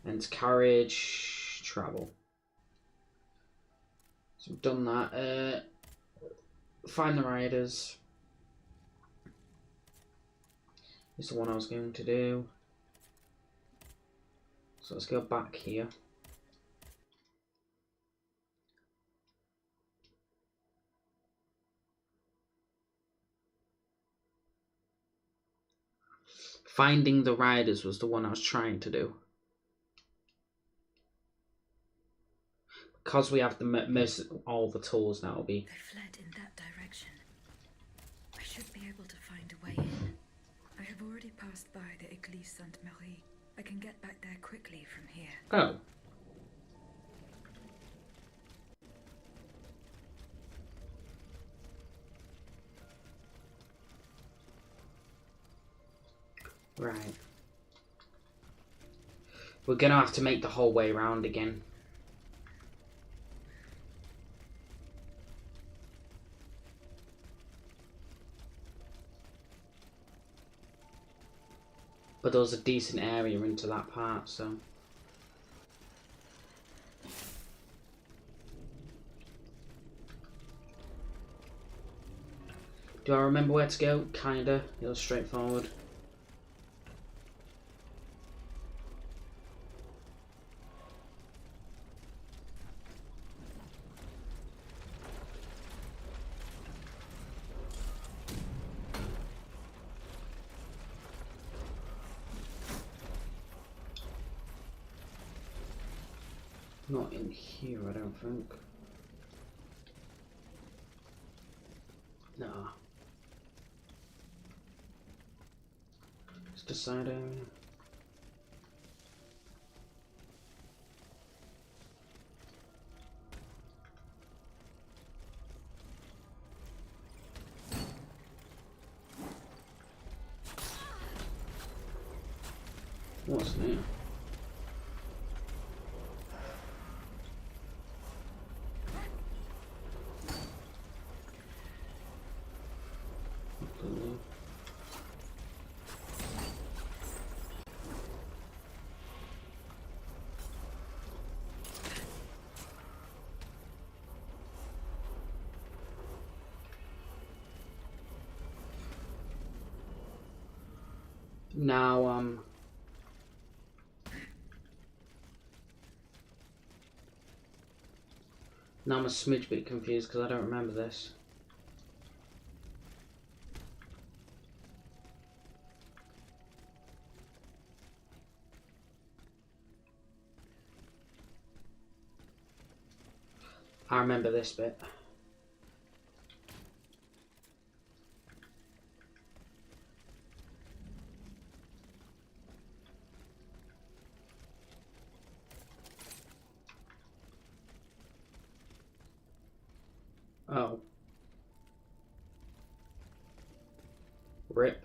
And carriage travel. So we've done that. Find the riders. This is the one I was going to do. So let's go back here. Finding the riders was the one I was trying to do. Because we have the all the tools now, They fled in that direction. I should be able to find a way in. I have already passed by the Église Sainte-Marie. I can get back there quickly from here. Oh. Right. We're gonna have to make the whole way around again. But there was a decent area into that part, so. Do I remember where to go? Kinda. It was straightforward. Not in here, I don't think. No. Just a side area. What's new? Now, now I'm a smidge bit confused because I don't remember this. I remember this bit. Oh. Rip.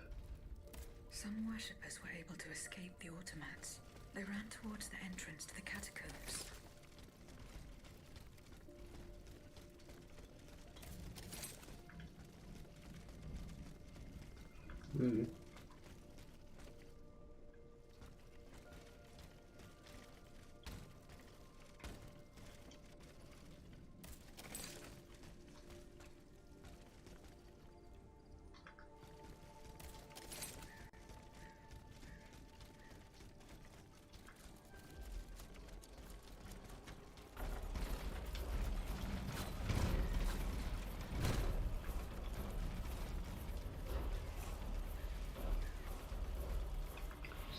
Some worshippers were able to escape the automats. They ran towards the entrance to the catacombs. Hmm.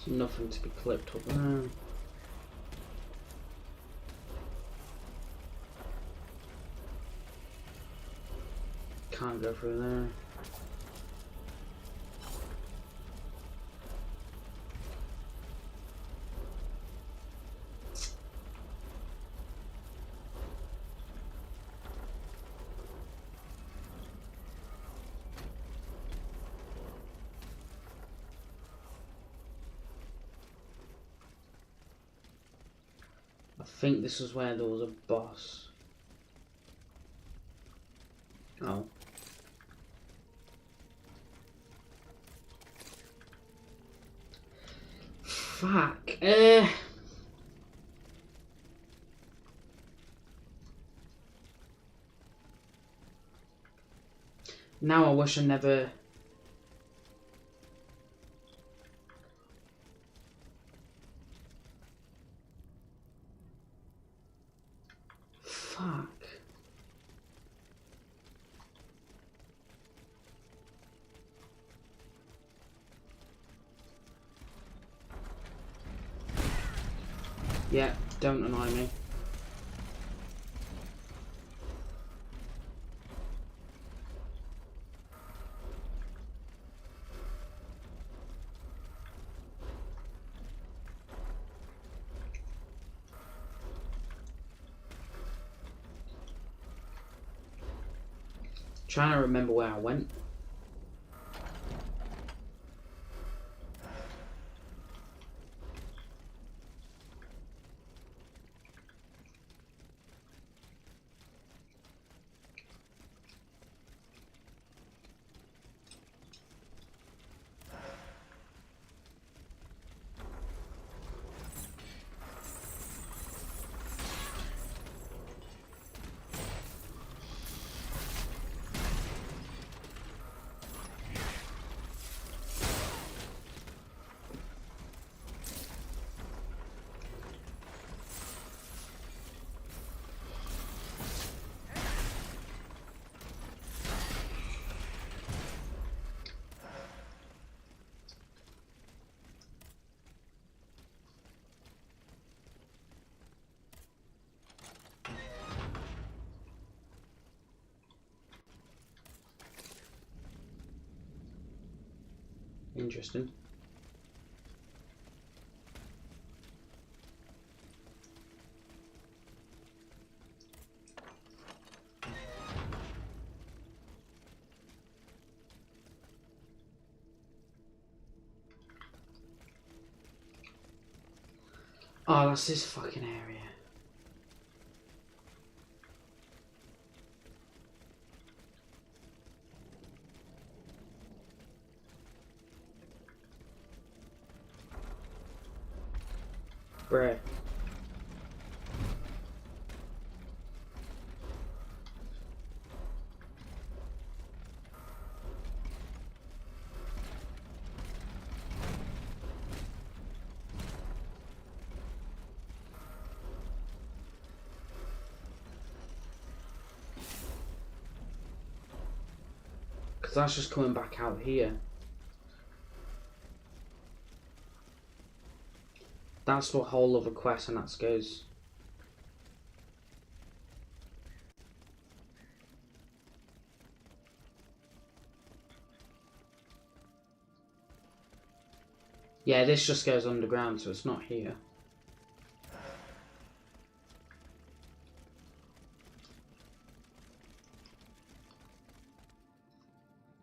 There's nothing to be clipped up there. Can't go through there. I think this was where there was a boss. Oh. Fuck. Now I wish I never... Fuck. Yeah, don't annoy me. Trying to remember where I went. Interesting. Oh, that's this fucking area. Bruh. Because that's just coming back out here. That's the whole other quest, and that goes. Yeah, this just goes underground, so it's not here.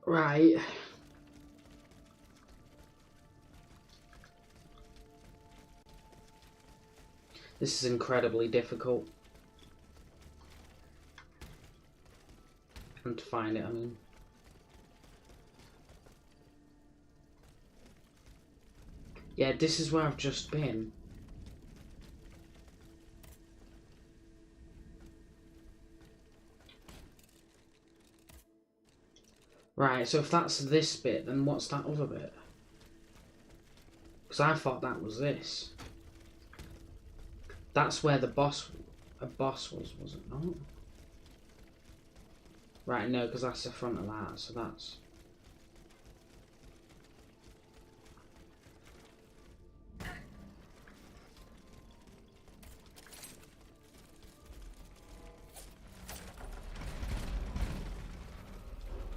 Right. This is incredibly difficult. And to find it, I mean. Yeah, this is where I've just been. Right, so if that's this bit, then what's that other bit? Because I thought that was this. That's where the boss was it not? Right, no, because that's the front of that, so that's...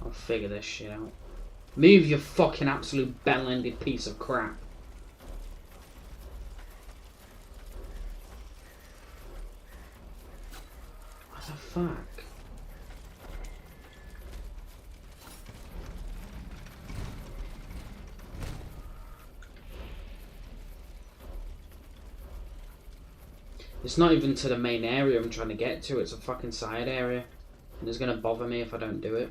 I'll figure this shit out. Move, you fucking absolute bell-ended piece of crap. What the fuck? It's not even to the main area I'm trying to get to, it's a fucking side area. And it's gonna bother me if I don't do it.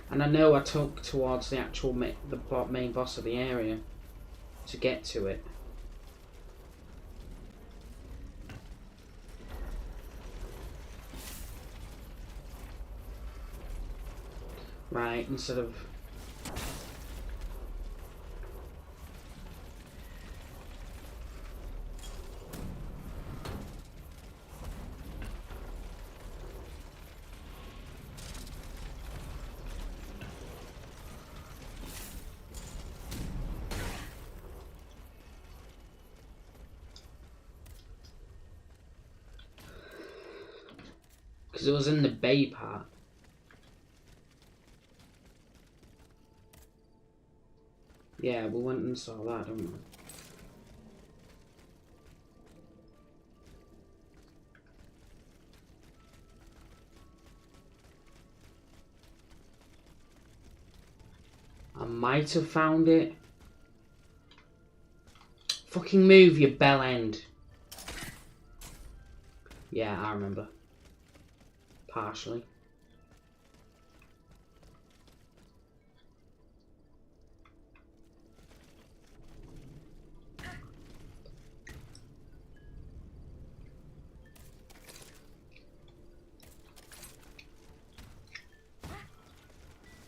And I know I took towards the actual main boss of the area to get to it. Right, instead of... Because it was in the bay part. Yeah, we went and saw that, didn't we? I might have found it. Fucking move, you bell end. Yeah, I remember. Partially.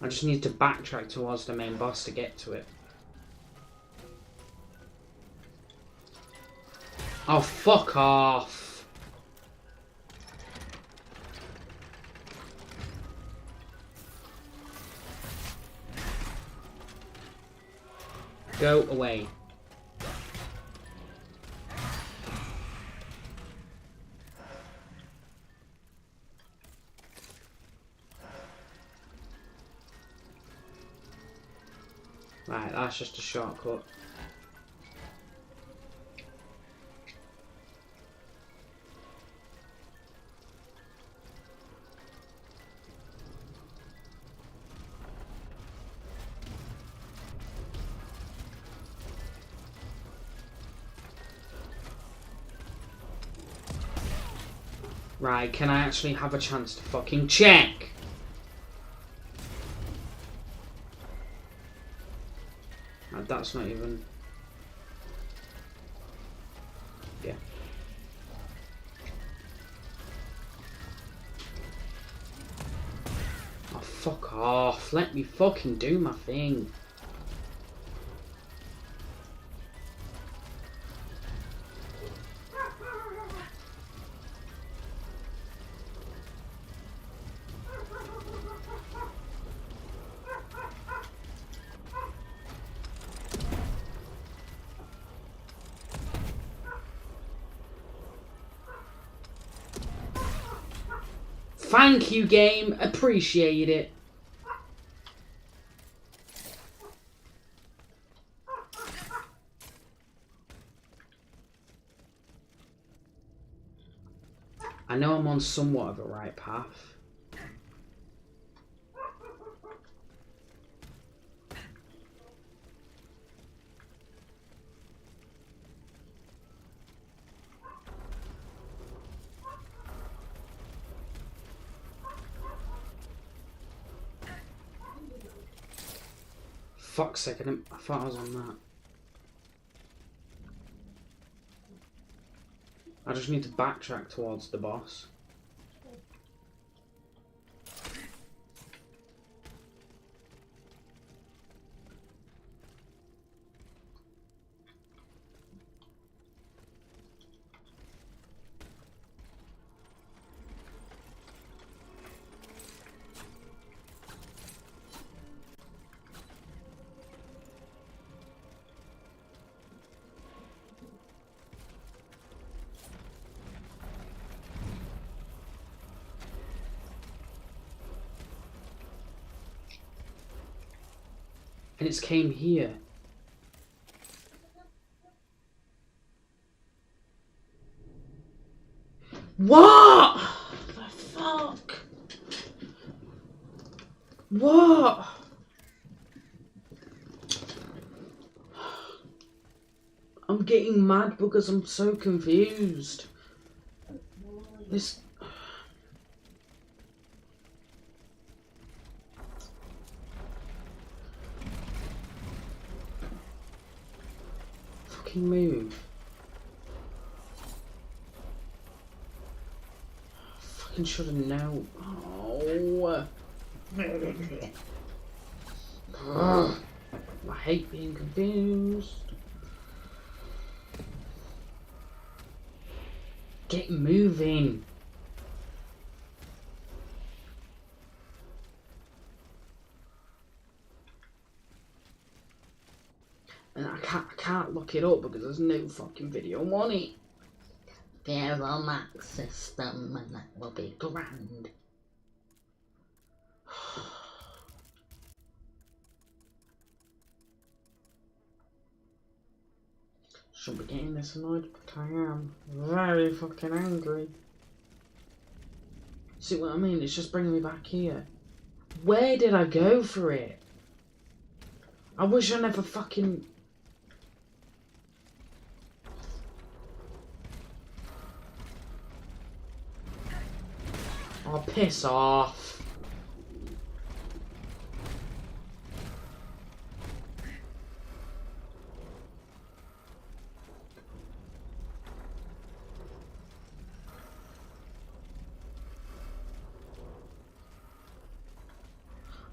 I just need to backtrack towards the main boss to get to it. Oh, fuck off! Go away. Right, that's just a shortcut. Right, can I actually have a chance to fucking check? Right, that's not even... Oh, fuck off. Let me fucking do my thing. Thank you, game. Appreciate it. I know I'm on somewhat of a right path. Fuck's sake, I thought I was on that. I just need to backtrack towards the boss. And it's came here. What the fuck? What? I'm getting mad because I'm so confused. This... fucking move. Fucking should have known. Oh. Ugh. I hate being confused. Get moving. And I can't look it up because there's no fucking video on it. There's a Mac system and that will be grand. Shouldn't be getting this annoyed, but I am very fucking angry. See what I mean? It's just bringing me back here. Where did I go for it? I wish I never fucking... oh, piss off.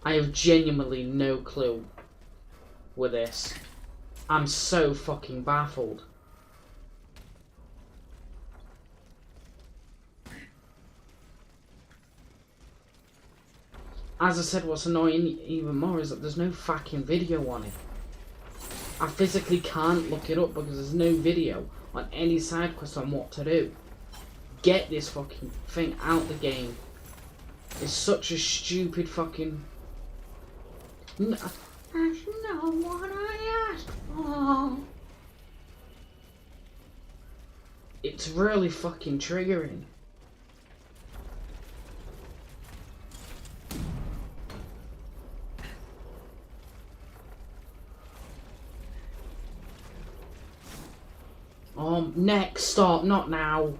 I have genuinely no clue with this. I'm so fucking baffled. As I said, what's annoying even more is that there's no fucking video on it. I physically can't look it up because there's no video on any side quest on what to do. Get this fucking thing out the game. It's such a stupid fucking... no, that's not what I asked for. It's really fucking triggering. Next, stop, not now.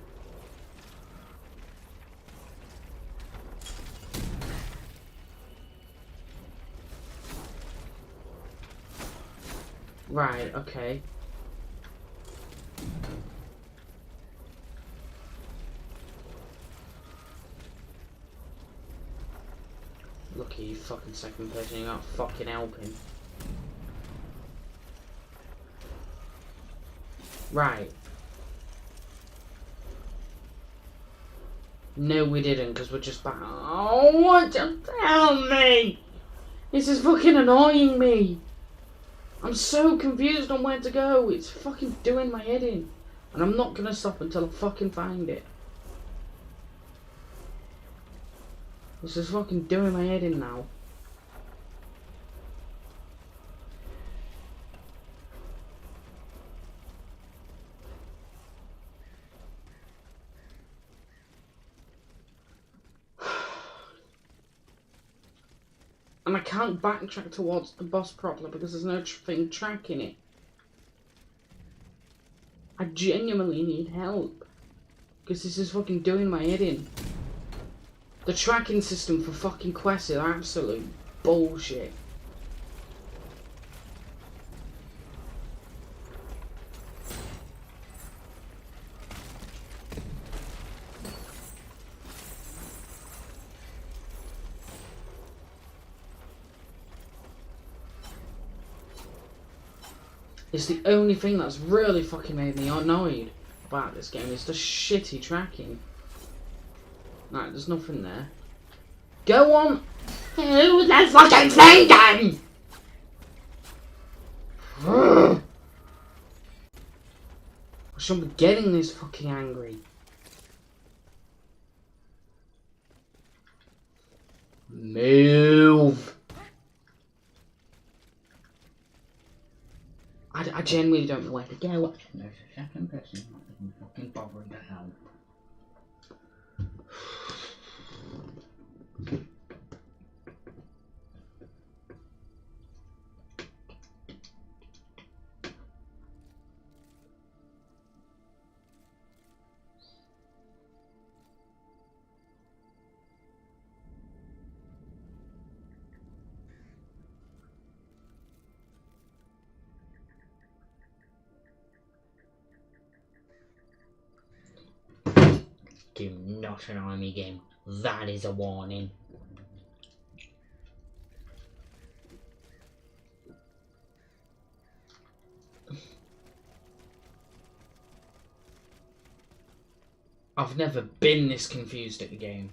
Right, okay. Lucky you fucking second person, you're not fucking helping. Right. No, we didn't, because we're just back. Oh, what? Just tell me! This is fucking annoying me. I'm so confused on where to go. It's fucking doing my head in. And I'm not gonna stop until I fucking find it. This is fucking doing my head in now. And I can't backtrack towards the boss properly because there's no thing tracking it. I genuinely need help. Because this is fucking doing my head in. The tracking system for fucking quests is absolute bullshit. It's the only thing that's really fucking made me annoyed about this game is the shitty tracking. Right, there's nothing there. Go on! Who the fucking thing then? I shouldn't be getting this fucking angry. Move! I genuinely don't know where to go. There's a second person not even fucking bothering to help. Do not annoy me, game. That is a warning. I've never been this confused at the game.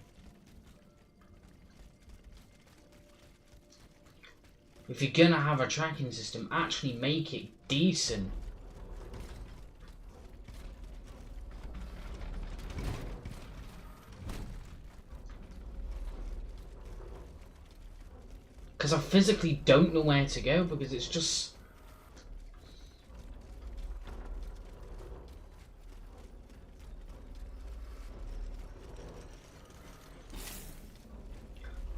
If you're gonna have a tracking system, actually make it decent. Because I physically don't know where to go because it's just...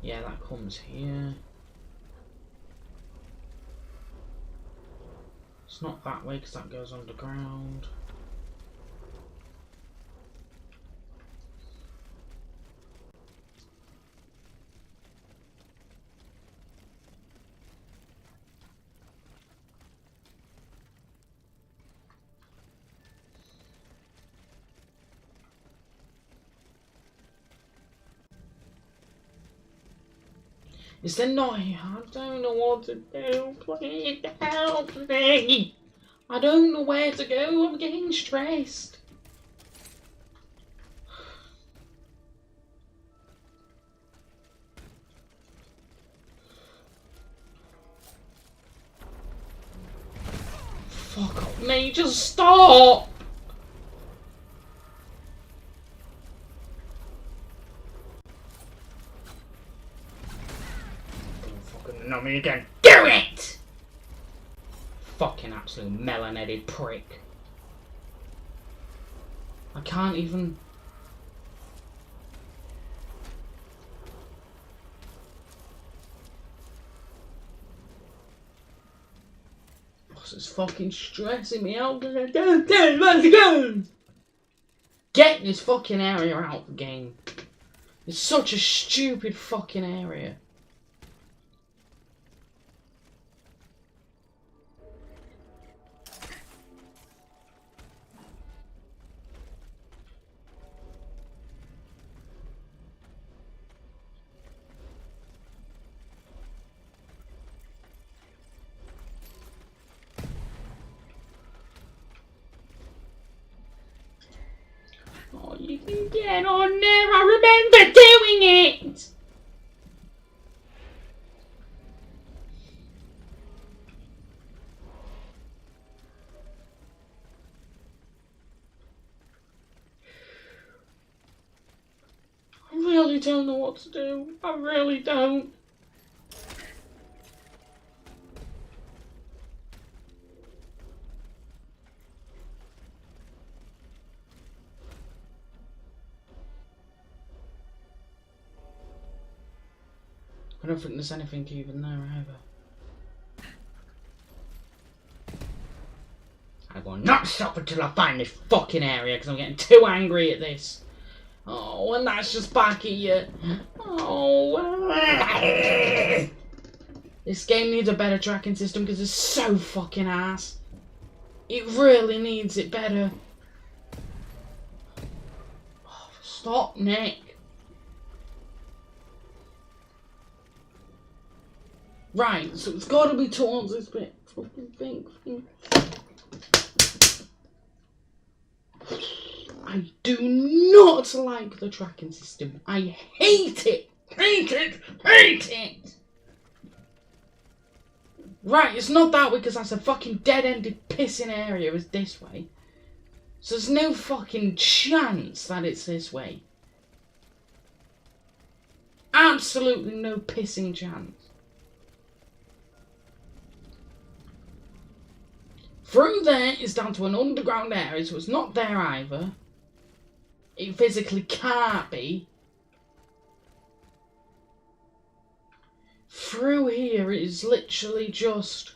Yeah, that comes here. It's not that way because that goes underground. Is there not? I don't know what to do. Please help me. I don't know where to go. I'm getting stressed. Fuck off me. Just stop. Not me again. Do it! Fucking absolute melon-headed prick. I can't even... This is fucking stressing me out because I don't know where to go! Get this fucking area out of the game. It's such a stupid fucking area. really don't know what to do. I really don't. I don't think there's anything even there either. I will not stop until I find this fucking area because I'm getting too angry at this. Oh, and that's just back at you. Oh. This game needs a better tracking system because it's so fucking ass. It really needs it better. Oh, stop, Nick. Right, so it's got to be towards this bit. Fucking thing. I do not like the tracking system. I hate it. Hate it. Hate it. Right, it's not that way because that's a fucking dead-ended pissing area is this way. So there's no fucking chance that it's this way. Absolutely no pissing chance. Through there is down to an underground area, so it's not there either. It physically can't be. Through here it is literally just...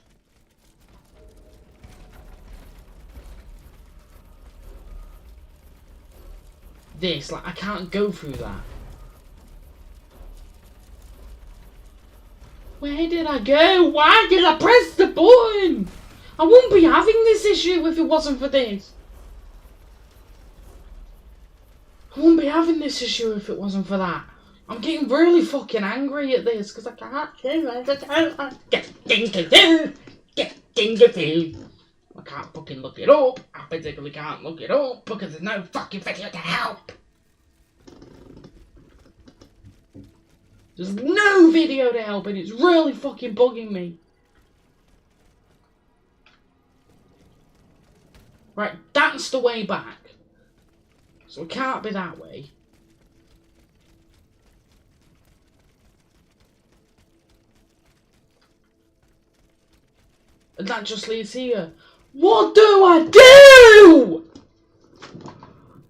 this, like I can't go through that. Where did I go? Why did I press the button? I wouldn't be having this issue if it wasn't for this. I wouldn't be having this issue if it wasn't for that. I'm getting really fucking angry at this because I can't get things to do. I can't fucking look it up. I physically can't look it up because there's no fucking video to help. There's no video to help and it's really fucking bugging me. Right, that's the way back. So it can't be that way. And that just leads here. What do I do?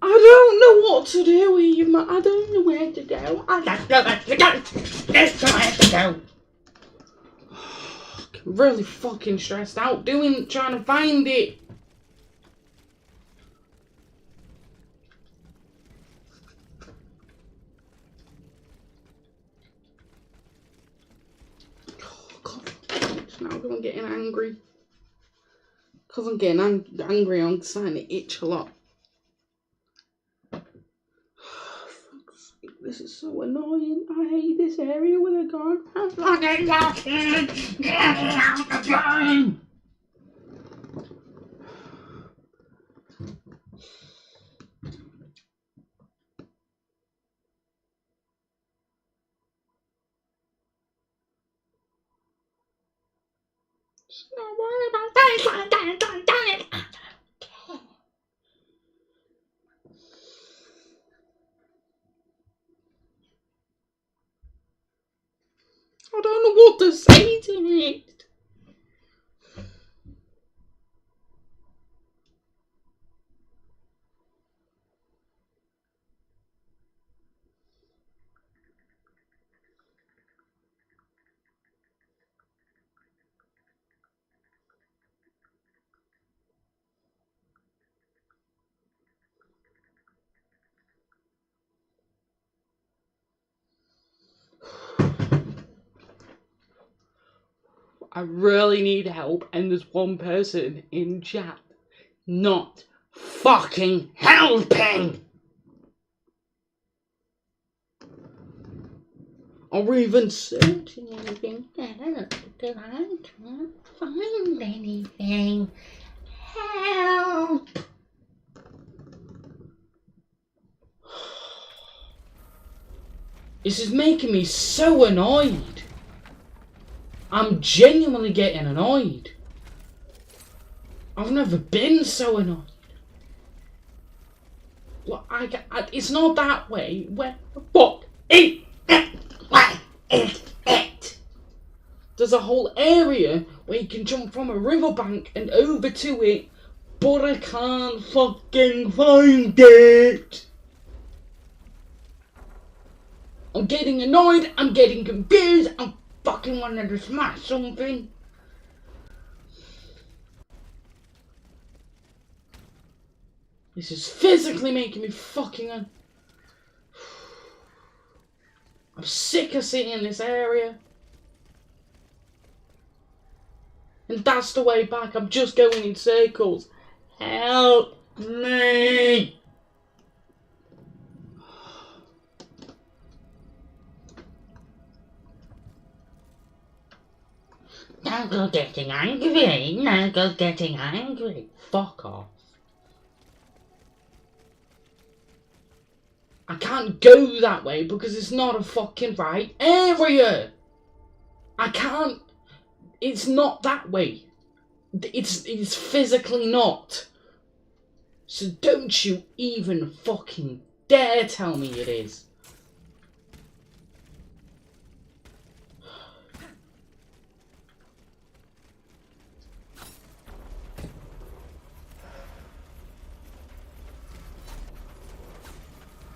I don't know what to do here, man. I don't know where to go. I don't know where to go. There's nowhere to go. I'm really fucking stressed out trying to find it. Now because I'm getting angry. Because I'm getting angry, I'm starting to itch a lot. This is so annoying. I hate this area with a gun. I'm fucking get out the game! Don't worry about that. I don't know what to say to it. I really need help, and there's one person in chat not fucking helping! Or even searching anything because I can't find anything. Help! This is making me so annoyed. I'm genuinely getting annoyed. I've never been so annoyed. Look, it's not that way. Where the fuck There's a whole area where you can jump from a riverbank and over to it, but I can't fucking find it. I'm getting annoyed, I'm getting confused, I'm fucking wanting to smash something. This is physically making me fucking... I'm sick of sitting in this area. And that's the way back, I'm just going in circles. Help me! Now go getting angry, now go getting angry. Fuck off. I can't go that way because it's not a fucking right area. I can't. It's not that way. It's physically not. So don't you even fucking dare tell me it is.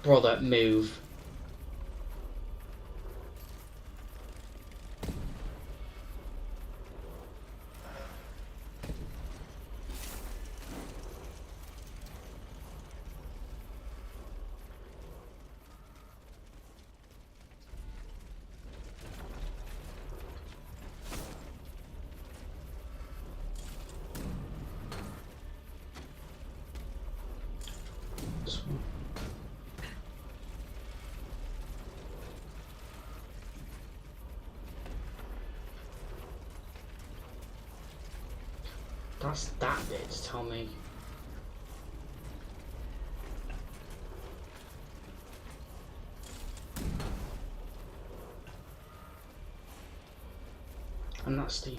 Brother, move. That's that bit, tell me. And that's the...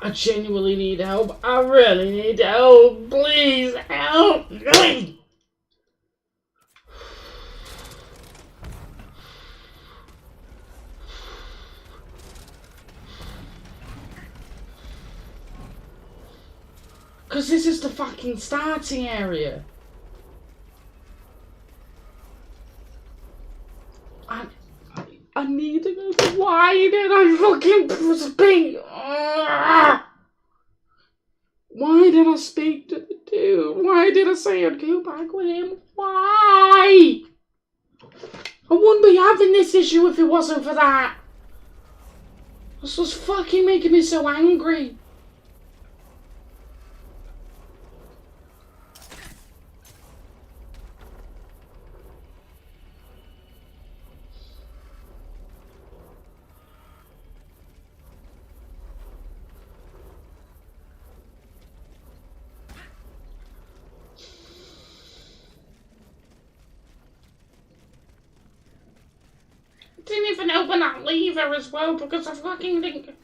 I genuinely need help. I really need help. Please help me. Because this is the fucking starting area. I need to go. Why did I fucking speak? Why did I speak to the dude? Why did I say I'd go back with him? Why? I wouldn't be having this issue if it wasn't for that. This was fucking making me so angry. Didn't even open that lever as well because I fucking think...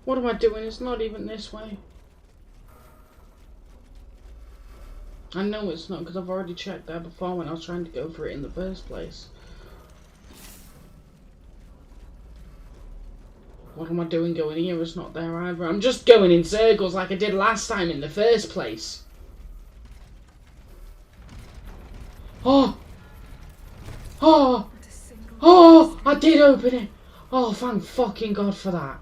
What am I doing? It's not even this way. I know it's not because I've already checked that before when I was trying to go for it in the first place. What am I doing going here? It's not there either. I'm just going in circles like I did last time in the first place. Oh! Oh! Oh! I did open it! Oh, thank fucking God for that.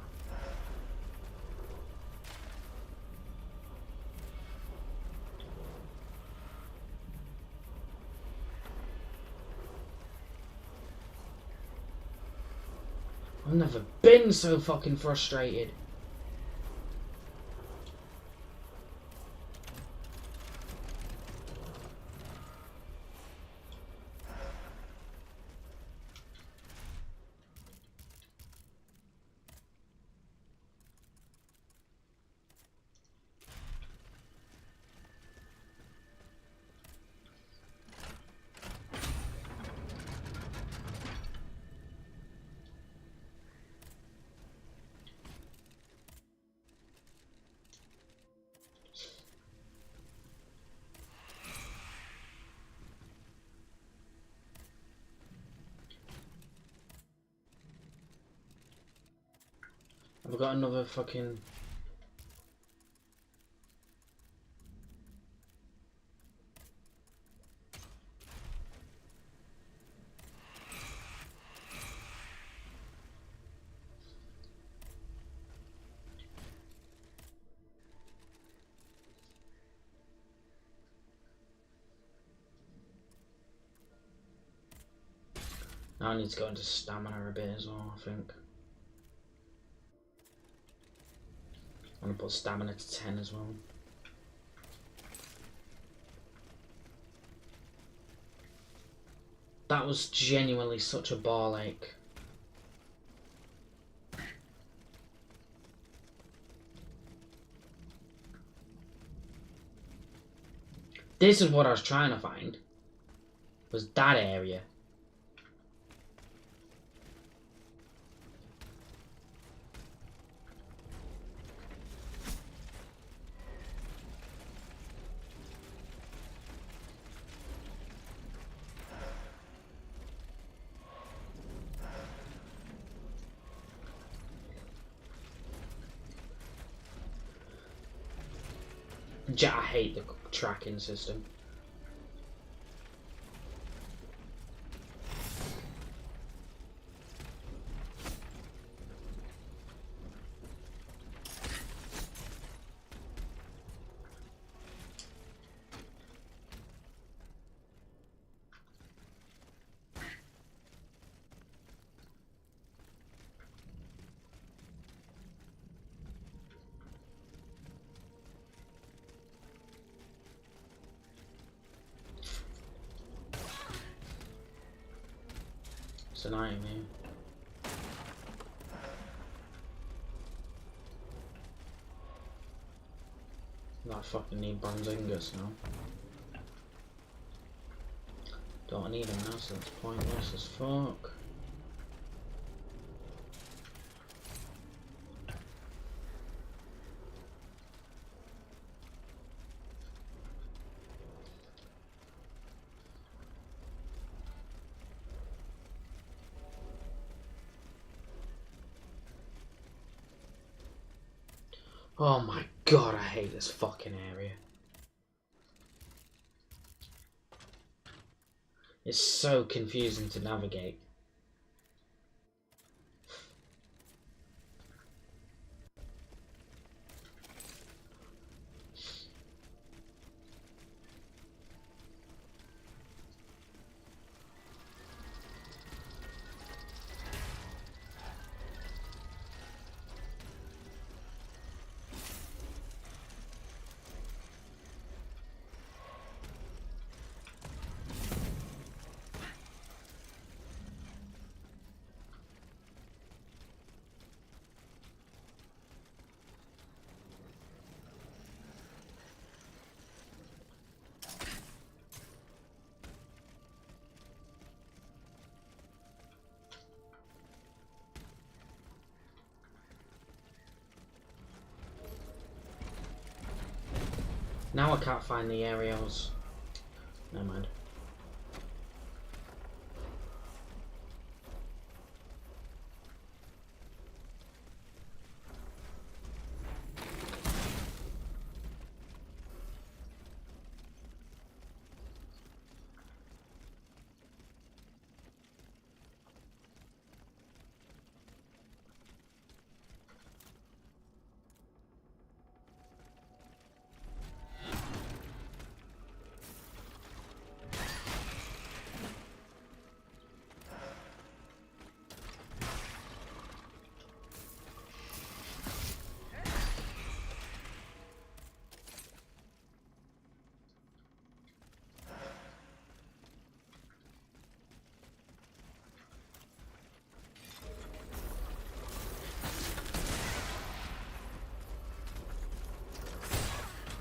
I've never been so fucking frustrated. I've got another fucking... Now I need to go into stamina a bit as well, I think. I'm gonna put stamina to 10 as well. That was genuinely such a ball ache. This is what I was trying to find. Was that area. I hate the tracking system. It's annoying me. I fucking need bronze ingots now. Don't need them now, so that's pointless as fuck. Oh my god, I hate this fucking area. It's so confusing to navigate. Now I can't find the aerials. Never mind.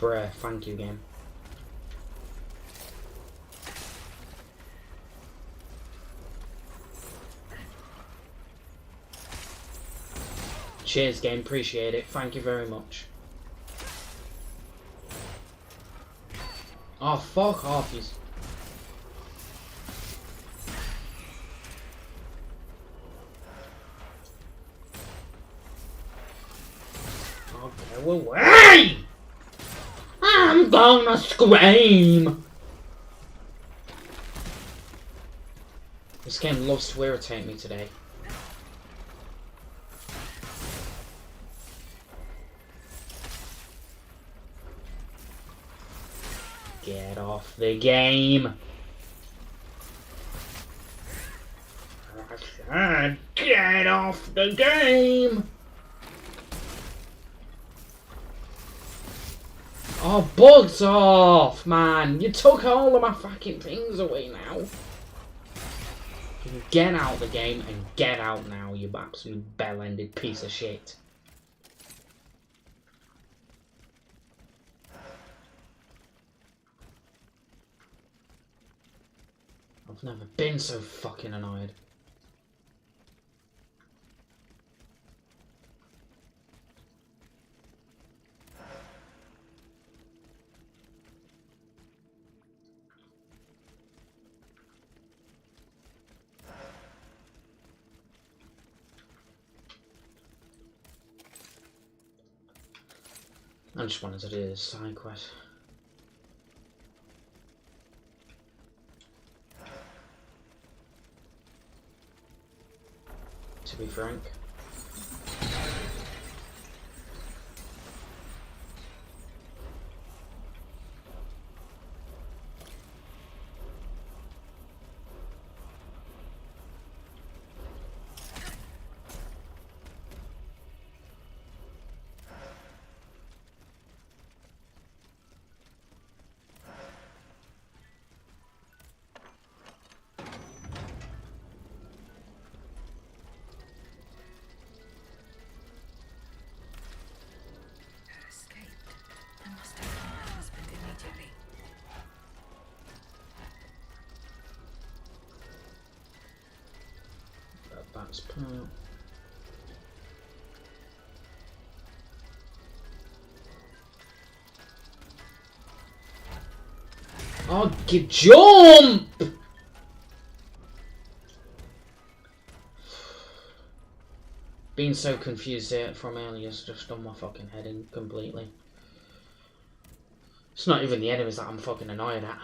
Bruh, thank you, game. Cheers, game. Appreciate it. Thank you very much. Oh, fuck off, you. Go away! I'm gonna scream! This game loves to irritate me today. Get off the game! I said, get off the game! Oh, bugs off, man! You took all of my fucking things away now. Get out the game and get out now, you absolute bell-ended piece of shit. I've never been so fucking annoyed. I just wanted to do this side quest. To be frank. That's part. Oh, jump! Being so confused here from earlier has just done my fucking head in completely. It's not even the enemies that I'm fucking annoyed at.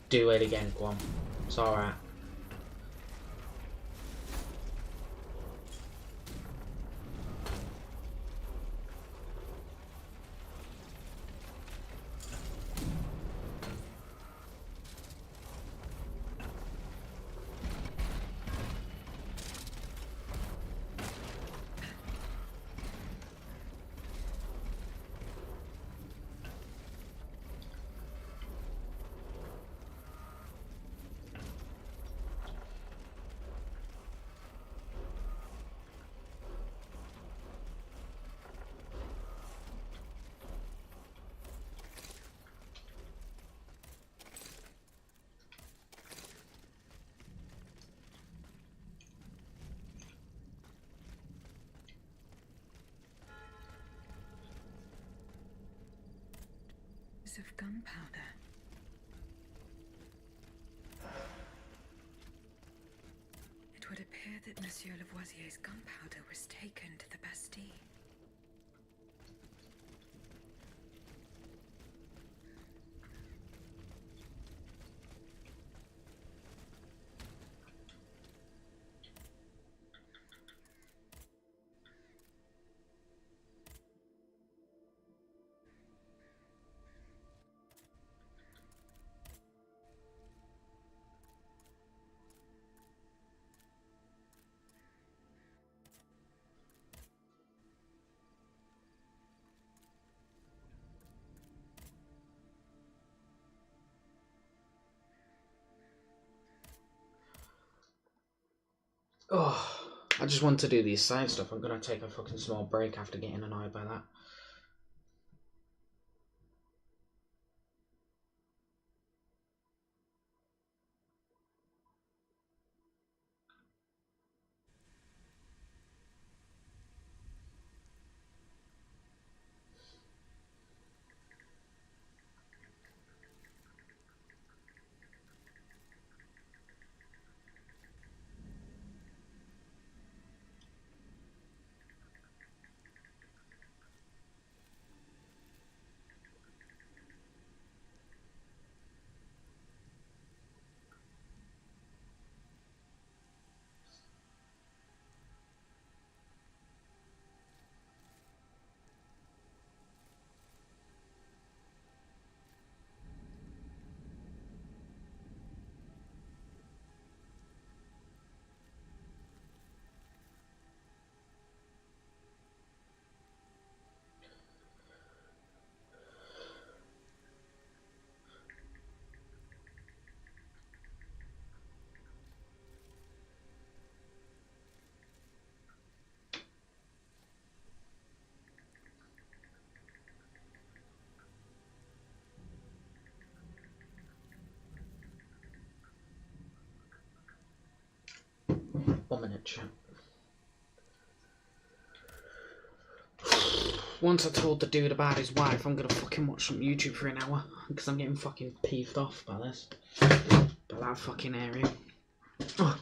Do it again, Guam. It's alright. Of gunpowder. It would appear that Monsieur Lavoisier's gunpowder was taken to the Bastille. Oh, I just want to do these side stuff. I'm gonna take a fucking small break after getting annoyed by that. Chat. Once I told the dude about his wife, I'm gonna fucking watch some YouTube for an hour because I'm getting fucking peeved off by this, by that fucking area. Oh.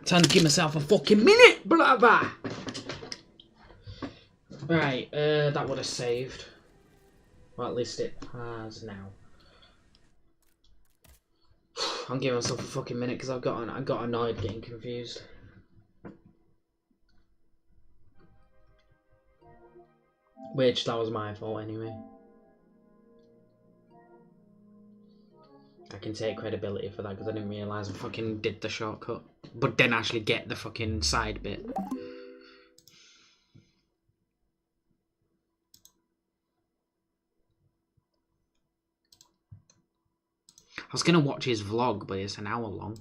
Time to give myself a fucking minute, blah blah. Right, that would have saved. Well, at least it has now. I'm giving myself a fucking minute because I got annoyed getting confused. Which, that was my fault anyway. I can take credibility for that because I didn't realise I fucking did the shortcut. But didn't actually get the fucking side bit. I was going to watch his vlog, but it's an hour long.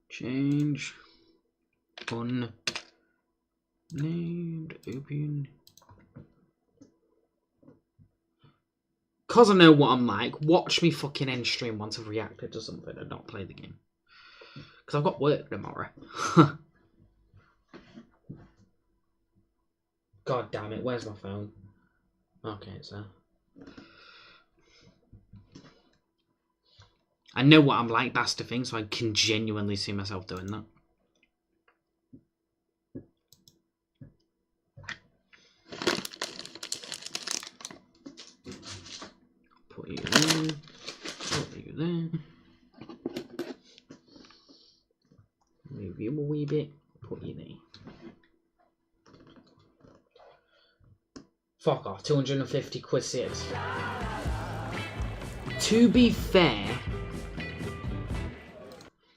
Change. Unnamed. Open. Because I know what I'm like, watch me fucking end stream once I've reacted to something and not play the game. Because I've got work tomorrow. God damn it, where's my phone? Okay, it's there. I know what I'm like, that's the thing, so I can genuinely see myself doing that. Put you there. Put you there. Move you a wee bit. Put you there. Fuck off. 250 quid sales. To be fair,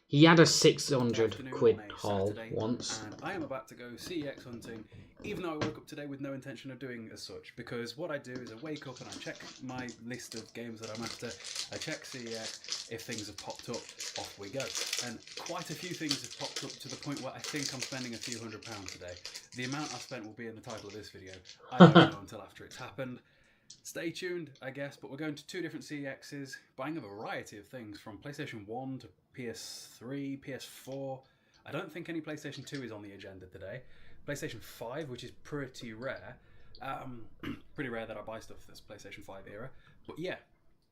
he had a 600 quid haul once. And I am about to go CEX hunting, even though I woke up today with no intention of doing as such, because what I do is I wake up and I check my list of games that I'm after, I check CEX, if things have popped up, off we go. And quite a few things have popped up to the point where I think I'm spending a few £100 today. The amount I spent will be in the title of this video. I don't know until after it's happened. Stay tuned, I guess, but we're going to 2 different CEXs, buying a variety of things from PlayStation 1 to PS3, PS4. I don't think any PlayStation 2 is on the agenda today. PlayStation 5, which is pretty rare. Pretty rare that I buy stuff that's PlayStation 5 era. But yeah,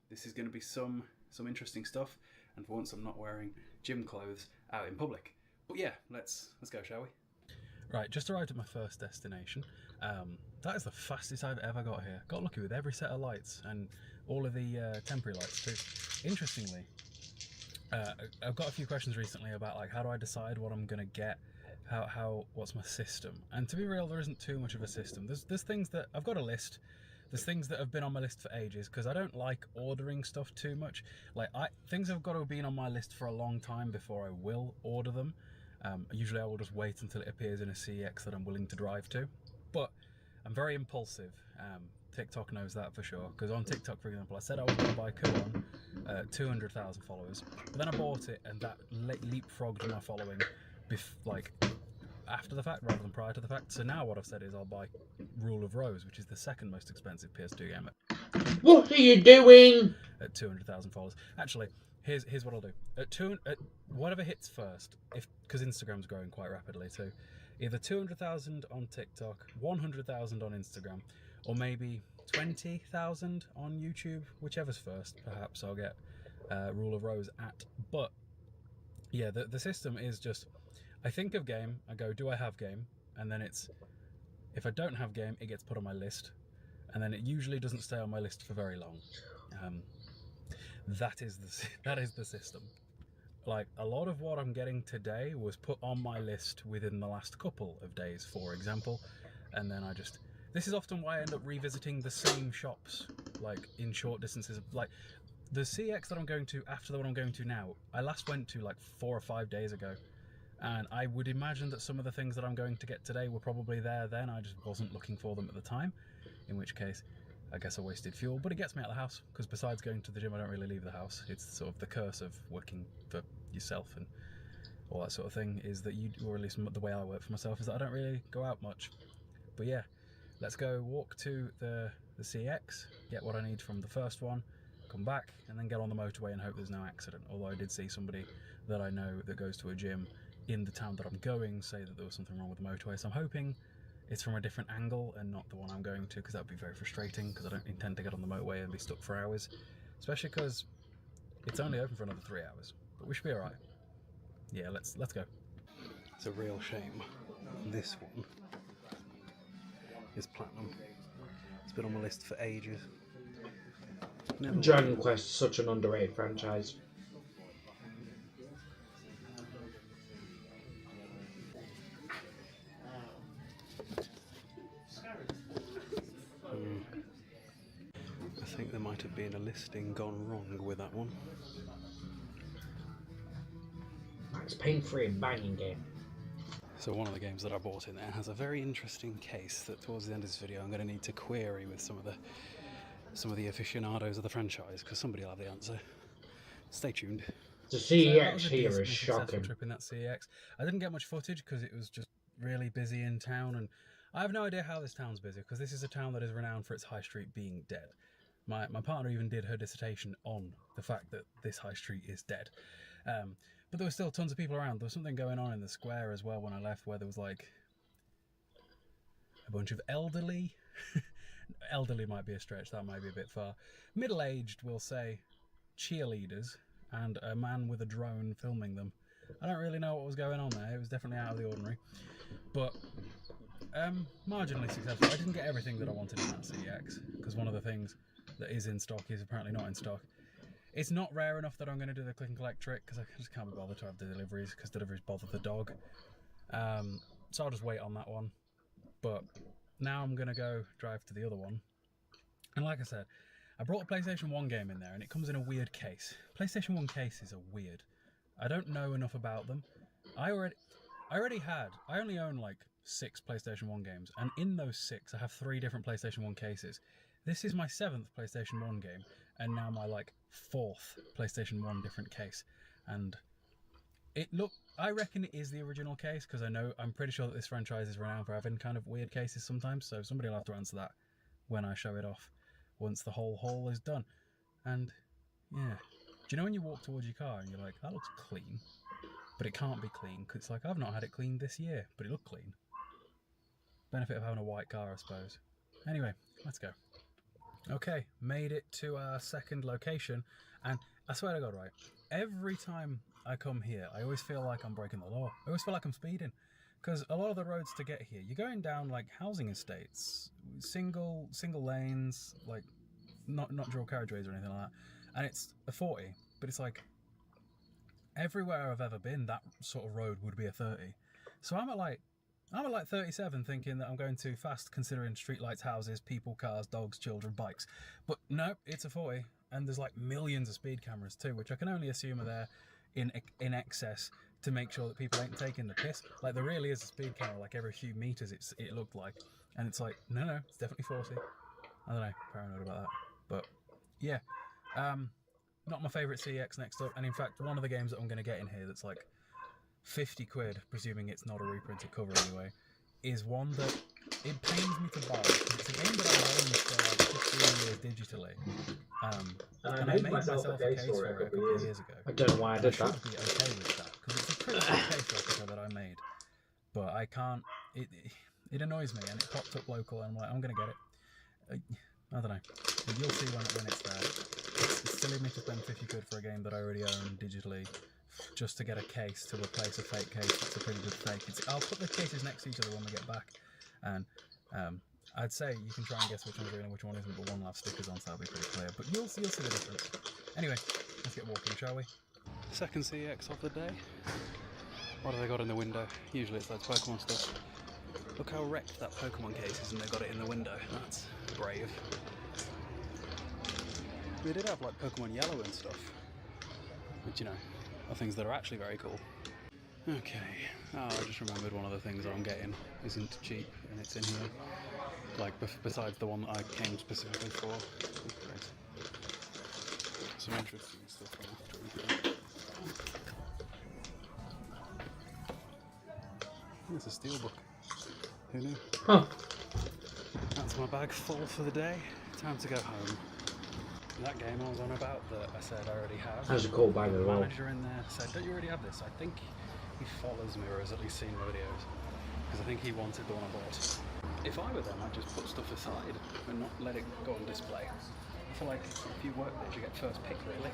this is going to be some interesting stuff. And for once, I'm not wearing gym clothes out in public. But yeah, let's go, shall we? Right, just arrived at my first destination. That is the fastest I've ever got here. Got lucky with every set of lights and all of the temporary lights too. Interestingly, I've got a few questions recently about like how do I decide what I'm gonna get, what's my system. And to be real, there isn't too much of a system. There's things that I've got a list. There's things that have been on my list for ages because I don't like ordering stuff too much. Like things have got to have been on my list for a long time before I will order them. Usually I will just wait until it appears in a CEX that I'm willing to drive to. But I'm very impulsive. TikTok knows that for sure. Because on TikTok, for example, I said I was going to buy Kuon, 200,000 followers. But then I bought it and that leapfrogged my following like after the fact rather than prior to the fact. So now what I've said is I'll buy Rule of Rose, which is the second most expensive PS2 game. What are you doing? At 200,000 followers. Actually, here's what I'll do. At whatever hits first, because Instagram's growing quite rapidly too. Either 200,000 on TikTok, 100,000 on Instagram, or maybe 20,000 on YouTube, whichever's first. Perhaps I'll get Rule of Rose at. But yeah, the system is just, I think of game, I go, do I have game? And then it's, if I don't have game, it gets put on my list, and then it usually doesn't stay on my list for very long. That is the system. Like, a lot of what I'm getting today was put on my list within the last couple of days, for example, and then this is often why I end up revisiting the same shops, like, in short distances. Like, the CEX that I'm going to after the one I'm going to now, I last went to, like, 4 or 5 days ago, and I would imagine that some of the things that I'm going to get today were probably there then, I just wasn't looking for them at the time, in which case, I guess I wasted fuel, but it gets me out of the house, because besides going to the gym, I don't really leave the house. It's sort of the curse of working for yourself and all that sort of thing, is that or at least the way I work for myself, is that I don't really go out much. But yeah, let's go walk to the CEX, get what I need from the first one, come back, and then get on the motorway and hope there's no accident. Although I did see somebody that I know that goes to a gym in the town that I'm going say that there was something wrong with the motorway. So I'm hoping it's from a different angle and not the one I'm going to, because that would be very frustrating, because I don't intend to get on the motorway and be stuck for hours, especially because it's only open for another 3 hours, but we should be alright. Yeah, let's go. It's a real shame this one is platinum. It's been on my list for ages. Dragon Quest is such an underrated franchise. I think there might have been a listing gone wrong with that one. It's pain-free and banging game. So one of the games that I bought in there has a very interesting case that towards the end of this video I'm going to need to query with some of the aficionados of the franchise, because somebody will have the answer. Stay tuned. The CEX here is shocking. Trip in that CEX. I didn't get much footage because it was just really busy in town, and I have no idea how this town's busy, because this is a town that is renowned for its high street being dead. My partner even did her dissertation on the fact that this high street is dead. But there were still tons of people around. There was something going on in the square as well when I left, where there was like a bunch of elderly. Elderly might be a stretch, that might be a bit far. Middle-aged, we'll say, cheerleaders, and a man with a drone filming them. I don't really know what was going on there. It was definitely out of the ordinary. But marginally successful. I didn't get everything that I wanted in that CEX, because one of the things that is in stock is apparently not in stock. It's not rare enough that I'm going to do the click and collect trick, because I just can't be bothered to have deliveries, because deliveries bother the dog. So I'll just wait on that one. But now I'm going to go drive to the other one. And like I said, I brought a PlayStation 1 game in there, and it comes in a weird case. PlayStation 1 cases are weird. I don't know enough about them. I only own like 6 PlayStation 1 games, and in those 6 I have 3 different PlayStation 1 cases. This is my 7th PlayStation 1 game, and now my like 4th PlayStation 1 different case. And I reckon it is the original case, because I'm pretty sure that this franchise is renowned for having kind of weird cases sometimes, so somebody will have to answer that when I show it off, once the whole haul is done. And yeah, do you know when you walk towards your car and you're like, that looks clean, but it can't be clean, because it's like, I've not had it cleaned this year, but it looked clean. Benefit of having a white car, I suppose. Anyway, let's go. Okay, made it to our second location, and I swear to God, right, every time I come here, I always feel like I'm breaking the law. I always feel like I'm speeding, because a lot of the roads to get here, you're going down like housing estates, single lanes, like not dual carriageways or anything like that, and it's a 40, but it's like everywhere I've ever been, that sort of road would be a 30. So I'm at like 37, thinking that I'm going too fast, considering streetlights, houses, people, cars, dogs, children, bikes. But no, it's a 40, and there's like millions of speed cameras too, which I can only assume are there in excess to make sure that people ain't taking the piss. Like, there really is a speed camera, like every few meters it looked like, and it's like, no, it's definitely 40. I don't know, paranoid about that. But yeah, not my favourite CEX next up, and in fact, one of the games that I'm going to get in here that's like 50 quid, presuming it's not a reprinted cover anyway, is one that it pains me to buy. It's a game that I've owned for like 15 years digitally. And I made myself a case for it a couple of years ago. I don't know why I did that. I should be okay with that, because it's a pretty good case replica that I made. But I can't, it annoys me, and it popped up local, and I'm like, I'm going to get it. I don't know. But you'll see when it's there. It's silly me to spend 50 quid for a game that I already own digitally, just to get a case to replace a fake case. It's a pretty good fake. I'll put the cases next to each other when we get back, and I'd say you can try and guess which one's real and which one isn't, but one will have stickers on, so that'll be pretty clear. But you'll see the difference. Anyway, let's get walking, shall we? Second CEX of the day. What have they got in the window? Usually it's loads of Pokemon stuff. Look how wrecked that Pokemon case is, and they've got it in the window. That's brave. They did have like Pokemon Yellow and stuff, which, you know, are things that are actually very cool. Okay, I just remembered one of the things that I'm getting isn't cheap, and it's in here. Like, besides the one that I came specifically for. Great. Some interesting stuff after. It's a steelbook. Who knew? Huh. That's my bag full for the day. Time to go home. That game I was on about that I said I already have. That's a cool bag as well. The manager in there said, don't you already have this? I think he follows me or has at least seen my videos, because I think he wanted the one I bought. If I were them, I'd just put stuff aside and not let it go on display. I feel like if you work there, you get first pick, really.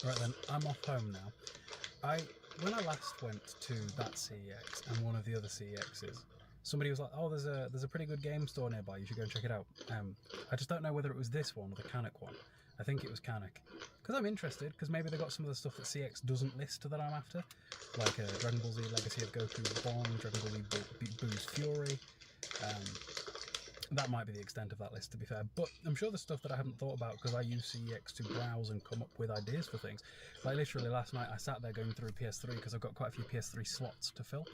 Right then, I'm off home now. When I last went to that CEX and one of the other CEXs, somebody was like, "Oh, there's a pretty good game store nearby. You should go and check it out." I just don't know whether it was this one or the Canuck one. I think it was Canuck, because I'm interested. Because maybe they got some of the stuff that CX doesn't list that I'm after, like Dragon Ball Z Legacy of Goku Bond, Dragon Ball Z Boo's Fury. That might be the extent of that list, to be fair, but I'm sure there's stuff that I haven't thought about because I use CEX to browse and come up with ideas for things. Like literally last night I sat there going through PS3 because I've got quite a few PS3 slots to fill.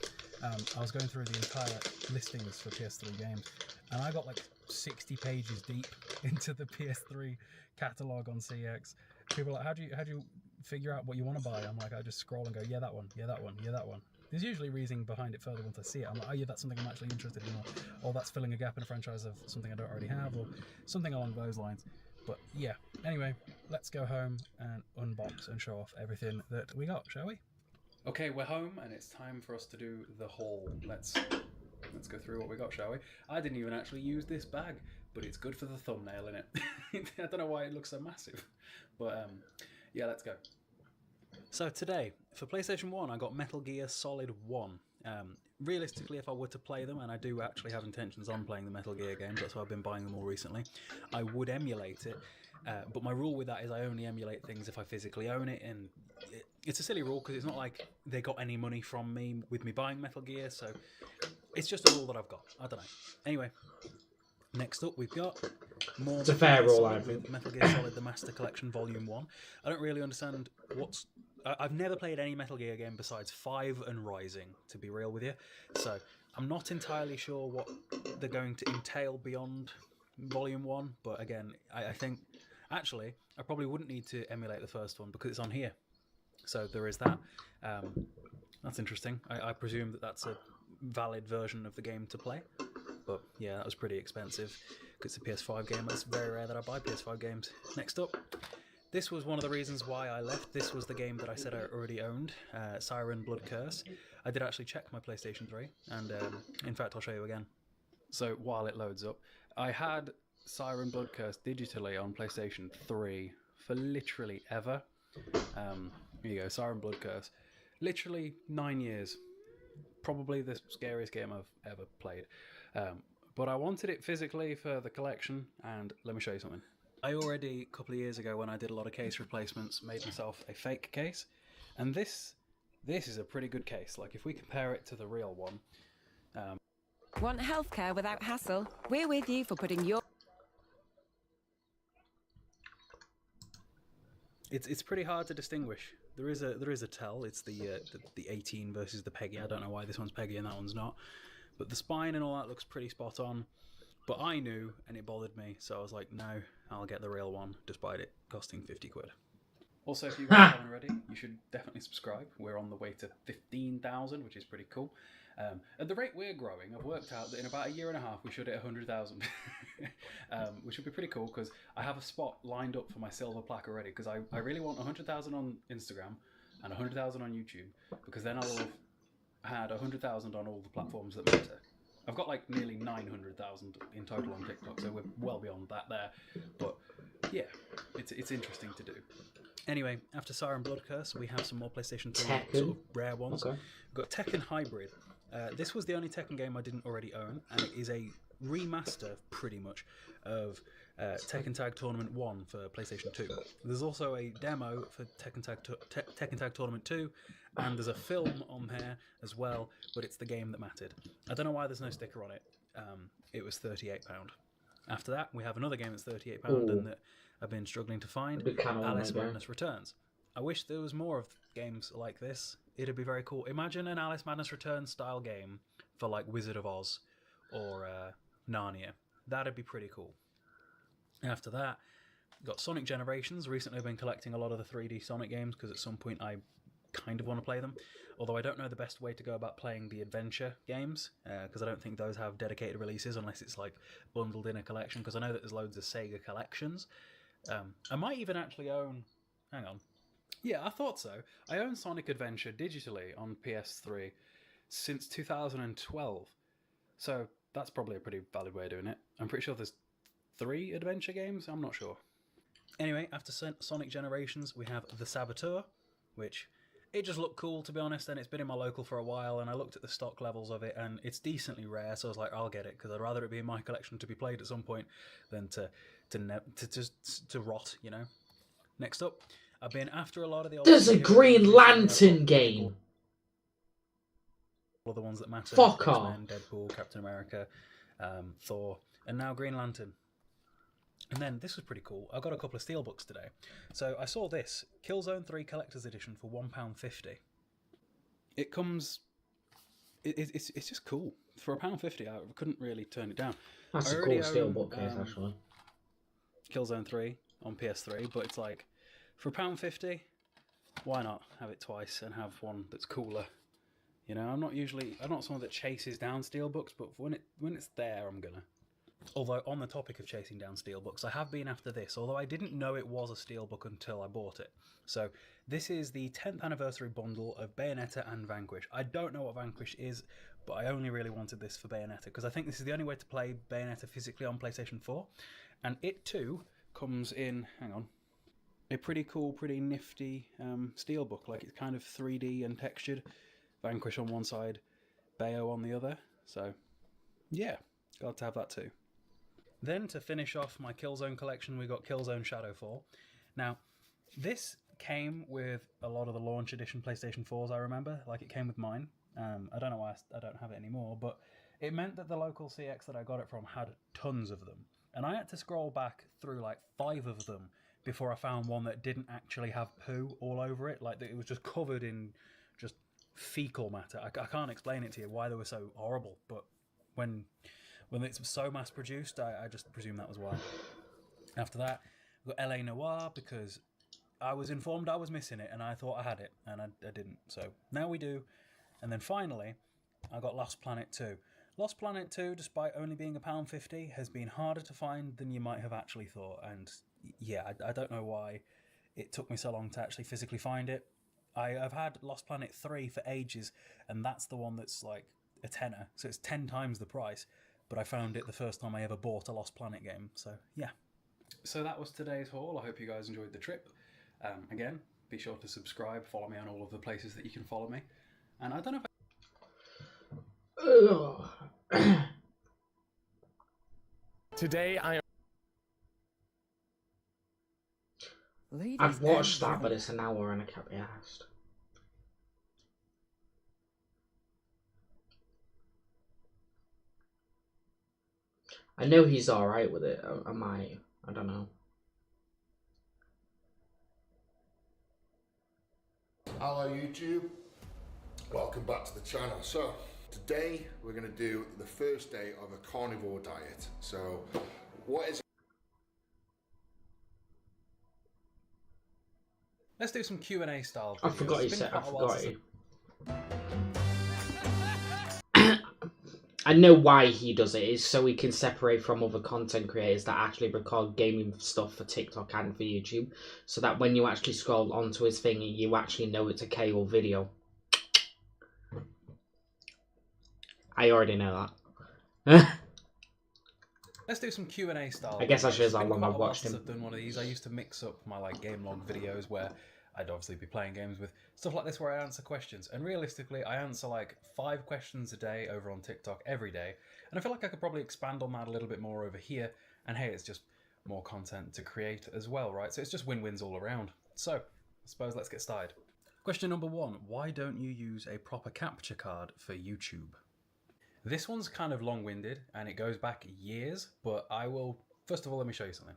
I was going through the entire listings for PS3 games and I got like 60 pages deep into the PS3 catalogue on CEX. People are like, how do you figure out what you want to buy? I'm like, I just scroll and go, yeah, that one, yeah, that one, yeah, that one. There's usually reasoning behind it further once I see it. I'm like, oh yeah, that's something I'm actually interested in, or that's filling a gap in a franchise of something I don't already have, or something along those lines. But yeah, anyway, let's go home and unbox and show off everything that we got, shall we? Okay, we're home and it's time for us to do the haul. Let's go through what we got, shall we? I didn't even actually use this bag, but it's good for the thumbnail, innit? I don't know why it looks so massive, but yeah, let's go. So today, for PlayStation 1, I got Metal Gear Solid 1. Realistically, if I were to play them, and I do actually have intentions on playing the Metal Gear games, that's why I've been buying them all recently, I would emulate it. But my rule with that is I only emulate things if I physically own it, and it's a silly rule because it's not like they got any money from me with me buying Metal Gear, so it's just a rule that I've got. I don't know. Anyway, next up we've got more it's a fair rule, I think. Metal Gear Solid: The Master Collection Volume 1. I don't really understand what's... I've never played any Metal Gear game besides 5 and Rising, to be real with you, so I'm not entirely sure what they're going to entail beyond Volume 1, but again, I think, actually, I probably wouldn't need to emulate the first one because it's on here, so there is that. That's interesting. I presume that that's a valid version of the game to play, but yeah, that was pretty expensive because it's a PS5 game. It's very rare that I buy PS5 games. Next up, this was one of the reasons why I left. This was the game that I said I already owned, Siren Blood Curse. I did actually check my PlayStation 3, and in fact I'll show you again. So while it loads up, I had Siren Blood Curse digitally on PlayStation 3 for literally ever. Here you go, Siren Blood Curse. Literally 9 years. Probably the scariest game I've ever played. But I wanted it physically for the collection, and let me show you something. I already, a couple of years ago when I did a lot of case replacements, made myself a fake case, and this is a pretty good case. Like if we compare it to the real one. Want healthcare without hassle? We're with you for putting your... It's pretty hard to distinguish. There is a tell. It's the 18 versus the PEGI. I don't know why this one's PEGI and that one's not. But the spine and all that looks pretty spot on. But I knew, and it bothered me, so I was like, no, I'll get the real one, despite it costing 50 quid. Also, if you guys haven't already, you should definitely subscribe. We're on the way to 15,000, which is pretty cool. At the rate we're growing, I've worked out that in about a year and a half, we should hit 100,000. Which would be pretty cool, because I have a spot lined up for my silver plaque already, because I really want 100,000 on Instagram and 100,000 on YouTube, because then I'll have had 100,000 on all the platforms that matter. I've got like nearly 900,000 in total on TikTok, so we're well beyond that there. But yeah, it's interesting to do. Anyway, after Siren Blood Curse, we have some more PlayStation 3 sort of rare ones. Okay. We've got Tekken Hybrid. This was the only Tekken game I didn't already own, and it is a remaster, pretty much, of Tekken Tag Tournament 1 for PlayStation 2. There's also a demo for Tekken Tag Tournament 2, and there's a film on here as well, but it's the game that mattered. I don't know why there's no sticker on it. It was £38. After that, we have another game that's £38 and that I've been struggling to find, Alice Madness Returns. I wish there was more of games like this. It'd be very cool. Imagine an Alice Madness Returns style game for like Wizard of Oz or Narnia. That'd be pretty cool. After that, we've got Sonic Generations. Recently I've been collecting a lot of the 3D Sonic games because at some point I kind of want to play them. Although I don't know the best way to go about playing the adventure games, because I don't think those have dedicated releases unless it's like bundled in a collection, because I know that there's loads of Sega collections. I might even actually own... Hang on. Yeah, I thought so. I own Sonic Adventure digitally on PS3 since 2012. So that's probably a pretty valid way of doing it. I'm pretty sure there's 3 adventure games, I'm not sure. Anyway, after Sonic Generations, we have The Saboteur, which it just looked cool, to be honest, and it's been in my local for a while, and I looked at the stock levels of it, and it's decently rare, so I was like, I'll get it, because I'd rather it be in my collection to be played at some point than to rot, you know? Next up, I've been after a lot of the old... There's a Green Lantern game! All the ones that matter. Fuck off. X-Men, Deadpool, Captain America, Thor, and now Green Lantern. And then, this was pretty cool, I got a couple of steelbooks today. So I saw this, Killzone 3 Collector's Edition for £1.50. It comes... It's just cool. For £1.50, I couldn't really turn it down. That's a cool steelbook case, actually. Killzone 3 on PS3, but it's like, for £1.50, why not have it twice and have one that's cooler? You know, I'm not someone that chases down steelbooks, but when it's there, I'm gonna. Although, on the topic of chasing down steelbooks, I have been after this, although I didn't know it was a steelbook until I bought it. So, this is the 10th anniversary bundle of Bayonetta and Vanquish. I don't know what Vanquish is, but I only really wanted this for Bayonetta, because I think this is the only way to play Bayonetta physically on PlayStation 4. And it, too, comes in, hang on, a pretty cool, pretty nifty steelbook. Like, it's kind of 3D and textured. Vanquish on one side, Bayo on the other. So, yeah, glad to have that too. Then, to finish off my Killzone collection, we got Killzone Shadowfall. Now, this came with a lot of the launch edition PlayStation 4s, I remember. Like, it came with mine. I don't know why I don't have it anymore, but it meant that the local CX that I got it from had tons of them. And I had to scroll back through like 5 of them before I found one that didn't actually have poo all over it. Like, it was just covered in just fecal matter. I can't explain it to you why they were so horrible, but when it's so mass produced, I just presume that was why. After that, we got LA Noire, because I was informed I was missing it and I thought I had it, and I didn't. So now we do. And then finally, I got Lost Planet 2. Lost Planet 2, despite only being £1.50, has been harder to find than you might have actually thought. And yeah, I don't know why it took me so long to actually physically find it. I've had Lost Planet 3 for ages, and that's the one that's like a tenner, so it's 10 times the price, but I found it the first time I ever bought a Lost Planet game, so yeah. So that was today's haul. I hope you guys enjoyed the trip. Again, be sure to subscribe, follow me on all of the places that you can follow me, and I don't know if Today I am... I've watched that, but it's an hour and I can't be asked. I know he's alright with it. I might. I don't know. Hello YouTube, welcome back to the channel. So today we're going to do the first day of a carnivore diet. So what is... Let's do some Q&A style videos. I forgot you said. I forgot you. I know why he does it. It's so he can separate from other content creators that actually record gaming stuff for TikTok and for YouTube, so that when you actually scroll onto his thing, you actually know it's a KO video. I already know that. Let's do some Q&A style. I guess I should have long I've watched him. I've done one of these. I used to mix up my like game log videos where I'd obviously be playing games with stuff like this where I answer questions. And realistically, I answer like 5 questions a day over on TikTok every day. And I feel like I could probably expand on that a little bit more over here. And hey, it's just more content to create as well, right? So it's just win-wins all around. So I suppose let's get started. Question number 1. Why don't you use a proper capture card for YouTube? This one's kind of long-winded and it goes back years, but I will... First of all, let me show you something.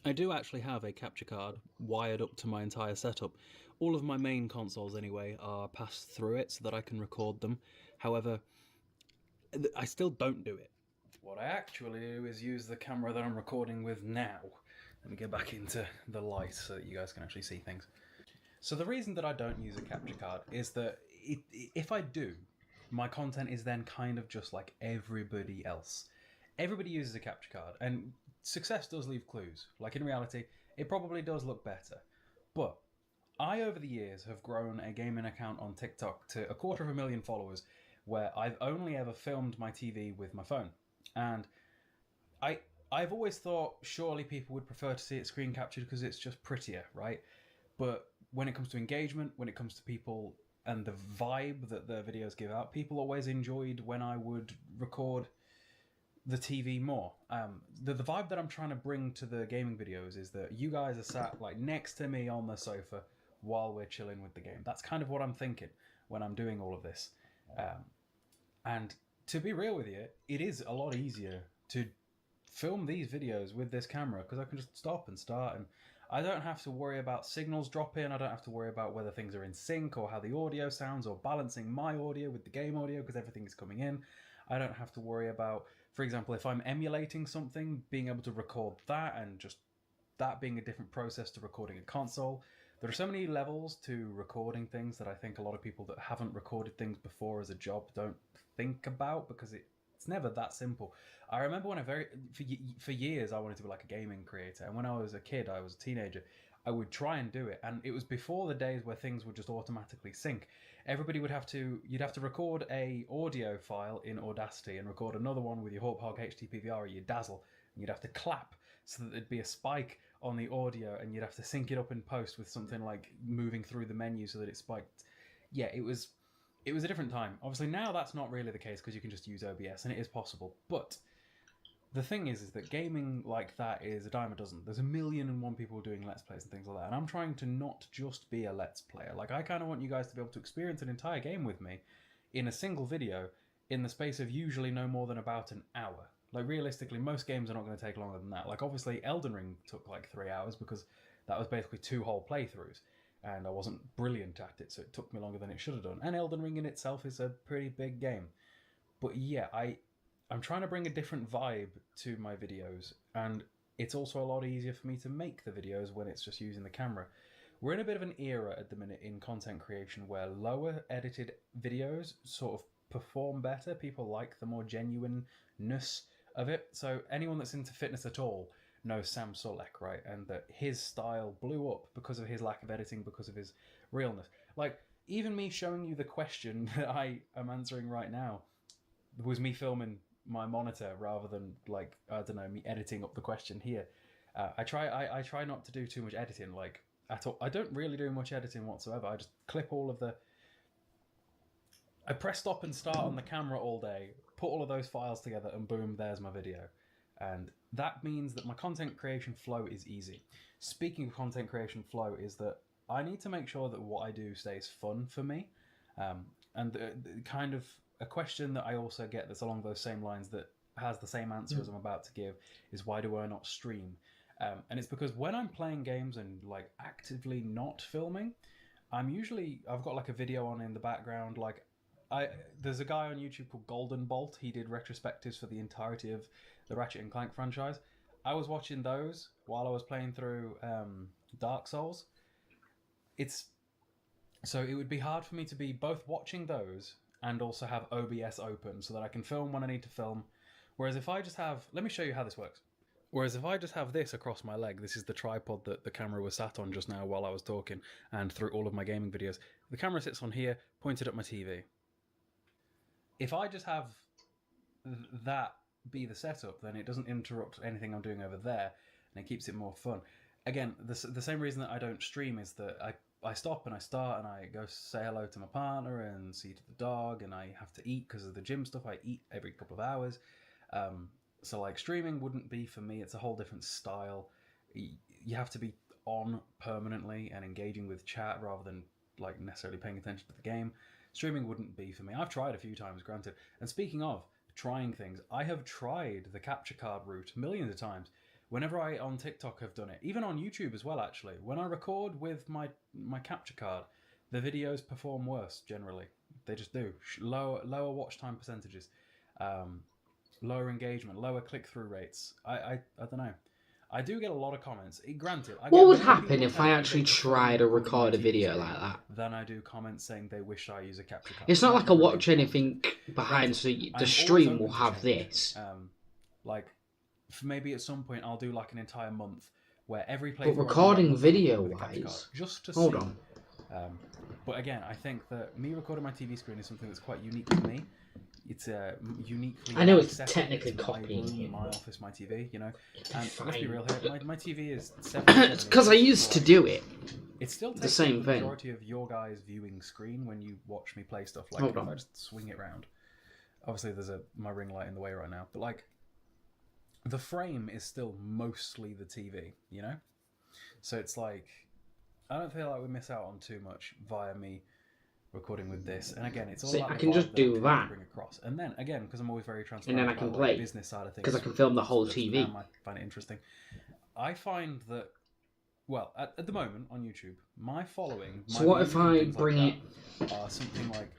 I do actually have a capture card wired up to my entire setup. All of my main consoles, anyway, are passed through it so that I can record them. However, I still don't do it. What I actually do is use the camera that I'm recording with now. Let me get back into the light so that you guys can actually see things. So the reason that I don't use a capture card is that if I do, my content is then kind of just like everybody else. Everybody uses a capture card, and success does leave clues. Like in reality, it probably does look better. But I, over the years, have grown a gaming account on TikTok to 250,000 followers, where I've only ever filmed my TV with my phone. And I've always thought surely people would prefer to see it screen captured because it's just prettier, right? But when it comes to engagement, when it comes to people and the vibe that the videos give out, people always enjoyed when I would record the TV more. The vibe that I'm trying to bring to the gaming videos is that you guys are sat like next to me on the sofa while we're chilling with the game. That's kind of what I'm thinking when I'm doing all of this. And to be real with you, it is a lot easier to film these videos with this camera because I can just stop and start, and I don't have to worry about signals dropping. I don't have to worry about whether things are in sync or how the audio sounds or balancing my audio with the game audio because everything is coming in. I don't have to worry about, for example, if I'm emulating something, being able to record that and just that being a different process to recording a console. There are so many levels to recording things that I think a lot of people that haven't recorded things before as a job don't think about because it's never that simple. I remember when for years I wanted to be like a gaming creator, and when I was a kid, I was a teenager, I would try and do it, and it was before the days where things would just automatically sync. Everybody would you'd have to record a audio file in Audacity and record another one with your Hawk HDPVR or your Dazzle, and you'd have to clap so that there'd be a spike on the audio, and you'd have to sync it up in post with something like moving through the menu so that it spiked. Yeah, it was a different time. Obviously now that's not really the case because you can just use OBS, and it is possible. But the thing is that gaming like that is a dime a dozen. There's 1,000,001 people doing Let's Plays and things like that, and I'm trying to not just be a Let's Player. Like, I kind of want you guys to be able to experience an entire game with me in a single video in the space of usually no more than about an hour. Like, realistically, most games are not going to take longer than that. Like, obviously, Elden Ring took like 3 hours because that was basically 2 whole playthroughs, and I wasn't brilliant at it, so it took me longer than it should have done. And Elden Ring in itself is a pretty big game. But yeah, I'm trying to bring a different vibe to my videos, and it's also a lot easier for me to make the videos when it's just using the camera. We're in a bit of an era at the minute in content creation where lower edited videos sort of perform better. People like the more genuineness of it. So anyone that's into fitness at all knows Sam Sulek, right? And that his style blew up because of his lack of editing, because of his realness. Like, even me showing you the question that I am answering right now was me filming my monitor rather than, like, I don't know, me editing up the question here. I try not to do too much editing, like, at all. I don't really do much editing whatsoever. I just clip all of I press stop and start on the camera all day, put all of those files together, and boom, there's my video. And that means that my content creation flow is easy. Speaking of content creation flow, is that I need to make sure that what I do stays fun for me. And the kind of a question that I also get that's along those same lines that has the same answer as I'm about to give is, why do I not stream? And it's because when I'm playing games and like actively not filming, I've got like a video on in the background. Like, there's a guy on YouTube called Golden Bolt. He did retrospectives for the entirety of the Ratchet & Clank franchise. I was watching those while I was playing through Dark Souls. So it would be hard for me to be both watching those and also have OBS open so that I can film when I need to film. Whereas if I just have... Let me show you how this works. Whereas if I just have this across my leg, this is the tripod that the camera was sat on just now while I was talking and through all of my gaming videos. The camera sits on here, pointed at my TV. If I just have that be the setup, then it doesn't interrupt anything I'm doing over there, and it keeps it more fun. Again, the same reason that I don't stream is that I stop and I start and I go say hello to my partner and see to the dog, and I have to eat because of the gym stuff. I eat every couple of hours. So like, streaming wouldn't be for me. It's a whole different style. You have to be on permanently and engaging with chat rather than like necessarily paying attention to the game. Streaming wouldn't be for me. I've tried a few times, granted. And speaking of trying things, I have tried the capture card route millions of times. Whenever I on TikTok have done it, even on YouTube as well, actually. When I record with my capture card, the videos perform worse generally. They just do. Lower watch time percentages, lower engagement, lower click-through rates. I don't know. I do get a lot of comments. Granted, what would happen if I actually try to record a video like that? Then I do comments saying they wish I use a capture card. It's not like I watch anything behind, so the stream will have this. Like, maybe at some point I'll do like an entire month where every playthrough. But recording video-wise, just to hold see on. But again, I think that me recording my TV screen is something that's quite unique to me. It's uniquely. I know it's separate. technically It's copying my room, you. my office, my TV. You know, and Fine. let's be real here. My TV is 7. It's because I used to do it. It still takes the same the thing. majority of your guys' viewing screen when you watch me play stuff. Like, Hold if on. I just swing it round. Obviously, there's my ring light in the way right now, but like, the frame is still mostly the TV. You know, so it's like, I don't feel like we miss out on too much via me recording with this. And again, it's all See, about I the can vibe just that I'm do trying that. to bring across. And then again, because I'm always very And transparent then I about can the play. business side of things, Because I can film the whole that's TV. I might find it interesting. I find that, well, at the moment on YouTube, my following. So my what views if and I things like bring that it? Are something like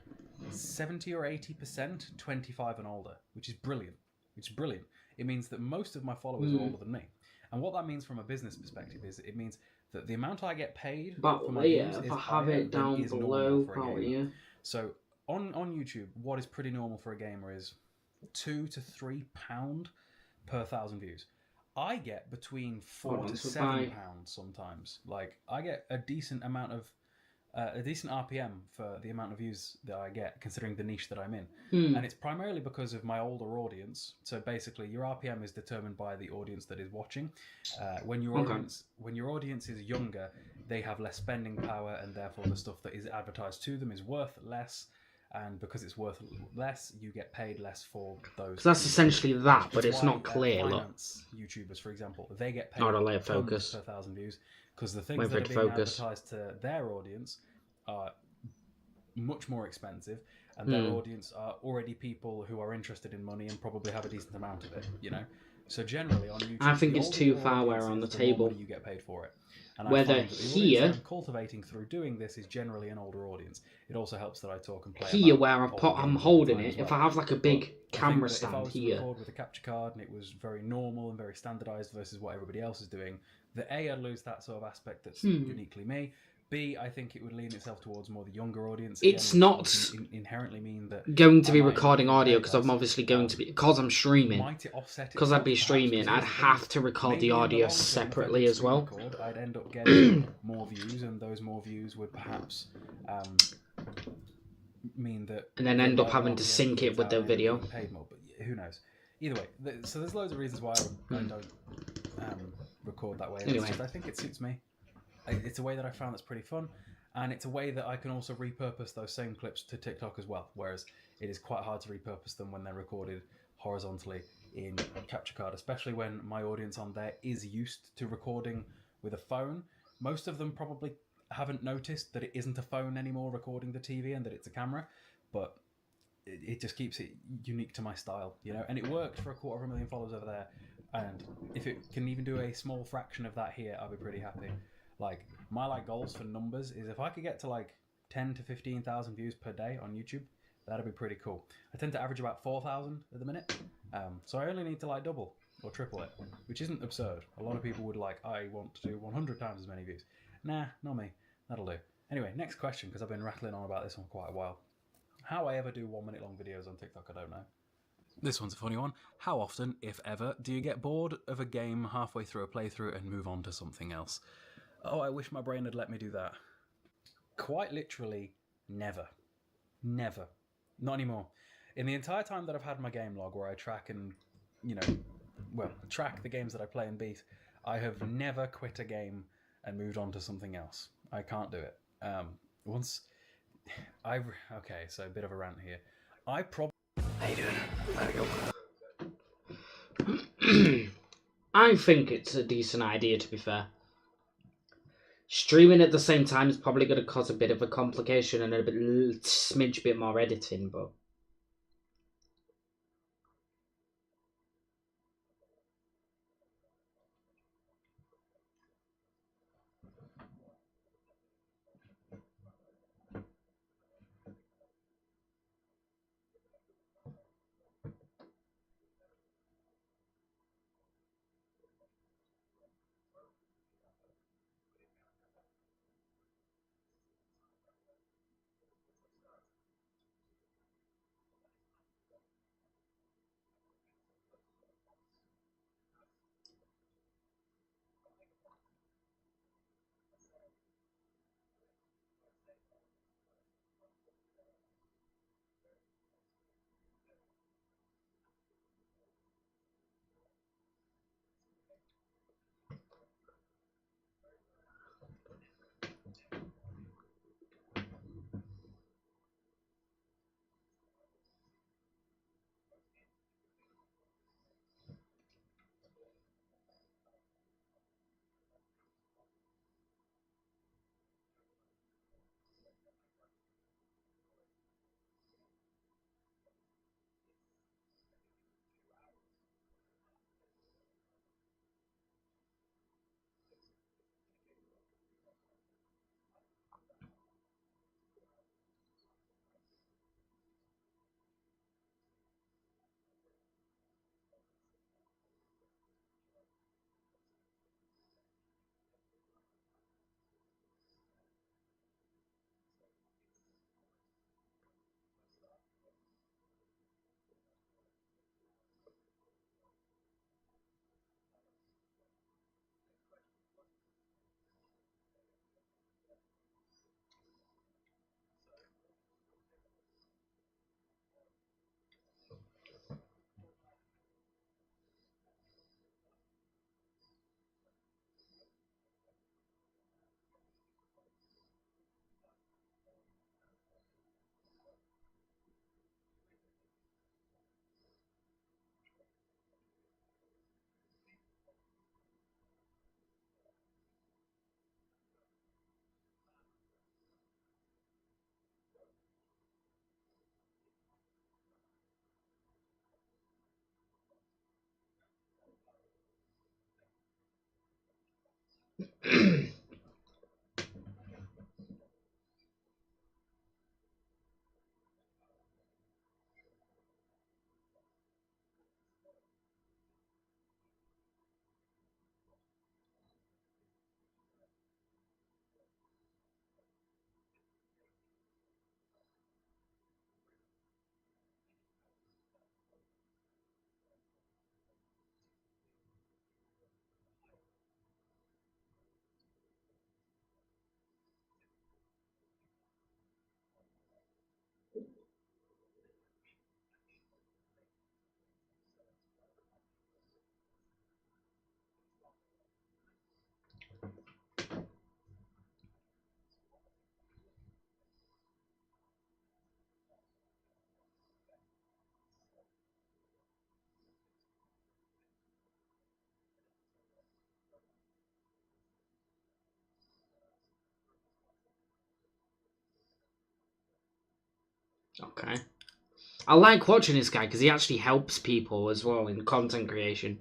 70 or 80% 25 and older, which is brilliant. It means that most of my followers are older than me. And what that means from a business perspective is it means that the amount I get paid But for my yeah, views if is I have higher it than down is normal below, for a probably, gamer. yeah. So on YouTube, what is pretty normal for a gamer is £2 to £3 per 1,000 views. I get between £4 to £7 sometimes. Like, I get a decent amount of a decent RPM for the amount of views that I get, considering the niche that I'm in. And it's primarily because of my older audience. So basically, your RPM is determined by the audience that is watching. When your audience is younger, they have less spending power, and therefore the stuff that is advertised to them is worth less. And because it's worth less, you get paid less for those. So that's essentially that, but It's it's why, not clear. Look. finance YouTubers, for example, they get paid Not a layer tons focus. per 1,000 views, because the things Wait for that it are to being focus. advertised to their audience are much more expensive, and their audience are already people who are interested in money and probably have a decent amount of it. You know, so generally on YouTube, I think the it's older too your far where audience on the is, the more table. money you get paid for it. And Whether I find that the audience here- that I'm cultivating through doing this is generally an older audience. It also helps that I talk and play. Here about where I've old put, games I'm all the holding time it. as well. If I have like a big But I think camera that if I stand was to here, record with a capture card and it was very normal and very standardized versus what everybody else is doing, that A, I'd lose that sort of aspect that's uniquely me. B, I think it would lean itself towards more the younger audience. It's Again, not which would inherently mean that going to I be might recording end up audio paying because I'm less. obviously going to be because I'm streaming. Might it offset Because I'd be itself? Perhaps, streaming, because I'd here's the have thing. to record Maybe the in the audio long term, if I separately did as well. screen record, I'd end up getting more views, and those more views would perhaps mean that. And then the end up lower having to RPM sync it videos with the out there video. get paid more, but who knows? Either way, so there's loads of reasons why I don't record that way. And it's Anyway. just, I think it suits me. It's a way that I found that's pretty fun, and it's a way that I can also repurpose those same clips to TikTok as well. Whereas it is quite hard to repurpose them when they're recorded horizontally in capture card, especially when my audience on there is used to recording with a phone. Most of them probably haven't noticed that it isn't a phone anymore recording the TV and that it's a camera, but it just keeps it unique to my style, you know. And it worked for 250,000 followers over there, and if it can even do a small fraction of that here, I'll be pretty happy. Like, my goals for numbers is if I could get to like 10 to 15,000 views per day on YouTube, that'd be pretty cool. I tend to average about 4,000 at the minute, so I only need to like double or triple it, which isn't absurd. A lot of people would I want to do 100 times as many views. Nah, not me. That'll do. Anyway, next question, because I've been rattling on about this one quite a while. How I ever do 1 minute long videos on TikTok, I don't know. This one's a funny one. How often, if ever, do you get bored of a game halfway through a playthrough and move on to something else? Oh, I wish my brain had let me do that. Quite literally, never. Never. Not anymore. In the entire time that I've had my game log where I track and, track the games that I play and beat, I have never quit a game and moved on to something else. I can't do it. Okay, so a bit of a rant here. How you doing? I think it's a decent idea, to be fair. Streaming at the same time is probably going to cause a bit of a complication and a smidge bit more editing, but Okay. I like watching this guy because he actually helps people as well in content creation.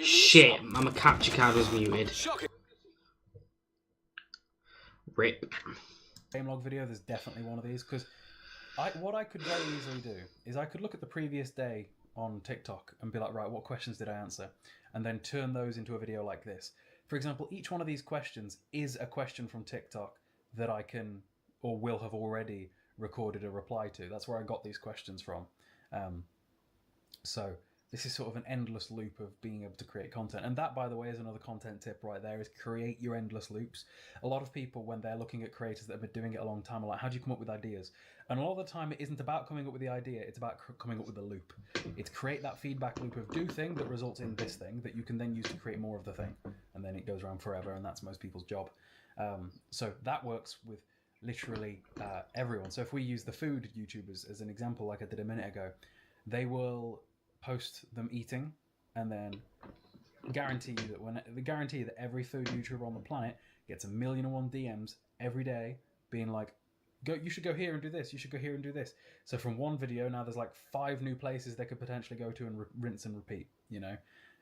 Shit, my capture card was muted. Rip. Game log video, there's definitely one of these, because what I could very easily do is I could look at the previous day on TikTok and be like, right, what questions did I answer? And then turn those into a video like this. For example, each one of these questions is a question from TikTok that I can or will have already recorded a reply to. That's where I got these questions from. So this is sort of an endless loop of being able to create content. And that, by the way, is another content tip right there, is create your endless loops. A lot of people, when they're looking at creators that have been doing it a long time, are like, how do you come up with ideas? And a lot of the time, it isn't about coming up with the idea, it's about coming up with the loop. It's create that feedback loop of do thing that results in this thing that you can then use to create more of the thing. And then it goes around forever, and that's most people's job. So that works with literally everyone. So if we use the food YouTubers as an example, like I did a minute ago, they will post them eating, and then guarantee that every food YouTuber on the planet gets 1,000,001 DMs every day being like, you should go here and do this, you should go here and do this. So from one video now there's like 5 new places they could potentially go to and rinse and repeat, you know.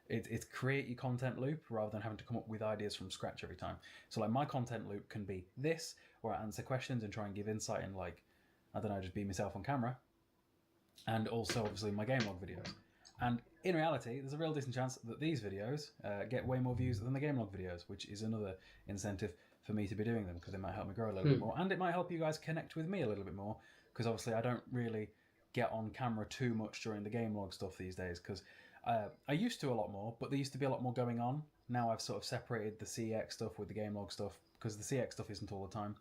It's create your content loop rather than having to come up with ideas from scratch every time. So like my content loop can be this, where I answer questions and try and give insight and, like, I don't know, just be myself on camera. And also obviously my game log videos. And in reality, there's a real decent chance that these videos get way more views than the game log videos, which is another incentive for me to be doing them, because it might help me grow a little bit more, and it might help you guys connect with me a little bit more, because obviously I don't really get on camera too much during the game log stuff these days, because I used to a lot more, but there used to be a lot more going on. Now I've sort of separated the CX stuff with the game log stuff, because the CX stuff isn't all the time.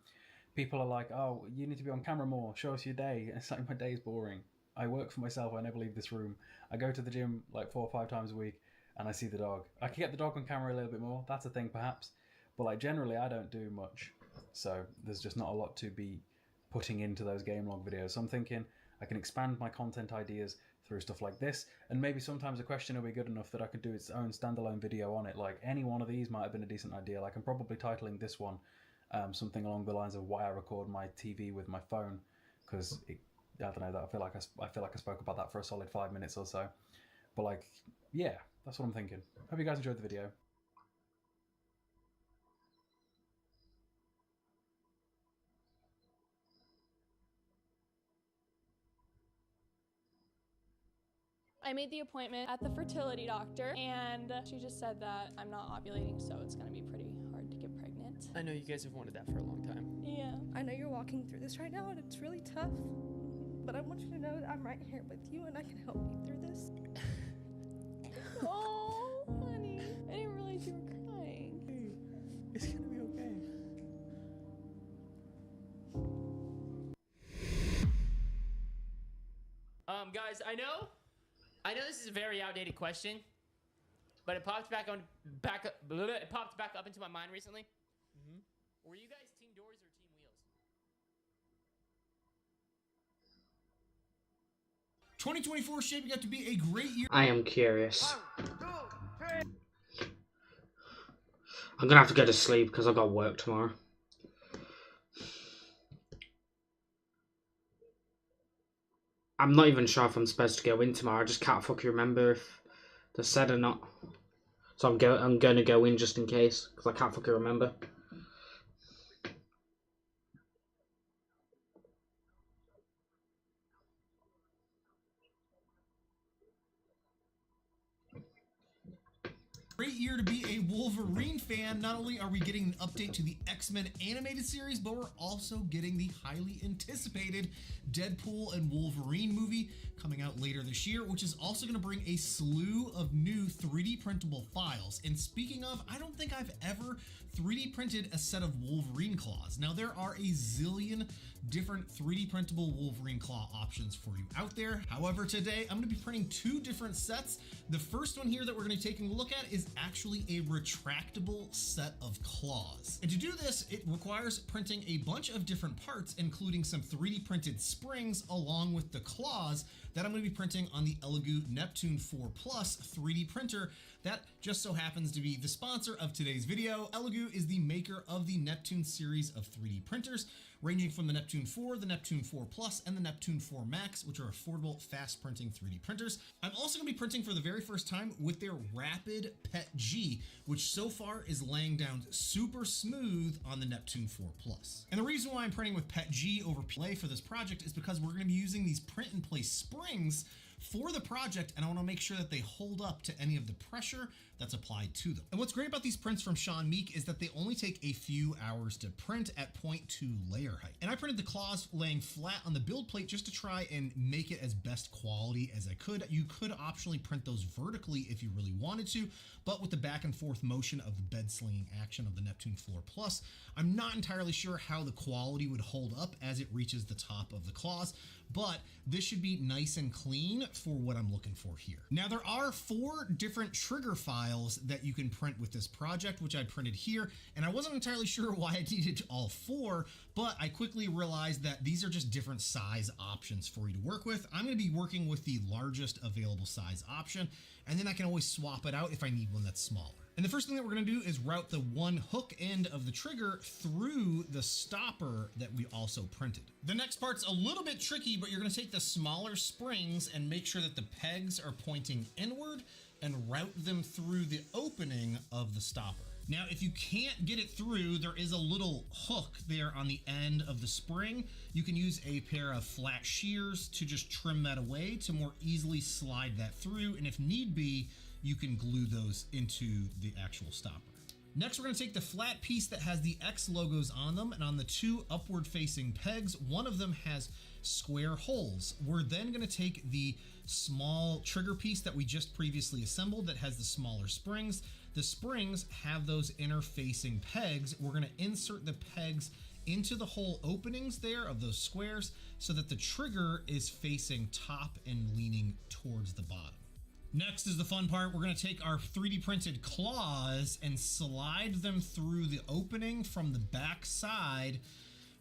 People are like, oh, you need to be on camera more, show us your day. And it's like, my day's boring. I work for myself, I never leave this room. I go to the gym like 4 or 5 times a week, and I see the dog. I can get the dog on camera a little bit more, that's a thing perhaps, but like generally I don't do much. So there's just not a lot to be putting into those game log videos. So I'm thinking I can expand my content ideas through stuff like this, and maybe sometimes a question will be good enough that I could do its own standalone video on it. Like any one of these might have been a decent idea. Like I'm probably titling this one something along the lines of why I record my TV with my phone, because I don't know, that I feel like I spoke about that for a solid 5 minutes or so. But like, yeah, that's what I'm thinking. Hope you guys enjoyed the video. I made the appointment at the fertility doctor, and she just said that I'm not ovulating, so it's gonna be pretty hard to get pregnant. I know you guys have wanted that for a long time. Yeah, I know you're walking through this right now, and it's really tough, but I want you to know that I'm right here with you, and I can help you through this. Oh, honey, I didn't realize you were crying. It's gonna be okay. Guys, I know this is a very outdated question, but it popped back up into my mind recently. Mm-hmm. Were you guys Team Doors or Team Wheels? 2024 is shaping up to be a great year. I am curious. I'm gonna have to go to sleep because I've got work tomorrow. I'm not even sure if I'm supposed to go in tomorrow. I just can't fucking remember if they said or not. So I'm going to go in just in case, because I can't fucking remember. Great year to be a Wolverine fan. Not only are we getting an update to the X-Men animated series, but we're also getting the highly anticipated Deadpool and Wolverine movie coming out later this year, which is also going to bring a slew of new 3D printable files. And speaking of, I don't think I've ever 3D printed a set of Wolverine claws. Now, there are a zillion different 3D printable Wolverine claw options for you out there. However, today I'm going to be printing 2 different sets. The first one here that we're going to be taking a look at is actually a retractable set of claws. And to do this, it requires printing a bunch of different parts, including some 3D printed springs along with the claws that I'm going to be printing on the Elegoo Neptune 4 Plus 3D printer that just so happens to be the sponsor of today's video. Elegoo is the maker of the Neptune series of 3D printers, ranging from the Neptune 4, the Neptune 4 Plus, and the Neptune 4 Max, which are affordable, fast printing 3D printers. I'm also going to be printing for the very first time with their Rapid PET G, which so far is laying down super smooth on the Neptune 4 Plus. And the reason why I'm printing with PET G over Play for this project is because we're going to be using these print-and-place springs for the project, and I want to make sure that they hold up to any of the pressure that's applied to them. And what's great about these prints from Sean Meek is that they only take a few hours to print at 0.2 layer height. And I printed the claws laying flat on the build plate just to try and make it as best quality as I could. You could optionally print those vertically if you really wanted to, but with the back and forth motion of the bed slinging action of the Neptune 4 Plus, I'm not entirely sure how the quality would hold up as it reaches the top of the claws, but this should be nice and clean for what I'm looking for here. Now, there are 4 different trigger files that you can print with this project, which I printed here, and I wasn't entirely sure why I needed all 4, but I quickly realized that these are just different size options for you to work with. I'm going to be working with the largest available size option, and then I can always swap it out if I need one that's smaller. And the first thing that we're going to do is route the one hook end of the trigger through the stopper that we also printed. The next part's a little bit tricky, but you're going to take the smaller springs and make sure that the pegs are pointing inward and route them through the opening of the stopper. Now, if you can't get it through, there is a little hook there on the end of the spring. You can use a pair of flat shears to just trim that away to more easily slide that through. And if need be, you can glue those into the actual stopper. Next, we're going to take the flat piece that has the X logos on them, and on the two upward facing pegs, one of them has square holes. We're then going to take the small trigger piece that we just previously assembled that has the smaller springs. The springs have those interfacing pegs. We're going to insert the pegs into the hole openings there of those squares so that the trigger is facing top and leaning towards the bottom. Next is the fun part. We're going to take our 3D printed claws and slide them through the opening from the back side,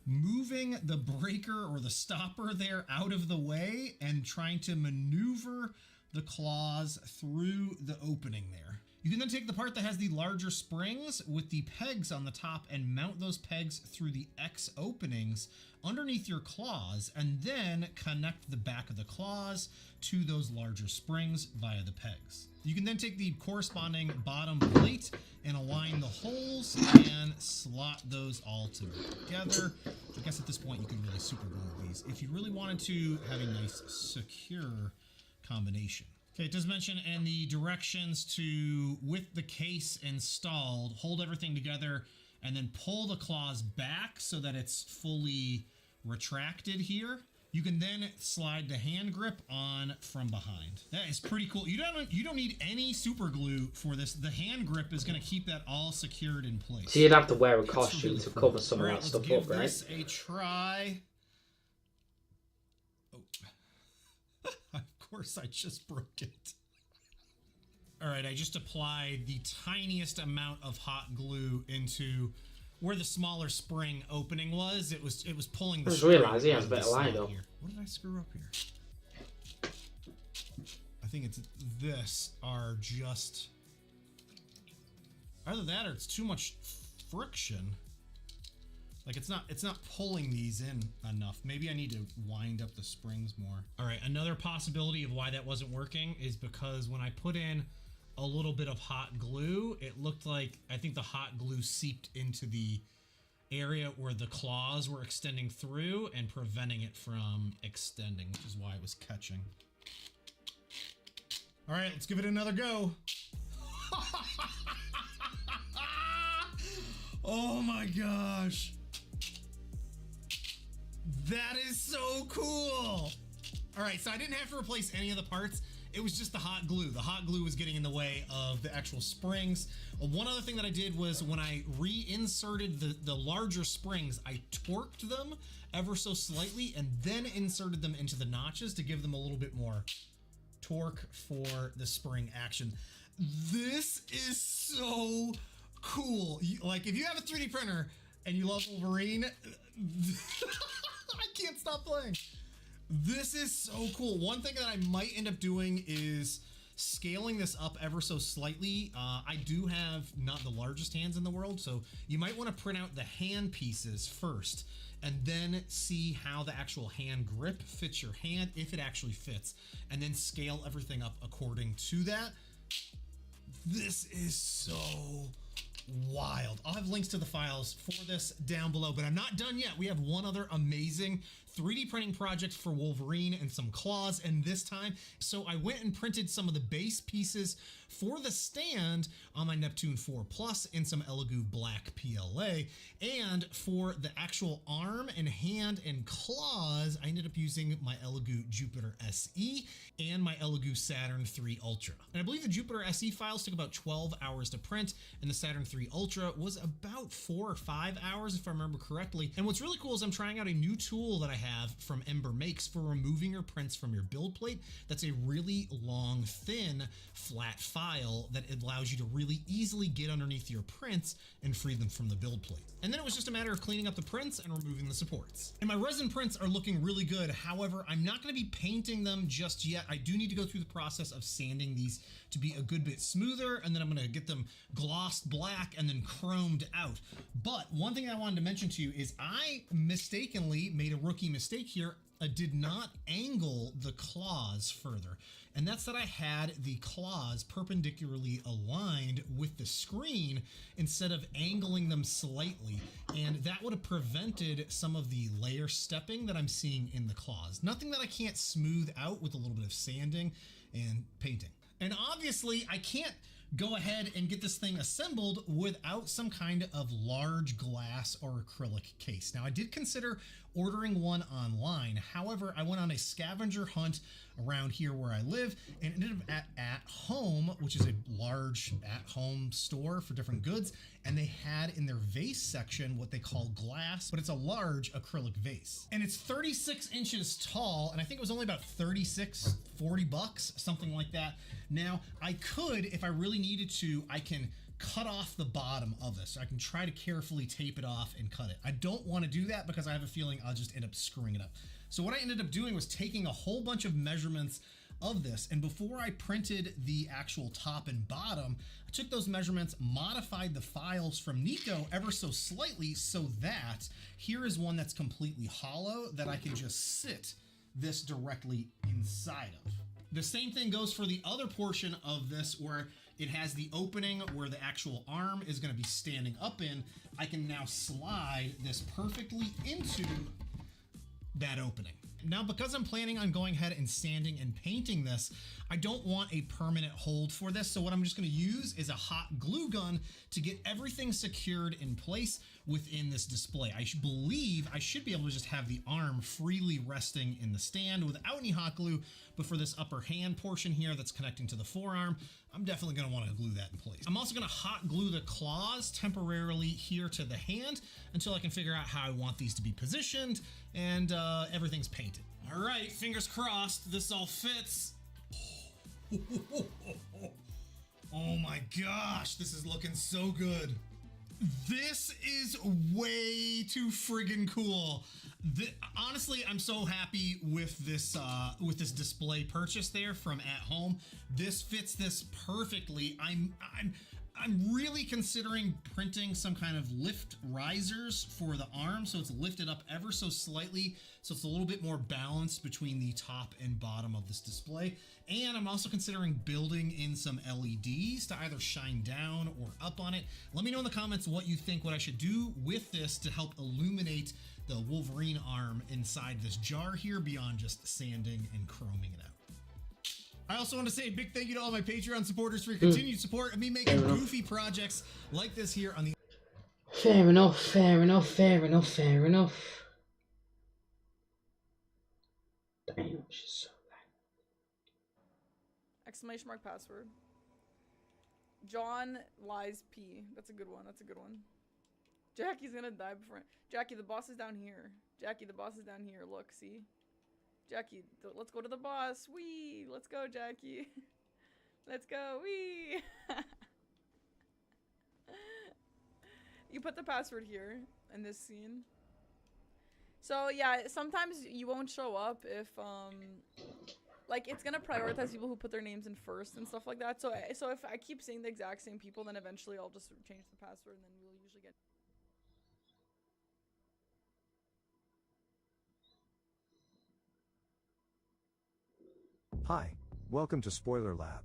moving the breaker or the stopper there out of the way and trying to maneuver the claws through the opening there. You can then take the part that has the larger springs with the pegs on the top and mount those pegs through the X openings underneath your claws, and then connect the back of the claws to those larger springs via the pegs. You can then take the corresponding bottom plate and align the holes and slot those all together. I guess at this point you can really super glue these if you really wanted to have a nice secure combination. Okay, it does mention in the directions to, with the case installed, hold everything together and then pull the claws back so that it's fully retracted here. You can then slide the hand grip on from behind. That is pretty cool. You don't need any super glue for this. The hand grip is going to keep that all secured in place. So you'd have to wear a costume to cover some of that stuff up, right? Let's give this a try. Oh. Of course, I just broke it. All right, I just applied the tiniest amount of hot glue into where the smaller spring opening was. It was pulling the I just realised he has a bit of line up. What did I screw up here? I think it's this are just either that or it's too much friction. Like it's not pulling these in enough. Maybe I need to wind up the springs more. All right, another possibility of why that wasn't working is because when I put in a little bit of hot glue, it looked like, I think the hot glue seeped into the area where the claws were extending through and preventing it from extending, which is why it was catching. All right, let's give it another go. Oh my gosh. That is so cool. All right, so I didn't have to replace any of the parts. It was just the hot glue. The hot glue was getting in the way of the actual springs. One other thing that I did was when I reinserted the larger springs, I torqued them ever so slightly and then inserted them into the notches to give them a little bit more torque for the spring action. This is so cool. Like if you have a 3D printer and you love Wolverine, I can't stop playing. This is so cool. One thing that I might end up doing is scaling this up ever so slightly. I do have not the largest hands in the world, so you might want to print out the hand pieces first and then see how the actual hand grip fits your hand, if it actually fits, and then scale everything up according to that. This is so wild. I'll have links to the files for this down below, but I'm not done yet. We have one other amazing 3D printing project for Wolverine and some claws, and this time, so I went and printed some of the base pieces for the stand on my Neptune 4 Plus in some Elegoo Black PLA, and for the actual arm and hand and claws, I ended up using my Elegoo Jupiter SE and my Elegoo Saturn 3 Ultra. And I believe the Jupiter SE files took about 12 hours to print, and the Saturn 3 Ultra was about 4 or 5 hours, if I remember correctly. And what's really cool is I'm trying out a new tool that I have from Ember Makes for removing your prints from your build plate. That's a really long, thin, flat file that allows you to really easily get underneath your prints and free them from the build plate. And then it was just a matter of cleaning up the prints and removing the supports. And my resin prints are looking really good. However, I'm not going to be painting them just yet. I do need to go through the process of sanding these to be a good bit smoother, and then I'm going to get them glossed black and then chromed out. But one thing I wanted to mention to you is I mistakenly made a rookie mistake here. I did not angle the claws further, and that's that I had the claws perpendicularly aligned with the screen instead of angling them slightly, and that would have prevented some of the layer stepping that I'm seeing in the claws. Nothing that I can't smooth out with a little bit of sanding and painting. And obviously I can't go ahead and get this thing assembled without some kind of large glass or acrylic case. Now, I did consider ordering one online. However, I went on a scavenger hunt around here where I live and ended up at Home, which is a large at-home store for different goods, and they had in their vase section what they call glass, but it's a large acrylic vase. And it's 36 inches tall, and I think it was only about 36, 40 bucks, something like that. Now, I could, if I really needed to, I can cut off the bottom of this. I can try to carefully tape it off and cut it. I don't want to do that because I have a feeling I'll just end up screwing it up. So what I ended up doing was taking a whole bunch of measurements of this, and before I printed the actual top and bottom, I took those measurements, modified the files from Nico ever so slightly so that here is one that's completely hollow that I can just sit this directly inside of. The same thing goes for the other portion of this where it has the opening where the actual arm is going to be standing up in. I can now slide this perfectly into that opening. Now, because I'm planning on going ahead and sanding and painting this, I don't want a permanent hold for this. So what I'm just going to use is a hot glue gun to get everything secured in place within this display. I believe I should be able to just have the arm freely resting in the stand without any hot glue. But for this upper hand portion here that's connecting to the forearm, I'm definitely going to want to glue that in place. I'm also going to hot glue the claws temporarily here to the hand until I can figure out how I want these to be positioned and everything's painted. All right, fingers crossed this all fits. Oh my gosh, this is looking so good. This is way too friggin' cool. Honestly, I'm so happy with this display purchase there from At Home. This fits this perfectly. I'm really considering printing some kind of lift risers for the arm so it's lifted up ever so slightly so it's a little bit more balanced between the top and bottom of this display. And I'm also considering building in some LEDs to either shine down or up on it. Let me know in the comments what you think, what I should do with this to help illuminate the Wolverine arm inside this jar here beyond just sanding and chroming it out. I also want to say a big thank you to all my Patreon supporters for your continued support of me making goofy projects like this here on the... Fair enough, fair enough, fair enough, fair enough. Damn, she's so bad. Exclamation mark password. John Lies P. That's a good one, that's a good one. Jackie's gonna die before... Jackie, the boss is down here. Jackie, the boss is down here. Look, see? Jackie, let's go to the boss. Wee! Let's go, Jackie. Let's go. Wee! You put the password here in this scene. So yeah, sometimes you won't show up if like it's gonna prioritize people who put their names in first and stuff like that. So if I keep seeing the exact same people, then eventually I'll just change the password and then we'll usually get... Hi, welcome to Spoiler Lab.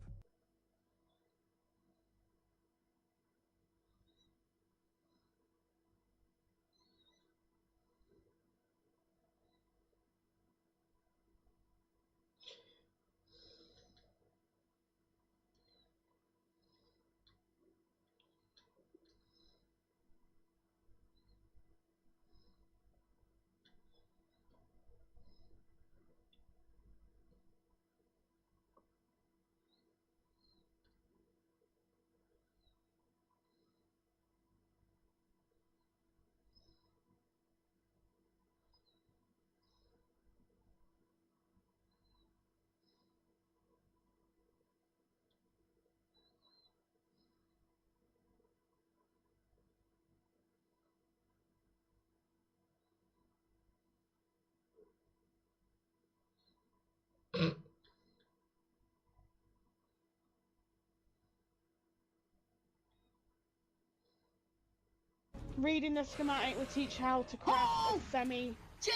Reading the schematic will teach how to craft a semi. Jay!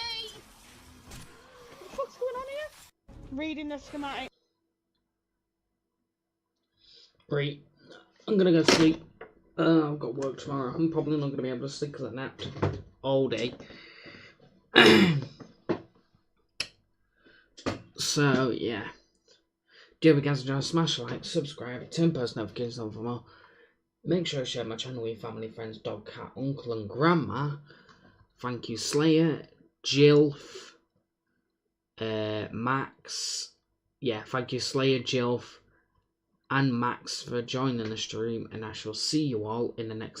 What the fuck's going on here? Reading the schematic. Great. I'm gonna go to sleep. I've got work tomorrow. I'm probably not gonna be able to sleep because I napped all day. So yeah. Do you ever guys enjoy? Smash a like, subscribe, turn post notifications on for more. Make sure you share my channel with your family, friends, dog, cat, uncle and grandma. Thank you Slayer, Jilf, Max. Yeah, thank you Slayer, Jilf and Max for joining the stream, and I shall see you all in the next live.